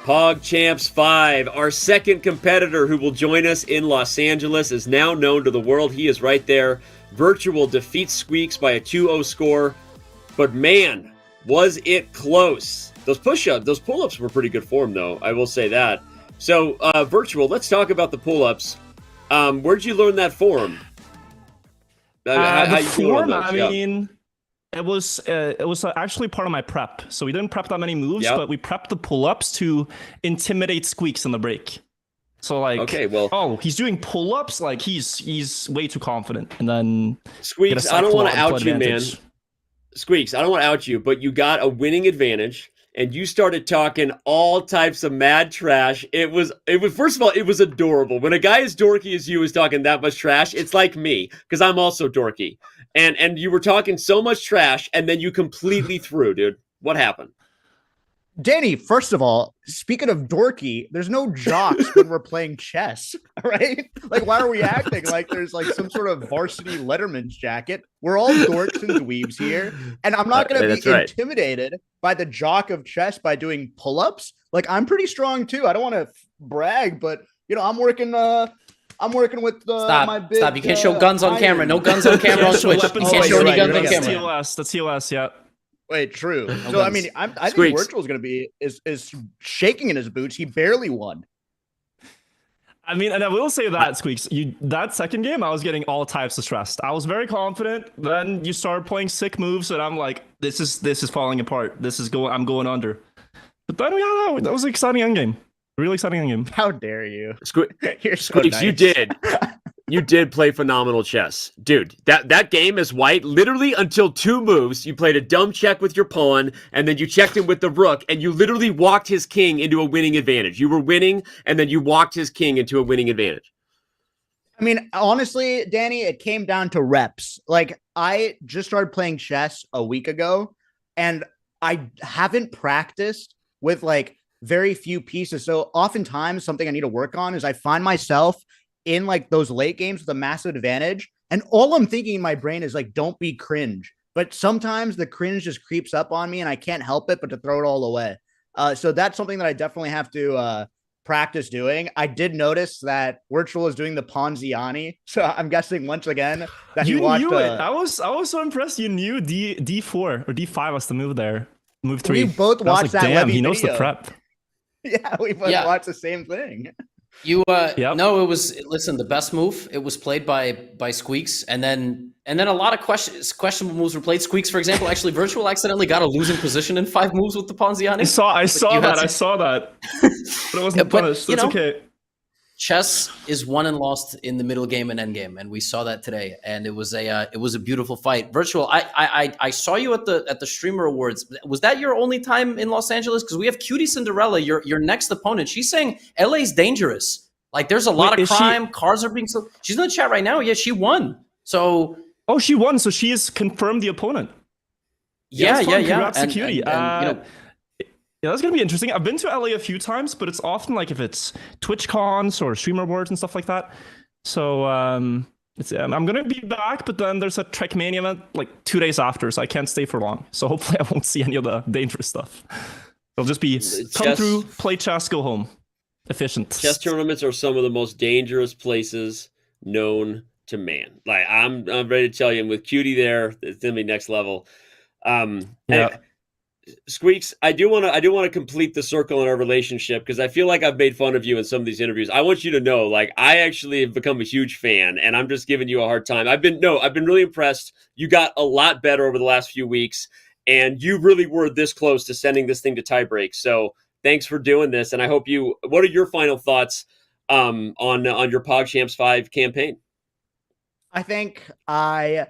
A: PogChamps 5, our second competitor who will join us in Los Angeles, is now known to the world. He is right there. Wirtual defeats Squeex by a 2-0 score. But man, was it close. Those pull-ups were pretty good form, though. I will say that. So, Wirtual, let's talk about the pull-ups. Where'd you learn that form?
K: The form, I mean, it was actually part of my prep. So we didn't prep that many moves, but we prepped the pull-ups to intimidate Squeex in the break. So like,
A: okay, well,
K: oh, he's doing pull-ups, like he's way too confident, and then
A: Squeex, I don't want to out you, man. Squeex, I don't want to out you, but you got a winning advantage, and you started talking all types of mad trash. It was first of all, it was adorable. When a guy as dorky as you is talking that much trash, it's like me, because I'm also dorky. And you were talking so much trash, and then you completely threw, dude. What happened?
J: Danny, first of all, speaking of dorky, there's no jocks when we're playing chess, right? Like, why are we acting like there's like some sort of varsity Letterman's jacket? We're all dorks and dweebs here, and I'm not going to be intimidated by the jock of chess by doing pull-ups. Like, I'm pretty strong too. I don't want to brag, but you know, I'm working with my big.
B: Stop! You can't show guns on camera. No guns on camera on Twitch. You can't show any guns on camera.
K: That's TOS, yeah.
J: Wait, true. So I mean, I think Wirtual's going to be is shaking in his boots. He barely won.
K: I mean, and I will say that, Squeex, that second game, I was getting all types of stressed. I was very confident. Then you started playing sick moves, and I'm like, this is falling apart. I'm going under. But then that was an exciting endgame. Really exciting endgame.
J: How dare you?
A: Squeex, nice. You did play phenomenal chess. Dude, that game is white. Literally until 2 moves, you played a dumb check with your pawn, and then you checked him with the rook, and you literally walked his king into a winning advantage. You were winning, and then you walked his king into a winning advantage.
J: I mean, honestly, Danny, it came down to reps. Like, I just started playing chess a week ago, and I haven't practiced with, like, very few pieces. So oftentimes something I need to work on is I find myself in like those late games with a massive advantage, and all I'm thinking in my brain is like, don't be cringe. But sometimes the cringe just creeps up on me and I can't help it but to throw it all away. So that's something that I definitely have to practice doing. I did notice that Wirtual is doing the Ponziani, so I'm guessing once again that
K: you knew it. I was so impressed. You knew D4 or D5 was the move there. Move 3.
J: We both watched that.
K: Damn, he knows the prep.
J: Yeah, we both watched the same thing.
B: No, it was, listen, the best move, it was played by Squeex, and then a lot of questionable moves were played. Squeex, for example, actually Wirtual accidentally got a losing position in 5 moves with the Ponziani.
K: I saw that. But it wasn't punished. That's okay.
B: Chess is won and lost in the middle game and end game, and we saw that today. And it was a beautiful fight. Wirtual, I saw you at the Streamer Awards. Was that your only time in Los Angeles? Because we have QTCinderella, your next opponent. She's saying LA's dangerous. Like, there's a lot of crime. Cars are being sold. She's in the chat right now. Yeah, she won. So.
K: Oh, she won. So she has confirmed the opponent.
B: Yeah.
K: Congrats to QT. Yeah, that's going to be interesting. I've been to LA a few times, but it's often like if it's Twitch cons or Streamer Awards and stuff like that. So I'm going to be back, but then there's a Trackmania event like 2 days after, so I can't stay for long. So hopefully I won't see any of the dangerous stuff. It'll just be come through, play chess, go home. Efficient.
A: Chess tournaments are some of the most dangerous places known to man. Like, I'm ready to tell you, and with QT there, it's going to be next level. Squeex, I do want to complete the circle in our relationship, because I feel like I've made fun of you in some of these interviews. I want you to know, like, I actually have become a huge fan, and I'm just giving you a hard time. I've been really impressed. You got a lot better over the last few weeks, and you really were this close to sending this thing to tiebreak. So thanks for doing this, and I hope you. What are your final thoughts on your PogChamps 5 campaign?
J: I think a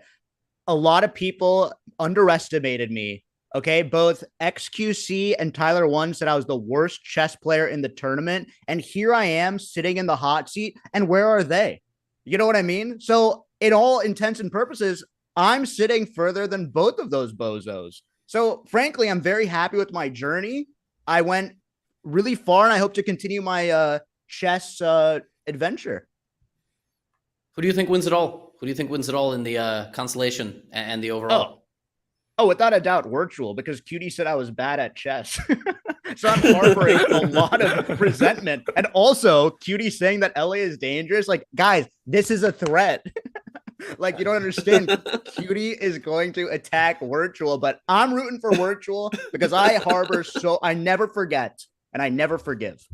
J: lot of people underestimated me. Okay, both XQC and Tyler1 said I was the worst chess player in the tournament, and here I am sitting in the hot seat, and where are they? You know what I mean? So in all intents and purposes, I'm sitting further than both of those bozos. So frankly, I'm very happy with my journey. I went really far, and I hope to continue my chess adventure.
B: Who do you think wins it all? Who do you think wins it all in the constellation and the overall?
J: Oh, without a doubt, Wirtual, because QT said I was bad at chess. So I'm harboring a lot of resentment. And also, Cutie saying that LA is dangerous. Like, guys, this is a threat. Like, you don't understand. Cutie is going to attack Wirtual, but I'm rooting for Wirtual because I harbor I never forget and I never forgive.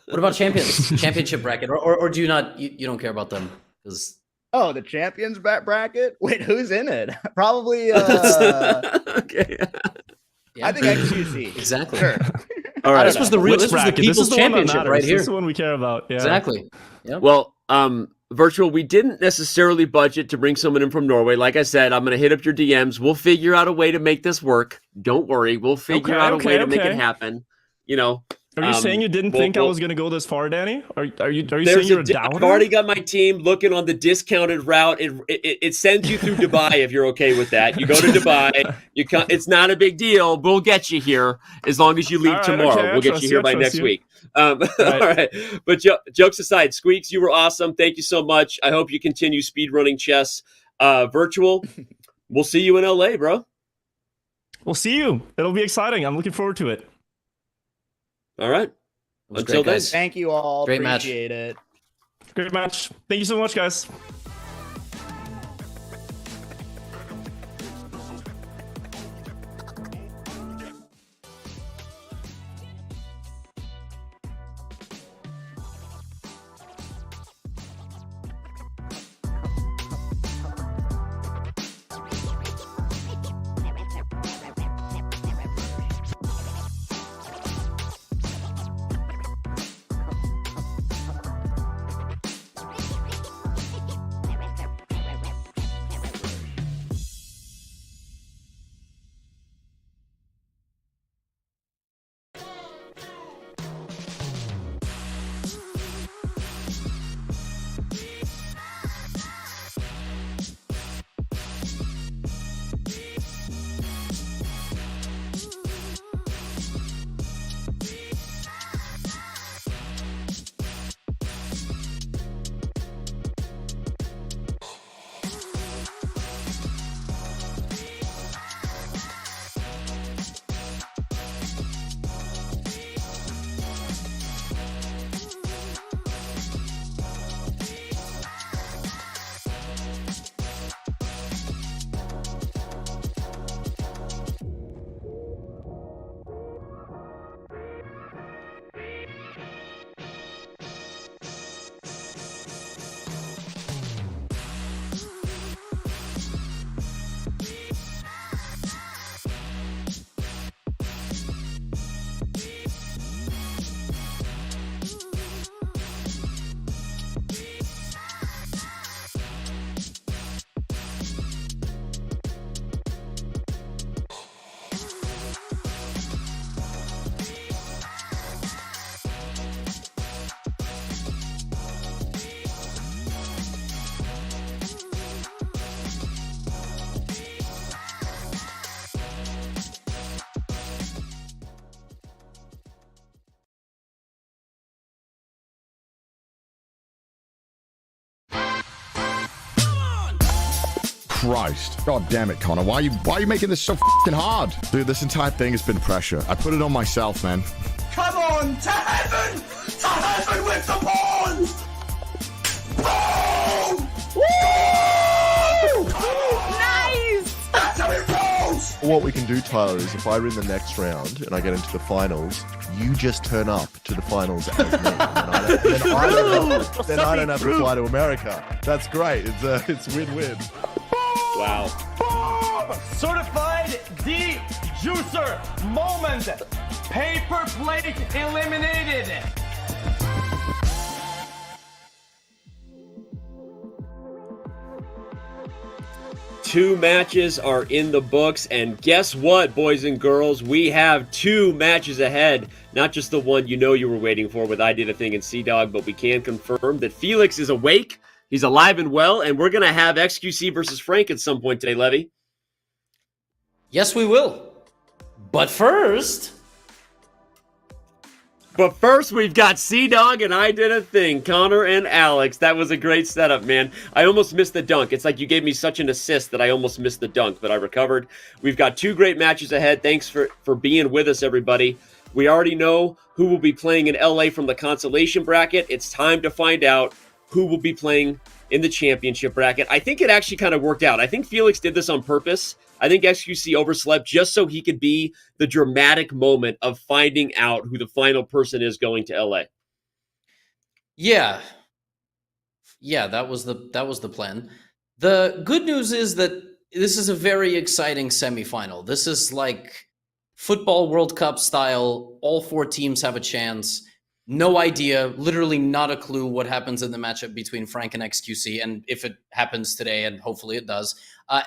B: What about championship bracket, or do you not? You don't care about them because.
J: Oh, the champions bracket. Wait, who's in it? Probably.
A: Okay.
B: Yeah.
J: I think XQC.
B: Exactly.
J: Sure.
A: All right.
B: This was the real. This was the People's Championship right here.
K: This is the one we care about. Yeah.
B: Exactly. Yep.
A: Well, Virtual, we didn't necessarily budget to bring someone in from Norway. Like I said, I'm going to hit up your DMs. We'll figure out a way to make this work. Don't worry. We'll figure out a way to make it happen. You know.
K: Are you saying you didn't think I was going to go this far, Danny? Are you saying you're a doubter?
A: I've already got my team looking on the discounted route. It sends you through Dubai if you're okay with that. You go to Dubai. You come. It's not a big deal. We'll get you here as long as you leave tomorrow.
K: Okay,
A: we'll get you here by next week. All right. But jokes aside, Squeex, you were awesome. Thank you so much. I hope you continue speedrunning chess. Virtual, we'll see you in LA, bro.
K: We'll see you. It'll be exciting. I'm looking forward to it.
A: All right. Until then,
J: thank you all.
B: Great match.
J: Appreciate it.
K: Great match. Thank you so much, guys.
D: Christ. God damn it, Connor. Why are you making this so f***ing hard? Dude, this entire thing has been pressure. I put it on myself, man.
P: Come on, to heaven! To heaven with the pawns! Boom! Woo!
F: Nice!
P: That's how it rolls!
E: What we can do, Tyler, is if I win the next round and I get into the finals, you just turn up to the finals as me. Then I don't have to fly to America. That's great. It's win-win.
A: Wow.
P: Boom! Certified de-juicer moment. Paper plate eliminated.
A: Two matches are in the books, and guess what, boys and girls? We have two matches ahead. Not just the one you know you were waiting for with I Did a Thing in CDawg, but we can confirm that Felix is awake. He's alive and well, and we're going to have XQC versus Frank at some point today, Levy.
B: Yes, we will. But first,
A: we've got CDawg and I Did a Thing, Connor and Alex. That was a great setup, man. I almost missed the dunk. It's like you gave me such an assist that I almost missed the dunk, but I recovered. We've got two great matches ahead. Thanks for being with us, everybody. We already know who will be playing in LA from the consolation bracket. It's time to find out who will be playing in the championship bracket. I think it actually kind of worked out. I think Felix did this on purpose. I think XQC overslept just so he could be the dramatic moment of finding out who the final person is going to LA.
B: Yeah. Yeah, that was the plan. The good news is that this is a very exciting semifinal. This is like football World Cup style. All 4 teams have a chance. No idea, literally not a clue what happens in the matchup between Frank and XQC, and if it happens today, and hopefully it does.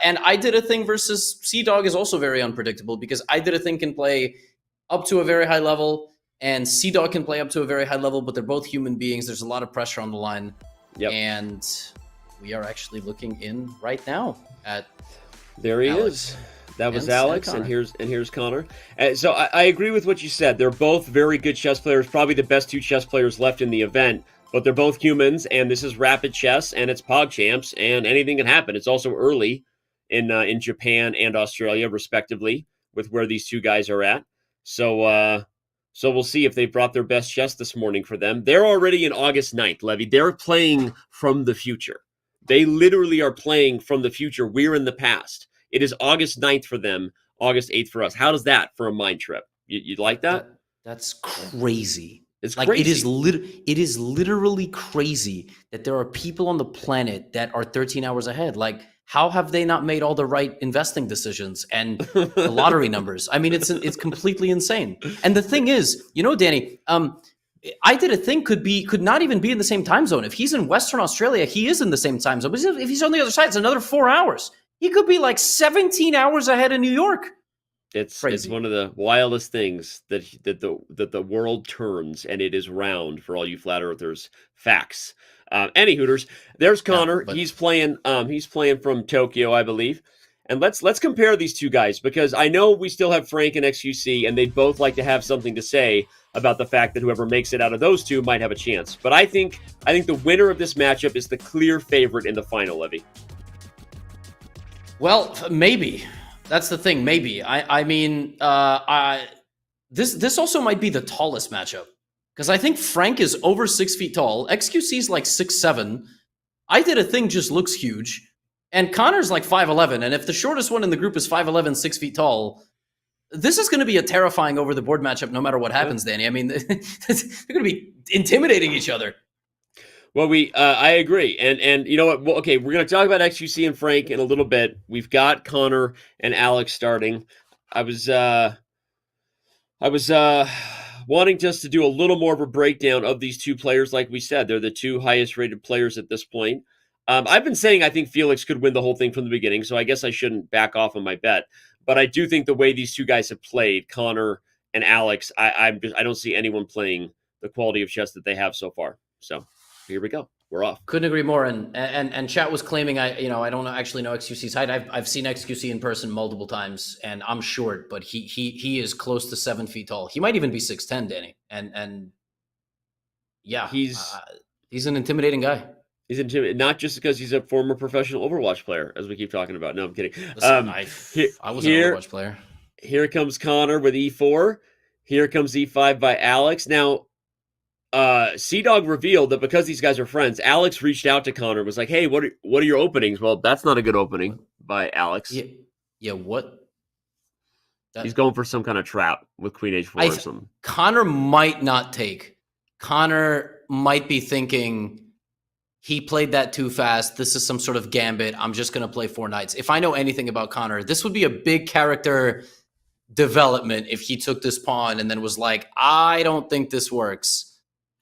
B: And I Did a Thing versus CDawg is also very unpredictable, because I Did a Thing can play up to a very high level, and CDawg can play up to a very high level, but they're both human beings. There's a lot of pressure on the line.
A: Yep.
B: And we are actually looking in right now at
A: there he
B: Alex.
A: is. That was
B: And
A: Alex,
B: Connor.
A: and here's Connor. So I agree with what you said. They're both very good chess players, probably the best 2 chess players left in the event. But they're both humans, and this is rapid chess, and it's PogChamps, and anything can happen. It's also early in Japan and Australia, respectively, with where these 2 guys are at. So we'll see if they brought their best chess this morning for them. They're already in August 9th, Levy. They're playing from the future. They literally are playing from the future. We're in the past. It is August 9th for them, August 8th for us. How does that for a mind trip? You like that?
B: That's crazy.
A: It's
B: like
A: crazy.
B: it is literally crazy that there are people on the planet that are 13 hours ahead. Like, how have they not made all the right investing decisions and the lottery numbers? I mean, it's completely insane. And the thing is, Danny, I Did a Thing could not even be in the same time zone. If he's in Western Australia, he is in the same time zone. But if he's on the other side, it's another 4 hours. He could be like 17 hours ahead of New York.
A: It's
B: Crazy.
A: one of the wildest things that the world turns, and it is round for all you flat earthers. Facts. Any Hooters, there's Connor. He's playing from Tokyo, I believe. And let's compare these 2 guys, because I know we still have Frank and XQC, and they'd both like to have something to say about the fact that whoever makes it out of those 2 might have a chance. But I think the winner of this matchup is the clear favorite in the final, Levy.
B: Well, maybe. That's the thing. Maybe. I mean, this also might be the tallest matchup, because I think Frank is over 6 feet tall. XQC is like 6'7". I Did a Thing just looks huge, and Connor's like 5'11". And if the shortest one in the group is 5'11", 6 feet tall, this is going to be a terrifying over the board matchup, no matter what happens, Danny. I mean, they're going to be intimidating each other.
A: Well, I agree, and you know what? Well, okay, we're going to talk about XQC and Frank in a little bit. We've got Connor and Alex starting. I was wanting us to do a little more of a breakdown of these 2 players. Like we said, they're the 2 highest rated players at this point. I've been saying I think Felix could win the whole thing from the beginning, so I guess I shouldn't back off on my bet. But I do think the way these 2 guys have played, Connor and Alex, I don't see anyone playing the quality of chess that they have so far. So here we go. We're off.
B: Couldn't agree more. And chat was claiming I don't actually know XQC's height. I've seen XQC in person multiple times, and I'm short, but he is close to 7 feet tall. He might even be 6'10", Danny. And yeah, he's an intimidating guy.
A: He's intimidating, not just because he's a former professional Overwatch player, as we keep talking about. No, I'm kidding.
B: Listen, I was an Overwatch player.
A: Here comes Connor with E4. Here comes E5 by Alex. Now, CDawg revealed that because these guys are friends, Alex reached out to Connor and was like, hey, what are your openings? Well, that's not a good opening by Alex.
B: Yeah, what?
A: He's going for some kind of trap with Queen H4 or something.
B: Connor might not take. Connor might be thinking, he played that too fast. This is some sort of gambit. I'm just going to play 4 knights. If I know anything about Connor, this would be a big character development if he took this pawn and then was like, I don't think this works.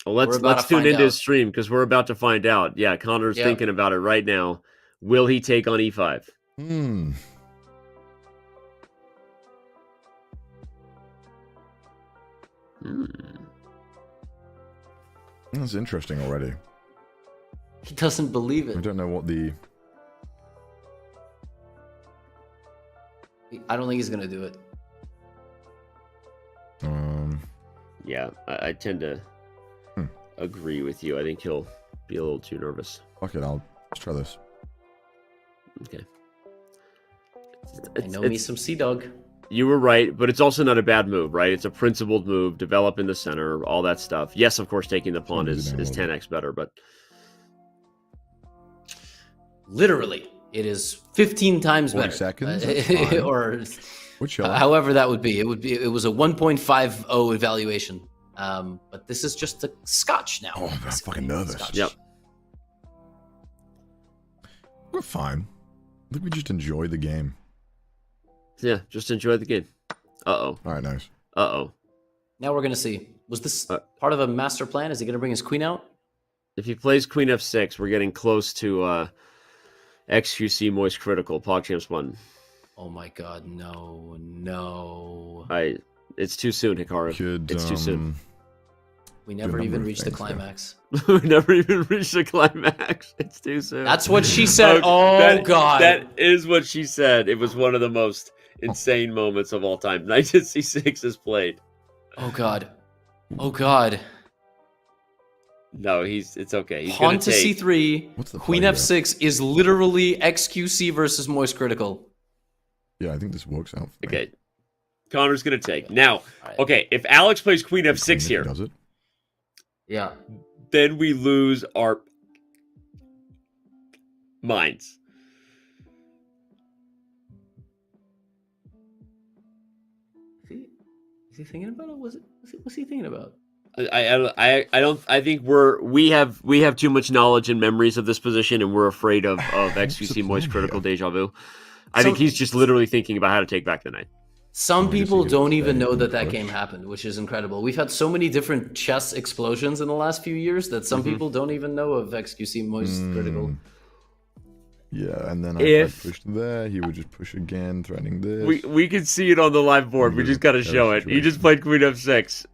A: Well, let's tune into his stream, because we're about to find out. Yeah, Connor's thinking about it right now. Will he take on E5?
D: That's interesting already.
B: He doesn't believe it.
D: I don't know what the...
B: I don't think he's going to do it.
A: Yeah, I tend to agree with you. I think he'll be a little too nervous.
D: Okay, let's try this.
A: Okay.
B: I know me some CDawg.
A: You were right, but it's also not a bad move, right? It's a principled move, develop in the center, all that stuff. Yes, of course, taking the pawn is 10x better, but
B: Literally, it is 15 times
D: 40
B: better.
D: seconds, that's fine.
B: Or
D: Whichever.
B: however that would be. It was a 1.50 evaluation. But this is just a scotch now.
D: Oh, I'm fucking nervous.
B: Scotch.
A: Yep.
D: We're fine. I think we just enjoy the game.
A: Yeah, just enjoy the game. Uh-oh.
D: All right, nice.
A: Uh-oh.
B: Now we're going to see. Was this part of a master plan? Is he going to bring his queen out?
A: If he plays queen f6, we're getting close to XQC Moist Critical, PogChamps 1.
B: Oh my god, no, no.
A: It's too soon, Hikaru. It's too soon.
B: We never even reached the climax.
A: We never even reached the climax. It's too soon.
B: That's what she said. Oh, God.
A: That is what she said. It was one of the most insane moments of all time. Knight to c6 is played.
B: Oh, God. Oh, God.
A: No, it's okay. He's
B: Pawn
A: gonna
B: to
A: take...
B: c3, queen f6 is literally XQC versus Moist Critical.
D: Yeah, I think this works out for me.
A: Okay. Connor's going to take. Now, okay, if Alex plays queen f6 here...
D: Does it?
B: Yeah.
A: Then we lose our minds.
B: Is he thinking about it? What's he thinking about?
A: I think we have too much knowledge and memories of this position, and we're afraid of XQC Moist Critical Deja Vu. I think he's just literally thinking about how to take back the knight.
B: Some people don't even know that game happened, which is incredible. We've had so many different chess explosions in the last few years that some people don't even know of XQC Moist Critical.
D: Yeah, and then if I pushed there, he would just push again, threatening this.
A: We can see it on the live board. We just got to show it. He just played queen f6.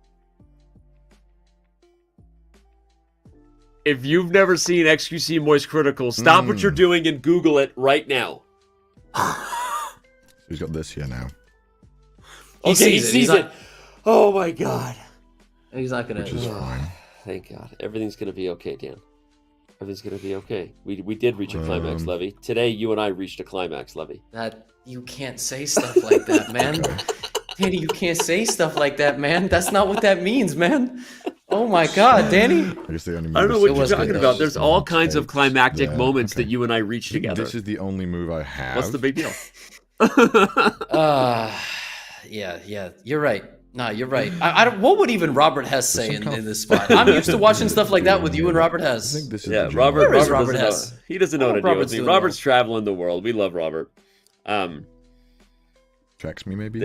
A: If you've never seen XQC Moist Critical, stop what you're doing and Google it right now.
D: He's got this here now.
A: He sees it. Oh my god.
B: He's not gonna.
D: Which is fine.
A: Thank God. Everything's gonna be okay, Dan. Everything's gonna be okay. We did reach a climax, Levy. Today, you and I reached a climax, Levy.
B: That you can't say stuff like that, man. Danny, you can't say stuff like that, man. That's not what that means, man. Oh my God, Danny.
A: I don't know what you're talking about. There's all kinds of climactic moments that you and I reached together.
D: This is the only move I have.
A: What's the big deal?
B: Yeah, you're right. No, you're right. I don't. What would even Robert Hess say in this spot? I'm used to watching stuff like that with you and Robert Hess.
D: I think this is
A: Robert
B: Robert
A: doesn't
B: Hess?
A: know. He doesn't know what to do with me. Robert's traveling the world. We love Robert.
D: Tracks me maybe.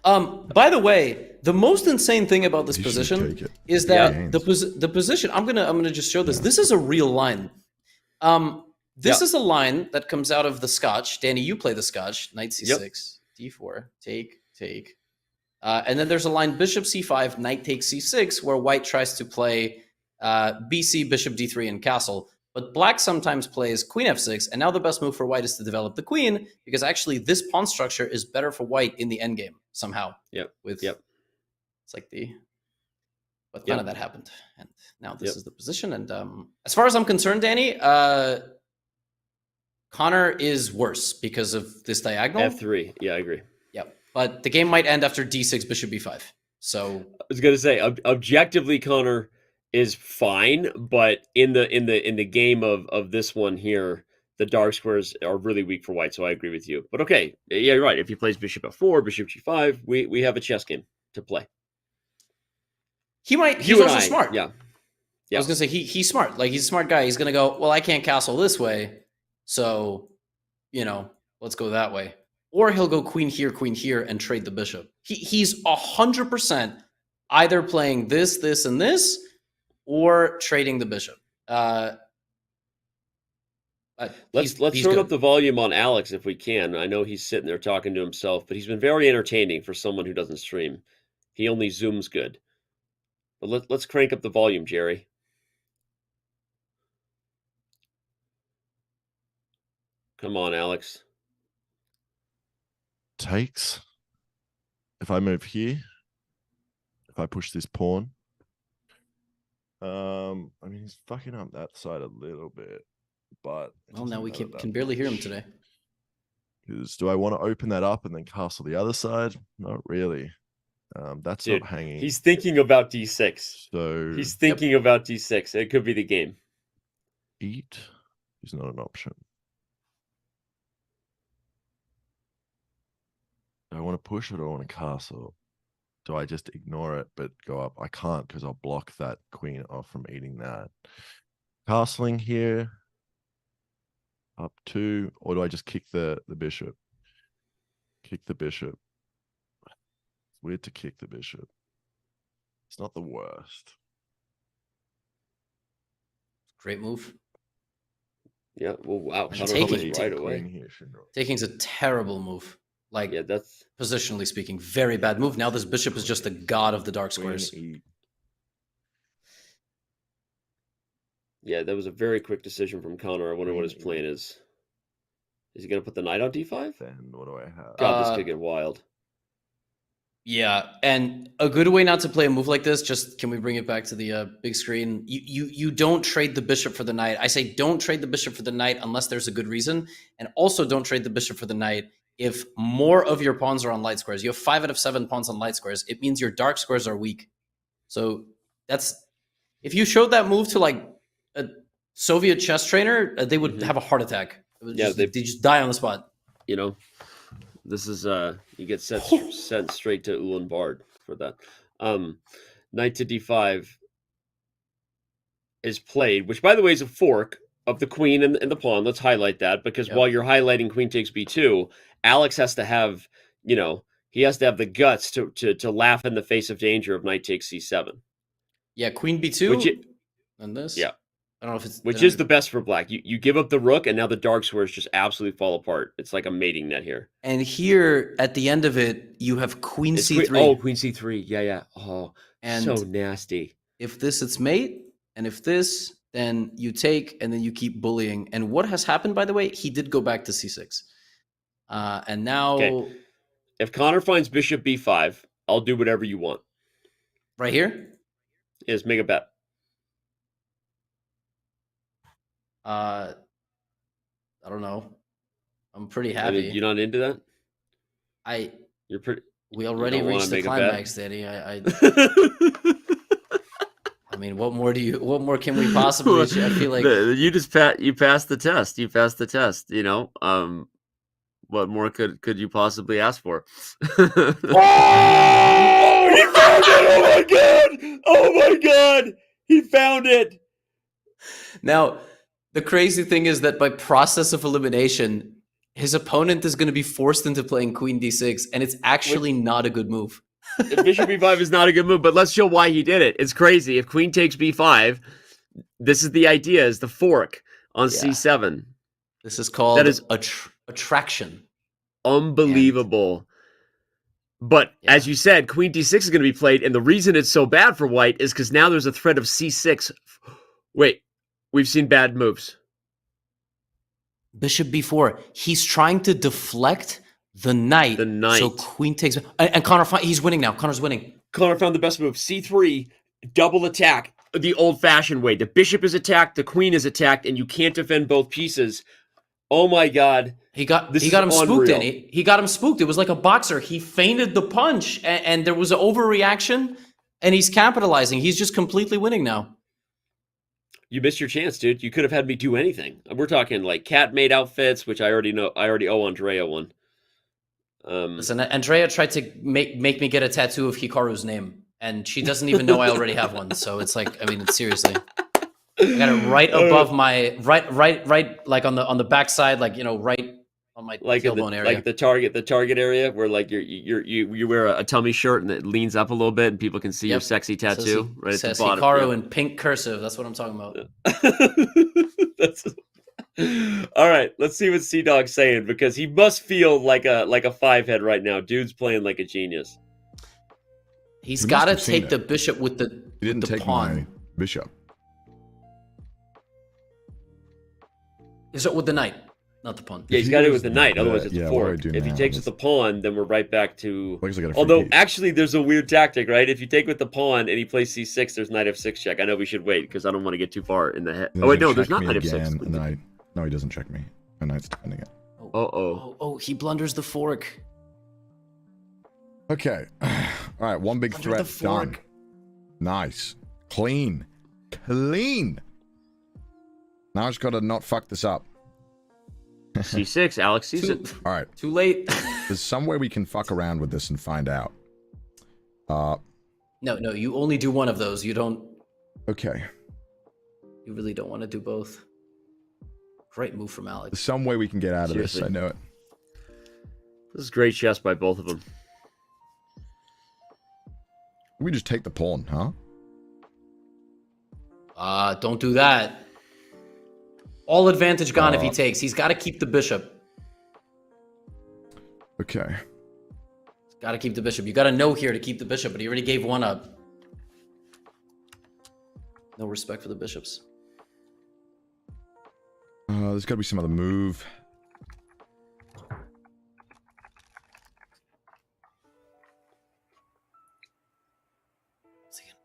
B: By the way, the most insane thing about this position is that the position. I'm gonna just show this. This is a real line. This is a line that comes out of the Scotch. Danny, you play the Scotch. Knight c6, d4, take. And then there's a line bishop c5, knight takes c6, where white tries to play bc, bishop d3, and castle. But black sometimes plays queen f6, and now the best move for white is to develop the queen, because actually this pawn structure is better for white in the endgame somehow. It's like but none of that happened. And now this is the position. And as far as I'm concerned, Danny, Connor is worse because of this diagonal.
A: F3. Yeah, I agree.
B: Yep. But the game might end after d6, bishop b5. So
A: I was gonna say, objectively, Connor is fine, but in the game of this one here, the dark squares are really weak for white. So I agree with you. But okay, yeah, you're right. If he plays bishop f4, bishop g5, we have a chess game to play.
B: He's also smart.
A: Yeah.
B: I was gonna say he's smart. Like, he's a smart guy. He's gonna go, well, I can't castle this way, so let's go that way. Or he'll go queen here, and trade the bishop. He's 100% either playing this, and this, or trading the bishop.
A: Let's turn up the volume on Alex if we can. I know he's sitting there talking to himself, but he's been very entertaining for someone who doesn't stream. He only zooms good. But let's crank up the volume, Jerry. Come on, Alex.
E: Takes. If I move here, if I push this pawn, I mean, he's fucking up that side a little bit, but
B: well, now we can barely hear him today.
E: Because do I want to open that up and then castle the other side? Not really. That's
A: Dude,
E: not hanging.
A: he's thinking about d6.
E: So
A: He's thinking about d6. It could be the game.
E: Eat is not an option. Do I want to push or do I want to castle? Do I just ignore it but go up? I can't because I'll block that queen off from eating that. Castling here. Up 2, or do I just kick the bishop? Kick the bishop. It's weird to kick the bishop. It's not the worst.
B: Great move.
A: Yeah, well, wow.
B: Taking's a terrible move. Like,
A: yeah, that's
B: positionally speaking, very bad move. Now this bishop is just the god of the dark squares.
A: Yeah, that was a very quick decision from Connor. I wonder what his plan is. Is he going to put the knight on d5?
E: Then what do I have?
A: God, this could get wild.
B: Yeah, and a good way not to play a move like this, just can we bring it back to the big screen? You don't trade the bishop for the knight. I say don't trade the bishop for the knight unless there's a good reason. And also don't trade the bishop for the knight if more of your pawns are on light squares. You have 5 out of 7 pawns on light squares. It means your dark squares are weak. So that's... If you showed that move to like a Soviet chess trainer, they would have a heart attack. They just die on the spot.
A: You know, this is you get sent straight to Ulaanbaatar for that. Knight to d5 is played, which by the way is a fork of the queen and the pawn. Let's highlight that because while you're highlighting queen takes b2, Alex has to have, you know, he has to have the guts to laugh in the face of danger of knight takes c7.
B: Yeah, queen b2 and this.
A: Yeah.
B: I don't know if it's...
A: Which is the best for black. You give up the rook, and now the dark squares just absolutely fall apart. It's like a mating net here.
B: And here, at the end of it, you have queen c3.
A: Oh, queen c3. Yeah. Oh,
B: and
A: so nasty.
B: If this, it's mate. And if this, then you take, and then you keep bullying. And what has happened, by the way, he did go back to c6. And now...
A: Okay. If Connor finds bishop b5, I'll do whatever you want.
B: Right here?
A: Yes, make a bet.
B: I don't know. I'm pretty happy.
A: I mean, you're not into that? You're pretty...
B: We already reached the climax, Danny. I mean, what more can we possibly do? I feel like
A: you passed the test. You passed the test, you know? What more could you possibly ask for? Oh, he found it! Oh my god! He found it!
B: Now, the crazy thing is that by process of elimination, his opponent is going to be forced into playing queen d6, and it's actually not a good move.
A: Bishop b5 is not a good move, but let's show why he did it. It's crazy. If queen takes b5, this is the idea, is the fork on c7.
B: This is called attraction.
A: Unbelievable. But as you said, queen d6 is going to be played, and the reason it's so bad for white is because now there's a threat of c6. Wait. We've seen bad moves.
B: Bishop b4. He's trying to deflect the knight. So queen takes... And Connor, he's winning now. Connor's winning.
A: Connor found the best move. c3, double attack. The old-fashioned way. The bishop is attacked, the queen is attacked, and you can't defend both pieces. Oh my god.
B: He got him spooked, Danny. He got him spooked. It was like a boxer. He feinted the punch, and there was an overreaction, and he's capitalizing. He's just completely winning now.
A: You missed your chance, dude. You could have had me do anything. We're talking like cat-made outfits, which I already know. I already owe Andrea one.
B: Listen, Andrea tried to make me get a tattoo of Hikaru's name, and she doesn't even know I already have one. So it's like, I mean, seriously, I got it right above my right, like on the backside, like, you know, right on my tailbone area,
A: like the target area where like you wear a tummy shirt and it leans up a little bit and people can see your sexy tattoo right at the bottom.
B: Hikaru in pink cursive. That's what I'm talking about.
A: All right, let's see what CDawg's saying, because he must feel like a 5 head right now. Dude's playing like a genius.
B: He's got to take the bishop with the
D: He didn't take
B: pawn.
D: my bishop.
B: Is it with the knight, not the pawn?
A: Yeah, he's got it with the knight. Otherwise, it's a fork. If he takes with the pawn, then we're right back to. Although, actually, there's a weird tactic, right? If you take with the pawn and he plays c6, there's knight f6 check. I know we should wait because I don't want to get too far in the head. Oh wait, no, there's not knight f6.
D: No, he doesn't check me. My knight's defending it.
B: Oh, he blunders the fork.
D: Okay. All right, one big
B: Under
D: threat
B: the fork.
D: done. Nice. Clean. Clean. Now I just gotta not fuck this up.
A: C6, Alex sees it.
D: All right.
B: Too late.
D: There's some way we can fuck around with this and find out.
B: No, you only do one of those. You don't.
D: Okay.
B: You really don't want to do both. Great move from Alex.
D: There's some way we can get out of
A: Seriously.
D: this. I know it.
A: This is great chess by both of them.
D: We just take the pawn, huh?
B: Don't do that. All advantage gone if he takes. He's got to keep the bishop.
D: Okay.
B: Got to keep the bishop. You got to know here to keep the bishop, but he already gave one up. No respect for the bishops.
D: There's got to be some other move.
B: What's he gonna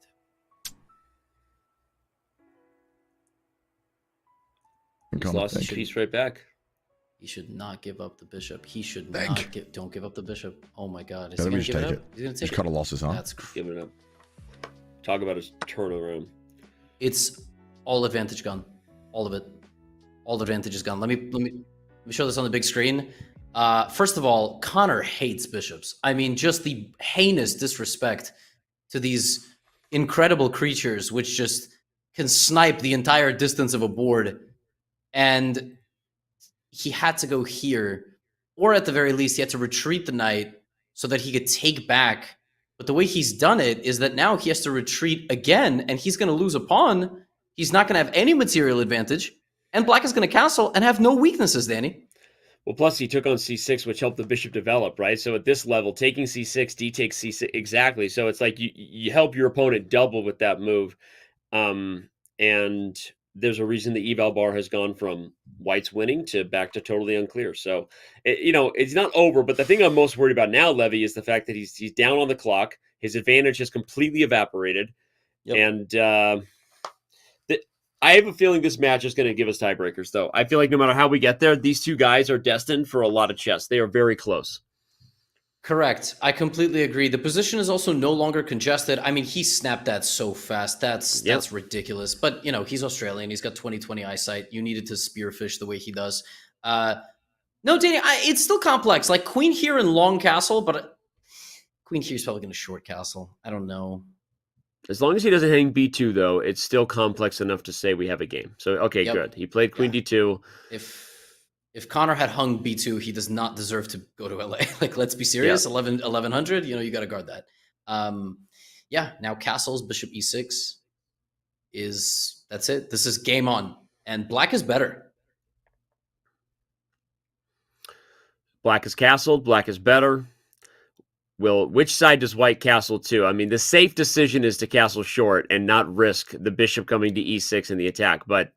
B: do?
A: He's lost his piece right back.
B: He should not give up the bishop. He should
D: Think.
B: not give. Don't give up the bishop. Oh my God! Is
D: Yeah,
B: he
D: let me
B: gonna
D: just
B: give
D: take
B: it
D: it.
B: up? He's gonna take
D: Just
B: it.
D: cut a losses, huh?
B: That's
A: Give it up. Talk about his turnaround.
B: It's all advantage gone. All of it. All advantage is gone. Let me show this on the big screen. First of all, Connor hates bishops. I mean, just the heinous disrespect to these incredible creatures, which just can snipe the entire distance of a board. And he had to go here, or at the very least, he had to retreat the knight so that he could take back. But the way he's done it is that now he has to retreat again, and he's going to lose a pawn. He's not going to have any material advantage, and black is going to castle and have no weaknesses, Danny.
A: Well, plus he took on c6, which helped the bishop develop, right? So at this level, taking c6, d takes c6, exactly. So it's like you help your opponent double with that move. And there's a reason the eval bar has gone from white's winning to back to totally unclear. So, it's not over. But the thing I'm most worried about now, Levy, is the fact that he's down on the clock. His advantage has completely evaporated. Yep. And I have a feeling this match is going to give us tiebreakers, though. I feel like no matter how we get there, these two guys are destined for a lot of chess. They are very close.
B: Correct. I completely agree. The position is also no longer congested. I mean, he snapped that so fast. That's ridiculous. But, he's Australian. He's got 20/20 eyesight. You needed to spearfish the way he does. No, Danny, it's still complex. Like, queen here in long castle, but queen here is probably going to short castle. I don't know.
A: As long as he doesn't hang b2, though, it's still complex enough to say we have a game. So, okay, good. He played queen d2.
B: If Connor had hung b2, he does not deserve to go to LA. Like, let's be serious. 1100, you got to guard that. Now castles, bishop e6 that's it. This is game on. And black is better.
A: Black is castled. Black is better. Which side does white castle to? I mean, the safe decision is to castle short and not risk the bishop coming to e6 in the attack. But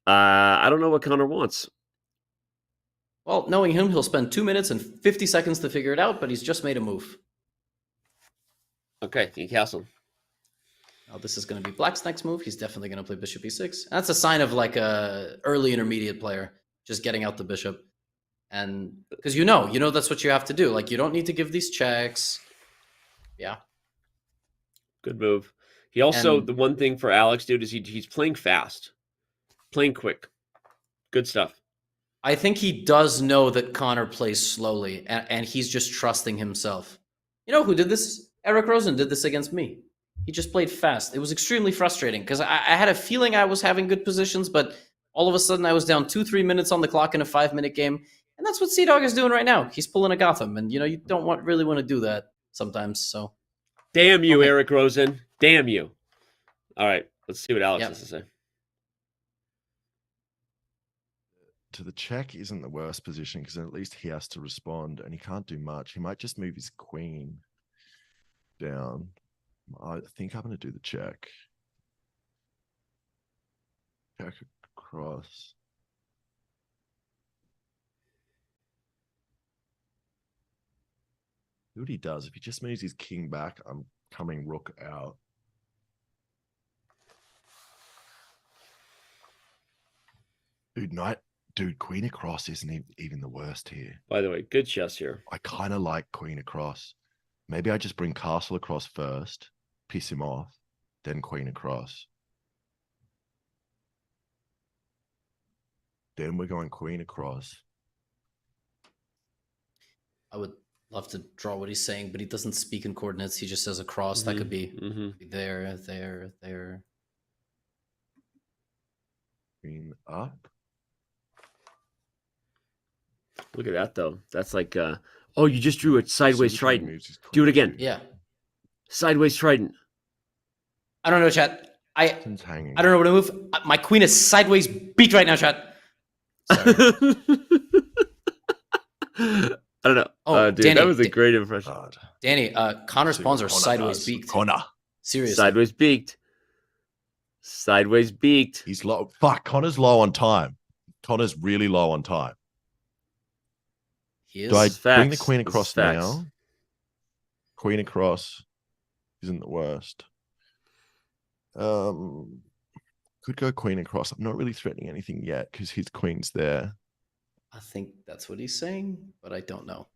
A: I don't know what Connor wants.
B: Well, knowing him, he'll spend 2 minutes and 50 seconds to figure it out, but he's just made a move.
A: Okay, he castled.
B: Now this is going to be black's next move. He's definitely going to play bishop e6. That's a sign of like a early intermediate player, just getting out the bishop. And because you know that's what you have to do. Like, you don't need to give these checks. Yeah.
A: Good move. He also, the one thing for Alex, dude, is he's playing fast. Playing quick. Good stuff.
B: I think he does know that Connor plays slowly, and he's just trusting himself. You know who did this? Eric Rosen did this against me. He just played fast. It was extremely frustrating because I had a feeling I was having good positions, but all of a sudden I was down 2-3 minutes on the clock in a 5-minute game. And that's what CDawg is doing right now. He's pulling a Gotham, and you don't really want to do that sometimes. So,
A: damn you, Eric Rosen! Damn you! All right, let's see what Alex has to say.
E: To the check isn't the worst position because at least he has to respond, and he can't do much. He might just move his queen down. I think I'm going to do the check. Check across. See what he does. If he just moves his king back, I'm coming rook out. Dude, knight dude, queen across isn't even the worst here.
A: By the way, good chess here.
E: I kind of like queen across. Maybe I just bring castle across first, piss him off, then queen across. Then we're going queen across.
B: I would love to draw what he's saying, but he doesn't speak in coordinates. He just says across. That could be there, there, there.
E: Queen up.
A: Look at that, though. That's like, oh, you just drew a sideways trident. Do it again.
B: Yeah.
A: Sideways trident.
B: I don't know, chat. I
E: don't
B: know what to move. My queen is sideways beat right now, chat.
A: I don't know.
B: Oh,
A: dude,
B: Danny,
A: that was a great impression.
B: Danny, Connor's pawns are sideways beaked.
E: Connor.
B: Seriously.
A: Sideways beaked. Sideways beaked.
E: He's low. Fuck, Connor's low on time. Connor's really low on time.
B: He is.
E: Do I bring the
A: Facts.
E: queen
A: This is
E: across
A: facts.
E: now? Queen across isn't the worst. Could go queen across. I'm not really threatening anything yet because his queen's there.
B: I think that's what he's saying, but I don't know.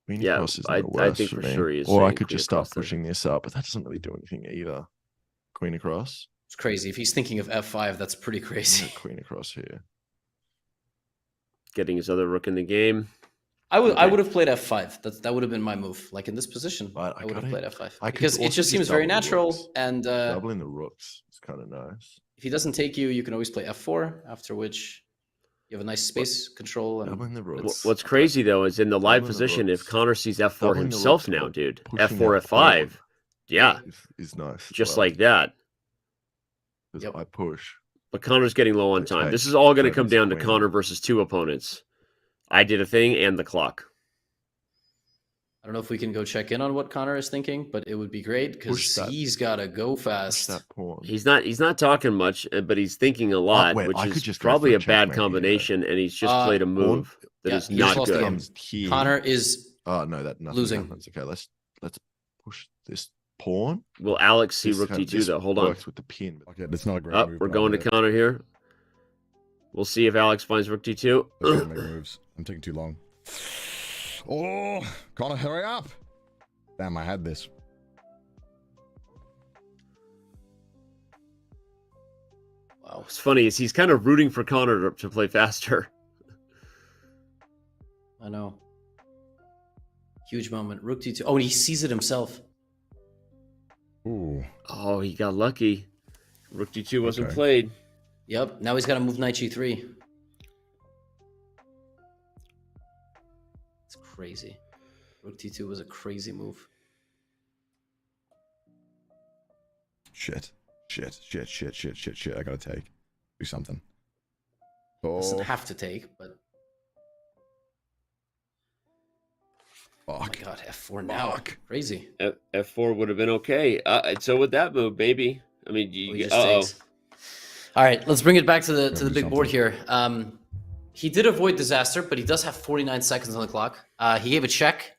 E: Queen
A: Yeah,
E: across isn't
A: I
E: the worst
A: think
E: for
A: for
E: me.
A: sure he is
E: Or I
A: saying
E: could
A: queen
E: just start
A: across there.
E: pushing this up, but that doesn't really do anything either. Queen across.
B: It's crazy. If he's thinking of F5, that's pretty crazy.
E: Queen across here.
A: Getting his other rook in the game.
B: I would have played F5. That would have been my move. Like in this position, I would have played F5
E: I could
B: because it
E: also
B: just seems
E: double
B: very
E: the
B: natural.
E: rooks.
B: And
E: Doubling the rooks is kind of nice.
B: if he doesn't take you, you can always play F4. After which, you have a nice space control. And
E: Doubling the rooks.
A: What's crazy, though, is in the live
E: Doubling the
A: position, if
E: rooks.
A: Connor sees F4
E: Doubling the
A: himself
E: rooks,
A: now,
E: but
A: dude.
E: pushing
A: F4,
E: out
A: F5.
E: pawn
A: Yeah.
E: Is nice.
A: Just like that.
E: Because I push.
A: But Connor's getting low on time.
E: Okay.
A: This is all going to
E: So
A: come
E: it's
A: down to
E: queen.
A: Connor versus two opponents. I did a thing and the clock.
B: I don't know if we can go check in on what Connor is thinking, but it would be great because he's got to go fast.
A: He's not talking much, but he's thinking a lot,
E: wait,
A: which
E: I could
A: is
E: just go
A: probably
E: for
A: a
E: a
A: bad
E: checkmate here.
A: combination, and he's just played a move that is
B: he's
A: not
B: lost the
A: good.
B: game. Connor is
E: Oh no, that nothing
B: losing.
E: happens. Okay, let's push this pawn.
A: Will Alex see
E: This
A: rook
E: kind-
A: d2
E: this
A: though? Hold on.
E: works with the pin.
D: Okay, that's not a great
A: Oh,
D: move.
A: we're
D: but
A: going
D: I'll
A: to
D: do it.
A: Connor here. We'll see if Alex finds rook d2.
D: I gotta make moves. I'm taking too long. Oh, Connor, hurry up! Damn, I had this.
A: Wow, what's funny is he's kind of rooting for Connor to play faster.
B: I know. Huge moment. Rook d2. Oh, and he sees it himself.
D: Ooh.
A: Oh, he got lucky. Rook d2 wasn't
D: Okay.
A: played.
B: Yep. Now he's got to move knight g3. It's crazy. Rook d2 was a crazy move.
D: Shit. I gotta take. Do something.
B: Doesn't
D: Oh,
B: have to take, but oh my
D: fuck.
B: god, f4 now. Crazy.
A: F4 would have been okay. So would that move, baby. I mean,
B: He
A: you,
B: just
A: uh-oh.
B: takes. All right, let's bring it back to the
D: do
B: big board here. He did avoid disaster, but he does have 49 seconds on the clock. He gave a check,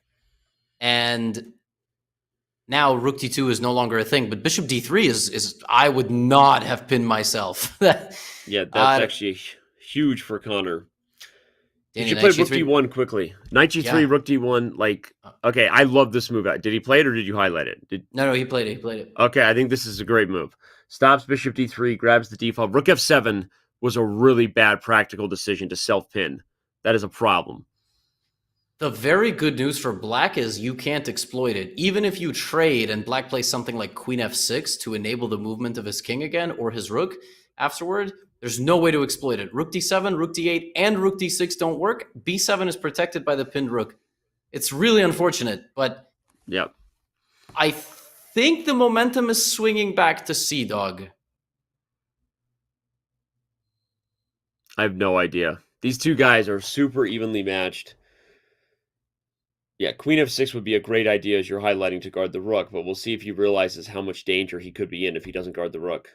B: and now rook d2 is no longer a thing. But bishop d3 is I would not have pinned myself.
A: Yeah, that's actually huge for Connor.
B: Danny,
A: You should play
B: knight
A: rook
B: g3.
A: d1 quickly. Knight g3,
B: Yeah.
A: rook d1. Like, okay, I love this move. Did he play it or did you highlight it?
B: No, he played it. He played it.
A: Okay, I think this is a great move. Stops bishop d3, grabs the d5. Rook f7 was a really bad practical decision to self-pin. That is a problem.
B: The very good news for black is you can't exploit it. Even if you trade and black plays something like queen f6 to enable the movement of his king again or his rook afterward, there's no way to exploit it. Rook d7, rook d8, and rook d6 don't work. b7 is protected by the pinned rook. It's really unfortunate, but
A: Yep.
B: I think the momentum is swinging back to CDawg.
A: I have no idea. These two guys are super evenly matched. Yeah, queen f6 would be a great idea as you're highlighting to guard the rook, but we'll see if he realizes how much danger he could be in if he doesn't guard the rook.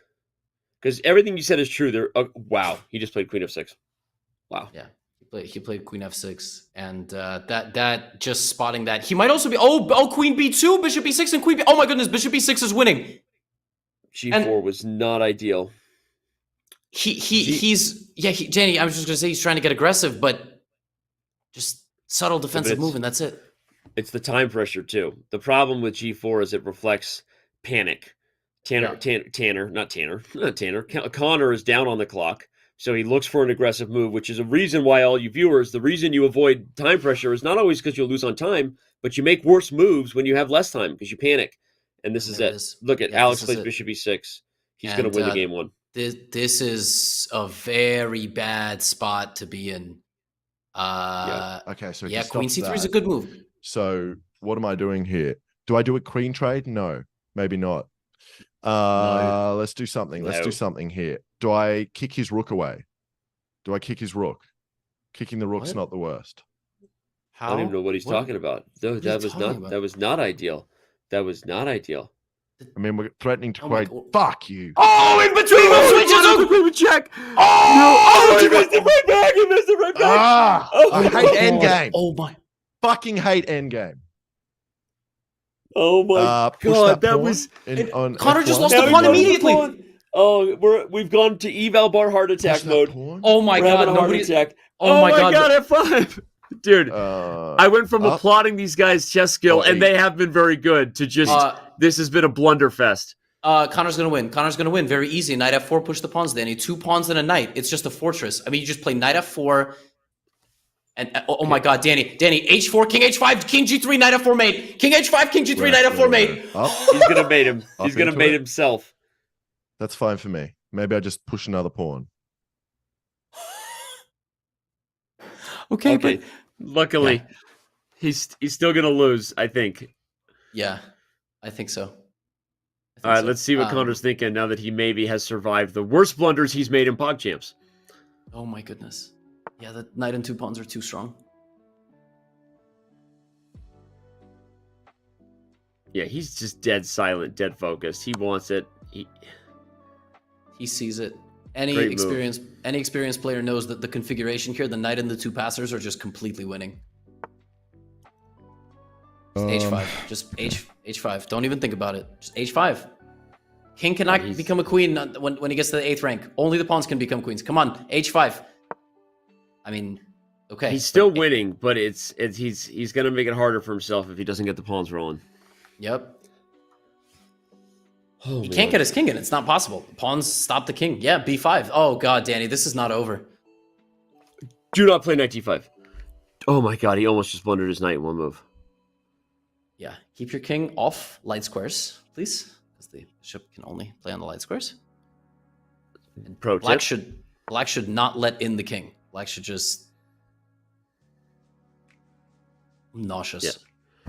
A: Because everything you said is true. There. Wow, he just played queen f6. Wow.
B: Yeah, he played queen f6, and that just spotting that he might also be queen b2, bishop b6, and queen b. Oh my goodness, bishop b6 is winning.
A: G4 was not ideal.
B: Danny, I was just gonna say he's trying to get aggressive, but just subtle defensive move, and that's it.
A: It's the time pressure too. The problem with G4 is it reflects panic. Connor is down on the clock, so he looks for an aggressive move, which is a reason why all you viewers, the reason you avoid time pressure is not always because you'll lose on time, but you make worse moves when you have less time because you panic. And this is it. Look at Alex plays Bishop E6. He's going to win the game one.
B: This is a very bad spot to be in.
E: Okay, so
B: Queen C3 is a good move.
E: So what am I doing here? Do I do a queen trade? No, maybe not. Let's do something. Let's do something here. Do I kick his rook away? Do I kick his rook? Kicking the rook's not the worst.
A: I don't even know what he's talking about. No, that was not ideal. That was not ideal.
E: I mean, we're threatening to quite. Fuck you.
A: Oh, in between the switches. Oh, the queen check. Oh, he missed it right back. He missed it right back.
E: I hate endgame.
B: Oh my.
E: Fucking hate endgame.
A: Oh my god, that was
B: Connor just lost the pawn immediately.
A: Oh, we've gone to eval bar heart attack mode.
B: Oh my god,
A: heart attack.
B: Oh my god,
A: F5. Dude, I went from applauding these guys' chess skill, and they have been very good, to just this has been a blunderfest.
B: Connor's gonna win. Connor's gonna win. Very easy. Knight F4, push the pawns, Danny. 2 pawns and a knight. It's just a fortress. I mean, you just play Knight F4. And oh my god, Danny, H4, King H5, King G3, Knight F4 mate. King H5, King G3, Knight F4 mate.
A: He's gonna bait him. He's gonna bait himself.
E: That's fine for me. Maybe I just push another pawn.
B: Okay, but
A: luckily, he's still gonna lose, I think.
B: Yeah, I think so.
A: All right, let's see what Connor's thinking now that he maybe has survived the worst blunders he's made in PogChamps.
B: Oh my goodness. Yeah, the knight and 2 pawns are too strong.
A: Yeah, he's just dead silent, dead focused. He wants it.
B: He sees it. Any experienced player knows that the configuration here, the knight and the 2 passers, are just completely winning. Just H5. Just H5. Don't even think about it. Just H5. King cannot become a queen when he gets to the 8th rank. Only the pawns can become queens. Come on, H5. I mean, okay.
A: He's still winning, but he's going to make it harder for himself if he doesn't get the pawns rolling.
B: Yep. He can't get his king in. It's not possible. Pawns stop the king. Yeah, B5. Oh god, Danny, this is not over.
A: Do not play knight D5. Oh my god, he almost just blundered his knight in one move.
B: Yeah, keep your king off light squares, please, because the bishop can only play on the light squares. And black should not let in the king. Black should just nauseous.
A: Yeah.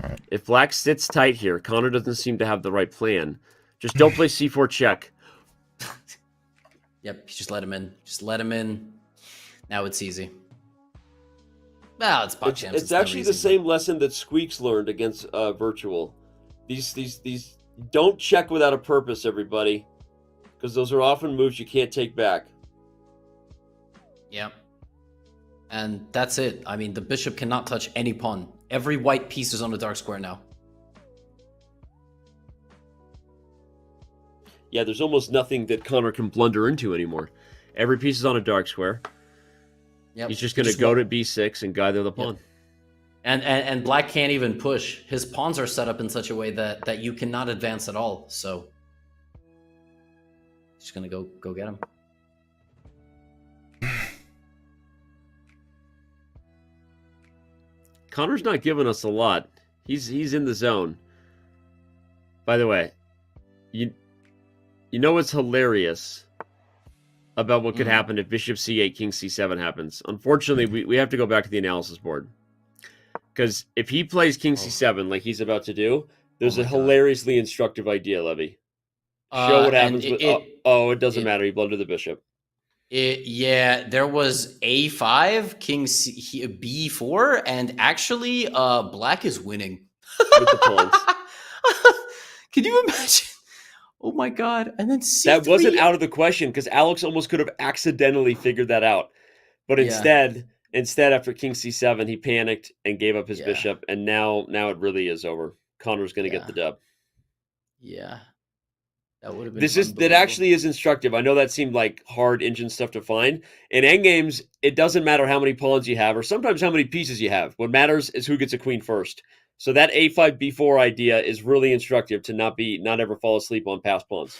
A: Right. If black sits tight here, Connor doesn't seem to have the right plan. Just don't play C4 check.
B: Yep, just let him in. Just let him in. Now it's easy. Well, it's PogChamps.
A: It's actually the same lesson that Squeex learned against Wirtual. These don't check without a purpose, everybody, because those are often moves you can't take back.
B: Yep. And that's it. I mean, the bishop cannot touch any pawn. Every white piece is on the dark square now.
A: Yeah, there's almost nothing that Connor can blunder into anymore. Every piece is on a dark square. Yep. He's just going to go to B6 and gather the pawn.
B: Yep. And black can't even push. His pawns are set up in such a way that you cannot advance at all. So he's just going to go get him.
A: Connor's not giving us a lot. He's in the zone. By the way, you know what's hilarious about what could happen if bishop c8, king c7 happens? Unfortunately, we have to go back to the analysis board. Because if he plays king c7 like he's about to do, there's a hilariously instructive idea, Levy. Show what happens with... it doesn't matter. He blundered the bishop.
B: Yeah, there was A5, king B4, and actually, black is winning.
A: With the pawns.
B: Can you imagine? Oh my god! And then C3.
A: That wasn't out of the question because Alex almost could have accidentally figured that out, but instead, after king c7, he panicked and gave up his bishop, and now it really is over. Connor's going to get the dub.
B: Yeah, That would have been
A: That actually is instructive. I know that seemed like hard engine stuff to find. In endgames, it doesn't matter how many pawns you have, or sometimes how many pieces you have. What matters is who gets a queen first. So that A5 B4 idea is really instructive to not ever fall asleep on passed pawns.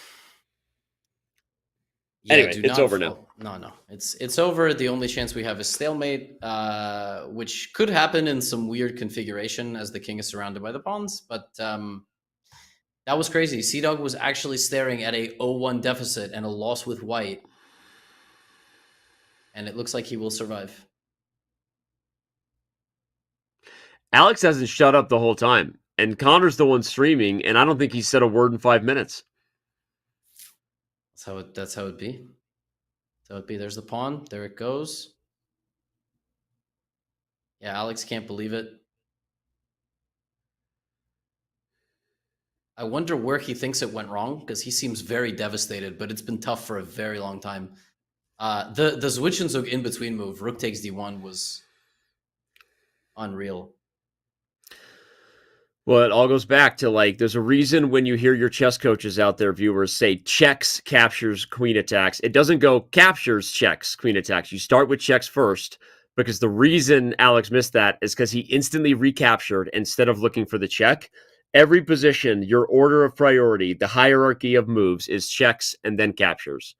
B: Yeah,
A: anyway, it's over now.
B: No, it's over. The only chance we have is stalemate, which could happen in some weird configuration as the king is surrounded by the pawns. But that was crazy. CDawg was actually staring at a 0-1 deficit and a loss with white, and it looks like he will survive.
A: Alex hasn't shut up the whole time, and Connor's the one streaming, and I don't think he said a word in 5 minutes.
B: That's how it be. So it be. There's the pawn. There it goes. Yeah, Alex can't believe it. I wonder where he thinks it went wrong, because he seems very devastated, but it's been tough for a very long time. The Zwischenzug in between move, rook takes d1, was unreal.
A: Well, it all goes back to, like, there's a reason when you hear your chess coaches out there, viewers, say checks, captures, queen attacks. It doesn't go captures, checks, queen attacks. You start with checks first, because the reason Alex missed that is because he instantly recaptured instead of looking for the check. Every position, your order of priority, the hierarchy of moves is checks and then captures.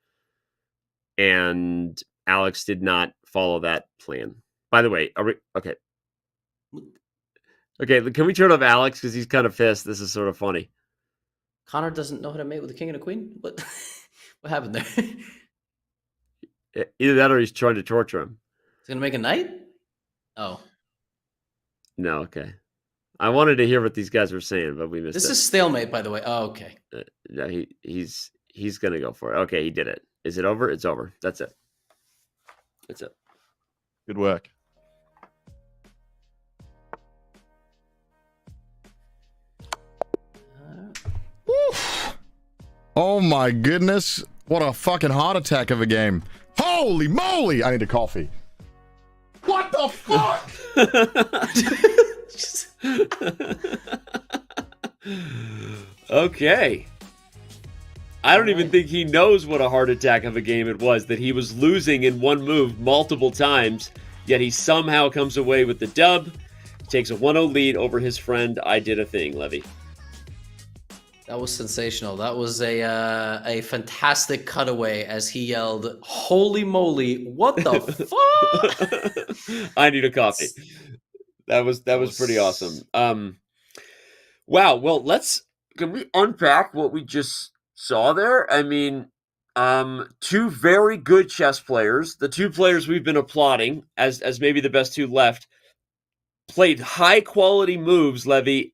A: And Alex did not follow that plan. By the way, are we okay? Okay, can we turn off Alex because he's kind of pissed? This is sort of funny.
B: Connor doesn't know how to mate with a king and a queen? What happened there?
A: Either that or he's trying to torture him.
B: He's going to make a knight? Oh.
A: No, okay. I wanted to hear what these guys were saying, but we missed it.
B: This is stalemate, by the way. Oh, okay.
A: No, he's going to go for it. Okay, he did it. Is it over? It's over. That's it. That's it.
E: Good work.
D: Oh my goodness. What a fucking heart attack of a game. Holy moly. I need a coffee. What the fuck?
A: Okay. I don't even think he knows what a heart attack of a game it was, that he was losing in one move multiple times, yet he somehow comes away with the dub, takes a 1-0 lead over his friend I Did a Thing, Levy.
B: That was sensational. That was a fantastic cutaway as he yelled, "Holy moly, what the fuck?"
A: I need a coffee. That was pretty awesome. Wow, well, can we unpack what we just saw there? I mean, two very good chess players, the two players we've been applauding as maybe the best two left, played high quality moves, Levy,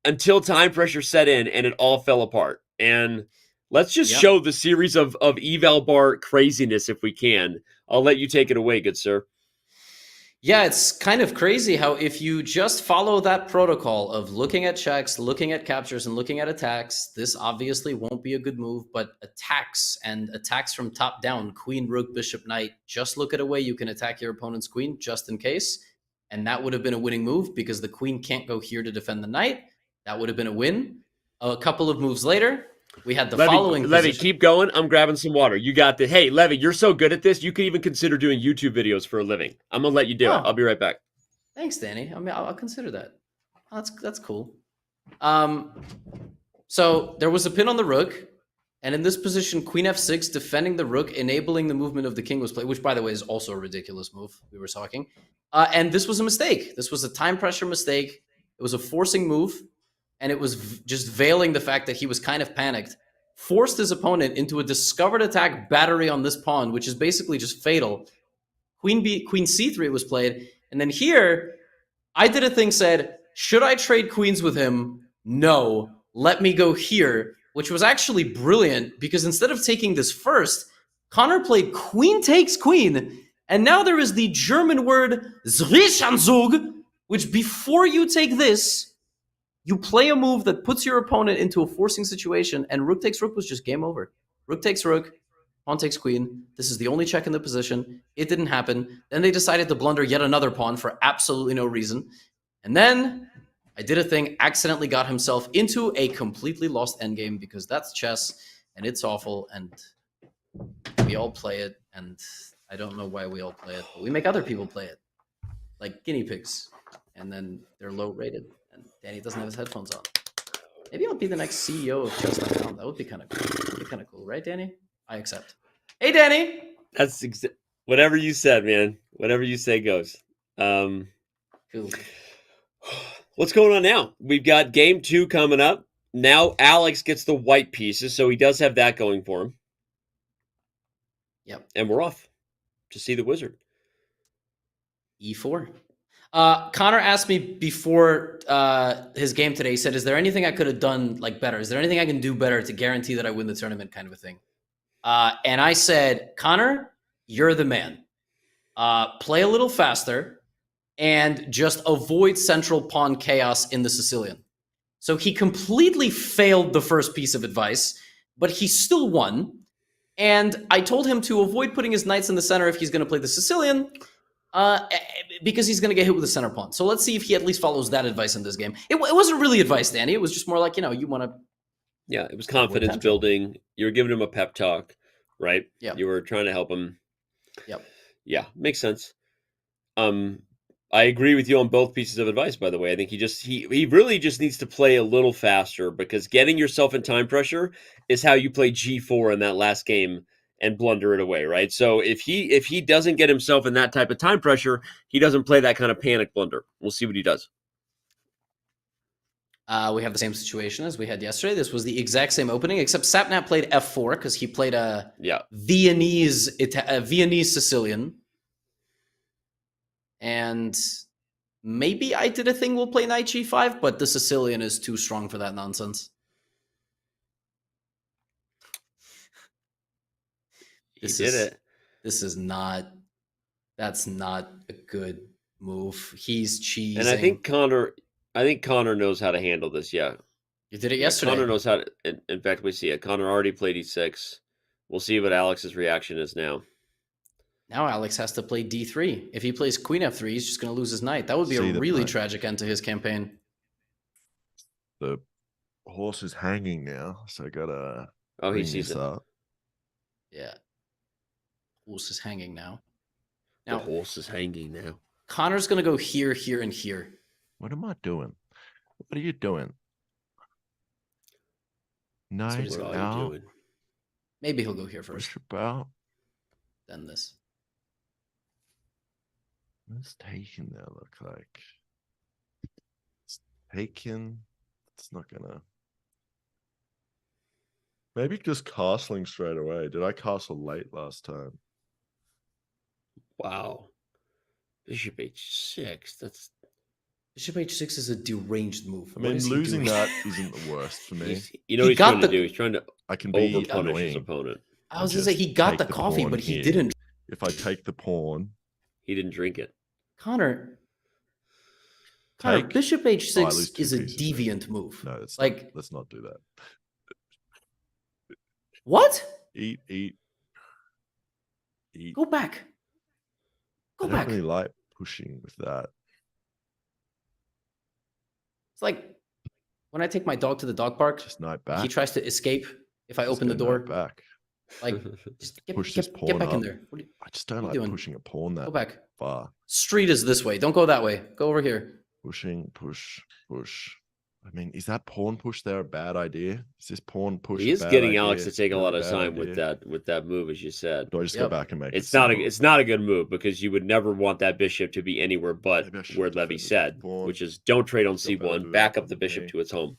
A: until time pressure set in and it all fell apart. And let's just show the series of eval bar craziness if we can. I'll let you take it away, good sir.
B: Yeah, it's kind of crazy how if you just follow that protocol of looking at checks, looking at captures, and looking at attacks, this obviously won't be a good move, but attacks from top down, queen, rook, bishop, knight, just look at a way you can attack your opponent's queen just in case. And that would have been a winning move because the queen can't go here to defend the knight. That would have been a win. A couple of moves later, we had the following
A: Levy,
B: position.
A: keep going. I'm grabbing some water. You got this. Hey, Levy, you're so good at this. You can even consider doing YouTube videos for a living. I'm going to let you do it. I'll be right back.
B: Thanks, Danny. I mean, I'll consider that. That's cool. So there was a pin on the rook. And in this position, queen f6, defending the rook, enabling the movement of the king was played, which, by the way, is also a ridiculous move. We were talking. And this was a mistake. This was a time pressure mistake. It was a forcing move. And it was just veiling the fact that he was kind of panicked, forced his opponent into a discovered attack battery on this pawn, which is basically just fatal. Queen c3 was played. And then here, I Did a Thing said, should I trade queens with him? No, let me go here, which was actually brilliant because instead of taking this first, Connor played queen takes queen. And now there is the German word Zwischenzug, which before you take this, you play a move that puts your opponent into a forcing situation, and rook takes rook was just game over. Rook takes rook, pawn takes queen. This is the only check in the position. It didn't happen. Then they decided to blunder yet another pawn for absolutely no reason. And then I Did a Thing accidentally got himself into a completely lost endgame because that's chess. and it's awful, and we all play it, and I don't know why we all play it, but we make other people play it, like guinea pigs, and then they're low rated, and Danny doesn't have his headphones on. Maybe I'll be the next CEO of chess.com. That would be kind of cool. That'd be kind of cool, right, Danny? I accept. Hey, Danny.
A: That's whatever you said, man. Whatever you say goes.
B: Cool.
A: What's going on now? We've got game 2 coming up. Now Alex gets the white pieces, so he does have that going for him.
B: Yep.
A: And we're off to see the wizard.
B: E4. Connor asked me before his game today, he said, is there anything I could have done like better? Is there anything I can do better to guarantee that I win the tournament, kind of a thing? And I said, Connor, you're the man. Play a little faster and just avoid central pawn chaos in the Sicilian. So he completely failed the first piece of advice, but he still won. And I told him to avoid putting his knights in the center if he's going to play the Sicilian, because he's going to get hit with the center pawn. So let's see if he at least follows that advice in this game. It wasn't really advice, Danny. It was just more like, you want to...
A: Yeah, it was confidence building. You were giving him a pep talk, right?
B: Yeah.
A: You were trying to help him.
B: Yep.
A: Yeah, makes sense. I agree with you on both pieces of advice, by the way. I think he really just needs to play a little faster, because getting yourself in time pressure is how you play G4 in that last game and blunder it away, right? So if he doesn't get himself in that type of time pressure, he doesn't play that kind of panic blunder. We'll see what he does.
B: We have the same situation as we had yesterday. This was the exact same opening, except Sapnap played F4 because he played a Viennese Sicilian. And maybe I did a thing, we'll play knight G5, but the Sicilian is too strong for that nonsense. This is not, that's not a good move. He's cheesing.
A: And I think Connor knows how to handle this. Yeah.
B: You did it yesterday.
A: Connor knows how to, in fact, we see it. Connor already played E6. We'll see what Alex's reaction is now.
B: Now Alex has to play D3. If he plays Queen F3, he's just going to lose his knight. That would be a really tragic end to his campaign.
E: The horse is hanging now, so I gotta.
A: Oh, he sees it.
E: Up.
B: Yeah. Horse is hanging now.
A: The horse is hanging now.
B: Connor's going to go here, here, and here.
E: What am I doing? What are you doing? Knight out.
B: Maybe he'll go here first.
E: Bishop out.
B: Then this.
E: What's taken there look like? It's taken. It's not gonna. Maybe just castling straight away. Did I castle late last time?
A: Wow. Bishop H6. That's
B: Bishop H6 is a deranged move.
E: I mean, losing that isn't the worst for me.
A: You know what he's trying to do? He's trying to
E: I can be
A: overpunish his
E: annoying.
A: opponent.
B: I was going to say, he got the coffee, but he didn't.
E: If I take the pawn.
A: He didn't drink it.
B: Connor, Bishop H6 is a deviant move.
E: No, it's
B: like,
E: let's not do that.
B: What?
E: Eat.
B: Go back.
E: I don't really like pushing with that.
B: It's like when I take my dog to the dog park,
E: just knight back.
B: He tries to escape if I open the door.
E: Back.
B: Like, just
E: push this pawn
B: get back
E: up.
B: in there.
E: I just don't like pushing a pawn that
B: Go back.
E: far.
B: Street is this way. Don't go that way. Go over here.
E: Pushing, push. I mean, is that pawn push there a bad idea? Is this pawn push?
A: He is getting Alex to take a lot of time with that move, as you said.
E: Do I just go back and make
A: it's not a good move, because you would never want that bishop to be anywhere but where Levy said, which is don't trade on C1, back up the bishop to its home.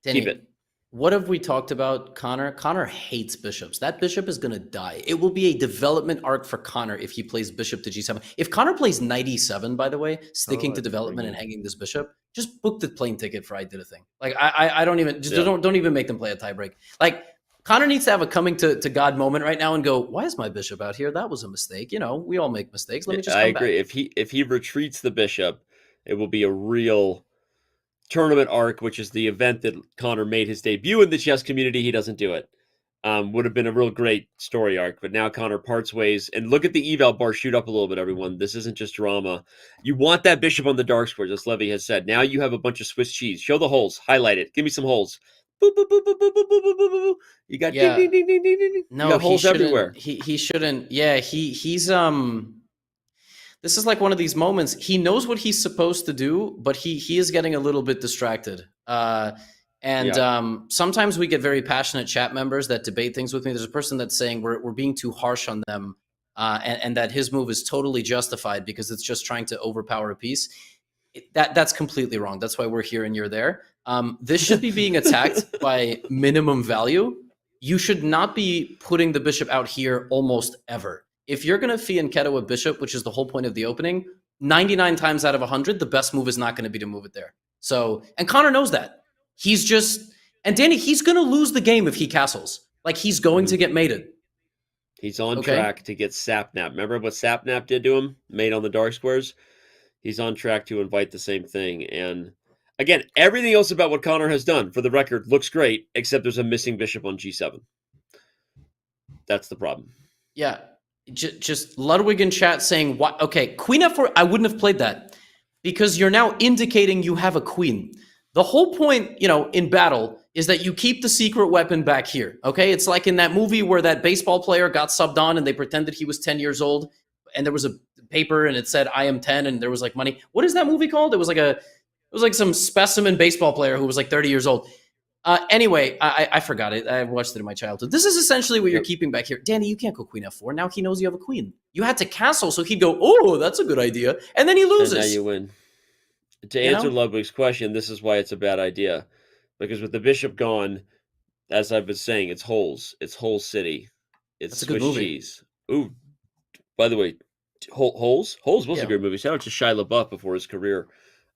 B: Danny,
A: Keep it.
B: What have we talked about, Connor? Connor hates bishops. That bishop is going to die. It will be a development arc for Connor if he plays bishop to G7. If Connor plays knight E7, by the way, sticking to development and hanging this bishop, just book the plane ticket for I did a thing. Like, I don't even, just don't even make them play a tiebreak. Like, Connor needs to have a coming to God moment right now and go, why is my bishop out here? That was a mistake. You know, we all make mistakes. Let me just come back.
A: I agree. If he retreats the bishop, it will be a real tournament arc, which is the event that Connor made his debut in the chess community. He doesn't do it. Would have been a real great story arc, but now Connor parts ways. And look at the eval bar shoot up a little bit, everyone. This isn't just drama. You want that bishop on the dark squares, as Levy has said. Now you have a bunch of Swiss cheese. Show the holes. Highlight it. Give me some holes. boop, boop, boop, boop, boop, boop, boop, boop, boop, boop. You got
B: Yeah.
A: ding, ding, ding, ding, ding, ding.
B: No,
A: you got holes
B: he shouldn't.
A: everywhere.
B: He shouldn't. Yeah, he's This is like one of these moments. He knows what he's supposed to do, but he is getting a little bit distracted. Sometimes we get very passionate chat members that debate things with me. There's a person that's saying we're being too harsh on them, and that his move is totally justified because it's just trying to overpower a piece. That's completely wrong. That's why we're here and you're there. This should be being attacked by minimum value. You should not be putting the bishop out here almost ever. If you're going to fee and keto a bishop, which is the whole point of the opening, 99 times out of 100, the best move is not going to be to move it there. So, and Connor knows that. He's just, and Danny, he's going to lose the game if he castles. Like, he's going to get mated.
A: He's on track to get Sapnap. Remember what Sapnap did to him? Made on the dark squares? He's on track to invite the same thing. And again, everything else about what Connor has done, for the record, looks great, except there's a missing bishop on g7. That's the problem.
B: Yeah. Just Ludwig in chat saying, "What? Okay, queen f4, I wouldn't have played that because you're now indicating you have a queen. The whole point, in battle is that you keep the secret weapon back here, okay? It's like in that movie where that baseball player got subbed on and they pretended he was 10 years old and there was a paper and it said, I am 10 and there was like money. What is that movie called? It was like some specimen baseball player who was like 30 years old. Anyway, I forgot it. I watched it in my childhood. This is essentially what you're keeping back here. Danny, you can't go queen f4. Now he knows you have a queen. You had to castle, so he'd go, oh, that's a good idea. And then he loses.
A: And now you win. To answer Ludwig's question, this is why it's a bad idea. Because with the bishop gone, as I've been saying, it's holes. It's Hole City. It's
B: That's a good
A: Swiss
B: movie.
A: cheese. Ooh, by the way, Holes? Holes was a great movie. Shout out to Shia LaBeouf before his career.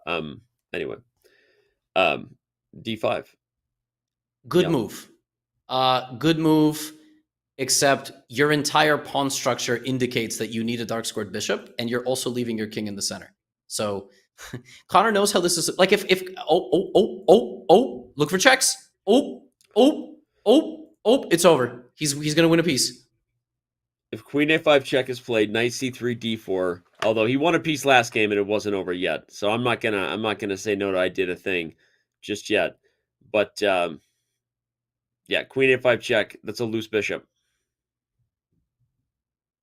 A: Anyway. D5.
B: Good move. Good move, except your entire pawn structure indicates that you need a dark squared bishop, and you're also leaving your king in the center. So Connor knows how this is. Like if look for checks. It's over. He's gonna win a piece.
A: If queen a5 check is played, knight c3 d4. Although he won a piece last game and it wasn't over yet, so I'm not gonna say no to I did a thing just yet. But yeah, queen a5 check. That's a loose bishop.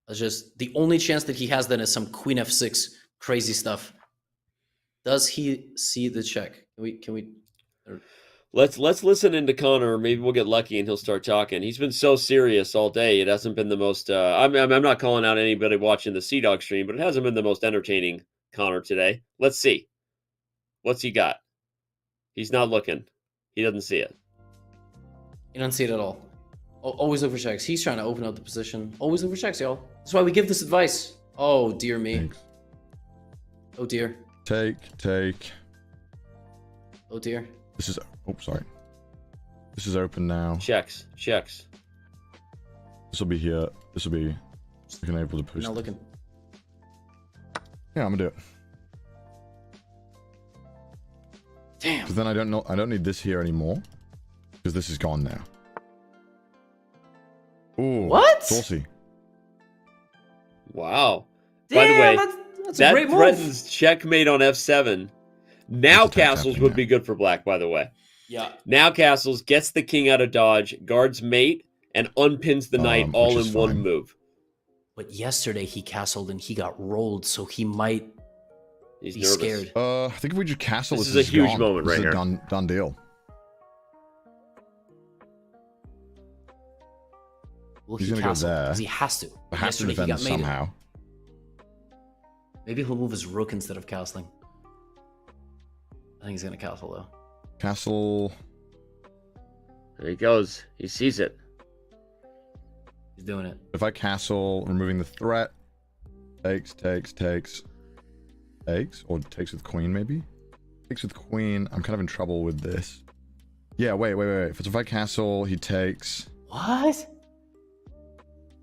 B: That's just the only chance that he has then is some queen f6 crazy stuff. Does he see the check? Can we?
A: Let's listen into Connor. Maybe we'll get lucky and he'll start talking. He's been so serious all day. It hasn't been the most. I'm not calling out anybody watching the CDawg stream, but it hasn't been the most entertaining Connor today. Let's see. What's he got? He's not looking. He doesn't see it.
B: You don't see it at all. Always look for checks. He's trying to open up the position. Always look for checks, y'all. That's why we give this advice. Oh, dear me.
D: Thanks.
B: Oh, dear.
D: Take.
B: Oh, dear.
D: This is... Oh, sorry. This is open now.
A: Checks.
D: This will be here. This will be... looking able to push.
B: Not looking.
D: Yeah, I'm gonna do it.
B: Damn.
D: Because then I don't need this here anymore. Because this is gone now. Ooh.
B: What?
D: Saucy.
A: Wow.
B: Damn,
A: by the way,
B: that's
A: that
B: a great move.
A: threatens checkmate on f7. Now castles would be good for black, by the way.
B: Yeah.
A: Now castles gets the king out of dodge, guards mate, and unpins the knight all in one move.
B: But yesterday he castled and he got rolled, so he might be
A: nervous.
B: scared.
D: I think if we just castle,
A: This
D: this
A: is a huge
D: gone.
A: moment
D: This
A: right
D: is
A: here.
D: a done deal.
B: Will
D: He's
B: he
D: gonna go
B: castle?
D: there.
B: Because he has to.
D: I have to
B: Yesterday he
D: defend
B: got mated.
D: somehow.
B: Maybe he'll move his rook instead of castling. I think he's gonna castle though.
D: Castle.
A: There he goes. He sees it.
B: He's doing it.
D: If I castle, removing the threat. Takes. Or takes with queen, maybe? Takes with queen. I'm kind of in trouble with this. Yeah, wait. If I castle, he takes.
B: What?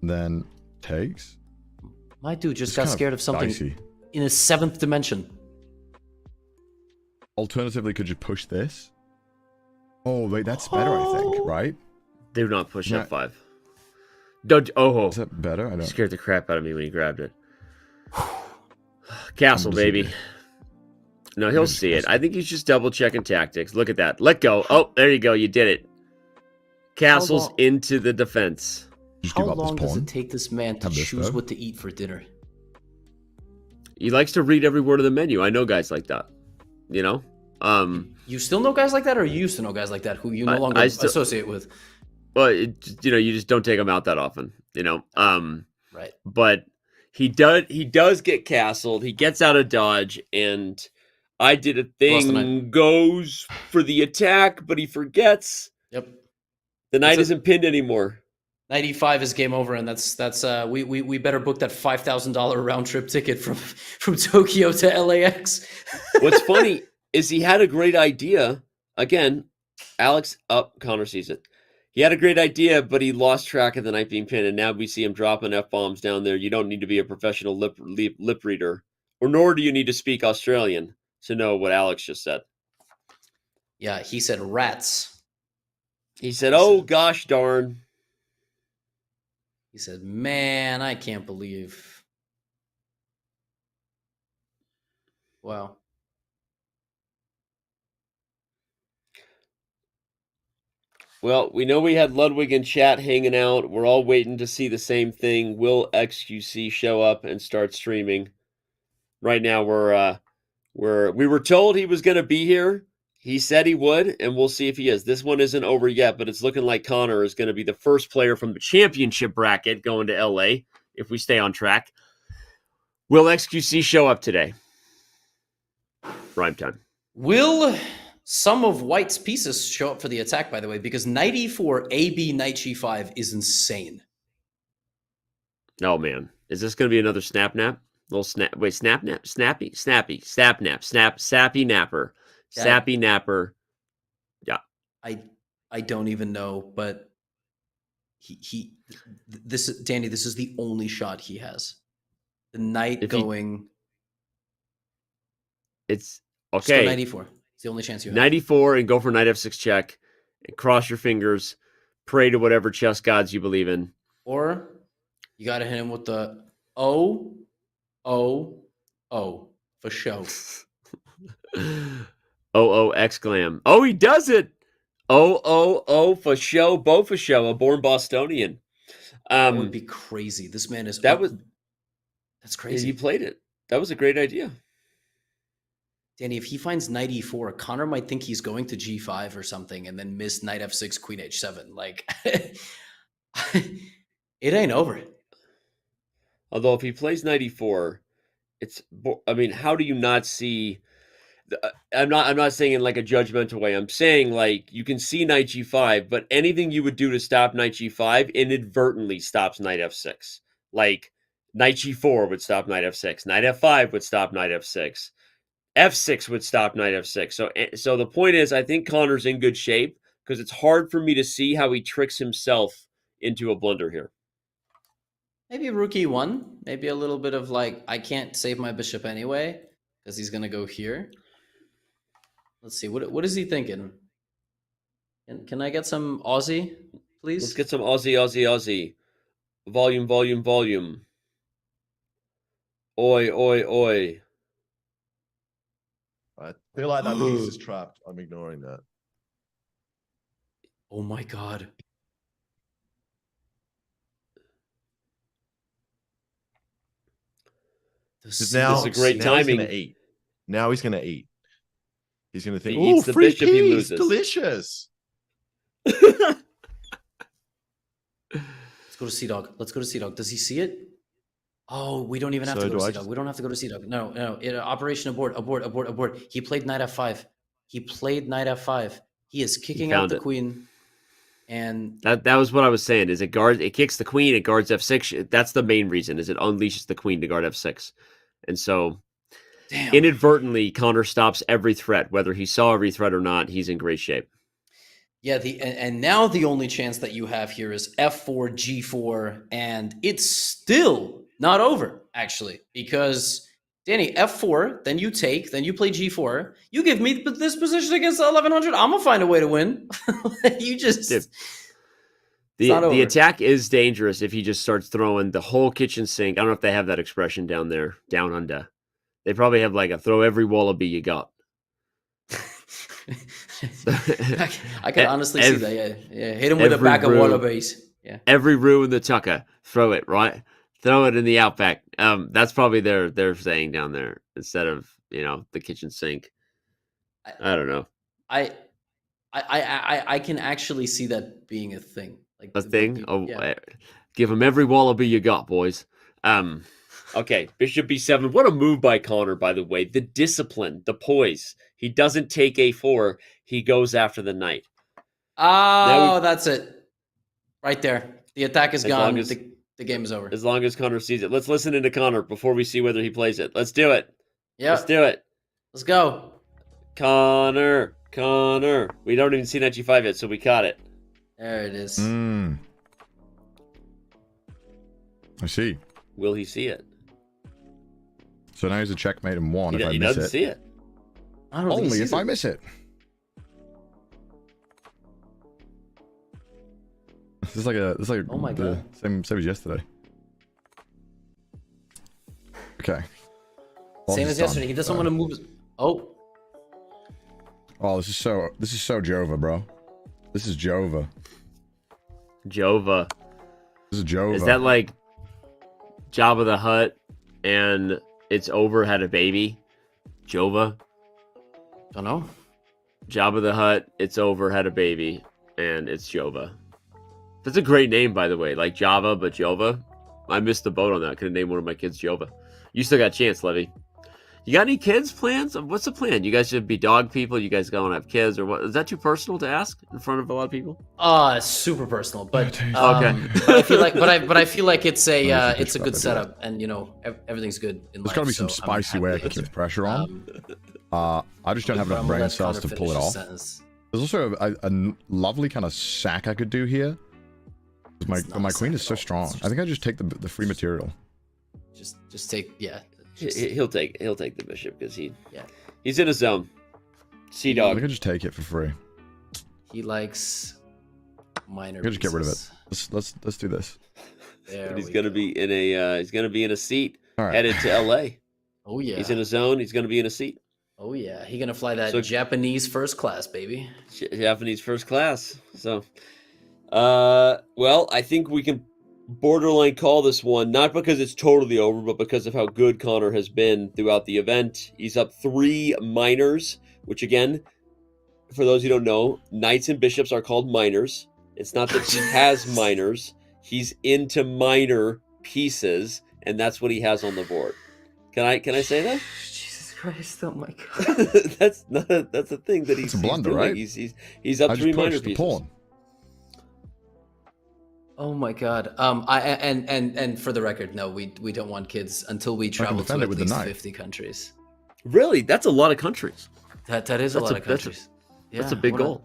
D: Then takes.
B: My dude just
D: It's
B: got
D: kind of
B: scared of something
D: dicey.
B: in a 7th dimension.
D: Alternatively, could you push this? Oh, wait, that's better, I think, right?
A: Do not push
D: No.
A: f5. Don't. Oh,
D: is that better? I don't.
A: Scared the crap out of me when he grabbed it. Castle, baby. No, he'll see it. I think he's just double checking tactics. Look at that. Let go. Oh, there you go. You did it. Castles into the defense.
B: How long does it take this man to choose what to eat for dinner?
A: He likes to read every word of the menu. I know guys like that. You know?
B: You still know guys like that, or you used to know guys like that who you no longer associate with?
A: Well, you just don't take them out that often, you know?
B: Right.
A: But he does get castled. He gets out of dodge, and I did a thing, goes for the attack, but he forgets.
B: Yep.
A: The knight isn't pinned anymore.
B: 95 is game over, and that's we better book that $5,000 round trip ticket from Tokyo to LAX.
A: What's funny is he had a great idea. Again, Alex Connor sees it. He had a great idea, but he lost track of the knight being pinned, and now we see him dropping F-bombs down there. You don't need to be a professional lip reader, or nor do you need to speak Australian to know what Alex just said.
B: Yeah, he said rats.
A: He said, oh, gosh darn.
B: He said, man, I can't believe. Wow.
A: Well, we know we had Ludwig in chat hanging out. We're all waiting to see the same thing. Will XQC show up and start streaming? Right now, we were told he was going to be here. He said he would, and we'll see if he is. This one isn't over yet, but it's looking like Connor is going to be the first player from the championship bracket going to LA if we stay on track. Will XQC show up today? Prime time.
B: Will some of White's pieces show up for the attack, by the way, because knight e4, AB, knight g5 is insane.
A: Oh, man. Is this going to be another snap nap? Little snap. Wait, snap nap? Snappy? Snappy. Snap nap. Sappy napper. Sappy napper. Yeah.
B: I don't even know, but Danny, this is the only shot he has. The knight going.
A: It's okay.
B: Knight e4. It's the only chance you have.
A: Knight e4 and go for knight f6 check. And cross your fingers. Pray to whatever chess gods you believe in.
B: Or you got to hit him with the O for show.
A: exclam. Oh, he does it. For show. Bo for show. A born Bostonian.
B: That would be crazy. This man is. That's crazy.
A: He played it. That was a great idea.
B: Danny, if he finds knight e4, Connor might think he's going to g5 or something and then miss knight f6, queen h7. Like, it ain't over.
A: Although if he plays knight e4, how do you not see? I'm not saying in like a judgmental way. I'm saying like you can see knight g5, but anything you would do to stop knight g5 inadvertently stops knight f6. Like knight g4 would stop knight f6, knight f5 would stop knight f6. F6 would stop knight f6. So the point is, I think Connor's in good shape because it's hard for me to see how he tricks himself into a blunder here.
B: Maybe rook e1. Maybe a little bit of like, I can't save my bishop anyway because he's going to go here. Let's see. What is he thinking? Can I get some Aussie, please?
A: Let's get some Aussie. Volume. Oi.
E: I feel like that piece is trapped. I'm ignoring that.
B: Oh my God.
A: This is a great timing.
E: Now he's going to eat. He's going to think,
A: he eats the
E: free
A: bishop,
E: piece,
A: he loses.
E: Delicious.
B: Let's go to CDawg. Does he see it? Oh, we don't even have to go to CDawg. We don't have to go to CDawg. No. Operation abort. He played knight f5. He is kicking out the queen. And
A: that was what I was saying. Is it kicks the queen, it guards f6. That's the main reason. Is it unleashes the queen to guard f6. And so inadvertently Connor stops every threat. Whether he saw every threat or not, he's in great shape.
B: Yeah, and now the only chance that you have here is f4, g4, and it's still not over, actually, because Danny, f4, then you take, then you play g4. You give me this position against 1100, I'm gonna find a way to win. You just
A: the attack is dangerous if he just starts throwing the whole kitchen sink. I don't know if they have that expression down there, down under. They probably have like a throw every wallaby you got.
B: I can honestly see that. Yeah. Hit him with a pack of wallabies. Yeah.
A: Every roux in the tucker, throw it right. Throw it in the outback. That's probably their saying down there instead of the kitchen sink. I don't know.
B: I can actually see that being a thing. Like
A: A thing?
B: yeah.
A: Give them every wallaby you got, boys. Okay, bishop b7. What a move by Connor, by the way. The discipline, the poise. He doesn't take a4. He goes after the knight.
B: Oh, that's it. Right there. The attack is gone. The game is over.
A: As long as Connor sees it. Let's listen into Connor before we see whether he plays it. Let's do it.
B: Yeah.
A: Let's do it.
B: Let's go.
A: Connor. We don't even see knight g5 yet, so we caught it.
B: There it is.
D: I see.
A: Will he see it?
D: So now he's a checkmate in 1 if I miss it.
A: He doesn't see it.
D: Only if I miss it. This is like
B: oh my God.
D: Same as yesterday. Okay.
B: Same as yesterday. He doesn't want to move. Oh,
D: this is so Jova, bro. This is Jova.
A: Jova.
D: This is Jova.
A: Is that like Jabba the Hutt and It's Over had a baby? Jova?
B: Don't know.
A: Jabba the Hutt, It's Over had a baby, and it's Jova. That's a great name, by the way. Like Java, but Jova. I missed the boat on that. Could have named one of my kids Jova. You still got a chance, Levy. You got any kids plans? What's the plan? You guys should be dog people. You guys going to have kids or what? Is that too personal to ask in front of a lot of people?
B: It's super personal, but
A: Okay.
B: But I feel like, but I feel like it's a good setup, and everything's good in life.
D: There's got to be some
B: so I'm
D: spicy way I
B: happy
D: can
B: to
D: keep pressure on. I just don't have enough
B: I'm gonna
D: brain
B: let
D: cells
B: Connor
D: to pull it
B: finish
D: off.
B: his sentence.
D: There's also a lovely kind of sack I could do here. My queen is so strong. I think I just take the free material.
B: Just take
A: He'll take the bishop because he's in his zone.
D: I think I just take it for free.
B: He likes minor.
D: I can just get rid of it. Let's do this.
A: But he's gonna be in a seat
D: right.
A: headed to LA.
B: Oh yeah.
A: He's in a zone. He's gonna be in a seat.
B: Oh yeah. He's gonna fly that Japanese first class, baby.
A: Japanese first class. So, well, I think we can borderline call this one, not because it's totally over, but because of how good Connor has been throughout the event. He's up 3 minors, which again, for those who don't know, knights and bishops are called minors. It's not that he has minors. He's into minor pieces, and that's what he has on the board. Can I say that?
B: Jesus Christ! Oh my God!
A: that's a thing that he's
D: a blunder,
A: doing.
D: right?
A: He's up 3 minor pieces.
D: Pawn.
B: Oh my God! And for the record, no, we don't want kids until we travel to at least 50 countries.
A: Really, that's a lot of countries.
B: That is a lot of countries.
A: That's a big goal.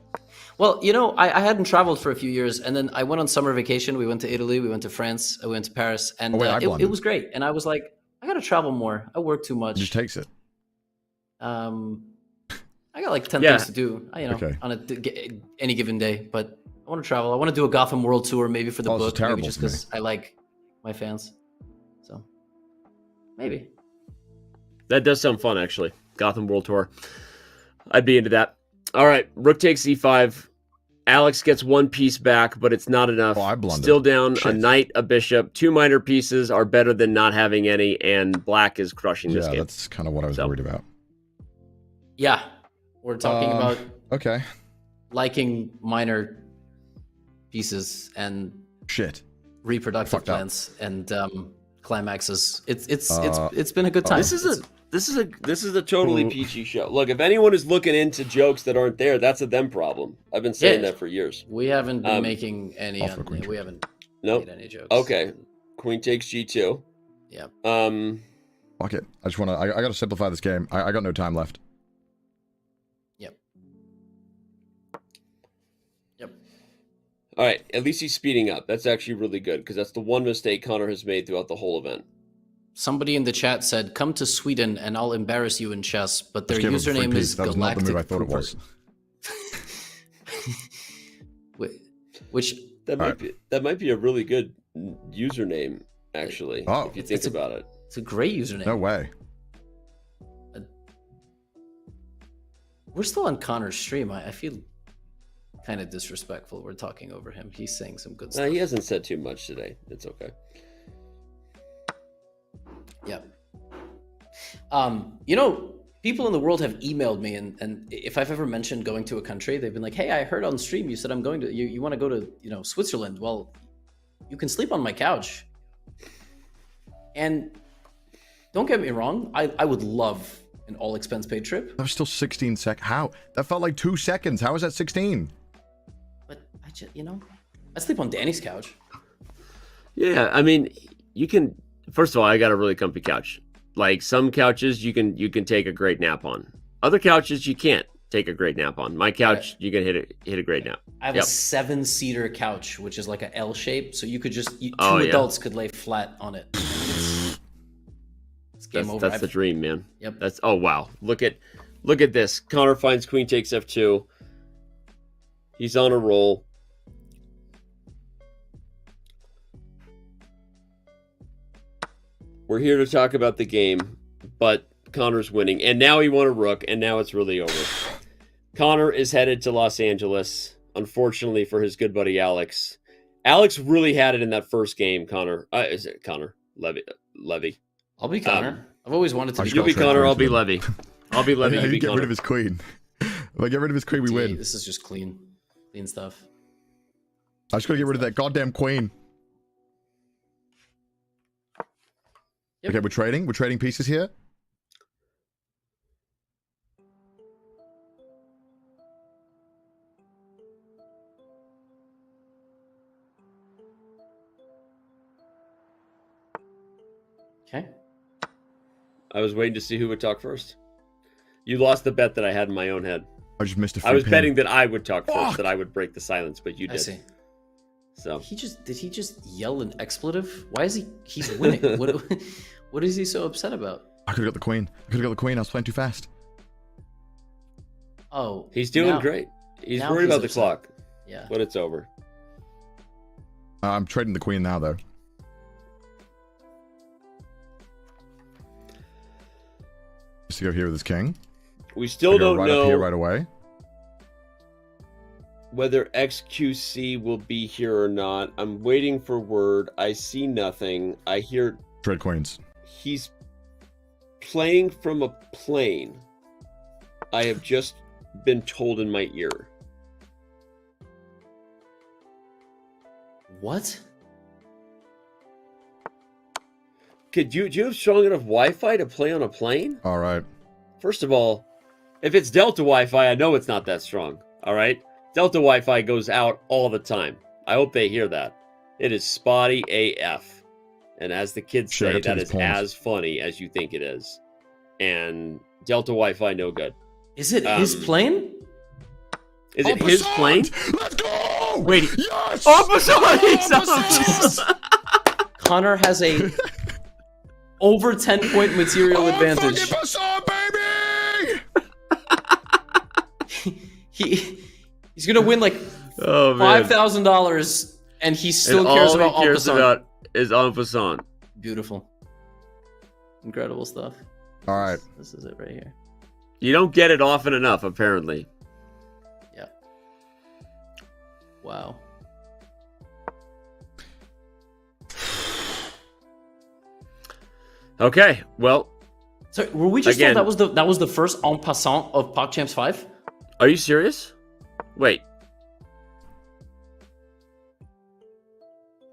B: Well, I hadn't traveled for a few years, and then I went on summer vacation. We went to Italy, we went to France, we went to Paris, and it was great. And I was like, I gotta travel more. I work too much.
D: He just takes it.
B: I got like 10 things to do,
D: Okay.
B: on any given day, but I want to travel. I want to do a Gotham World Tour, maybe for the book, maybe just because I like my fans. So, maybe.
A: That does sound fun, actually. Gotham World Tour. I'd be into that. All right, rook takes e5. Alex gets 1 piece back, but it's not enough.
D: I blundered.
A: Still down a knight, a bishop. 2 minor pieces are better than not having any, and black is crushing this game.
D: Yeah, that's kind of what I was worried about.
B: Yeah, we're talking about
D: liking
B: minor pieces and reproductive plans and climaxes. It's been a good time.
A: This is a totally peachy show. Look, if anyone is looking into jokes that aren't there, that's a them problem. I've been saying that for years.
B: We haven't been making any. We haven't made any jokes.
A: Okay, queen takes g2.
B: Yeah.
D: Fuck it. I just want to. I got to simplify this game. I got no time left.
A: All right, at least he's speeding up. That's actually really good because that's the one mistake Connor has made throughout the whole event.
B: Somebody in the chat said, "Come to Sweden and I'll embarrass you in chess," but their username is
D: That was not the move I thought it was.
B: Which
A: that might be a really good username, actually.
D: Oh,
A: if you think about it,
B: it's a great username.
D: No way.
B: We're still on Connor's stream. I feel kind of disrespectful. We're talking over him. He's saying some good stuff.
A: He hasn't said too much today. It's okay.
B: Yep. People in the world have emailed me, and if I've ever mentioned going to a country, they've been like, "Hey, I heard on stream you said I'm going to. You want to go to Switzerland? Well, you can sleep on my couch." And don't get me wrong, I would love an all expense paid trip.
D: That was still 16 seconds. How? That felt like 2 seconds. How was that 16?
B: But I just, I sleep on Danny's couch.
A: Yeah, I mean, you can. First of all, I got a really comfy couch. Like some couches, you can take a great nap on. Other couches, you can't take a great nap on. My couch, you can hit a great nap.
B: I have a 7-seater couch, which is like a L shape, so you could just two
A: yeah.
B: adults could lay flat on it. It's game over.
A: That's the dream, man.
B: Yep.
A: That's wow. Look at this. Connor finds queen takes f2. He's on a roll. We're here to talk about the game, but Connor's winning. And now he won a rook, and now it's really over. Connor is headed to Los Angeles, unfortunately for his good buddy Alex. Alex really had it in that first game, Connor. Is it Connor? Levy.
B: I'll be Connor. I've always wanted to be
A: You'll be Connor, I'll be Levy. I'll be Levy,
D: Yeah,
A: you be
D: get
A: Connor.
D: rid of his queen. If I get rid of his queen, we win.
B: This is just clean stuff.
D: I just gotta get rid of that goddamn queen.
B: Yep.
D: Okay, we're trading. We're trading pieces here.
B: Okay.
A: I was waiting to see who would talk first. You lost the bet that I had in my own head.
D: I just missed a free
A: I was
D: pin.
A: betting that I would talk first, that I would break the silence, but you did.
B: I see.
A: So
B: Did he just yell an expletive? Why is he's winning? What is he so upset about?
D: I could have got the queen. I was playing too fast.
B: Oh,
A: he's doing great. He's worried about the clock.
B: Yeah.
A: But it's over.
D: I'm trading the queen now, though. Just to go here with his king.
A: We still don't
D: right
A: know
D: up here right away.
A: whether XQC will be here or not. I'm waiting for word. I see nothing. I hear
D: Trade queens.
A: He's playing from a plane. I have just been told in my ear.
B: What?
A: Do you have strong enough Wi-Fi to play on a plane?
D: All right.
A: First of all, if it's Delta Wi-Fi, I know it's not that strong. All right? Delta Wi-Fi goes out all the time. I hope they hear that. It is spotty AF. And as the kids say, that is as funny as you think it is. And Delta Wi-Fi, no good.
B: Is it his plane?
A: Is it his plane?
D: Let's go!
A: Wait.
D: Yes!
B: Connor has a over 10-point material advantage. He's gonna win like $5,000, and he still cares about
A: all he cares
B: en passant.
A: about is en passant.
B: Beautiful, incredible stuff.
D: All right,
B: this is it right here.
A: You don't get it often enough, apparently.
B: Yeah. Wow.
A: Okay, well.
B: So were we just told that was the first en passant of PogChamps 5?
A: Are you serious? Wait.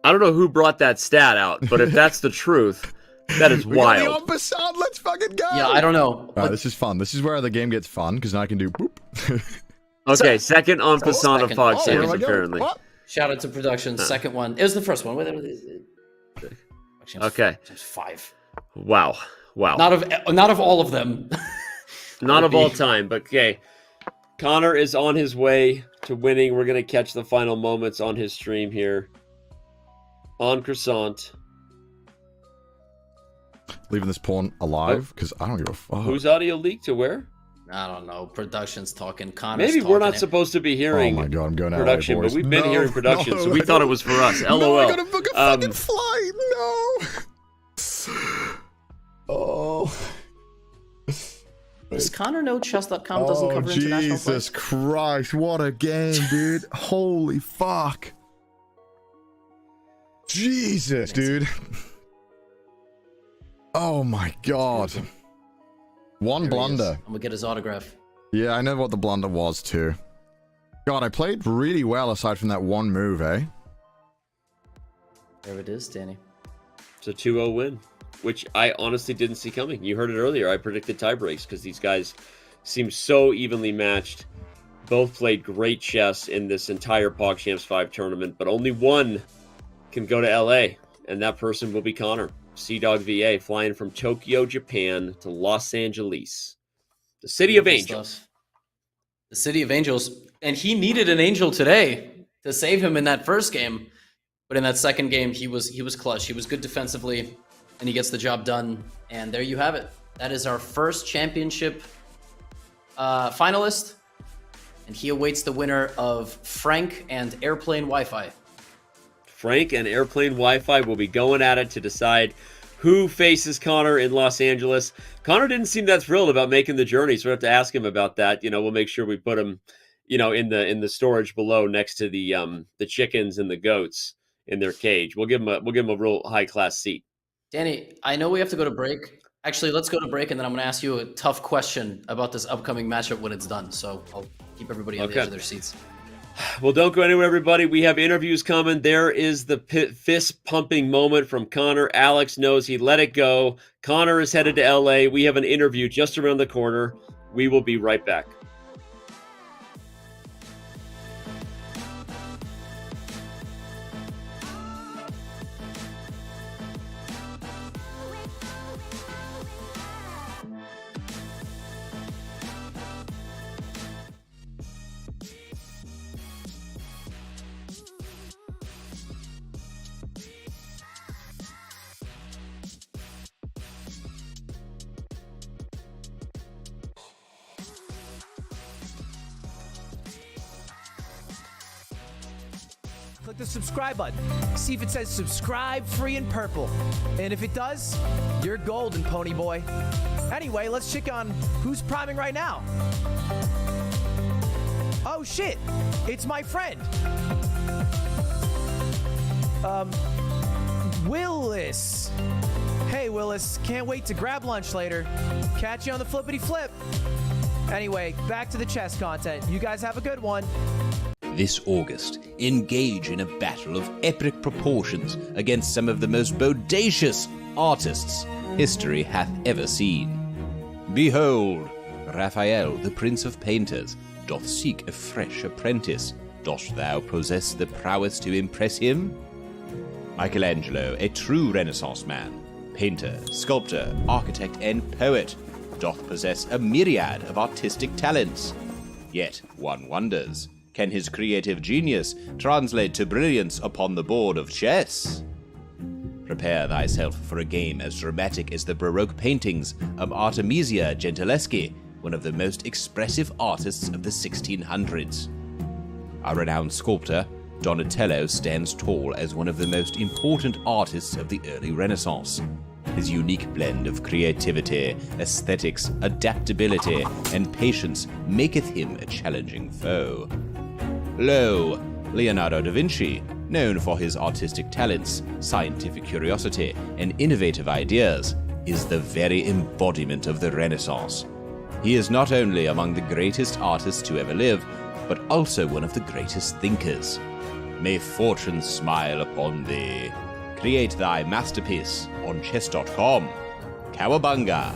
A: I don't know who brought that stat out, but if that's the truth, that is wild.
D: En passant, let's fucking go!
B: Yeah, I don't know.
D: This is fun. This is where the game gets fun, because now I can do boop.
A: Okay, second en passant of PogChamps, apparently.
B: Shout out to production. Second one. It was the first one.
A: Okay.
B: 5.
A: Wow.
B: Not of all of them.
A: Not of all time, but okay. Connor is on his way to winning. We're going to catch the final moments on his stream here. On Croissant.
D: Leaving this pawn alive, because I don't give a fuck.
A: Whose audio leaked to where?
B: I don't know. Production's talking. Connor's
A: Maybe
B: talking.
A: we're not supposed to be hearing
D: oh my God, I'm going out
A: production,
D: LA,
A: but
D: boys.
A: we've been hearing production, so we thought it was for us. LOL.
D: No, I gotta book a fucking flight. No. Oh.
B: Does Connor know chess.com doesn't cover international play?
D: Jesus Christ, what a game, dude. Holy fuck. Jesus, dude. Oh my god. One blunder.
B: I'm gonna get his autograph.
D: Yeah, I know what the blunder was too. God, I played really well aside from that one move, eh?
B: There it is, Danny.
A: It's a 2-0 win, which I honestly didn't see coming. You heard it earlier. I predicted tie breaks because these guys seem so evenly matched. Both played great chess in this entire PogChamps 5 tournament, but only one can go to LA, and that person will be Connor. CDawgVA flying from Tokyo, Japan to Los Angeles. The City of Angels.
B: The City of Angels. And he needed an angel today to save him in that first game. But in that second game, he was clutch. He was good defensively, and he gets the job done. And there you have it. That is our first championship finalist. And he awaits the winner of Frank and Airplane Wi-Fi.
A: Frank and Airplane Wi-Fi will be going at it to decide who faces Connor in Los Angeles. Connor didn't seem that thrilled about making the journey, so we have to ask him about that. You know, we'll make sure we put him, you know, in the storage below next to the chickens and the goats in their cage. We'll give him a real high class seat.
B: Danny, I know we have to go to break. Actually, let's go to break, and then I'm going to ask you a tough question about this upcoming matchup when it's done. So I'll keep everybody on the edge of their seats.
A: Well, don't go anywhere, everybody. We have interviews coming. There is the fist-pumping moment from Connor. Alex knows he let it go. Connor is headed to LA. We have an interview just around the corner. We will be right back.
O: Click the subscribe button. See if it says subscribe free in purple. And if it does, you're golden, pony boy. Anyway, let's check on who's priming right now. Oh shit, it's my friend. Willis. Hey Willis, can't wait to grab lunch later. Catch you on the flippity flip. Anyway, back to the chess content. You guys have a good one.
C: This August, engage in a battle of epic proportions against some of the most bodacious artists history hath ever seen. Behold, Raphael, the Prince of Painters, doth seek a fresh apprentice. Dost thou possess the prowess to impress him? Michelangelo, a true Renaissance man, painter, sculptor, architect, and poet, doth possess a myriad of artistic talents. Yet one wonders, can his creative genius translate to brilliance upon the board of chess? Prepare thyself for a game as dramatic as the Baroque paintings of Artemisia Gentileschi, one of the most expressive artists of the 1600s. A renowned sculptor, Donatello stands tall as one of the most important artists of the early Renaissance. His unique blend of creativity, aesthetics, adaptability, and patience maketh him a challenging foe. Lo, Leonardo da Vinci, known for his artistic talents, scientific curiosity, and innovative ideas, is the very embodiment of the Renaissance. He is not only among the greatest artists to ever live, but also one of the greatest thinkers. May fortune smile upon thee. Create thy masterpiece on chess.com. Cowabunga!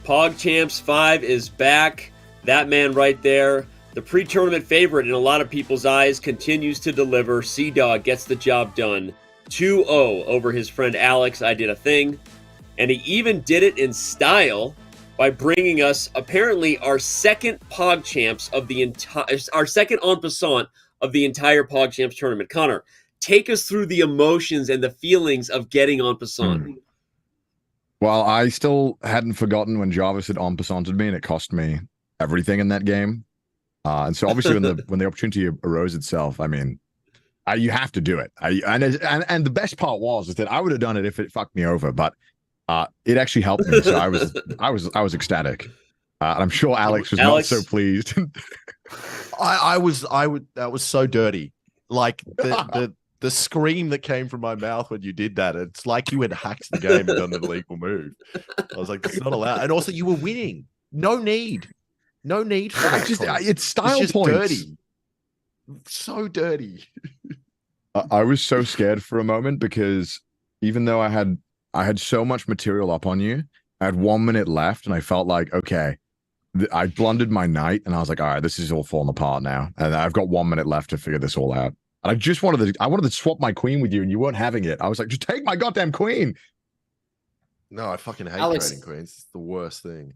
A: PogChamps 5 is back. That man right there, the pre-tournament favorite in a lot of people's eyes, continues to deliver. CDawg gets the job done. 2-0 over his friend Alex. I did a thing. And he even did it in style by bringing us, apparently, our second PogChamps of the entire, our second en passant of the entire PogChamps tournament. Connor, take us through the emotions and the feelings of getting en passant.
D: Well, I still hadn't forgotten when Jarvis had en passanted me, and it cost me everything in that game. And so obviously when the opportunity arose itself, I mean, you have to do it. And the best part was that I would have done it if it fucked me over, but it actually helped me. So I was ecstatic. I'm sure Alex was not so pleased.
E: that was so dirty. Like the scream that came from my mouth when you did that, it's like you had hacked the game and done an illegal move. I was like, that's not allowed. And also you were winning. No need for that.
D: It's style
E: just
D: points.
E: Dirty. So dirty.
D: I was so scared for a moment because even though I had so much material up on you, I had 1 minute left and I felt like, okay, I blundered my knight and I was like, all right, this is all falling apart now. And I've got 1 minute left to figure this all out. And I wanted to swap my queen with you and you weren't having it. I was like, just take my goddamn queen.
E: No, I fucking hate
B: Alex,
E: trading queens. It's the worst thing.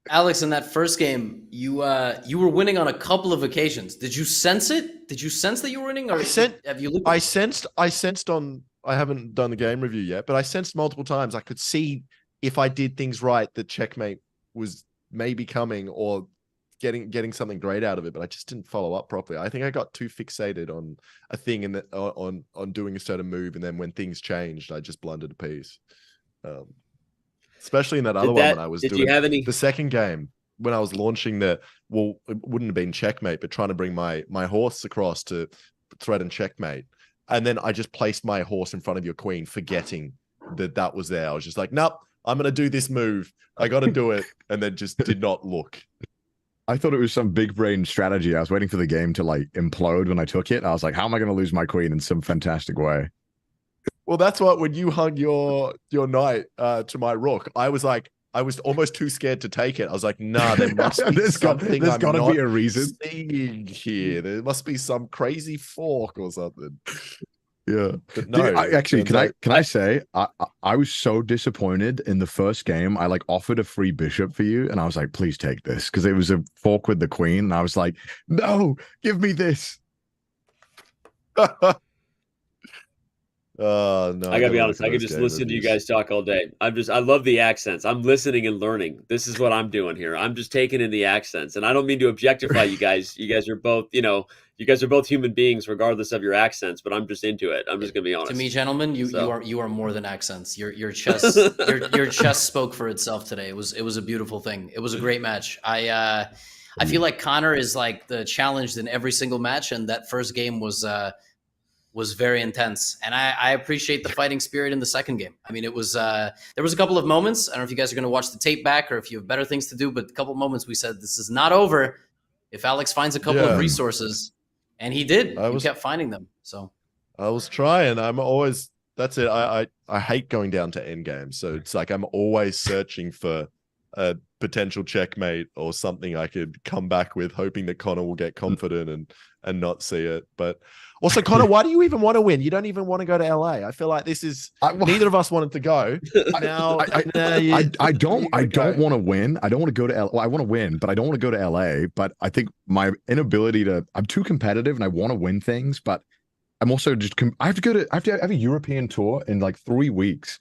B: Alex, in that first game, you were winning on a couple of occasions. Did you sense it? Did you sense that you were winning? Or have you looked?
E: I sensed on. I haven't done the game review yet, but I sensed multiple times. I could see if I did things right, that checkmate was maybe coming or getting something great out of it. But I just didn't follow up properly. I think I got too fixated on a thing and on doing a certain move, and then when things changed, I just blundered a piece. Especially in that other one when I was doing the second game when I was launching it wouldn't have been checkmate, but trying to bring my horse across to threaten checkmate. And then I just placed my horse in front of your queen, forgetting that was there. I was just like, nope, I'm going to do this move. I got to do it. And then just did not look.
D: I thought it was some big brain strategy. I was waiting for the game to like implode when I took it. I was like, how am I going to lose my queen in some fantastic way?
E: Well, that's what, when you hung your knight to my rook, I was like, I was almost too scared to take it. I was like, nah, there must be something
D: there's got to be a reason
E: seeing here. There must be some crazy fork or something.
D: Yeah.
E: But no,
D: can I say I was so disappointed in the first game. I like offered a free bishop for you, and I was like, please take this, because it was a fork with the queen, and I was like, no, give me this.
E: Oh no!
A: I gotta be honest. I could just listen to you guys talk all day. I love the accents. I'm listening and learning. This is what I'm doing here. I'm just taking in the accents, and I don't mean to objectify you guys. You guys are both, you guys are both human beings, regardless of your accents. But I'm just into it. I'm just gonna be honest.
B: To me, gentlemen, you are more than accents. Your chess your chess spoke for itself today. It was a beautiful thing. It was a great match. I feel like Connor is like the challenged in every single match, and that first game was very intense. And I appreciate the fighting spirit in the second game. I mean, it was there was a couple of moments. I don't know if you guys are going to watch the tape back or if you have better things to do, but a couple of moments we said, this is not over. If Alex finds a couple of resources, and he did, he kept finding them. So
E: I was trying. I'm always, that's it. I hate going down to end games. So it's like, I'm always searching for a potential checkmate or something I could come back with, hoping that Connor will get confident and not see it. But also, Connor, why do you even want to win? You don't even want to go to LA. I feel like this is neither of us wanted to go. Now,
D: I don't want to win. I don't want to go to LA. Well, I want to win, but I don't want to go to LA. But I think my inability I'm too competitive and I want to win things, but I'm also just, I have to have a European tour in like 3 weeks,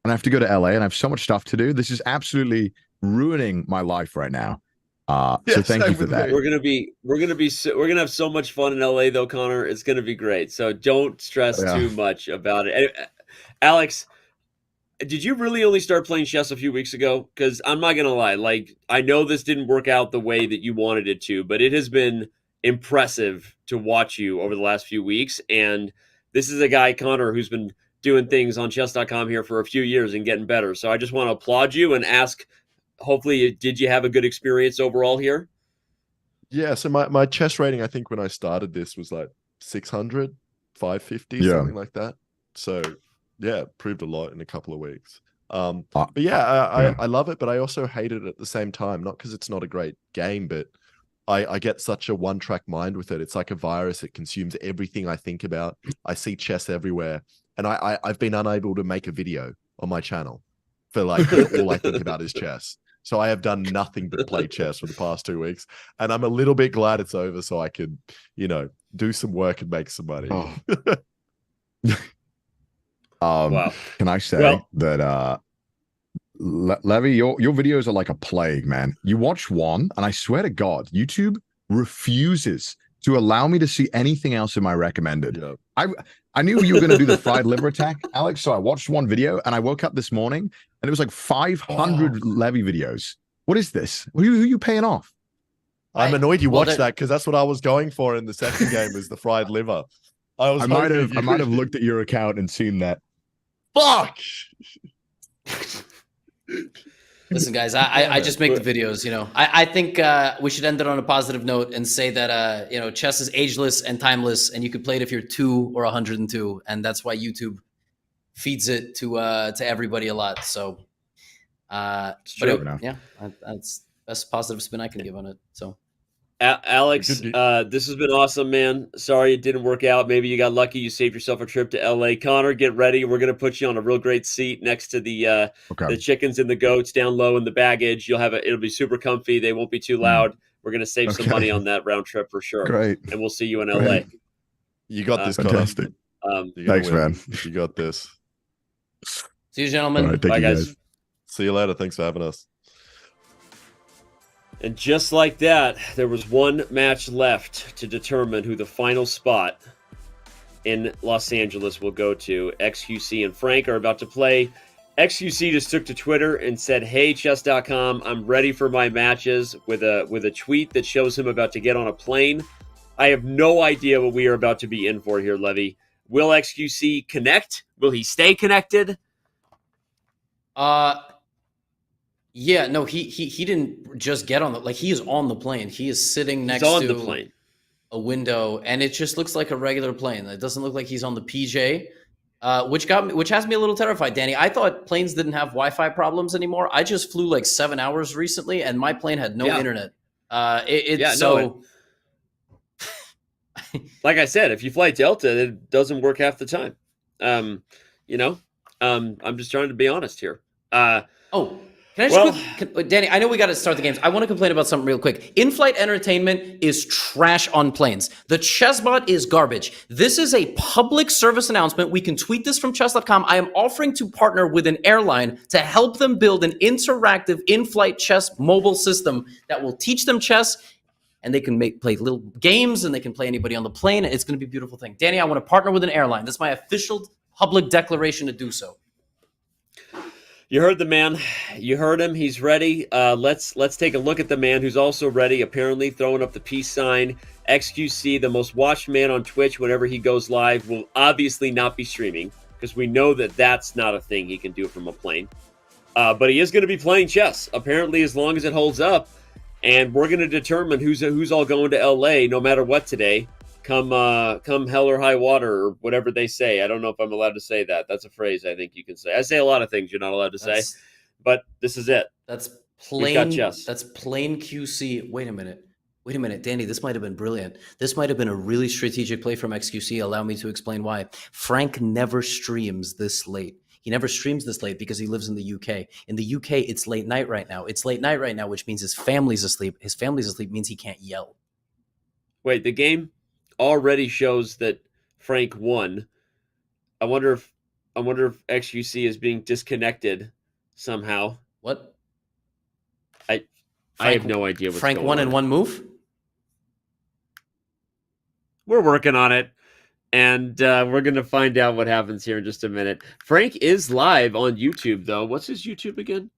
D: and I have to go to LA and I have so much stuff to do. This is absolutely ruining my life right now. So thank you for that.
A: We're gonna have so much fun in LA though, Connor. It's gonna be great. So don't stress too much about it. Alex, did you really only start playing chess a few weeks ago? Because I'm not gonna lie, like, I know this didn't work out the way that you wanted it to, but it has been impressive to watch you over the last few weeks. And this is a guy, Connor, who's been doing things on chess.com here for a few years and getting better. So I just want to applaud you and ask, hopefully, did you have a good experience overall here?
E: Yeah, so my chess rating, I think when I started this was like 600, 550, something like that. So yeah, proved a lot in a couple of weeks. But yeah, I love it, but I also hate it at the same time. Not because it's not a great game, but I get such a one-track mind with it. It's like a virus. It consumes everything I think about. I see chess everywhere, and I've been unable to make a video on my channel for like all I think about is chess. So I have done nothing but play chess for the past 2 weeks, and I'm a little bit glad it's over so I could, do some work and make some money.
D: Wow. Can I say that Levy, your videos are like a plague, man. You watch one, and I swear to God, YouTube refuses to allow me to see anything else in my recommended. Yeah. I knew you were going to do the fried liver attack, Alex, so I watched one video, and I woke up this morning, and it was like 500 Levy videos. What is this? Who are you paying off?
E: I'm annoyed you watched that because that's what I was going for in the second game was the fried liver. I might
D: have looked at your account and seen that.
E: Fuck.
B: Listen, guys, I just make the videos, I think we should end it on a positive note and say that, chess is ageless and timeless, and you can play it if you're 2 or 102. And that's why YouTube feeds it to everybody a lot. So, yeah, that's best positive spin I can give on it. So,
A: Alex, this has been awesome, man. Sorry it didn't work out. Maybe you got lucky. You saved yourself a trip to LA. Connor, get ready. We're gonna put you on a real great seat next to the chickens and the goats down low in the baggage. It'll be super comfy. They won't be too loud. We're gonna save some money on that round trip for sure.
D: Great.
A: And we'll see you in LA.
E: You got this,
D: fantastic. Thanks, man.
E: You got this.
B: See you, gentlemen.
D: All right,
A: bye, guys.
E: See you later. Thanks for having us.
A: And just like that, there was one match left to determine who the final spot in Los Angeles will go to. XQC and Frank are about to play. XQC just took to Twitter and said, "Hey, chess.com, I'm ready for my matches," with a tweet that shows him about to get on a plane. I have no idea what we are about to be in for here, Levy. Will XQC connect? Will he stay connected?
B: Yeah, no, he didn't just get on he is on the plane. He is sitting next
A: to
B: the plane. A window, and it just looks like a regular plane. It doesn't look like he's on the PJ, which has me a little terrified, Danny. I thought planes didn't have Wi-Fi problems anymore. I just flew like 7 hours recently, and my plane had no internet.
A: Like I said, if you fly Delta, it doesn't work half the time. I'm just trying to be honest here.
B: Can I just Danny, I know we got to start the games. I want to complain about something real quick. In-flight entertainment is trash on planes. The ChessBot is garbage. This is a public service announcement. We can tweet this from chess.com. I am offering to partner with an airline to help them build an interactive in-flight chess mobile system that will teach them chess, and they can play little games, and they can play anybody on the plane. It's going to be a beautiful thing. Danny, I want to partner with an airline. That's my official public declaration to do so.
A: You heard the man. You heard him. He's ready. Let's take a look at the man who's also ready, apparently throwing up the peace sign. XQC, the most watched man on Twitch whenever he goes live, will obviously not be streaming because we know that that's not a thing he can do from a plane. But he is going to be playing chess, apparently, as long as it holds up. And we're going to determine who's all going to LA no matter what today. Come hell or high water, or whatever they say. I don't know if I'm allowed to say that. That's a phrase I think you can say. I say a lot of things you're not allowed to say, but this is it.
B: That's plain. That's plain QC. Wait a minute, Danny. This might have been brilliant. This might have been a really strategic play from XQC. Allow me to explain why. Frank never streams this late. He never streams this late because he lives in the UK. In the UK, it's late night right now. It's late night right now, which means his family's asleep. His family's asleep means he can't yell.
A: Wait, the game already shows that Frank won. I wonder if XQC is being disconnected somehow.
B: What?
A: I have no idea what's
B: Frank
A: going
B: won
A: on.
B: in one move?
A: We're working on it, and we're going to find out what happens here in just a minute. Frank is live on YouTube, though. What's his YouTube again?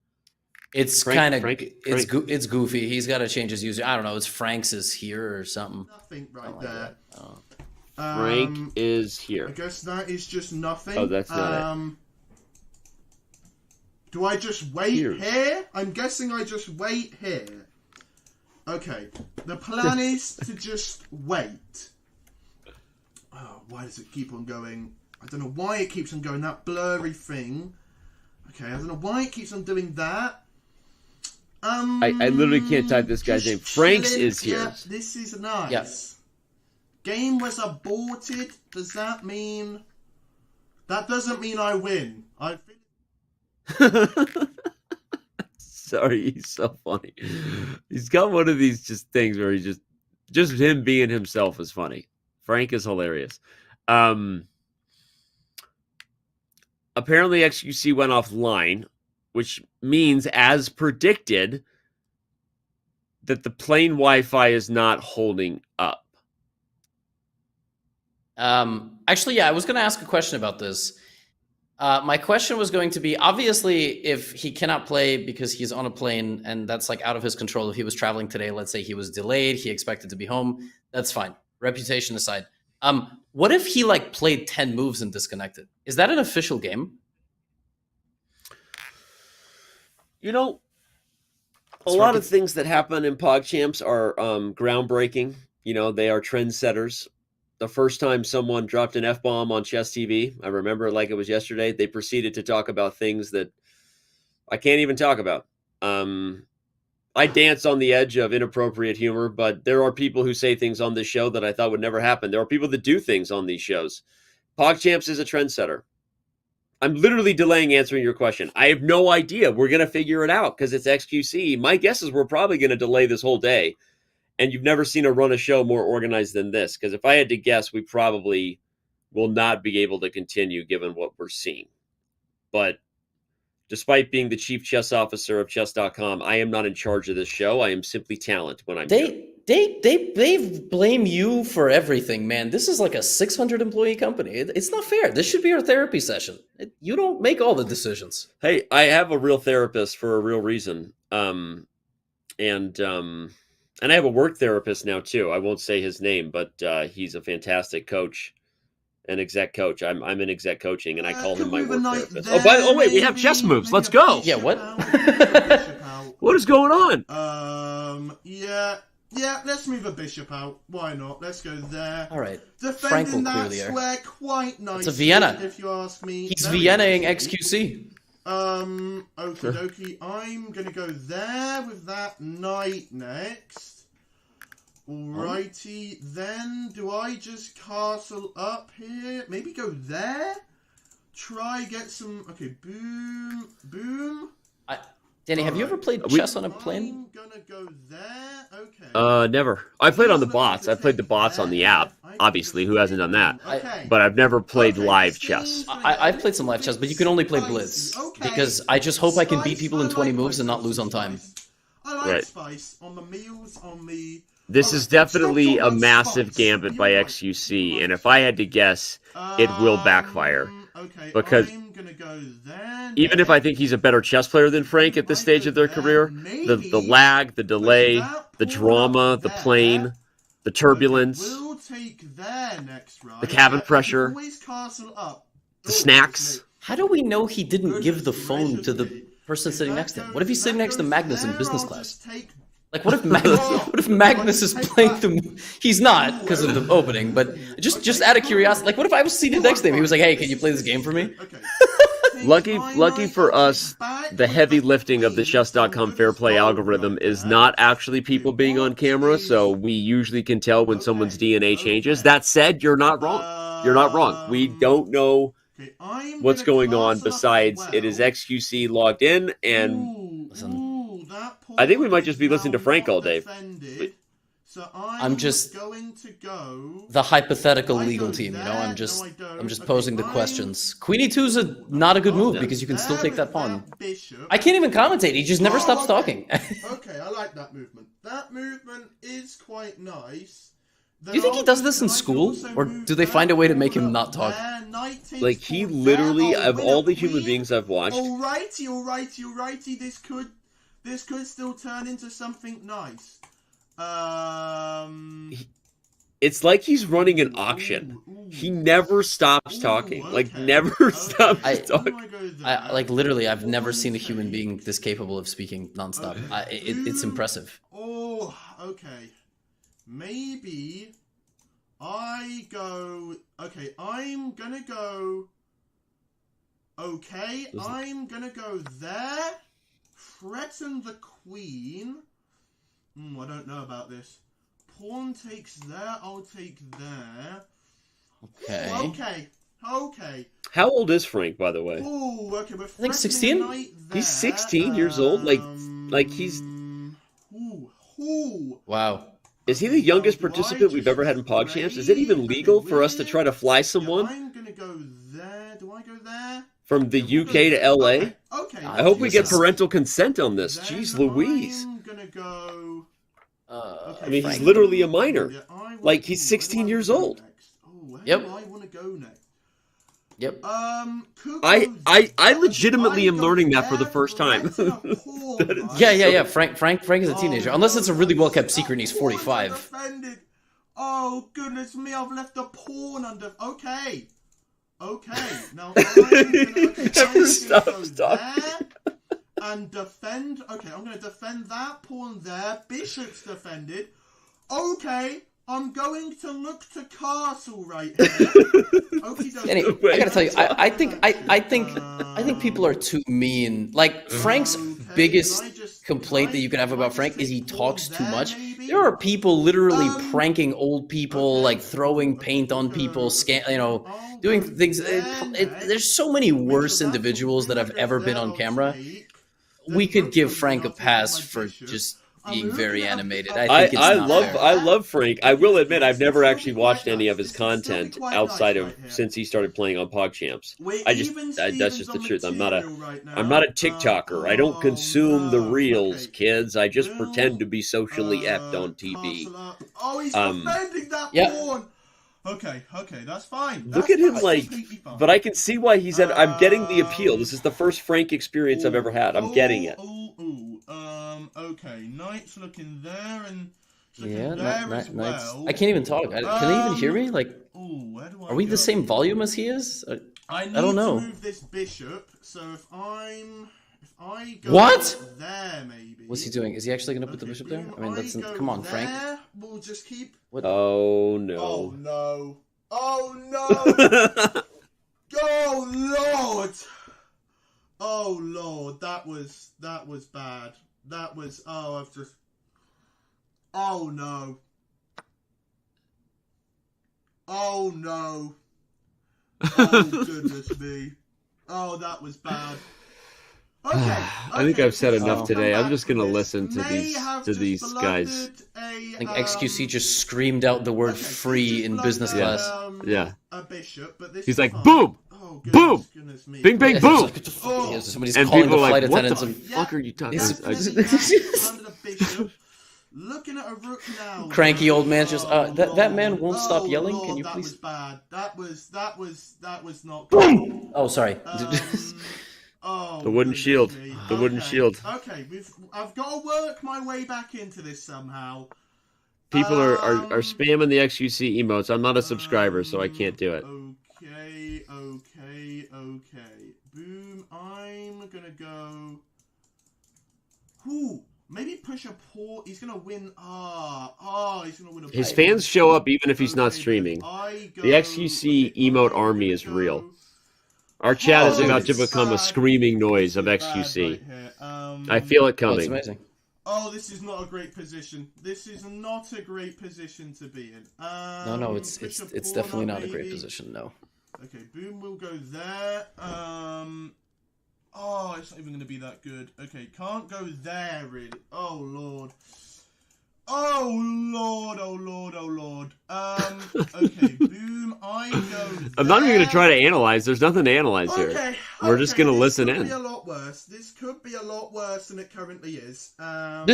B: It's kind of it's goofy. He's got to change his user. I don't know. It's Frank's is here or something.
H: Nothing right there.
A: Frank is here.
H: I guess that is just nothing.
A: Oh, that's not it.
H: Do I just wait here? I'm guessing I just wait here. Okay. The plan is to just wait. Oh, why does it keep on going? I don't know why it keeps on going. That blurry thing. Okay, I don't know why it keeps on doing that.
A: I literally can't type this guy's name. Franks is here.
H: Yeah, this is nice.
B: Yes.
H: Game was aborted. Does that mean? That doesn't mean I win. I.
A: Sorry, he's so funny. He's got one of these just things where he just him being himself is funny. Frank is hilarious. Apparently XQC went offline, which means, as predicted, that the plane Wi-Fi is not holding up.
B: Actually, yeah, I was going to ask a question about this. My question was going to be, obviously, if he cannot play because he's on a plane and that's like out of his control, if he was traveling today, let's say he was delayed, he expected to be home, that's fine. Reputation aside. What if he like played 10 moves and disconnected? Is that an official game?
A: You know, a lot of things that happen in PogChamps are groundbreaking. You know, they are trendsetters. The first time someone dropped an F-bomb on Chess TV, I remember it like it was yesterday, they proceeded to talk about things that I can't even talk about. I dance on the edge of inappropriate humor, but there are people who say things on this show that I thought would never happen. There are people that do things on these shows. PogChamps is a trendsetter. I'm literally delaying answering your question. I have no idea. We're going to figure it out because it's XQC. My guess is we're probably going to delay this whole day. And you've never seen a run a show more organized than this. Because if I had to guess, we probably will not be able to continue given what we're seeing. But despite being the chief chess officer of chess.com, I am not in charge of this show. I am simply talent when I'm here.
B: They blame you for everything, man. This is like a 600 employee company. It's not fair. This should be our therapy session. You don't make all the decisions.
A: Hey, I have a real therapist for a real reason. And I have a work therapist now too. I won't say his name, but he's a fantastic coach, an exec coach. I'm in exec coaching, and I call him my work therapist. Oh, wait, we have chess moves. Let's go.
B: Yeah, what?
A: What is going on?
H: Yeah, let's move a bishop out. Why not? Let's go there.
B: All right.
H: Defending that square quite nicely.
B: It's a Vienna.
H: If you ask me.
B: He's Vienna-ing XQC.
H: Okie dokie. I'm gonna go there with that knight next. Alrighty, then do I just castle up here? Maybe go there? Try get some. Okay, boom, boom.
B: Danny, have you ever played chess on a plane?
H: I'm gonna go there. Okay.
A: Never. I played on the bots. I played the bots on the app. Obviously, who hasn't done that? But I've never played live chess.
B: I've played some live chess, but you can only play blitz. Because I just hope I can beat people in 20 moves and not lose on time.
H: I like spice on the meals, on the.
A: This is definitely a massive gambit by XQC, and if I had to guess, it will backfire. Because even if I think he's a better chess player than Frank at this stage of their career, the lag, the delay, the drama, the plane, the turbulence, the cabin pressure, the snacks.
B: How do we know he didn't give the phone to the person sitting next to him? What if he's sitting next to Magnus in business class? Like, what if Magnus is playing the... He's not, because of the opening, but just out of curiosity, like, what if I was seated next to him? He was like, hey, can you play this game for me?
A: Lucky for us, the heavy lifting of the chess.com fair play algorithm is not actually people being on camera, so we usually can tell when someone's DNA changes. That said, you're not wrong. You're not wrong. We don't know what's going on besides it is XQC logged in, and listen, I think we might just be listening to Frank all day.
B: I'm just the hypothetical legal team, you know. I'm just posing the questions. Queen E2 is not a good move because you can still take that pawn. I can't even commentate. He just never stops talking.
H: Okay, I like that movement. That movement is quite nice.
B: Do you think he does this in school, or do they find a way to make him not talk?
A: Like, he literally, of all the human beings I've watched,
H: alrighty. This could still turn into something nice.
A: It's like he's running an auction. He never stops talking. Like, never stops talking.
B: Like, literally, I've never seen a human being this capable of speaking nonstop. It's impressive.
H: Oh, okay. Maybe I go... Okay, I'm gonna go... Okay, I'm gonna go there. Threaten the queen. I don't know about this. Pawn takes there. I'll take there.
B: Okay.
H: Okay.
A: How old is Frank, by the way?
H: Ooh, okay, we're
B: I think 16.
A: He's 16 years old. Like he's.
B: Wow.
A: Is he the youngest participant we've ever had in PogChamps? Is it even legal for us to try to fly someone?
H: I'm gonna go there. Do I go there?
A: From the UK to LA?
H: Okay.
A: I hope we get parental consent on this. Jeez Louise.
H: I'm gonna go.
A: I mean, he's literally a minor. Like, he's 16 years old.
H: Where
B: Yep.
H: do I want to go next?
B: Yep.
A: I legitimately am learning that for the first time.
B: Yeah. Frank is a teenager, unless it's a really well kept secret and he's 45.
H: Defended. Oh goodness me! I've left a pawn under. Okay. Now
A: Stop.
H: And defend. Okay, I'm going to defend that pawn there. Bishop's defended. Okay, I'm going to look to castle right here.
B: Danny, I gotta tell you, I think people are too mean. Like Frank's biggest complaint that you can have about Frank is he talks too much. There are people literally pranking old people, like throwing paint on people, doing things. There's so many worse individuals that have ever been on camera. We could give Frank a pass for just being very animated. I think
A: I love Frank. I will admit I've never actually watched any of his content outside of since he started playing on PogChamps. That's just the truth. I'm not a TikToker. I don't consume the reels, kids. I just pretend to be socially ept on TV.
H: Oh, he's defending that pawn. Okay, that's fine.
A: Look at him, but I can see why he's at. I'm getting the appeal. This is the first Frank experience I've ever had. I'm getting it.
H: Okay, knight's looking there and
B: nice. I can't even talk. Can they even hear me? Like, are we the same volume as he is? I don't know.
H: To move this bishop, so if I go there, maybe.
B: What's he doing? Is he actually going to put the bishop there? I mean, come on, Frank.
H: We'll just keep.
B: What?
A: Oh no!
H: Oh no! Oh Lord! Oh Lord! That was bad. That was. Oh no! Oh no! Oh goodness me! Oh, that was bad.
A: I think I've said enough today. I'm just gonna listen to these guys.
B: I think XQC just screamed out the word "free" in business class.
A: Yeah.
H: A bishop, but this
A: He's like, boom, boom, bing, bing, boom.
B: Somebody's
A: and
B: calling
A: people
B: the
A: are
B: flight
A: like, what
B: attendants.
A: the fuck are you talking about?
H: Under the bishop. Looking at a rook now.
B: Cranky old man just. That man won't stop yelling. Can you please?
H: That was bad. That was not good.
B: Oh, sorry.
A: The wooden shield. The wooden shield.
H: Okay, I've got to work my way back into this somehow.
A: People are spamming the XQC emotes. I'm not a subscriber, so I can't do it.
H: Okay. Boom. I'm gonna go. Maybe push a pawn. He's gonna win. He's gonna win a.
A: His fans show up even if he's not streaming. The XQC emote army is real. Our chat is about to become a screaming noise of XQC. I feel it coming.
B: That's amazing.
H: Oh, this is not a great position. This is not a great position to be in.
B: No, it's definitely not a great position. No.
H: Okay, boom. We'll go there. Oh, it's not even going to be that good. Okay, can't go there really. Oh lord. Okay, boom. I go there.
A: I'm not even going to try to analyze. There's nothing to analyze here. We're just going to listen in.
H: This could be a lot worse. This could be a lot worse than it currently is.
B: We're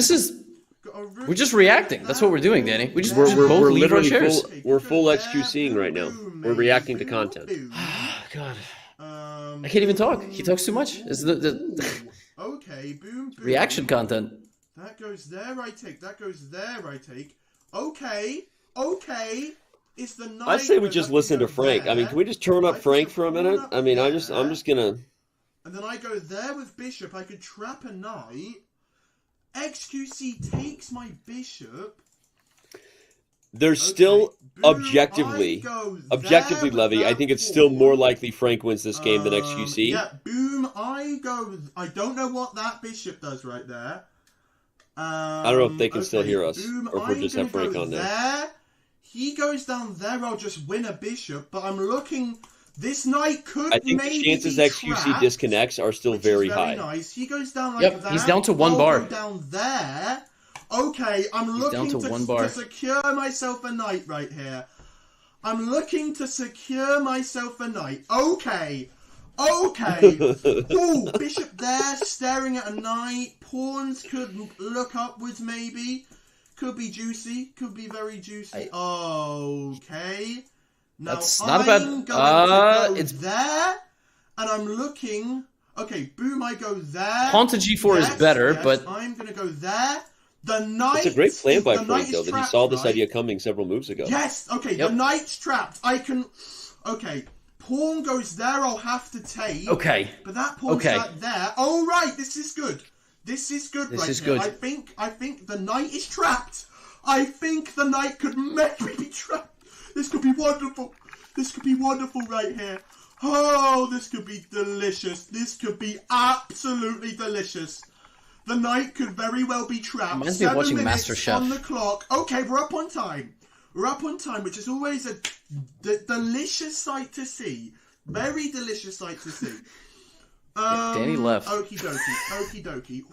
B: just reacting. That's what we're doing, Danny. We just both leave our chairs.
A: We're full XQCing right now. We're reacting to content.
B: God. I can't even talk. He talks too much. It's
H: Okay, boom.
B: Reaction content.
H: That goes there, I take. That goes there, I take. Okay. It's the knight.
A: I'd say we just listen to Frank. I mean, can we just turn up Frank for a minute? I mean, I'm just gonna.
H: And then I go there with bishop. I could trap a knight. XQC takes my bishop.
A: There's still objectively, Levy, I think it's still more likely Frank wins this game than XQC.
H: Yeah, boom, I don't know what that bishop does right there.
A: I don't know if they can still hear us,
H: boom,
A: or if we're just have Frank on there.
H: There. He goes down there, I'll just win a bishop, but I'm looking... This knight could
A: I think the chances XQC disconnects are still very high.
H: Nice. He goes down like that.
B: He's down to 1 bar.
H: Down there. Okay, I'm looking to secure myself a knight right here. I'm looking to secure myself a knight. Okay. Ooh, bishop there, staring at a knight. Pawns could look upwards maybe. Could be juicy. Could be very juicy. Okay. Now,
B: that's not bad.
H: It's there, and I'm looking. Okay, boom, I go there.
B: Pawn to g4 is better, but
H: I'm gonna go there. The knight.
A: It's a great plan by Frank, though, that he saw this idea coming several moves ago.
H: Yes. Okay, the knight's trapped. I can. Okay, pawn goes there. I'll have to take.
B: Okay.
H: But that pawn's not there. Oh right, this is good. This is good. This is good. I think the knight is trapped. I think the knight could maybe be trapped. This could be wonderful. This could be wonderful right here. Oh, this could be delicious. This could be absolutely delicious. The knight could very well be trapped.
B: Reminds me of watching MasterChef.
H: On the clock. Okay, we're up on time. We're up on time, which is always a delicious sight to see. Very delicious sight to see.
B: Danny left.
H: Okie dokie.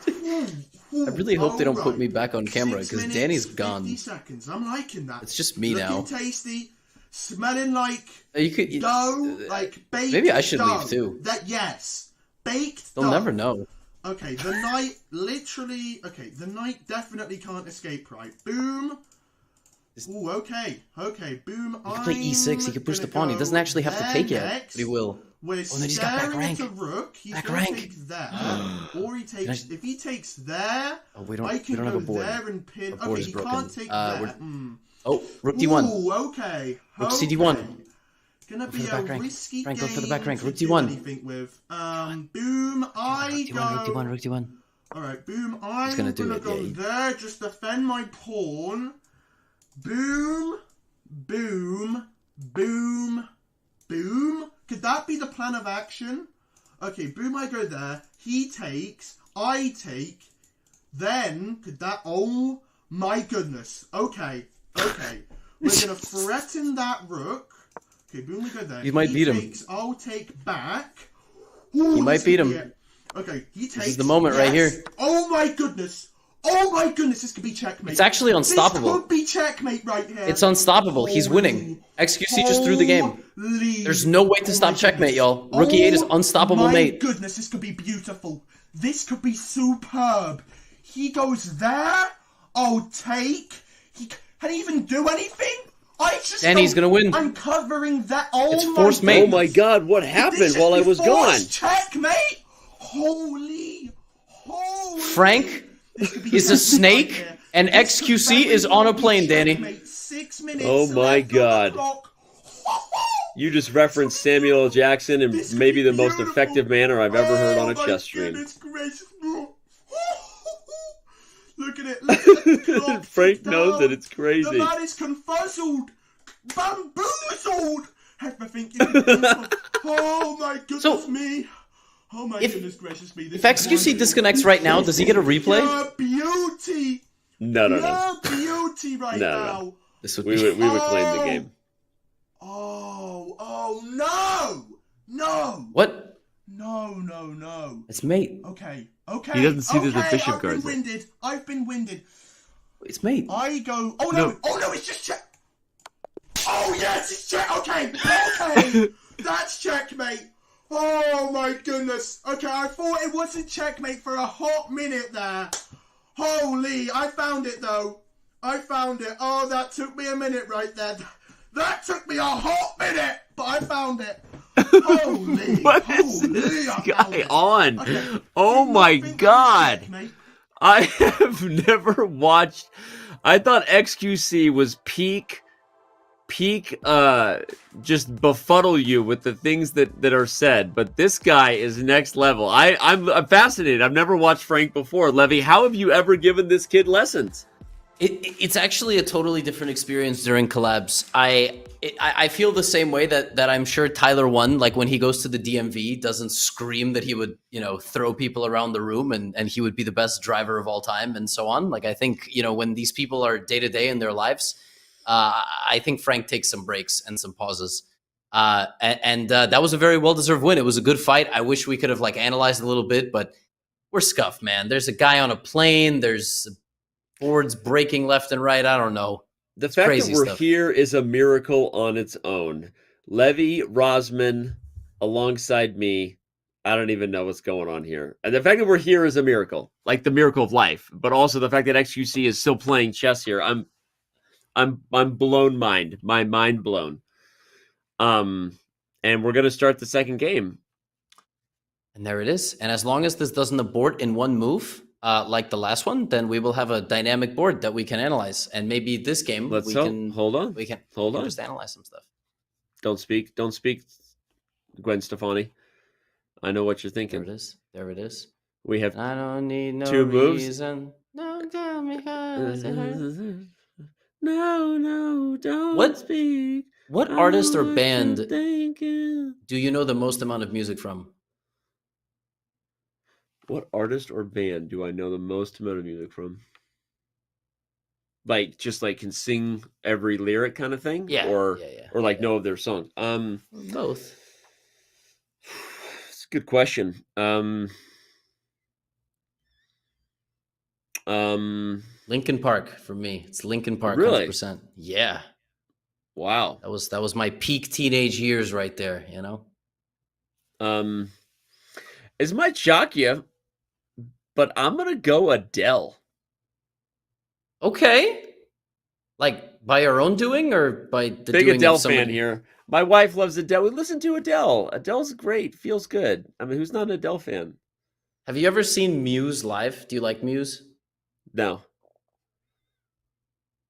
B: I really hope they don't put me back on camera because Danny's gone.
H: 50 seconds. I'm liking that.
B: It's just me now.
H: Looking tasty, smelling like
B: dough,
H: like baked.
B: Maybe I should
H: dough.
B: leave too.
H: Yes, baked.
B: They'll never know.
H: Okay, the knight literally. Okay, the knight definitely can't escape. Right, boom. Ooh, okay, boom.
B: He can play e6. He can push the pawn. He doesn't actually have to take it, but he will.
H: We're
B: and then he's got back rank.
H: Rook. He's back rank. Take that, or he takes. If he takes there,
B: we don't
H: have
B: a board.
H: There and pin.
B: Our board
H: is broken. Can't take that.
B: Oh, rook d1.
H: Ooh, okay.
B: Rook cd1.
H: Gonna be a risky
B: Frank,
H: game.
B: Go for the back rank. Rook
H: d1.
B: d1.
H: With boom. I go.
B: Rook d1.
H: All right, boom. I'm gonna go there. Just defend my pawn. Boom, boom, boom, boom. Could that be the plan of action? Okay, boom, I go there. He takes, I take. Then, could that... Oh, my goodness. Okay. We're going to threaten that rook. Okay, boom, we go there.
B: You might beat him.
H: I'll take back.
B: Ooh, he might beat him.
H: Okay, he takes...
B: This is the moment right here.
H: Oh, my goodness. Oh my goodness, this could be checkmate.
B: It's actually unstoppable.
H: This could be checkmate right here.
B: It's unstoppable. He's winning. XQC just threw the game. There's no way to stop checkmate, y'all. Rookie 8 is unstoppable mate.
H: My goodness, this could be beautiful. This could be superb. He goes there. I'll take. Can he even do anything?
B: Danny's gonna win.
H: I'm covering that. Oh,
B: it's forced mate.
A: Oh my god, what happened while I was gone?
H: Checkmate. Holy.
B: Frank is a snake, and XQC is on a plane, Danny.
H: 6 minutes.
A: Oh my god. You just referenced Samuel L. Jackson and maybe the most effective manner I've ever heard on a chess stream.
H: Look at it.
A: Frank knows that it's crazy.
H: The man is confuzzled. Bamboozled. Everything. Oh my goodness me. Oh my goodness gracious me.
B: If XQC disconnects right now, does he get a replay?
H: Beauty.
A: No.
H: Beauty right now.
B: This would
A: we would claim the game.
H: Oh no.
B: What?
H: No.
B: It's mate.
H: Okay.
A: He doesn't see that the bishop guards
H: it. I've been winded.
B: It's mate.
H: I go. Oh no. It's just check. Oh yes, it's check. Okay. That's checkmate. Oh my goodness. Okay, I thought it wasn't checkmate for a hot minute there. Holy, I found it though. I found it. Oh, that took me a minute right there. That took me a hot minute, but I found it. Holy.
A: What is this guy on? Okay. Oh my god. I have never watched. I thought XQC was peak just befuddle you with the things that are said, but this guy is next level. I'm fascinated. I've never watched Frank before. Levy, how have you ever given this kid lessons?
B: It's actually a totally different experience during collabs. I feel the same way that I'm sure Tyler One, like when he goes to the DMV, doesn't scream that he would, throw people around the room and he would be the best driver of all time and so on. Like I think, when these people are day to day in their lives, I think Frank takes some breaks and some pauses. That was a very well-deserved win. It was a good fight. I wish we could have analyzed a little bit, but we're scuffed, man. There's a guy on a plane. There's boards breaking left and right. I don't know.
A: The fact that we're here is a miracle on its own. Levy, Rosman, alongside me. I don't even know what's going on here. And the fact that we're here is a miracle, like the miracle of life. But also the fact that XQC is still playing chess here. I'm blown mind. My mind blown. And we're gonna start the second game.
B: And there it is. And as long as this doesn't abort in one move, like the last one, then we will have a dynamic board that we can analyze. And maybe this game
A: We can
B: just analyze some stuff.
A: Don't speak, Gwen Stefani. I know what you're thinking.
B: There it is.
A: We have
B: I don't need no
A: 2 moves.
B: reason. No, tell me how it hurt.
A: No, don't speak.
B: What artist or band do you know the most amount of music from?
A: What artist or band do I know the most amount of music from? Like, just can sing every lyric kind of thing?
B: Yeah.
A: Or know of their song?
B: Both.
A: It's a good question.
B: Linkin Park for me. It's Linkin Park,
A: really?
B: 100%. Yeah.
A: Wow.
B: That was my peak teenage years right there,
A: This might shock you, but I'm gonna go Adele.
B: Okay. Like by our own doing or by the
A: big
B: doing
A: Adele
B: of somebody?
A: fan here. My wife loves Adele. We listen to Adele. Adele's great. Feels good. I mean, who's not an Adele fan?
B: Have you ever seen Muse live? Do you like Muse?
A: No.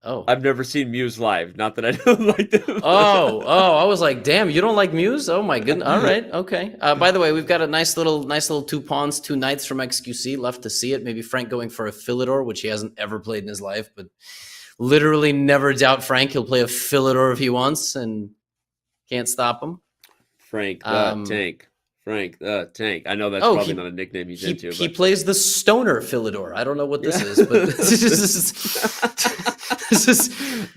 B: Oh.
A: I've never seen Muse live. Not that I don't like them.
B: Oh, I was like, damn, you don't like Muse? Oh my goodness. All right, okay. By the way, we've got a nice little 2 pawns, 2 knights from XQC. Left to see it. Maybe Frank going for a Philidor, which he hasn't ever played in his life, but literally never doubt Frank. He'll play a Philidor if he wants, and can't stop him.
A: Frank the Tank. Frank the Tank. I know that's probably not a nickname he's into.
B: He plays the Stoner Philidor. I don't know what this is, but this is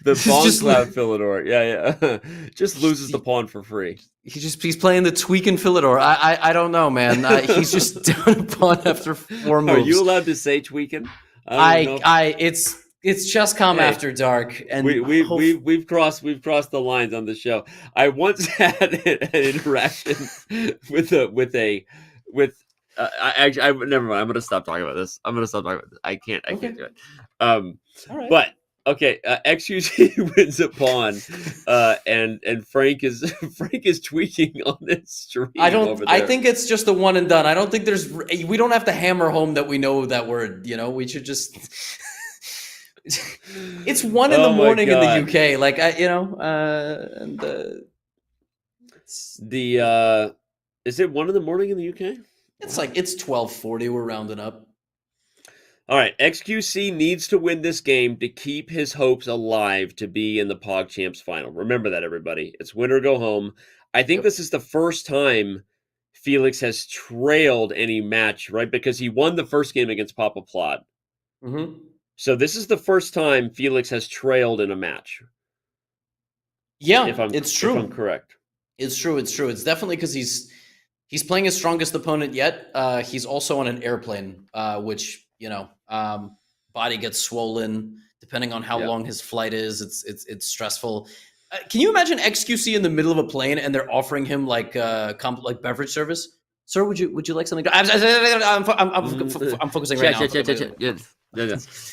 A: the Pawn Cloud Philidor. Yeah. Just loses the pawn for free.
B: He's playing the tweaking Philidor. I don't know, man. He's just down a pawn after 4 moves.
A: Are you allowed to say tweaking?
B: It's just calm after dark, and
A: we've crossed the lines on the show. I once had an interaction with I never mind. I'm gonna stop talking about this. I can't do it.
B: All right.
A: But okay, XQC wins a pawn, and Frank is tweaking on this stream.
B: I think it's just a one and done. I don't think we don't have to hammer home that we know that word. We should just. It's 1 in the morning in the UK.
A: Is it 1 in the morning in the UK?
B: It's 12:40. We're rounding up.
A: All right, XQC needs to win this game to keep his hopes alive to be in the PogChamps final. Remember that, everybody. It's win or go home. I think this is the first time Felix has trailed any match, right? Because he won the first game against Papa Plot.
B: Mm-hmm.
A: So this is the first time Felix has trailed in a match.
B: Yeah, it's true.
A: If I'm correct.
B: It's true. It's definitely because he's playing his strongest opponent yet. He's also on an airplane, which body gets swollen depending on how long his flight is. It's stressful. Can you imagine XQC in the middle of a plane and they're offering him like beverage service? Sir, would you like something? I'm focusing right now.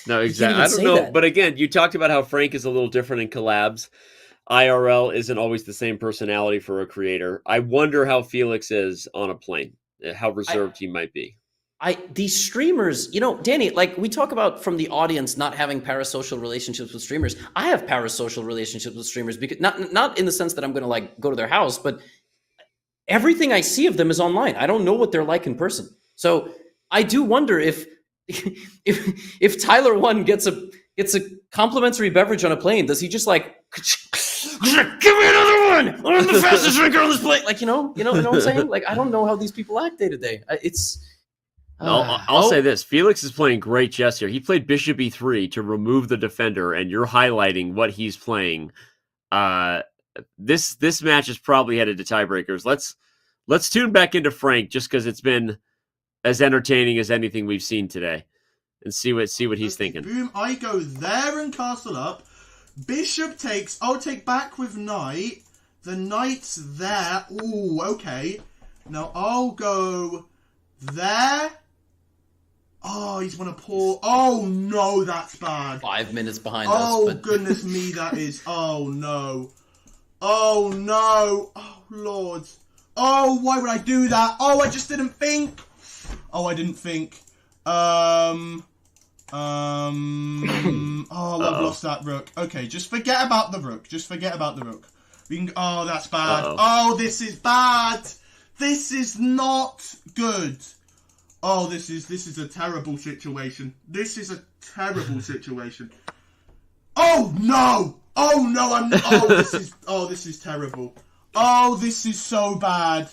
A: No, exactly. I don't know. But again, you talked about how Frank is a little different in collabs. IRL isn't always the same personality for a creator. I wonder how Felix is on a plane, how reserved he might be.
B: These streamers, Danny, we talk about from the audience not having parasocial relationships with streamers. I have parasocial relationships with streamers because not in the sense that I'm going to go to their house, but everything I see of them is online. I don't know what they're like in person. So I do wonder if Tyler One gets gets a complimentary beverage on a plane, does he just like give me another one? I'm the fastest drinker on this plane. Like, you know what I'm saying? Like, I don't know how these people act day to day.
A: I'll say this: Felix is playing great chess here. He played Bishop E3 to remove the defender, and you're highlighting what he's playing. This match is probably headed to tiebreakers. Let's tune back into Frank just because it's been as entertaining as anything we've seen today, and see what he's thinking.
H: Boom! I go there and castle up. Bishop takes. I'll take back with knight. The knight's there. Ooh, okay. Now I'll go there. Oh, he's gonna pour. Oh no, that's bad.
B: 5 minutes behind us.
H: Oh goodness me, that is. Oh no. Oh no. Oh Lord. Oh, why would I do that? Oh, I just didn't think. Oh, I didn't think. Oh, I've lost that rook. Okay, just forget about the rook. Just forget about the rook. We can. Oh, that's bad. Oh, this is bad. This is not good. Oh, this is a terrible situation. This is a terrible situation. Oh no! Oh no! This is terrible. Oh, this is so bad.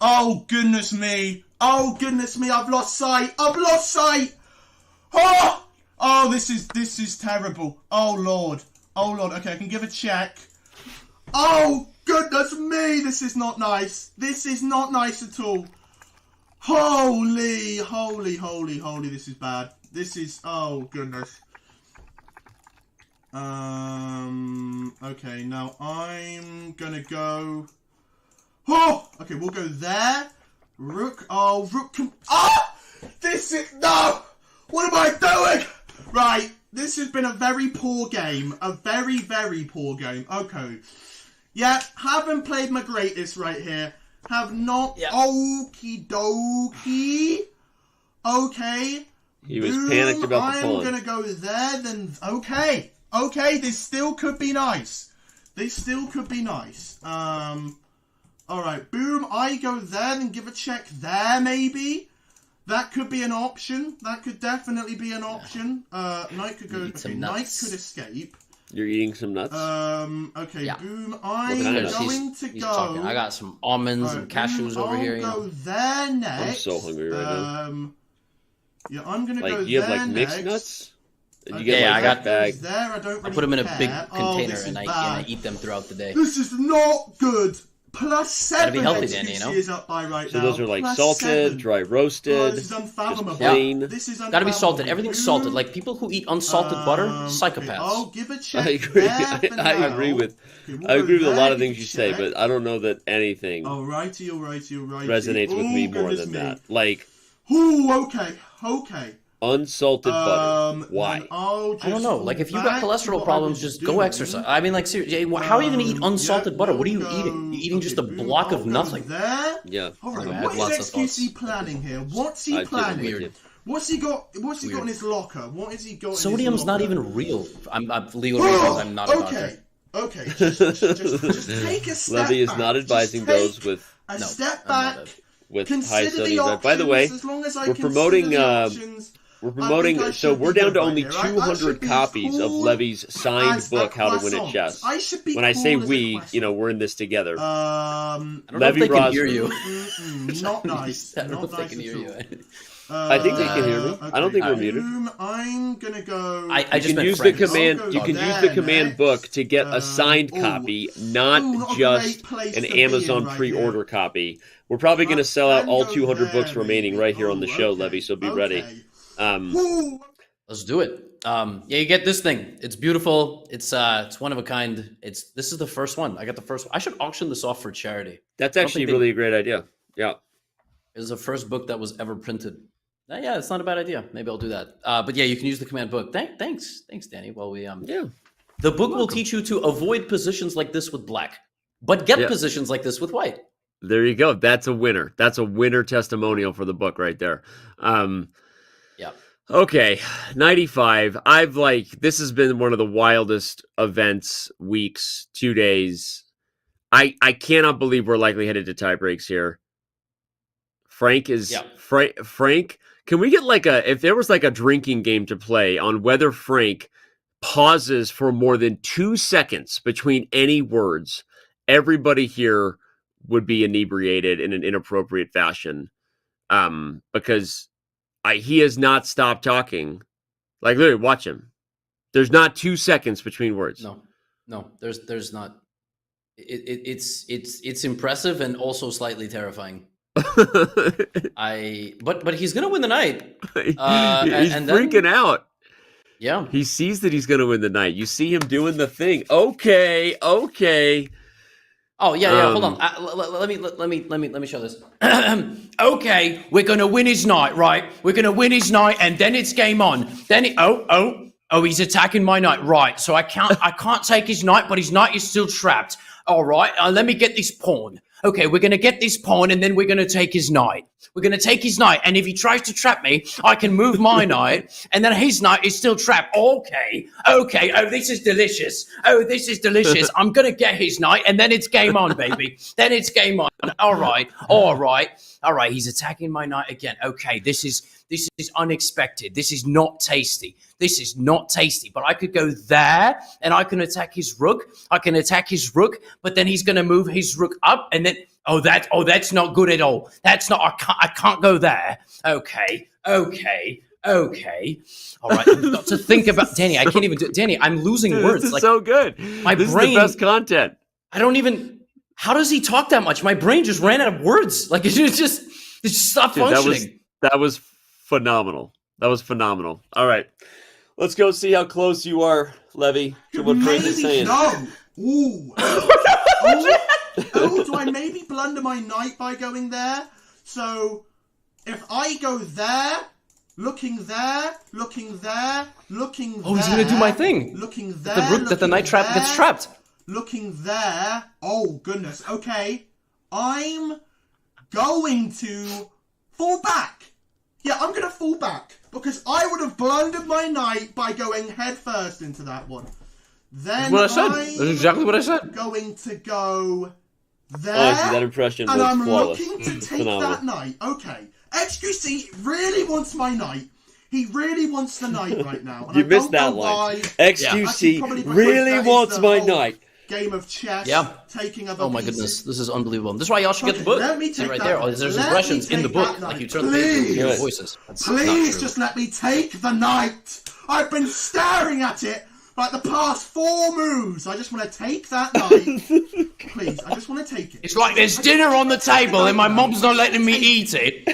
H: Oh goodness me! Oh goodness me! I've lost sight. I've lost sight. Oh! Oh, this is terrible. Oh Lord. Oh Lord. Okay, I can give a check. Oh goodness me! This is not nice. This is not nice at all. Holy, this is bad. This is, oh goodness. Okay, now I'm gonna go, okay, we'll go there. Rook, rook can, this is, no! What am I doing? Right, this has been a very poor game. A very, very poor game. Okay. Yeah, haven't played my greatest right here. Have not. Yep. Okie dokie. Okay.
A: He was panicked about the pawn.
H: I'm gonna go there. Then okay. Okay. This still could be nice. This still could be nice. All right. Boom. I go there and give a check there. Maybe that could be an option. That could definitely be an option. Knight could go. Okay. Knight could escape.
A: You're eating some nuts?
H: Okay, yeah. Boom. I'm going to go.
B: Talking. I got some almonds and cashews over here.
H: I'll go there next.
A: I'm so hungry right now.
H: Yeah, I'm going to go there
A: you have like mixed
H: next.
A: Nuts?
B: Did you get, I got
H: bag. There, I don't really
B: I put them in a big
H: care.
B: container and I eat them throughout the day.
H: This is not good. +7.
B: Gotta be healthy, Danny, you know?
H: Is up by right
A: so
H: now.
A: those are like salted, dry roasted.
H: Oh, this is unfathomable.
A: Plain.
H: This is
B: gotta be salted. Everything's salted. Like people who eat unsalted butter, psychopaths.
H: Okay. I'll give a check.
A: I agree. I agree with a lot of things you say, but I don't know that anything
H: alrighty.
A: resonates with me more than that. Like,
H: ooh, okay.
A: Unsalted butter. Why?
B: I don't know. Like, if you got cholesterol problems, just go exercise. I mean, like, seriously, how are you going to eat unsalted butter? What are you eating? You're eating just a block of nothing.
H: Yeah. All right. What is XQC planning here? What's he planning?
B: Weird.
H: What's he got? What's he got in his locker? What has he got?
B: Sodium's not even real. I'm legal reasons. I'm not about it.
H: Okay. Just take a step
A: Levy is
H: back.
A: not advising those with
H: step back.
A: With high sodium. By the way, we're promoting. So we're down to only 200 copies of Levy's signed book, How to Win at Chess. When I say we, we're in this together.
B: I don't know if they can hear you.
H: Not nice.
B: I don't know if they can hear you.
A: I think they can hear me. I don't think we're muted.
H: I'm gonna go.
B: I just
A: can use the command. You can use the command book to get a signed copy, not just an Amazon pre-order copy. We're probably going to sell out all 200 books remaining right here on the show, Levy. So be ready.
B: Let's do it. Yeah, you get this thing. It's beautiful. It's one of a kind. This is the first one. I got the first one. I should auction this off for charity.
A: That's actually really a great idea. Yeah.
B: It was the first book that was ever printed. Yeah, it's not a bad idea. Maybe I'll do that. But yeah, you can use the command book. Thanks, Danny. Well, the book will teach you to avoid positions like this with black, but get positions like this with white.
A: There you go. That's a winner. That's a winner testimonial for the book right there.
B: Yeah.
A: Okay, 95. This has been one of the wildest events, weeks, 2 days. I cannot believe we're likely headed to tie breaks here. Frank is Frank. Can we get if there was a drinking game to play on whether Frank pauses for more than 2 seconds between any words, everybody here would be inebriated in an inappropriate fashion. Because he has not stopped talking. Like, literally, watch him. There's not 2 seconds between words.
B: No, there's not. It's impressive and also slightly terrifying. But he's gonna win the night.
A: He's freaking out.
B: Yeah,
A: he sees that he's gonna win the night. You see him doing the thing. Okay.
B: Oh yeah. Hold on. Let me show this. Okay, we're gonna win his night, right? We're gonna win his night, and then it's game on. Then he's attacking my knight, right? So I can't take his knight, but his knight is still trapped. All right, let me get this pawn. Okay, we're gonna get this pawn, and then we're gonna take his knight. We're gonna take his knight, and if he tries to trap me, I can move my knight, and then his knight is still trapped. Okay. Oh, this is delicious. I'm gonna get his knight, and then it's game on, baby. Then it's game on. All right. He's attacking my knight again. Okay, this is unexpected. This is not tasty. But I could go there, and I can attack his rook. But then he's gonna move his rook up, and then that's not good at all. That's not. I can't go there. Okay. All right, I've got to think about Danny. I can't even do it. Danny, I'm losing words.
A: This is so good.
B: My
A: this
B: brain,
A: is the best content.
B: I don't even. How does he talk that much? My brain just ran out of words. Like it just stopped functioning.
A: That was phenomenal. All right, let's go see how close you are, Levy, to what Frank is saying.
H: No. Ooh. Do I maybe blunder my knight by going there? So, if I go there, looking there, he's
B: gonna do my thing.
H: Looking there,
B: the rook that the knight trap gets trapped.
H: Looking there. Oh goodness. Okay, I'm going to fall back. Yeah, I'm gonna fall back because I would have blundered my knight by going head first into that one. Then
B: That's exactly what I said.
H: Going to go there.
A: Honestly, that impression was
H: and I'm
A: flawless.
H: looking to take
A: Phenomenal.
H: that knight. Okay. XQC really wants my knight. He really wants the knight right now. And
A: You
H: I
A: missed
H: don't
A: that
H: know
A: line.
H: why.
A: XQC
H: Actually,
A: really wants my knight.
H: Game of chess.
B: Yeah.
H: Taking other
B: Oh my
H: pieces.
B: goodness, this is unbelievable. This is why y'all should get the book.
H: Let me
B: See
H: take
B: right
H: that
B: there.
H: knight.
B: There's
H: Let
B: impressions
H: me
B: in the
H: take
B: book.
H: that
B: Like you
H: knight.
B: turn the page and you hear
H: Please.
B: voices. That's not
H: Please
B: true.
H: just let me take the knight. I've been staring at it like the past 4 moves. I just want to take that knight. Please, I just want to take it.
B: It's like there's dinner on the table and my mom's not letting me eat it.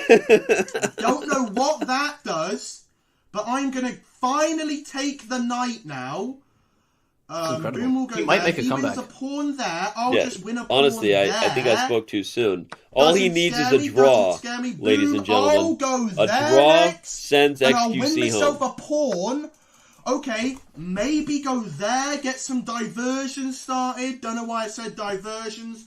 H: Don't know what that does, but I'm going to finally take the knight now.
B: Incredible.
H: Boom will go
B: He might
H: there.
B: make a
H: He
B: comeback.
H: wins a pawn there. I'll just win a pawn
A: Honestly,
H: there.
A: I think I spoke too soon. All he
H: Doesn't
A: needs is
H: scare
A: a
H: me,
A: draw,
H: doesn't scare me.
A: ladies
H: Boom,
A: and gentlemen.
H: I'll go
A: A
H: there
A: draw
H: next,
A: sends
H: and I'll win
A: XQC
H: myself
A: home.
H: a pawn. Okay, maybe go there, get some diversions started. Don't know why I said diversions.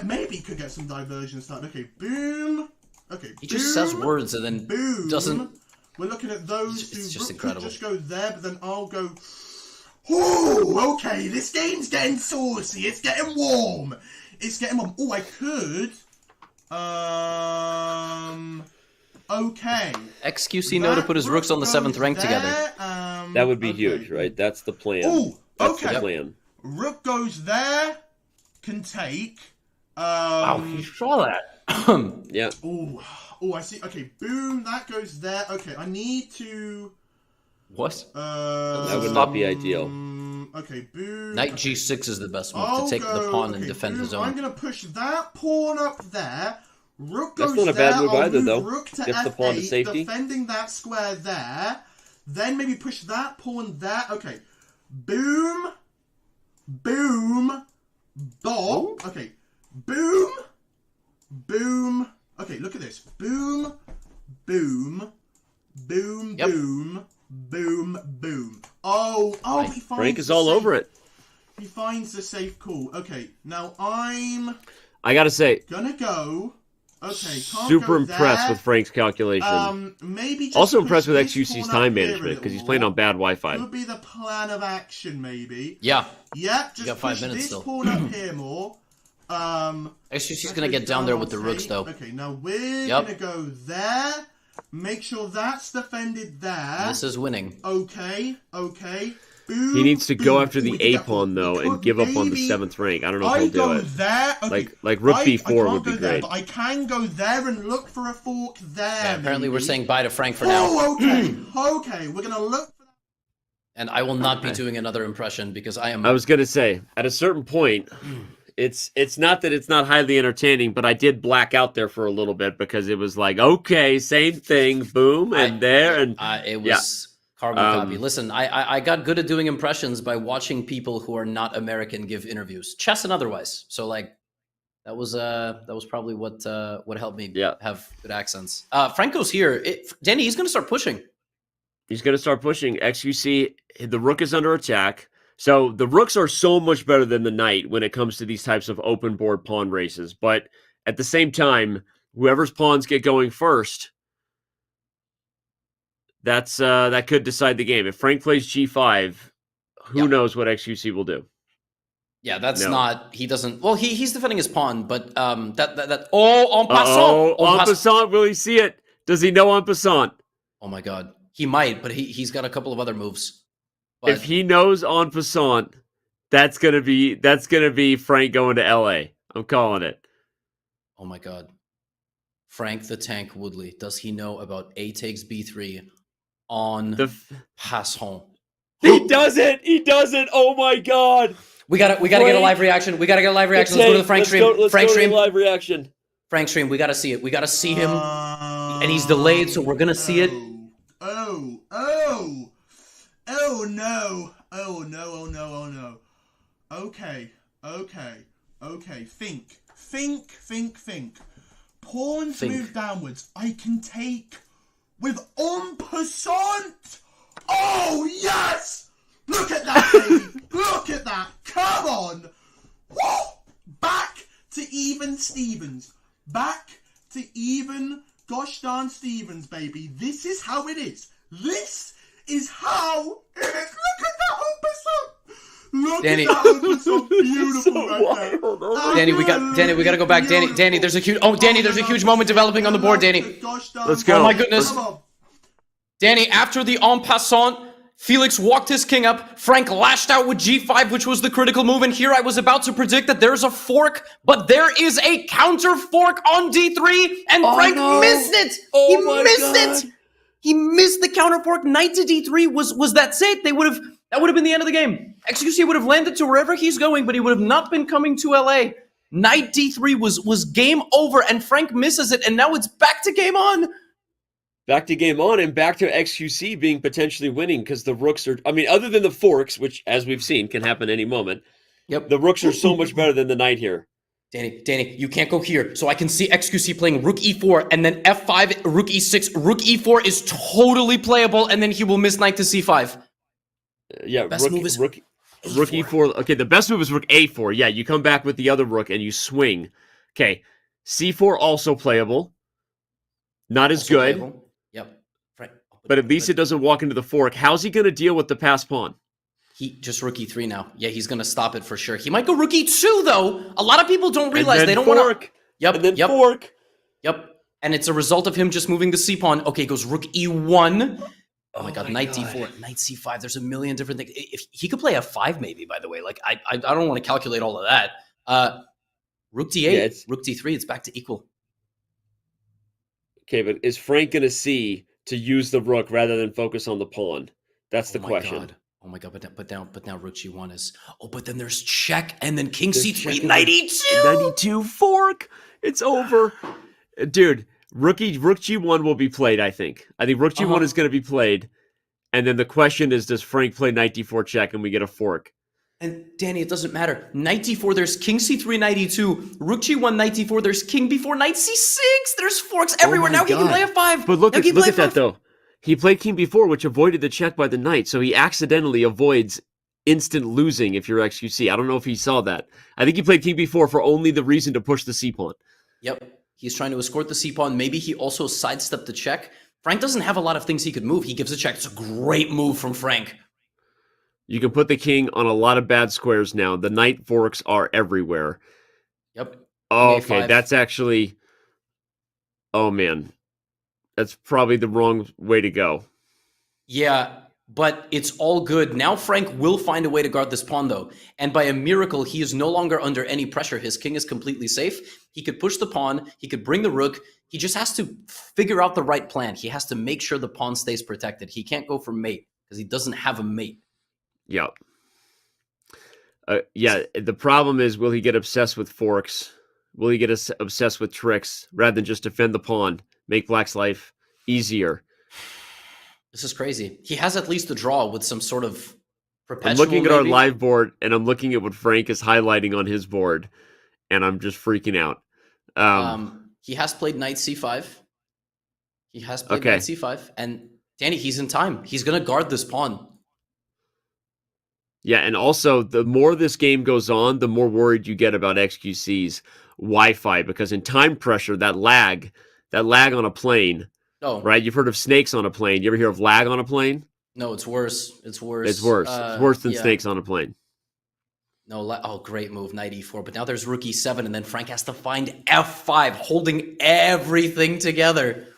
H: Maybe could get some diversions started. Okay, boom. Okay,
B: He just says words and then
H: boom.
B: doesn't.
H: We're looking at those
B: It's
H: two.
B: just
H: Rook could
B: incredible.
H: just go there, but then I'll go. Oh, okay. This game's getting saucy. It's getting warm. Oh, I could. Okay.
B: XQC know to put his rooks on the 7th rank together.
A: That would be huge, right? That's the plan.
H: Ooh,
A: That's
H: okay.
A: the plan.
H: Rook goes there. Can take.
B: Wow, he saw that.
A: Yeah.
H: Oh, I see. Okay, boom. That goes there. Okay, I need to.
B: What?
A: That would not be ideal.
H: Okay, boom.
B: Knight G6 is the best move
H: I'll
B: to take the
H: go-
B: pawn and
H: okay,
B: defend
H: boom.
B: his
H: I'm
B: own.
H: gonna push that pawn up there. Rook goes
A: That's not a bad
H: there.
A: move
H: I'll
A: either,
H: move
A: though.
H: Rook to
A: Gets the pawn to
H: F8,
A: safety.
H: defending that square there. Then maybe push that pawn there. Okay, boom, boom, bop. Okay, boom, boom. Okay, look at this. Boom, boom, boom, boom, boom, boom. Oh, he finds
A: Frank is
H: the
A: all
H: safe-
A: over it.
H: He finds the safe call. Okay, now
A: I gotta say,
H: gonna go. Okay, can't
A: super
H: go
A: impressed
H: there.
A: with Frank's calculation.
H: Maybe just
A: Also
H: push
A: impressed with
H: this
A: XQC's
H: pawn
A: time
H: up here a
A: management because he's
H: little
A: playing
H: more.
A: on bad Wi-Fi.
H: Could be the plan of action, maybe.
B: Yeah.
H: Yep, just
B: got 5
H: push
B: minutes
H: this
B: still.
H: pawn up here more.
B: XQC's gonna get down there with the rooks though.
H: Okay, now we're
B: Yep.
H: gonna go there. Make sure that's defended there.
B: This is winning.
H: Okay.
A: He needs to go after
H: Ooh,
A: the
H: we could
A: A
H: get
A: pawn though,
H: we
A: and
H: could
A: give up on the
H: maybe-
A: 7th rank. I don't know if
H: I
A: he'll do
H: go
A: it.
H: there. Okay.
A: Like rook B4
H: I
A: would be
H: can't go there,
A: great.
H: but I can go there and look for a fork there.
B: Yeah, apparently we're
H: maybe.
B: saying bye to Frank for now.
H: Oh, okay. Okay, we're gonna look.
B: And I will not be doing another impression because I am.
A: I was gonna say, at a certain point, it's not that it's not highly entertaining, but I did black out there for a little bit because it was like, okay, same thing, boom, and
B: it was carbon copy. Listen, I got good at doing impressions by watching people who are not American give interviews, chess and otherwise. So like, that was probably what helped me have good accents. Franco's here. Danny, he's gonna start pushing.
A: He's going to start pushing. XQC, the rook is under attack. So the rooks are so much better than the knight when it comes to these types of open board pawn races. But at the same time, whoever's pawns get going first, that could decide the game. If Frank plays G5, who knows what XQC will do?
B: Yeah, that's
A: No.
B: not. He doesn't. Well, he's defending his pawn, but en passant.
A: En passant, will he see it? Does he know en passant?
B: Oh my god. He might, but he's got a couple of other moves. But
A: If he knows en passant, that's gonna be Frank going to LA. I'm calling it.
B: oh my god. Frank the Tank Woodley, does he know about A takes B3 on passant?
A: He does it! He does it! Oh my god!
B: We gotta get a live reaction. We gotta get a live reaction. Let's go to the Frank stream. Frank
A: go to
B: stream.
A: the live reaction.
B: Frank stream. We gotta see it. We gotta see him, and he's delayed, so we're gonna see it.
H: Oh no. Oh no. Okay. Think. Pawns move downwards. I can take with en passant. Oh yes! Look at that, baby. Look at that. Come on. Woo! Back to even Stevens. Back to even gosh darn Stevens, baby. This is how it is. This is how it is. Look at that en passant. Look
B: Danny.
H: at that en passant. Beautiful right there.
B: Danny, we gotta go back. Danny, there's a huge moment developing on the board, Danny.
A: Let's go.
B: Oh my goodness. Danny, after the en passant, Felix walked his king up. Frank lashed out with G5, which was the critical move. And here I was about to predict that there's a fork, but there is a counter fork on D3, and Frank missed it. He missed it. He missed the counter fork. Knight to D3 was that's it. That would have been the end of the game. XQC would have landed to wherever he's going, but he would have not been coming to LA. Knight D3 was game over, and Frank misses it, and now it's back to game on.
A: Back to game on, and back to XQC being potentially winning because the rooks are, I mean, other than the forks, which, as we've seen, can happen any moment.
B: Yep.
A: The rooks are so much better than the knight here.
B: Danny, you can't go here. So I can see XQC playing rook e4, and then f5, rook e6. Rook e4 is totally playable, and then he will miss knight to c5.
A: Yeah,
B: Best move is
A: rook e4. Okay, the best move is rook a4. Yeah, you come back with the other rook and you swing. Okay, c4 also playable. Not as good.
B: Playable. Yep. Right.
A: But at least it doesn't walk into the fork. How's he going to deal with the pass pawn?
B: He just rook e3 now. Yeah, he's going to stop it for sure. He might go rook e2 though. A lot of people don't realize they don't want to. Yep.
A: And then fork.
B: Yep. And it's a result of him just moving the c pawn. Okay, goes rook e1. Oh my god, knight d4, knight c5. There's a million different things. If he could play f5, maybe. By the way, like I don't want to calculate all of that. Rook d8, rook d3. It's back to equal.
A: Okay, but is Frank going to see to use the rook rather than focus on the pawn? That's the question.
B: God. Oh my god, but now rook g1 is. Oh, but then there's check, and then king c3, knight e2.
A: 92 fork. It's over, dude. Rook g1 will be played. I think rook g1 is going to be played, and then the question is, does Frank play knight d4 check and we get a fork?
B: And Danny, it doesn't matter. Knight d4, there's king c3, knight e2. Rook g1, knight d4, there's king b4, knight c6. There's forks everywhere. Now he can play f5.
A: But look at that though. He played king b4, which avoided the check by the knight, so he accidentally avoids instant losing if you're XQC. I don't know if he saw that. I think he played king b4 for only the reason to push the c pawn.
B: Yep. He's trying to escort the c pawn. Maybe he also sidestepped the check. Frank doesn't have a lot of things he could move. He gives a check. It's a great move from Frank.
A: You can put the king on a lot of bad squares now. The knight forks are everywhere.
B: Yep.
A: Oh, okay, that's actually... Oh, man. That's probably the wrong way to go.
B: Yeah, but it's all good. Now Frank will find a way to guard this pawn, though. And by a miracle, he is no longer under any pressure. His king is completely safe. He could push the pawn. He could bring the rook. He just has to figure out the right plan. He has to make sure the pawn stays protected. He can't go for mate because he doesn't have a mate.
A: Yep. Yeah, the problem is, will he get obsessed with forks? Will he get obsessed with tricks rather than just defend the pawn, make Black's life easier?
B: This is crazy. He has at least a draw with some sort of perpetual.
A: I'm looking at our
B: maybe.
A: live board, and I'm looking at what Frank is highlighting on his board, and I'm just freaking out.
B: He has played knight c5. He has played knight c5. And Danny, he's in time. He's going to guard this pawn.
A: Yeah, and also, the more this game goes on, the more worried you get about XQC's Wi-Fi, because in time pressure, that lag on a plane, right? You've heard of snakes on a plane. You ever hear of lag on a plane?
B: No, it's worse. It's worse.
A: It's worse. It's worse than snakes on a plane.
B: No, great move, knight e4. But now there's rook e7, and then Frank has to find f5, holding everything together.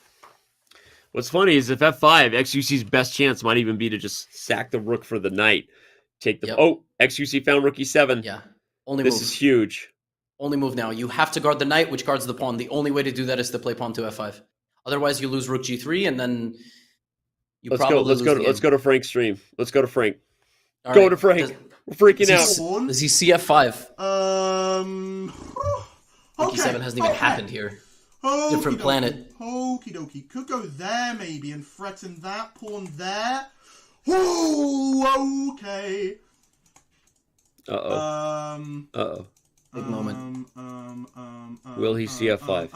A: What's funny is if f5, XQC's best chance might even be to just sack the rook for the knight. Take the XQC found rook e7.
B: Yeah, only
A: this
B: move.
A: is huge.
B: Only move now. You have to guard the knight, which guards the pawn. The only way to do that is to play pawn to f5. Otherwise, you lose rook g3, and then you
A: Let's go to Frank's stream. Let's go to Frank.
B: All
A: go
B: right.
A: to Frank. We're freaking out.
B: Does he see f5? Rook
H: Okay.
B: e7 hasn't even happened here. Different planet.
H: Okie dokie. Could go there maybe and threaten that pawn there. Ooh, okay.
B: Big moment.
A: Will he see f5?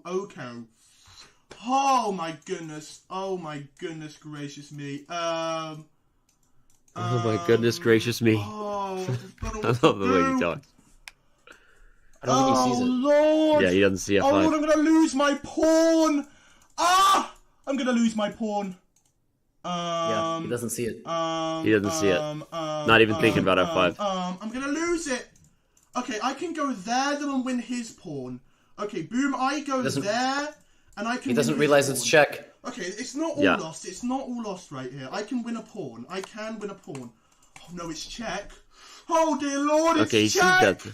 H: Okay. Oh my goodness. Oh my goodness gracious me.
A: Oh my goodness gracious me.
H: I
A: love the way you talk.
B: I don't think he sees it.
H: Lord.
A: Yeah, he doesn't see f5.
H: Oh Lord, I'm gonna lose my pawn. I'm gonna lose my pawn.
B: Yeah, he doesn't see it.
A: He doesn't see it. Not even thinking about f5.
H: I'm gonna lose it. Okay, I can go there then and win his pawn. Okay, boom, I go there and I can
B: He doesn't
H: win his
B: realize
H: pawn.
B: it's check.
H: Okay, it's not all lost. It's not all lost right here. I can win a pawn. I can win a pawn. Oh no, it's check. Oh dear Lord, it's
A: Okay,
H: check.
A: he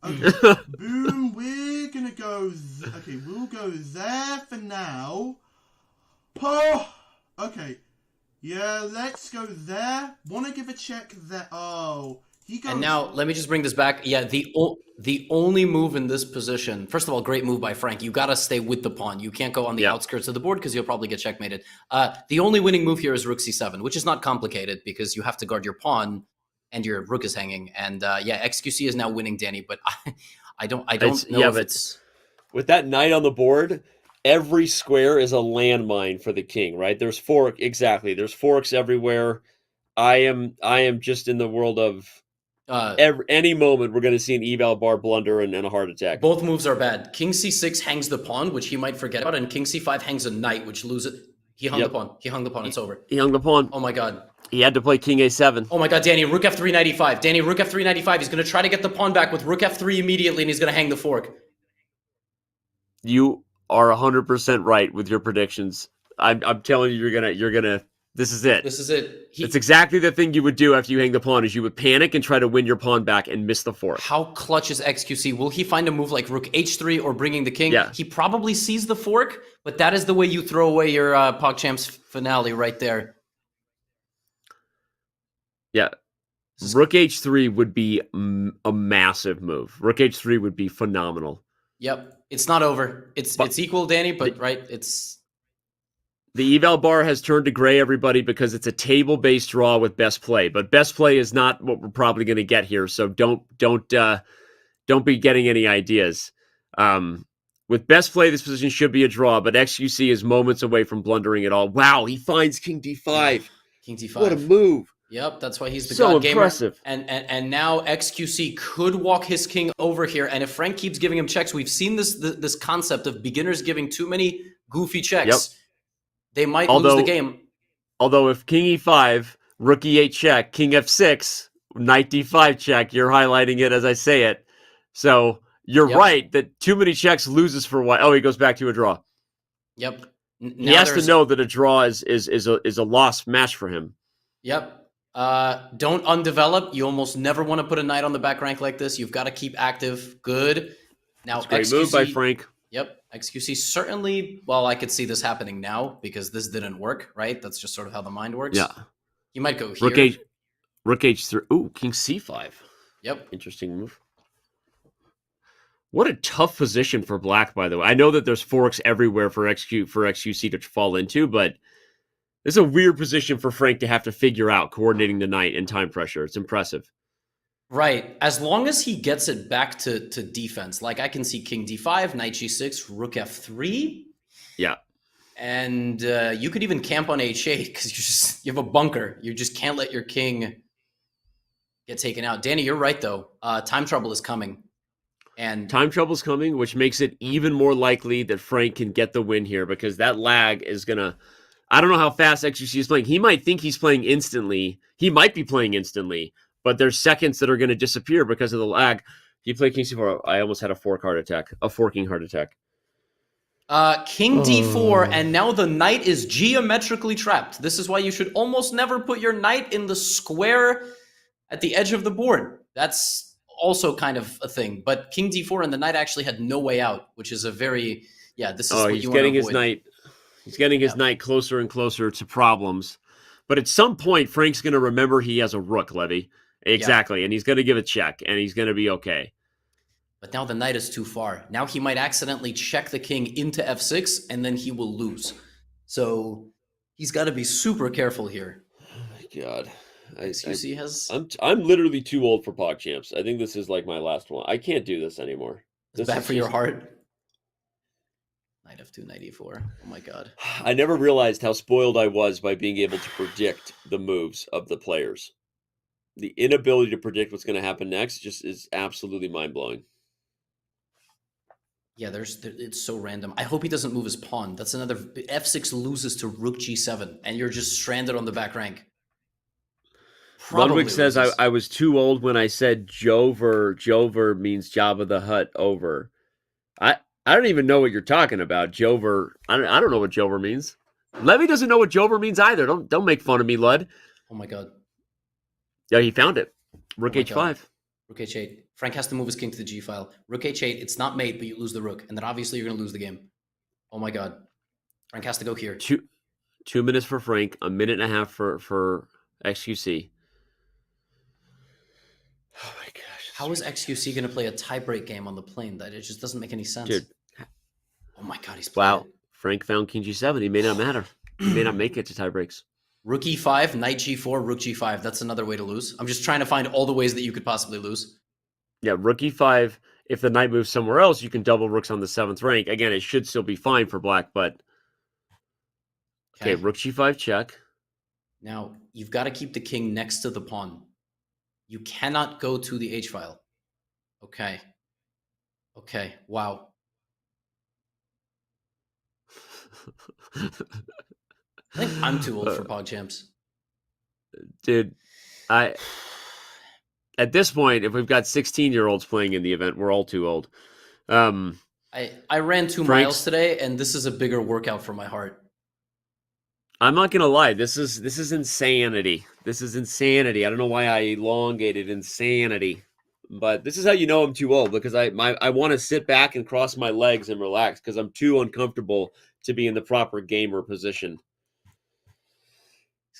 H: Okay, boom, we're gonna go... Okay, we'll go there for now. Oh, okay. Yeah, let's go there. Want to give a check there. Oh, he goes...
B: And now, let me just bring this back. Yeah, the only move in this position... First of all, great move by Frank. You got to stay with the pawn. You can't go on the outskirts of the board because you'll probably get checkmated. The only winning move here is rook c7, which is not complicated because you have to guard your pawn and your rook is hanging. And yeah, XQC is now winning, Danny, but I don't know if it's...
A: With that knight on the board, every square is a landmine for the king, right? There's there's forks everywhere. I am just in the world of any moment we're going to see an eval bar blunder and a heart attack.
B: Both moves are bad. King c6 hangs the pawn, which he might forget about, and king c5 hangs a knight, which loses... He hung the pawn. He hung the pawn. It's over.
A: He hung the pawn.
B: Oh my god.
A: He had to play king a7.
B: Oh my god, Danny, rook f3 knight e5. Danny, rook f3 knight e5. He's going to try to get the pawn back with rook f3 immediately, and he's going to hang the fork.
A: You are 100% right with your predictions. I'm telling you, you're gonna. This is it.
B: This is it.
A: It's exactly the thing you would do after you hang the pawn. Is you would panic and try to win your pawn back and miss the fork.
B: How clutch is XQC? Will he find a move like rook h3 or bringing the king?
A: Yeah.
B: He probably sees the fork, but that is the way you throw away your PogChamps finale right there.
A: Yeah. Rook h3 would be a massive move. Rook h3 would be phenomenal.
B: Yep. It's not over. It's equal, Danny, but right, it's...
A: The eval bar has turned to gray, everybody, because it's a table-based draw with best play. But best play is not what we're probably going to get here, so don't be getting any ideas. With best play, this position should be a draw, but XQC is moments away from blundering it all. Wow, he finds king d5.
B: King d5.
A: What a move.
B: Yep, that's why he's the
A: so
B: god gamer.
A: Impressive.
B: And now XQC could walk his king over here, and if Frank keeps giving him checks, we've seen this concept of beginners giving too many goofy checks.
A: Yep.
B: They might lose the game.
A: Although if king e5, rook e8 check, king f6, knight d5 check, you're highlighting it as I say it. So you're right that too many checks loses for white. Oh, he goes back to a draw.
B: Yep.
A: He has to know that a draw is a lost match for him.
B: Yep. Don't undevelop. You almost never want to put a knight on the back rank like this. You've got to keep active. Good. Now,
A: great move by Frank.
B: Yep. XQC certainly, well, I could see this happening now because this didn't work, right? That's just sort of how the mind works.
A: Yeah.
B: You might go here.
A: Rook H3. Ooh, King C5.
B: Yep.
A: Interesting move. What a tough position for Black, by the way. I know that there's forks everywhere for XQC to fall into, but it's a weird position for Frank to have to figure out, coordinating the knight and time pressure. It's impressive.
B: Right. As long as he gets it back to defense. Like I can see King D5, Knight G6, Rook F3.
A: Yeah.
B: And you could even camp on H8 because you have a bunker. You just can't let your king get taken out. Danny, you're right, though. Time trouble is coming. And
A: time trouble's coming, which makes it even more likely that Frank can get the win here because that lag is going to... I don't know how fast XQC is playing. He might think he's playing instantly. He might be playing instantly, but there's seconds that are going to disappear because of the lag. He played King C4. I almost had a forking heart attack.
B: King D4, and now the knight is geometrically trapped. This is why you should almost never put your knight in the square at the edge of the board. That's also kind of a thing. But King D4 and the knight actually had no way out, which is a very, this is what
A: he's
B: you
A: getting
B: want to
A: his knight. He's getting his knight closer and closer to problems. But at some point, Frank's going to remember he has a rook, Levy. Exactly. And he's going to give a check, and he's going to be okay.
B: But now the knight is too far. Now he might accidentally check the king into F6, and then he will lose. So he's got to be super careful here.
A: Oh, my God.
B: XQC has...
A: I'm literally too old for PogChamps. I think this is like my last one. I can't do this anymore.
B: It's bad for your heart. Knight F2, Knight E4. Oh my God.
A: I never realized how spoiled I was by being able to predict the moves of the players. The inability to predict what's going to happen next just is absolutely mind-blowing.
B: Yeah, it's so random. I hope he doesn't move his pawn. That's another... F6 loses to Rook G7, and you're just stranded on the back rank.
A: Ludwig says, I was too old when I said Jover. Jover means Jabba the Hutt over. I don't even know what you're talking about. Jover. I don't know what Jover means. Levy doesn't know what Jover means either. Don't make fun of me, Lud.
B: Oh my God.
A: Yeah, he found it. Rook H5.
B: God. Rook H8. Frank has to move his king to the G file. Rook H8. It's not mate, but you lose the rook. And then obviously you're going to lose the game. Oh my God. Frank has to go here.
A: 2 minutes for Frank. A minute and a half for XQC. Oh my gosh.
B: How is XQC going to play a tiebreak game on the plane? That it just doesn't make any sense.
A: Dude.
B: Oh my God, he's playing.
A: Wow. Frank found King G7. He may not matter. He may not make it to tiebreaks.
B: Rook E5, Knight G4, Rook G5. That's another way to lose. I'm just trying to find all the ways that you could possibly lose.
A: Yeah, Rook E5. If the knight moves somewhere else, you can double rooks on the 7th rank. Again, it should still be fine for Black, but... Okay, Rook G5 check.
B: Now, you've got to keep the king next to the pawn. You cannot go to the H file. Okay. Okay. Wow. I think I'm too old for PogChamps.
A: Dude, at this point, if we've got 16-year-olds playing in the event, we're all too old.
B: I ran 2 miles today, and this is a bigger workout for my heart.
A: I'm not gonna lie. This is insanity. This is insanity. I don't know why I elongated insanity, but this is how you know I'm too old, because I want to sit back and cross my legs and relax because I'm too uncomfortable to be in the proper gamer position.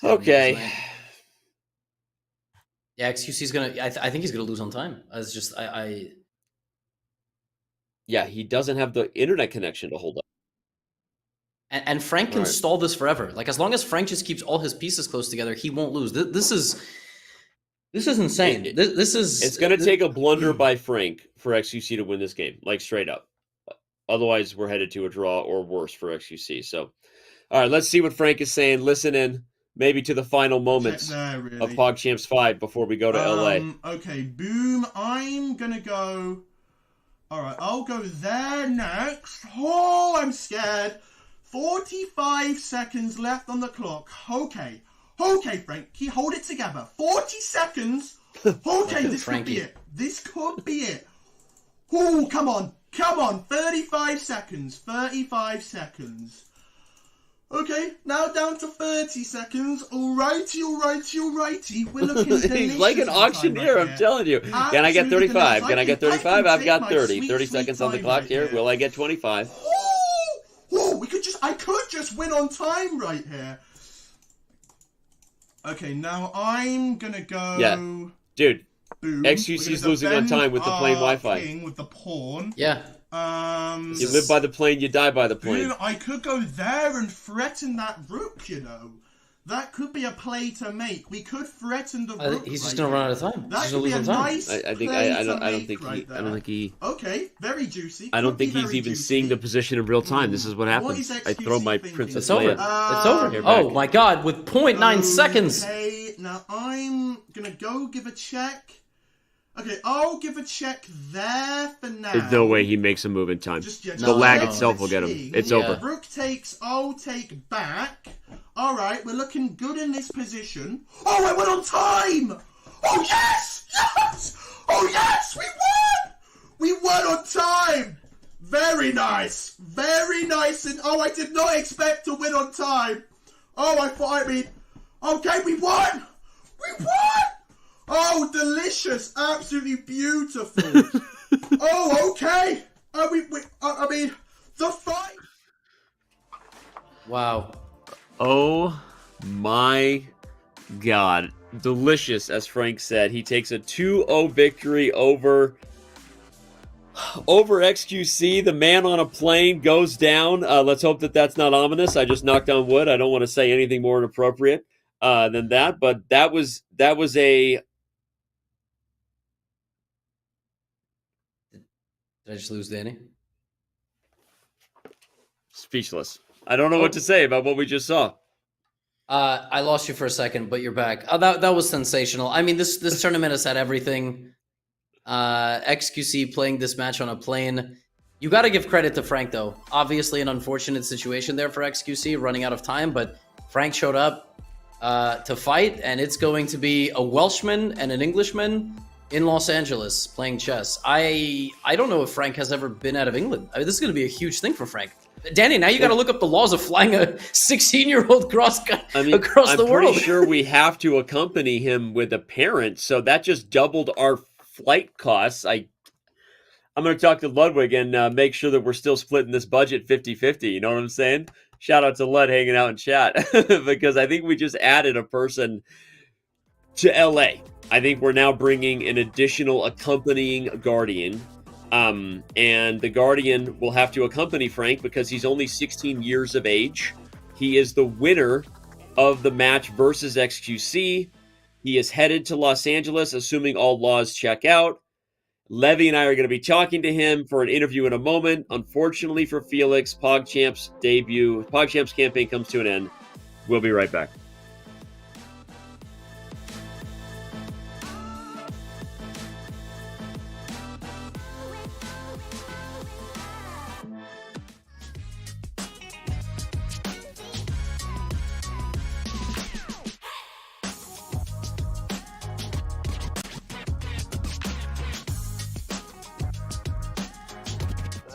A: Okay.
B: Yeah, XQC's gonna. I think he's gonna lose on time. It's just
A: Yeah, he doesn't have the internet connection to hold up.
B: And Frank can stall this forever. Like, as long as Frank just keeps all his pieces close together, he won't lose. This is insane.
A: It's going to take a blunder by Frank for XQC to win this game, like straight up. Otherwise, we're headed to a draw or worse for XQC. So, all right, let's see what Frank is saying. Listen in, maybe to the final moments of PogChamps 5 before we go to LA.
H: Okay, boom. I'm going to go. All right, I'll go there next. Oh, I'm scared. 45 seconds left on the clock. Okay. Okay, Frankie, hold it together. 40 seconds. Okay, this could be it. This could be it. Oh, come on. Come on. 35 seconds. 35 seconds. Okay, now down to 30 seconds. Alrighty. We're looking delicious.
A: He's like an auctioneer, I'm telling you. Can I get 35? Can I get 35? I've got 30. 30 seconds on the clock here. Will I get 25?
H: Whoa, I could just win on time right here. Okay, now I'm gonna go.
A: Yeah, dude.
H: Boom.
A: XQC's losing on time with the plain Wi-Fi.
H: King with the pawn.
B: Yeah.
A: You live by the plane, you die by the plane.
H: Boom, I could go there and threaten that rook, you know. That could be a play to make. We could threaten the rook.
B: He's just gonna run out of time.
H: That
B: He's
H: could
B: gonna
H: be
B: lose
H: a
B: on time.
H: nice
A: I think
H: play
A: I
H: to
A: don't
H: make
A: think
H: right
A: I don't
H: there.
A: think he.
H: Okay, very juicy.
A: I don't
H: Could be
A: think he's
H: very
A: even
H: juicy.
A: seeing the position in real time. This is what happens.
H: is
A: I throw my
H: XQC
A: Princess
B: It's over.
A: Leia.
B: It's over.
A: You're
B: Oh
A: back.
B: my god, with 0.9 seconds.
H: Okay, now I'm gonna go give a check. Okay, I'll give a check there for now.
A: There's no way he makes a move in time.
H: Yeah,
A: The lag
H: check
A: itself
H: the
A: will get him.
H: king.
A: It's over.
H: Rook takes, I'll take back. Alright, we're looking good in this position. Oh, I went on time! Oh, yes! Yes! Oh, yes! We won! We won on time! Very nice. Very nice. And oh, I did not expect to win on time. Oh, okay, we won! We won! Oh, delicious. Absolutely beautiful. Oh, okay. I mean, the fight.
B: Wow.
A: Oh my god. Delicious, as Frank said. He takes a 2-0 victory over XQC. The man on a plane goes down. Let's hope that that's not ominous. I just knocked on wood. I don't want to say anything more inappropriate than that, but that was a...
B: Did I just lose Danny?
A: Speechless. I don't know what to say about what we just saw.
B: I lost you for a second, but you're back. Oh, that was sensational. I mean, this tournament has had everything. XQC playing this match on a plane. You got to give credit to Frank, though. Obviously, an unfortunate situation there for XQC, running out of time, but Frank showed up to fight, and it's going to be a Welshman and an Englishman in Los Angeles playing chess. I don't know if Frank has ever been out of England. I mean, this is going to be a huge thing for Frank. Danny, now you got to look up the laws of flying a 16-year-old across the world.
A: I'm pretty sure we have to accompany him with a parent, so that just doubled our flight costs. I'm going to talk to Ludwig and make sure that we're still splitting this budget 50-50. You know what I'm saying? Shout out to Lud hanging out in chat because I think we just added a person to LA. I think we're now bringing an additional accompanying guardian. And the guardian will have to accompany Frank because he's only 16 years of age. He is the winner of the match versus XQC. He is headed to Los Angeles, assuming all laws check out. Levy and I are going to be talking to him for an interview in a moment. Unfortunately for Felix, PogChamps campaign comes to an end. We'll be right back.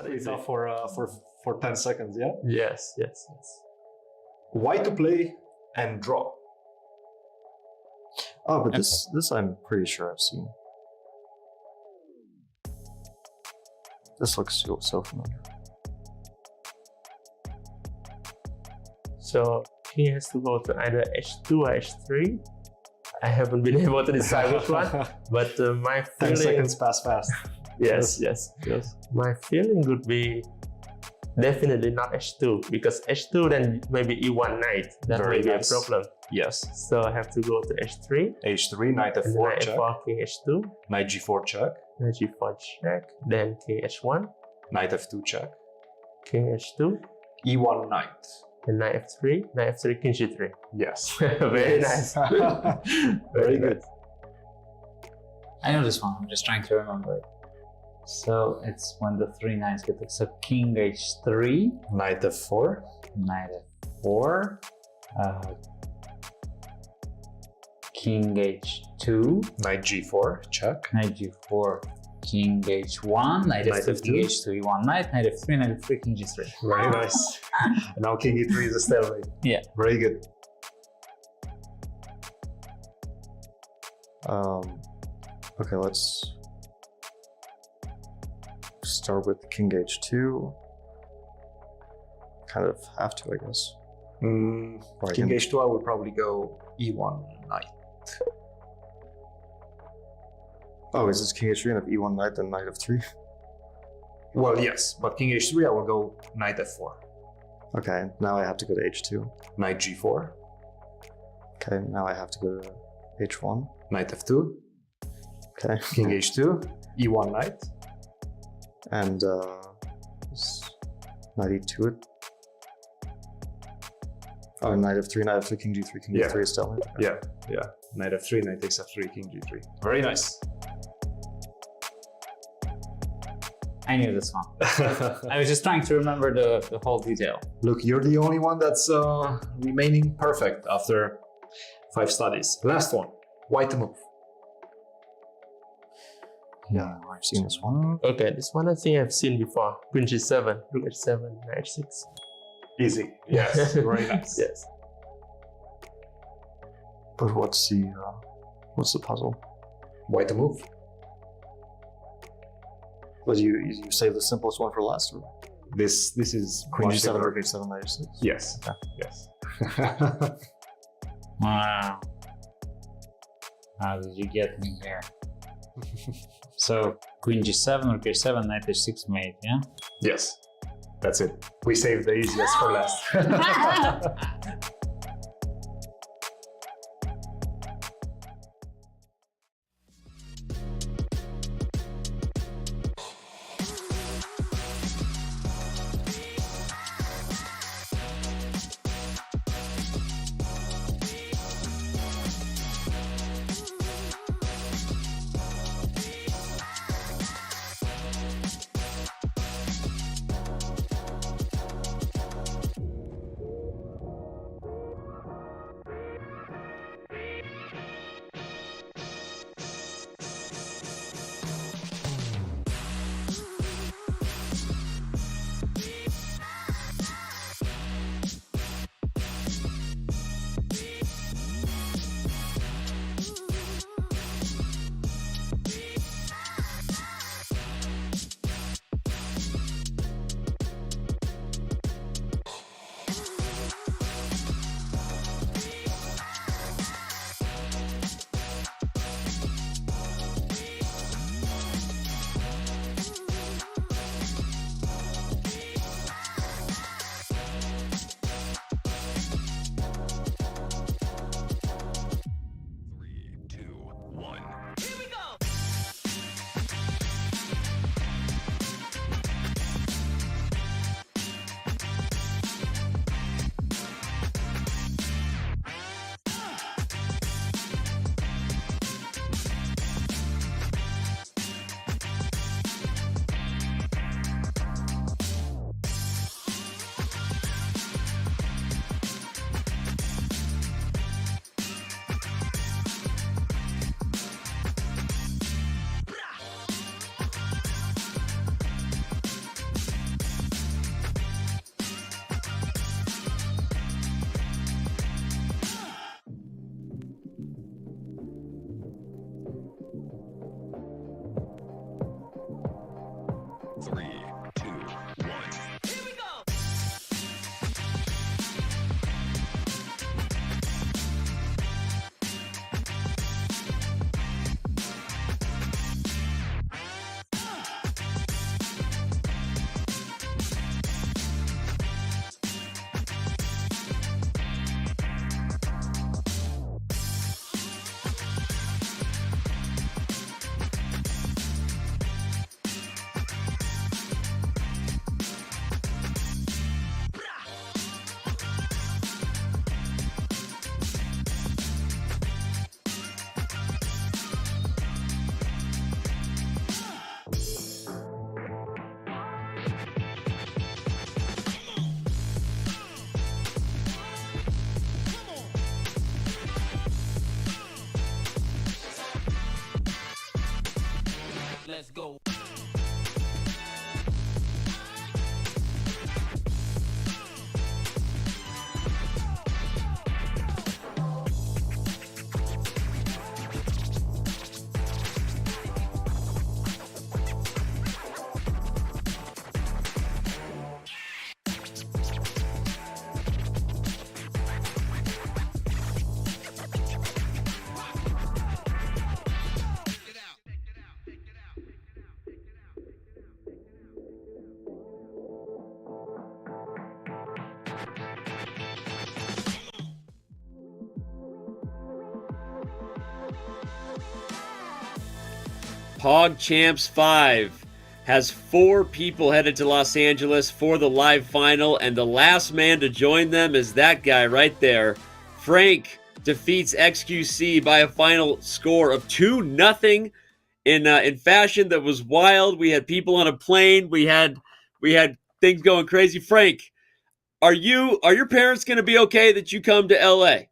G: It's up for 10 seconds, yeah?
M: Yes.
G: Why to play and draw? Oh, but this I'm pretty sure I've seen. This looks so familiar.
M: So he has to go to either H2 or H3. I haven't been able to decide which one, but my
G: 10
M: feeling...
G: seconds pass fast.
M: Yes. My feeling would be definitely not H2, because H2 then maybe E1 knight. That
G: Very
M: may be
G: nice.
M: a problem.
G: Yes.
M: So I have to go to H3.
G: H3, knight
M: And
G: F4
M: knight
G: check.
M: F4, king H2.
G: Knight G4 check.
M: Knight G4 check. Then king H1.
G: Knight F2 check.
M: King H2.
G: E1 knight.
M: And knight F3. Knight F3, king G3.
G: Yes.
M: Very nice.
G: Very good.
W: I know this one. I'm just trying to remember it. So it's when the three knights get it. So king H3,
G: knight F4,
W: knight F4, king H2,
G: knight G4 check,
W: knight G4 King H1, knight F2, King H2, E1 knight, knight F3, knight F3, King G3.
G: Very nice. And now King E3 is a stalemate.
W: Yeah.
G: Very good.
I: Okay, let's start with King H2. Kind of have to, I guess.
G: King H2, I would probably go E1 knight.
I: Oh, is this King H3 and if E1 knight, then knight F3?
G: Well, yes, but King H3, I will go knight F4.
I: Okay, now I have to go to H2.
G: Knight G4.
I: Okay, now I have to go to H1.
G: Knight F2.
I: Okay.
G: King H2. E1 knight.
I: And knight E2 it. Oh, knight F3, knight F3, King G3, King G3 is stalemate.
G: Yeah, yeah. Knight F3, knight takes F3, King G3. Very nice.
W: I knew this one. I was just trying to remember the whole detail.
G: Look, you're the only one that's remaining perfect after 5 studies. Last one, white move.
I: Yeah, I've seen this one.
M: Okay, this one I think I've seen before. Queen G7, Rook H7, Knight H6.
G: Easy. Yes, very nice.
M: Yes.
I: But what's the puzzle?
G: White move.
I: Well, you save the simplest one for last, or?
G: This is
I: Queen G7, Rook H7, Knight H6?
G: Yes.
I: Okay.
G: Yes.
W: Wow. How did you get me here? So, Queen G7, Rook H7, Knight H6 mate, yeah?
G: Yes. That's it. We saved the easiest for last.
R: Let's go.
A: PogChamps 5 has 4 people headed to Los Angeles for the live final, and the last man to join them is that guy right there. Frank defeats XQC by a final score of 2-0 in fashion that was wild. We had people on a plane. We had things going crazy. Frank, are your parents going to be okay that you come to LA?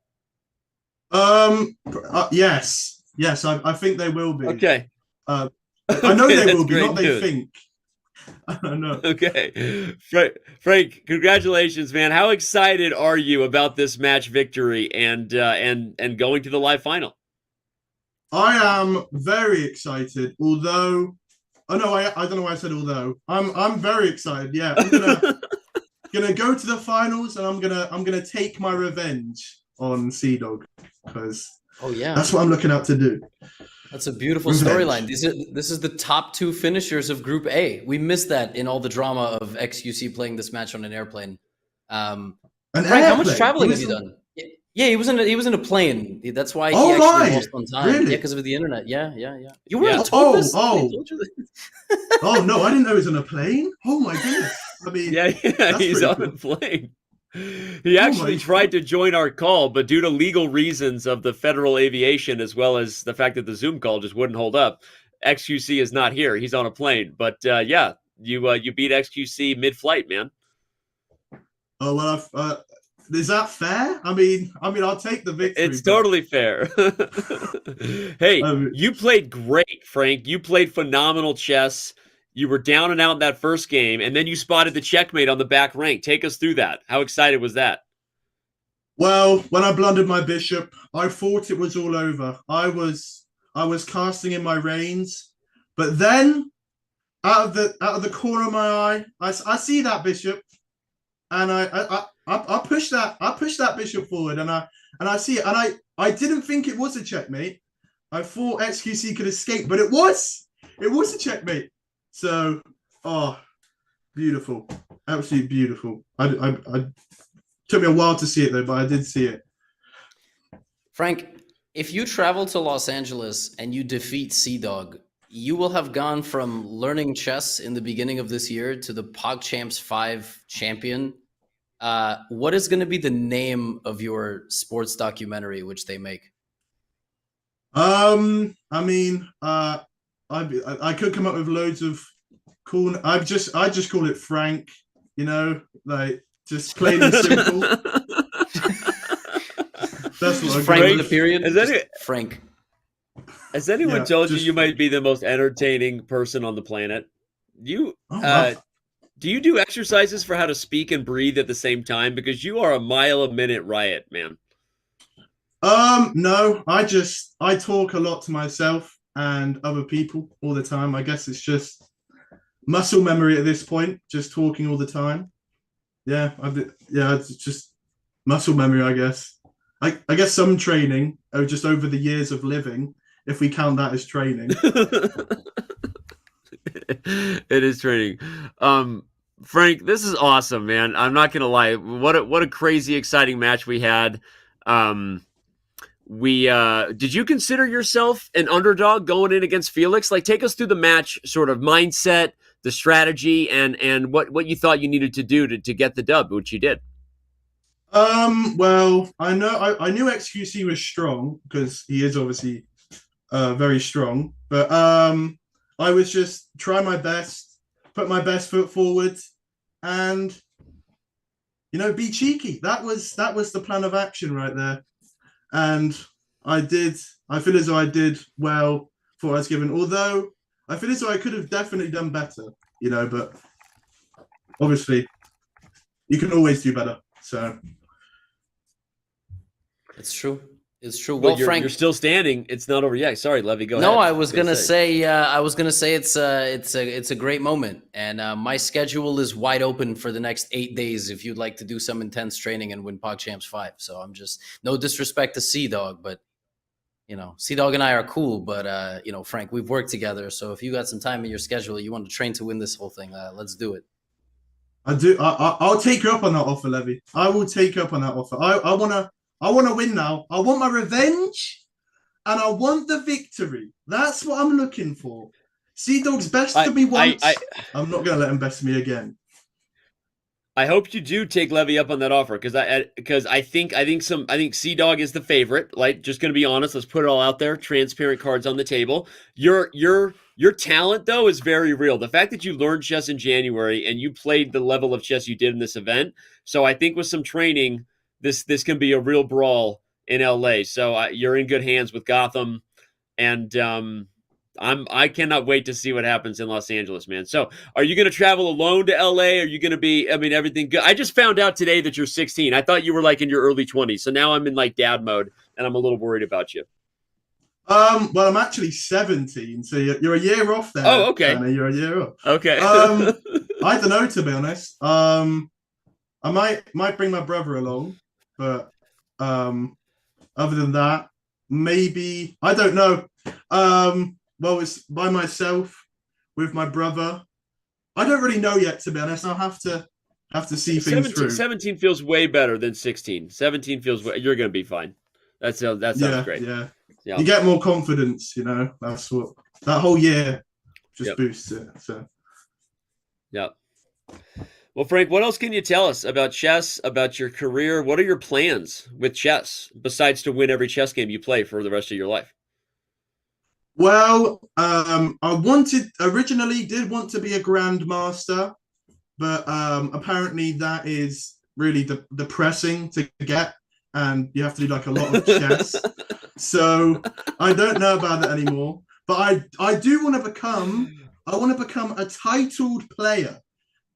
H: Yes, I think they will be.
A: Okay.
H: I know
A: Okay,
H: they will
A: that's
H: be,
A: great
H: not they
A: news.
H: think. I don't know.
A: Okay. Frank, congratulations, man. How excited are you about this match victory and going to the live final?
H: I am very excited, although I don't know why I said although. I'm very excited. Yeah, I'm gonna go to the finals, and I'm gonna take my revenge on CDawg, because that's what I'm looking out to do.
B: That's a beautiful
H: Revenge.
B: storyline. This is the top 2 finishers of Group A. We missed that in all the drama of XQC playing this match on an airplane. Frank, how much traveling have you done? Yeah, he was in a plane. That's why he actually lost on time.
H: Really?
B: Yeah, because of the internet. Yeah. You weren't told this? I told you this.
H: Oh no, I didn't know he was on a plane. Oh my goodness. I mean,
A: Yeah, he's on a plane. He actually tried to join our call, but due to legal reasons of the federal aviation, as well as the fact that the Zoom call just wouldn't hold up, XQC is not here. He's on a plane. But yeah, you beat XQC mid-flight, man.
H: Oh well, is that fair? I mean, I'll take the victory.
A: It's totally fair. Hey, you played great, Frank. You played phenomenal chess. You were down and out in that first game, and then you spotted the checkmate on the back rank. Take us through that. How excited was that?
H: Well, when I blundered my bishop, I thought it was all over. I was casting in my reins, but then out of the corner of my eye, I see that bishop, and I push that bishop forward, and I see it, and I didn't think it was a checkmate. I thought XQC could escape, but it was a checkmate. So, beautiful, absolutely beautiful. I took me a while to see it though, but I did see it.
B: Frank, if you travel to Los Angeles and you defeat CDawg, you will have gone from learning chess in the beginning of this year to the PogChamps 5 champion. What is going to be the name of your sports documentary which they make?
H: I could come up with loads of cool. I just call it Frank. You know, like just plain and simple. That's what
B: Frank with the period.
A: Frank. Has anyone told you might be the most entertaining person on the planet? Do you do exercises for how to speak and breathe at the same time? Because you are a mile a minute riot, man.
H: No, I talk a lot to myself and other people all the time. I guess it's just muscle memory at this point, just talking all the time. Yeah, it's just muscle memory, I guess. I guess some training just over the years of living, if we count that as training.
A: It is training. Frank, this is awesome, man. I'm not gonna lie. What a crazy exciting match we had. Did you consider yourself an underdog going in against Felix? Like, take us through the match sort of mindset, the strategy, and what you thought you needed to do to get the dub, which you did.
H: Well, I knew XQC was strong because he is obviously very strong, but I was just trying my best, put my best foot forward, and be cheeky. That was the plan of action right there. And I feel as though I did well for what I was given. Although I feel as though I could have definitely done better, you know, but obviously you can always do better. So
B: It's true. It's true.
A: Well,
B: Well, Frank,
A: you're still standing. It's not over yet. Sorry, Levy. Go ahead.
B: no, I was gonna say it's a great moment, and my schedule is wide open for the next 8 days if you'd like to do some intense training and win PogChamps 5. So I'm just no disrespect to CDawg, but you know, CDawg and I are cool, but you know, Frank, we've worked together. So if you got some time in your schedule, you want to train to win this whole thing, let's do it.
H: I do. I'll take you up on that offer, Levy. I will take you up on that offer. I wanna win now. I want my revenge, and I want the victory. That's what I'm looking for. CDawg's bested me once. I'm not gonna let him best me again.
A: I hope you do take Levy up on that offer because I think CDawg is the favorite. Like, just gonna be honest, let's put it all out there. Transparent cards on the table. Your talent though is very real. The fact that you learned chess in January and you played the level of chess you did in this event. So I think with some training, this can be a real brawl in LA. So you're in good hands with Gotham, and I cannot wait to see what happens in Los Angeles, man. So are you going to travel alone to LA? Are you going to be, I mean, everything good? I just found out today that you're 16. I thought you were like in your early 20s. So now I'm in like dad mode and I'm a little worried about you.
H: Well, I'm actually 17, so you're a year off there.
A: Oh, okay.
H: Anna, you're a year off.
A: Okay.
H: I don't know, to be honest. I might bring my brother along, but other than that, maybe I don't know. Well, it's by myself with my brother. I don't really know yet, to be honest. I'll have to see things through.
A: 17 feels way better than 16. 17 feels you're going to be fine. That sounds great.
H: Yeah.
A: Yeah.
H: You get more confidence, you know. That's what that whole year just boosts it. So
A: yeah. Well, Frank, what else can you tell us about chess, about your career? What are your plans with chess besides to win every chess game you play for the rest of your life?
H: Well, I originally did want to be a grandmaster, but apparently that is really depressing to get, and you have to do like a lot of chess. So I don't know about it anymore. But I do want to become a titled player.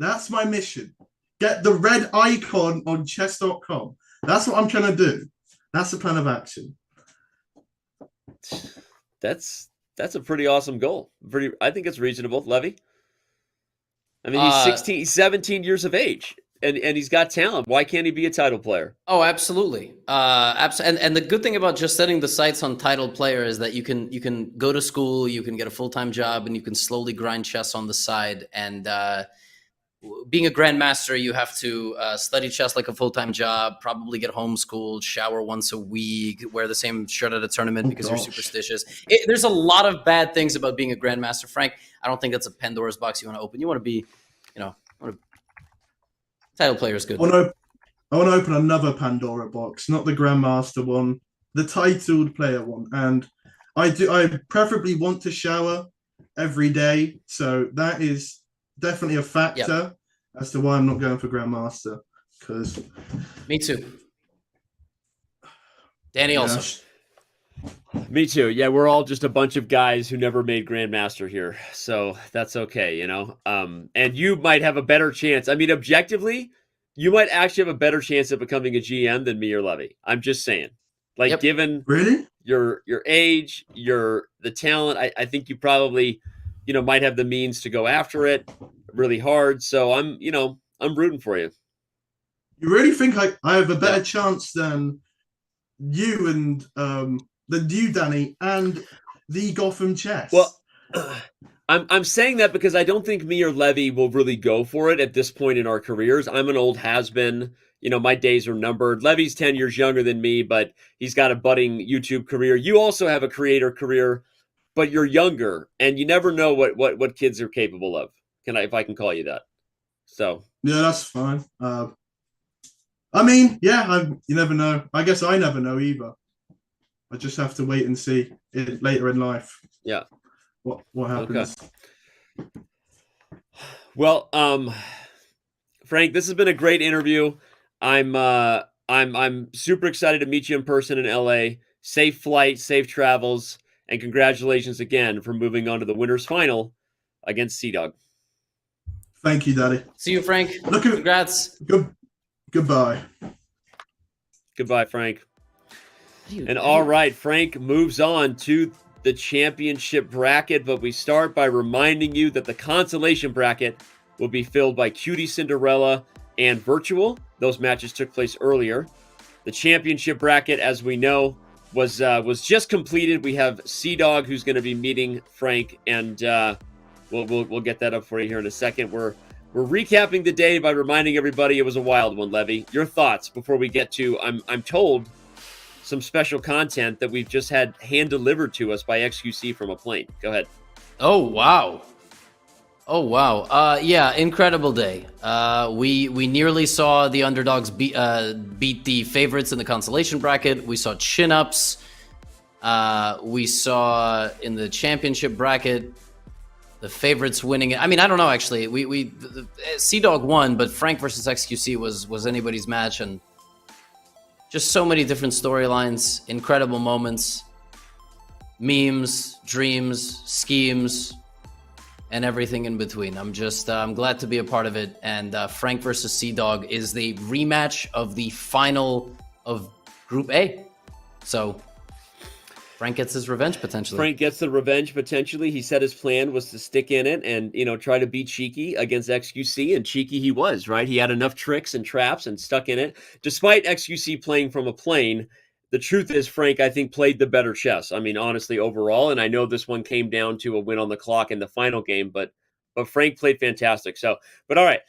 H: That's my mission. Get the red icon on chess.com. That's what I'm trying to do. That's the plan of action.
A: That's a pretty awesome goal. I think it's reasonable, Levy. I mean, he's 17 years of age, and he's got talent. Why can't he be a title player?
B: Oh, absolutely. And the good thing about just setting the sights on title player is that you can go to school, you can get a full-time job, and you can slowly grind chess on the side. And being a grandmaster, you have to study chess like a full-time job, probably get homeschooled, shower once a week, wear the same shirt at a tournament because you're superstitious. There's a lot of bad things about being a grandmaster, Frank. I don't think that's a Pandora's box you want to open. You want to be, title player is good.
H: I want to open another Pandora box, not the grandmaster one, the titled player one. And I preferably want to shower every day. So that is definitely a factor as to why I'm not going for grandmaster. Because
B: me too. Danny also.
A: Me too. Yeah, we're all just a bunch of guys who never made grandmaster here, so that's okay, And you might have a better chance. I mean, objectively, you might actually have a better chance of becoming a GM than me or Levy. I'm just saying. Like, given your age, the talent, I think you probably, might have the means to go after it really hard. So I'm rooting for you.
H: You really think I have a better chance than you and Danny, and the Gotham Chess?
A: Well, I'm saying that because I don't think me or Levy will really go for it at this point in our careers. I'm an old has-been. My days are numbered. Levy's 10 years younger than me, but he's got a budding YouTube career. You also have a creator career, but you're younger, and you never know what kids are capable of. If I can call you that. So
H: yeah, that's fine. I mean, you never know. I guess I never know either. I just have to wait and see it later in life.
A: Yeah.
H: What happens?
A: Okay. Well, Frank, this has been a great interview. I'm super excited to meet you in person in LA. Safe flight, safe travels, And congratulations again for moving on to the winners final against CDawg.
H: Thank you, Daddy.
B: See you, Frank. Congrats.
H: Goodbye.
A: Goodbye, Frank. And all right, Frank moves on to the championship bracket, but we start by reminding you that the consolation bracket will be filled by QTCinderella and Wirtual. Those matches took place earlier. The championship bracket, as we know, was just completed. We have CDawg, who's going to be meeting Frank, and we'll get that up for you here in a second. We're recapping the day by reminding everybody it was a wild one. Levy, your thoughts before we get to I'm told some special content that we've just had hand delivered to us by XQC from a plane. Go ahead.
B: Oh wow. Yeah, incredible day. We nearly saw the underdogs beat the favorites in the consolation bracket. We saw chin-ups. We saw in the championship bracket the favorites winning it. I mean, I don't know actually. CDawg won, but Frank versus XQC was anybody's match, and just so many different storylines, incredible moments, memes, dreams, schemes, and everything in between. I'm glad to be a part of it. And Frank versus CDawg is the rematch of the final of Group A. So Frank gets his revenge potentially.
A: Frank gets the revenge potentially. He said his plan was to stick in it and, try to beat Cheeky against XQC, and Cheeky he was, right? He had enough tricks and traps and stuck in it. Despite XQC playing from a plane, the truth is Frank, I think, played the better chess. I mean, honestly, overall, and I know this one came down to a win on the clock in the final game, but Frank played fantastic. So, but all right,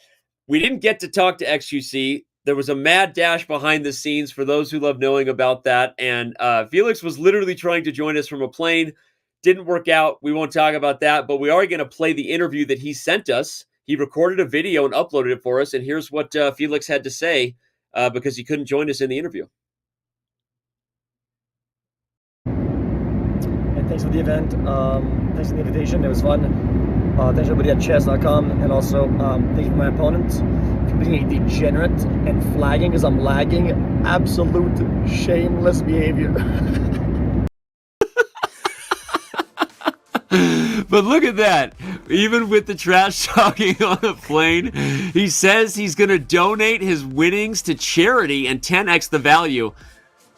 A: we didn't get to talk to XQC. There was a mad dash behind the scenes for those who love knowing about that. And Felix was literally trying to join us from a plane. Didn't work out. We won't talk about that, but we are going to play the interview that he sent us. He recorded a video and uploaded it for us. And here's what Felix had to say because he couldn't join us in the interview.
L: And thanks for the event. Thanks for the invitation. It was fun. Thanks everybody at chess.com, and also thank you for my opponent for being a degenerate and flagging because I'm lagging. Absolute shameless behavior.
A: But look at that. Even with the trash talking on the plane, he says he's going to donate his winnings to charity and 10x the value.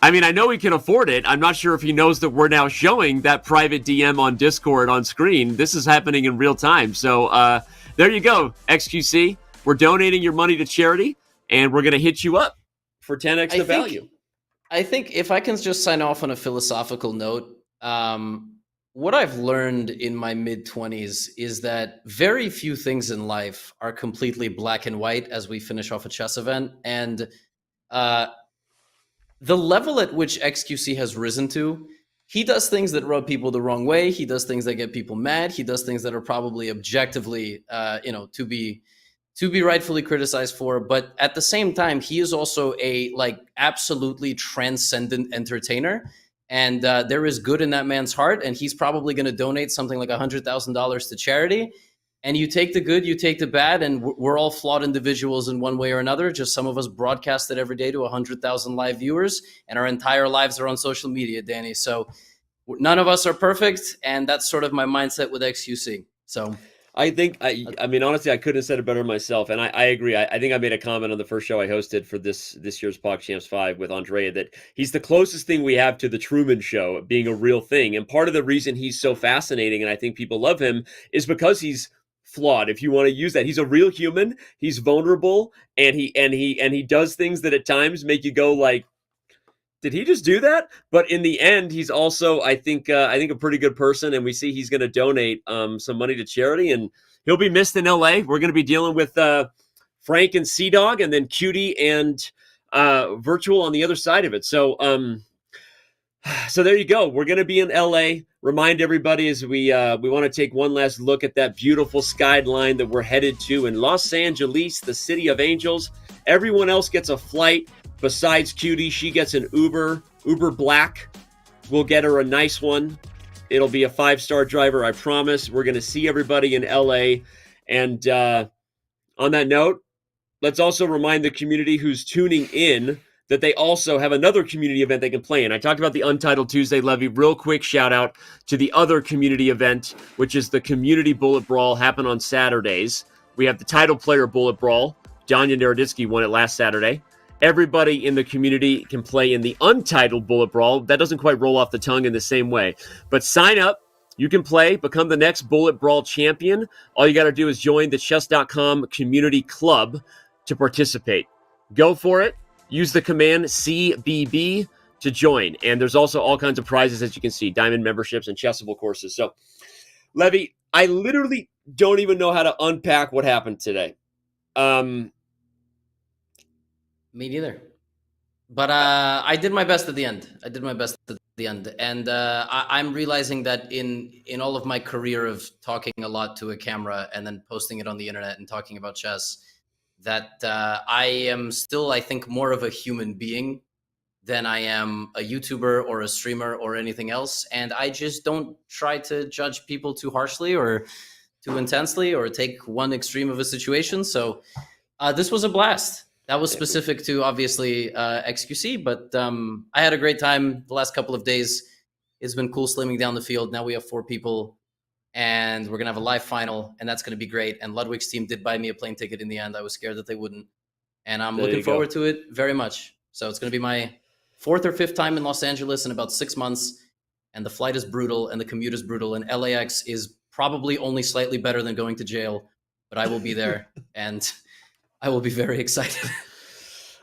A: I mean, I know he can afford it. I'm not sure if he knows that we're now showing that private DM on Discord on screen. This is happening in real time. So there you go, XQC. We're donating your money to charity, and we're going to hit you up for 10x the value.
B: I think if I can just sign off on a philosophical note, what I've learned in my mid-20s is that very few things in life are completely black and white as we finish off a chess event. And the level at which XQC has risen to, he does things that rub people the wrong way. He does things that get people mad. He does things that are probably objectively, to be rightfully criticized for. But at the same time, he is also a absolutely transcendent entertainer. And there is good in that man's heart. And he's probably going to donate something like $100,000 to charity. And you take the good, you take the bad, and we're all flawed individuals in one way or another. Just some of us broadcast it every day to 100,000 live viewers, and our entire lives are on social media, Danny. So none of us are perfect, and that's sort of my mindset with XQC. So
A: I think, I mean, honestly, I couldn't have said it better myself. And I agree. I think I made a comment on the first show I hosted for this year's PogChamps 5 with Andrea that he's the closest thing we have to the Truman Show being a real thing. And part of the reason he's so fascinating, and I think people love him, is because he's flawed, if you want to use that. He's a real human. He's vulnerable, and he does things that at times make you go like, did he just do that? But in the end, he's also, I think a pretty good person, and we see he's going to donate some money to charity, and he'll be missed in LA. We're going to be dealing with Frank and CDawg, and then QT and Wirtual on the other side of it. So there you go. We're going to be in LA. Remind everybody as we want to take one last look at that beautiful skyline that we're headed to in Los Angeles, the city of angels. Everyone else gets a flight besides QT. She gets an Uber Black. We'll get her a nice one. It'll be a 5-star driver, I promise. We're going to see everybody in LA. And on that note, let's also remind the community who's tuning in that they also have another community event they can play in. I talked about the Untitled Tuesday Levy. Real quick shout out to the other community event, which is the Community Bullet Brawl, happen on Saturdays. We have the Title Player Bullet Brawl. Danya Naroditsky won it last Saturday. Everybody in the community can play in the Untitled Bullet Brawl. That doesn't quite roll off the tongue in the same way. But sign up. You can play, become the next Bullet Brawl champion. All you got to do is join the chess.com community club to participate. Go for it. Use the command CBB to join. And there's also all kinds of prizes, as you can see, diamond memberships and Chessable courses. So, Levy, I literally don't even know how to unpack what happened today.
B: Me neither. But I did my best at the end. And I'm realizing that in all of my career of talking a lot to a camera and then posting it on the internet and talking about chess, that I am still, I think, more of a human being than I am a YouTuber or a streamer or anything else. And I just don't try to judge people too harshly or too intensely or take one extreme of a situation. So this was a blast. That was specific to, obviously, XQC, but I had a great time the last couple of days. It's been cool slimming down the field. Now we have 4 people, and we're going to have a live final, and that's going to be great. And Ludwig's team did buy me a plane ticket in the end. I was scared that they wouldn't. And I'm looking forward to it very much. So it's going to be my 4th or 5th time in Los Angeles in about 6 months. And the flight is brutal, and the commute is brutal. And LAX is probably only slightly better than going to jail, but I will be there, and I will be very excited.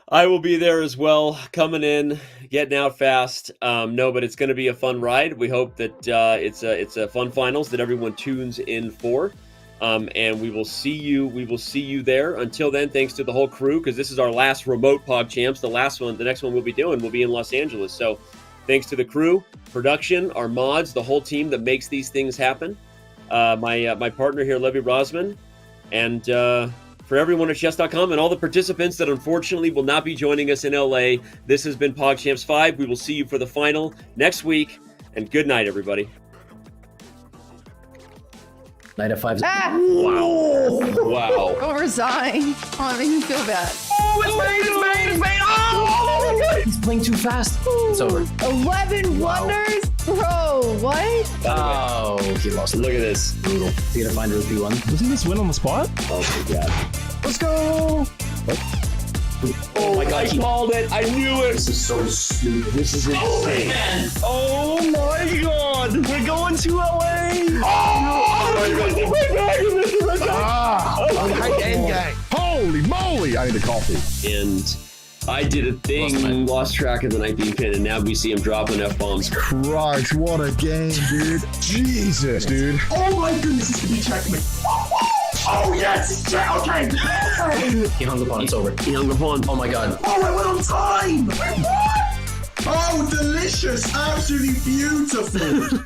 A: I will be there as well, coming in, getting out fast. No, but it's going to be a fun ride. We hope that it's a fun finals that everyone tunes in for, and we will see you. We will see you there. Until then, thanks to the whole crew, because this is our last remote PogChamps. The next one we'll be doing will be in Los Angeles. So, thanks to the crew, production, our mods, the whole team that makes these things happen. My partner here, Levy Rosman, and for everyone at chess.com and all the participants that unfortunately will not be joining us in LA, this has been PogChamps 5. We will see you for the final next week, and good night, everybody.
B: Night at 5.
A: Wow.
F: Go resign. Oh, it makes me feel bad.
P: Oh, it's made! Oh,
B: he's playing too fast. It's over.
F: 11 wonders? Bro, what?
B: Oh, he lost.
A: Look at this.
B: Brutal. See to find Ruby 1.
K: Doesn't this win on the spot?
A: Oh my god.
K: Let's go!
A: Oh my god, I called it. I knew it.
P: This is so stupid.
A: This is insane.
K: Oh my god! We're going to LA!
D: Holy moly! I need a coffee.
A: And I did a thing, lost track of the night being pinned, and now we see him dropping F-bombs.
D: Christ, what a game, dude. Jesus, dude.
P: Oh my goodness, this could be checkmate. Oh yes, it's check. Okay.
B: He hung the pawn. It's over.
A: He hung the pawn.
B: Oh my god.
P: Oh, I went on time. Oh, delicious. Absolutely beautiful.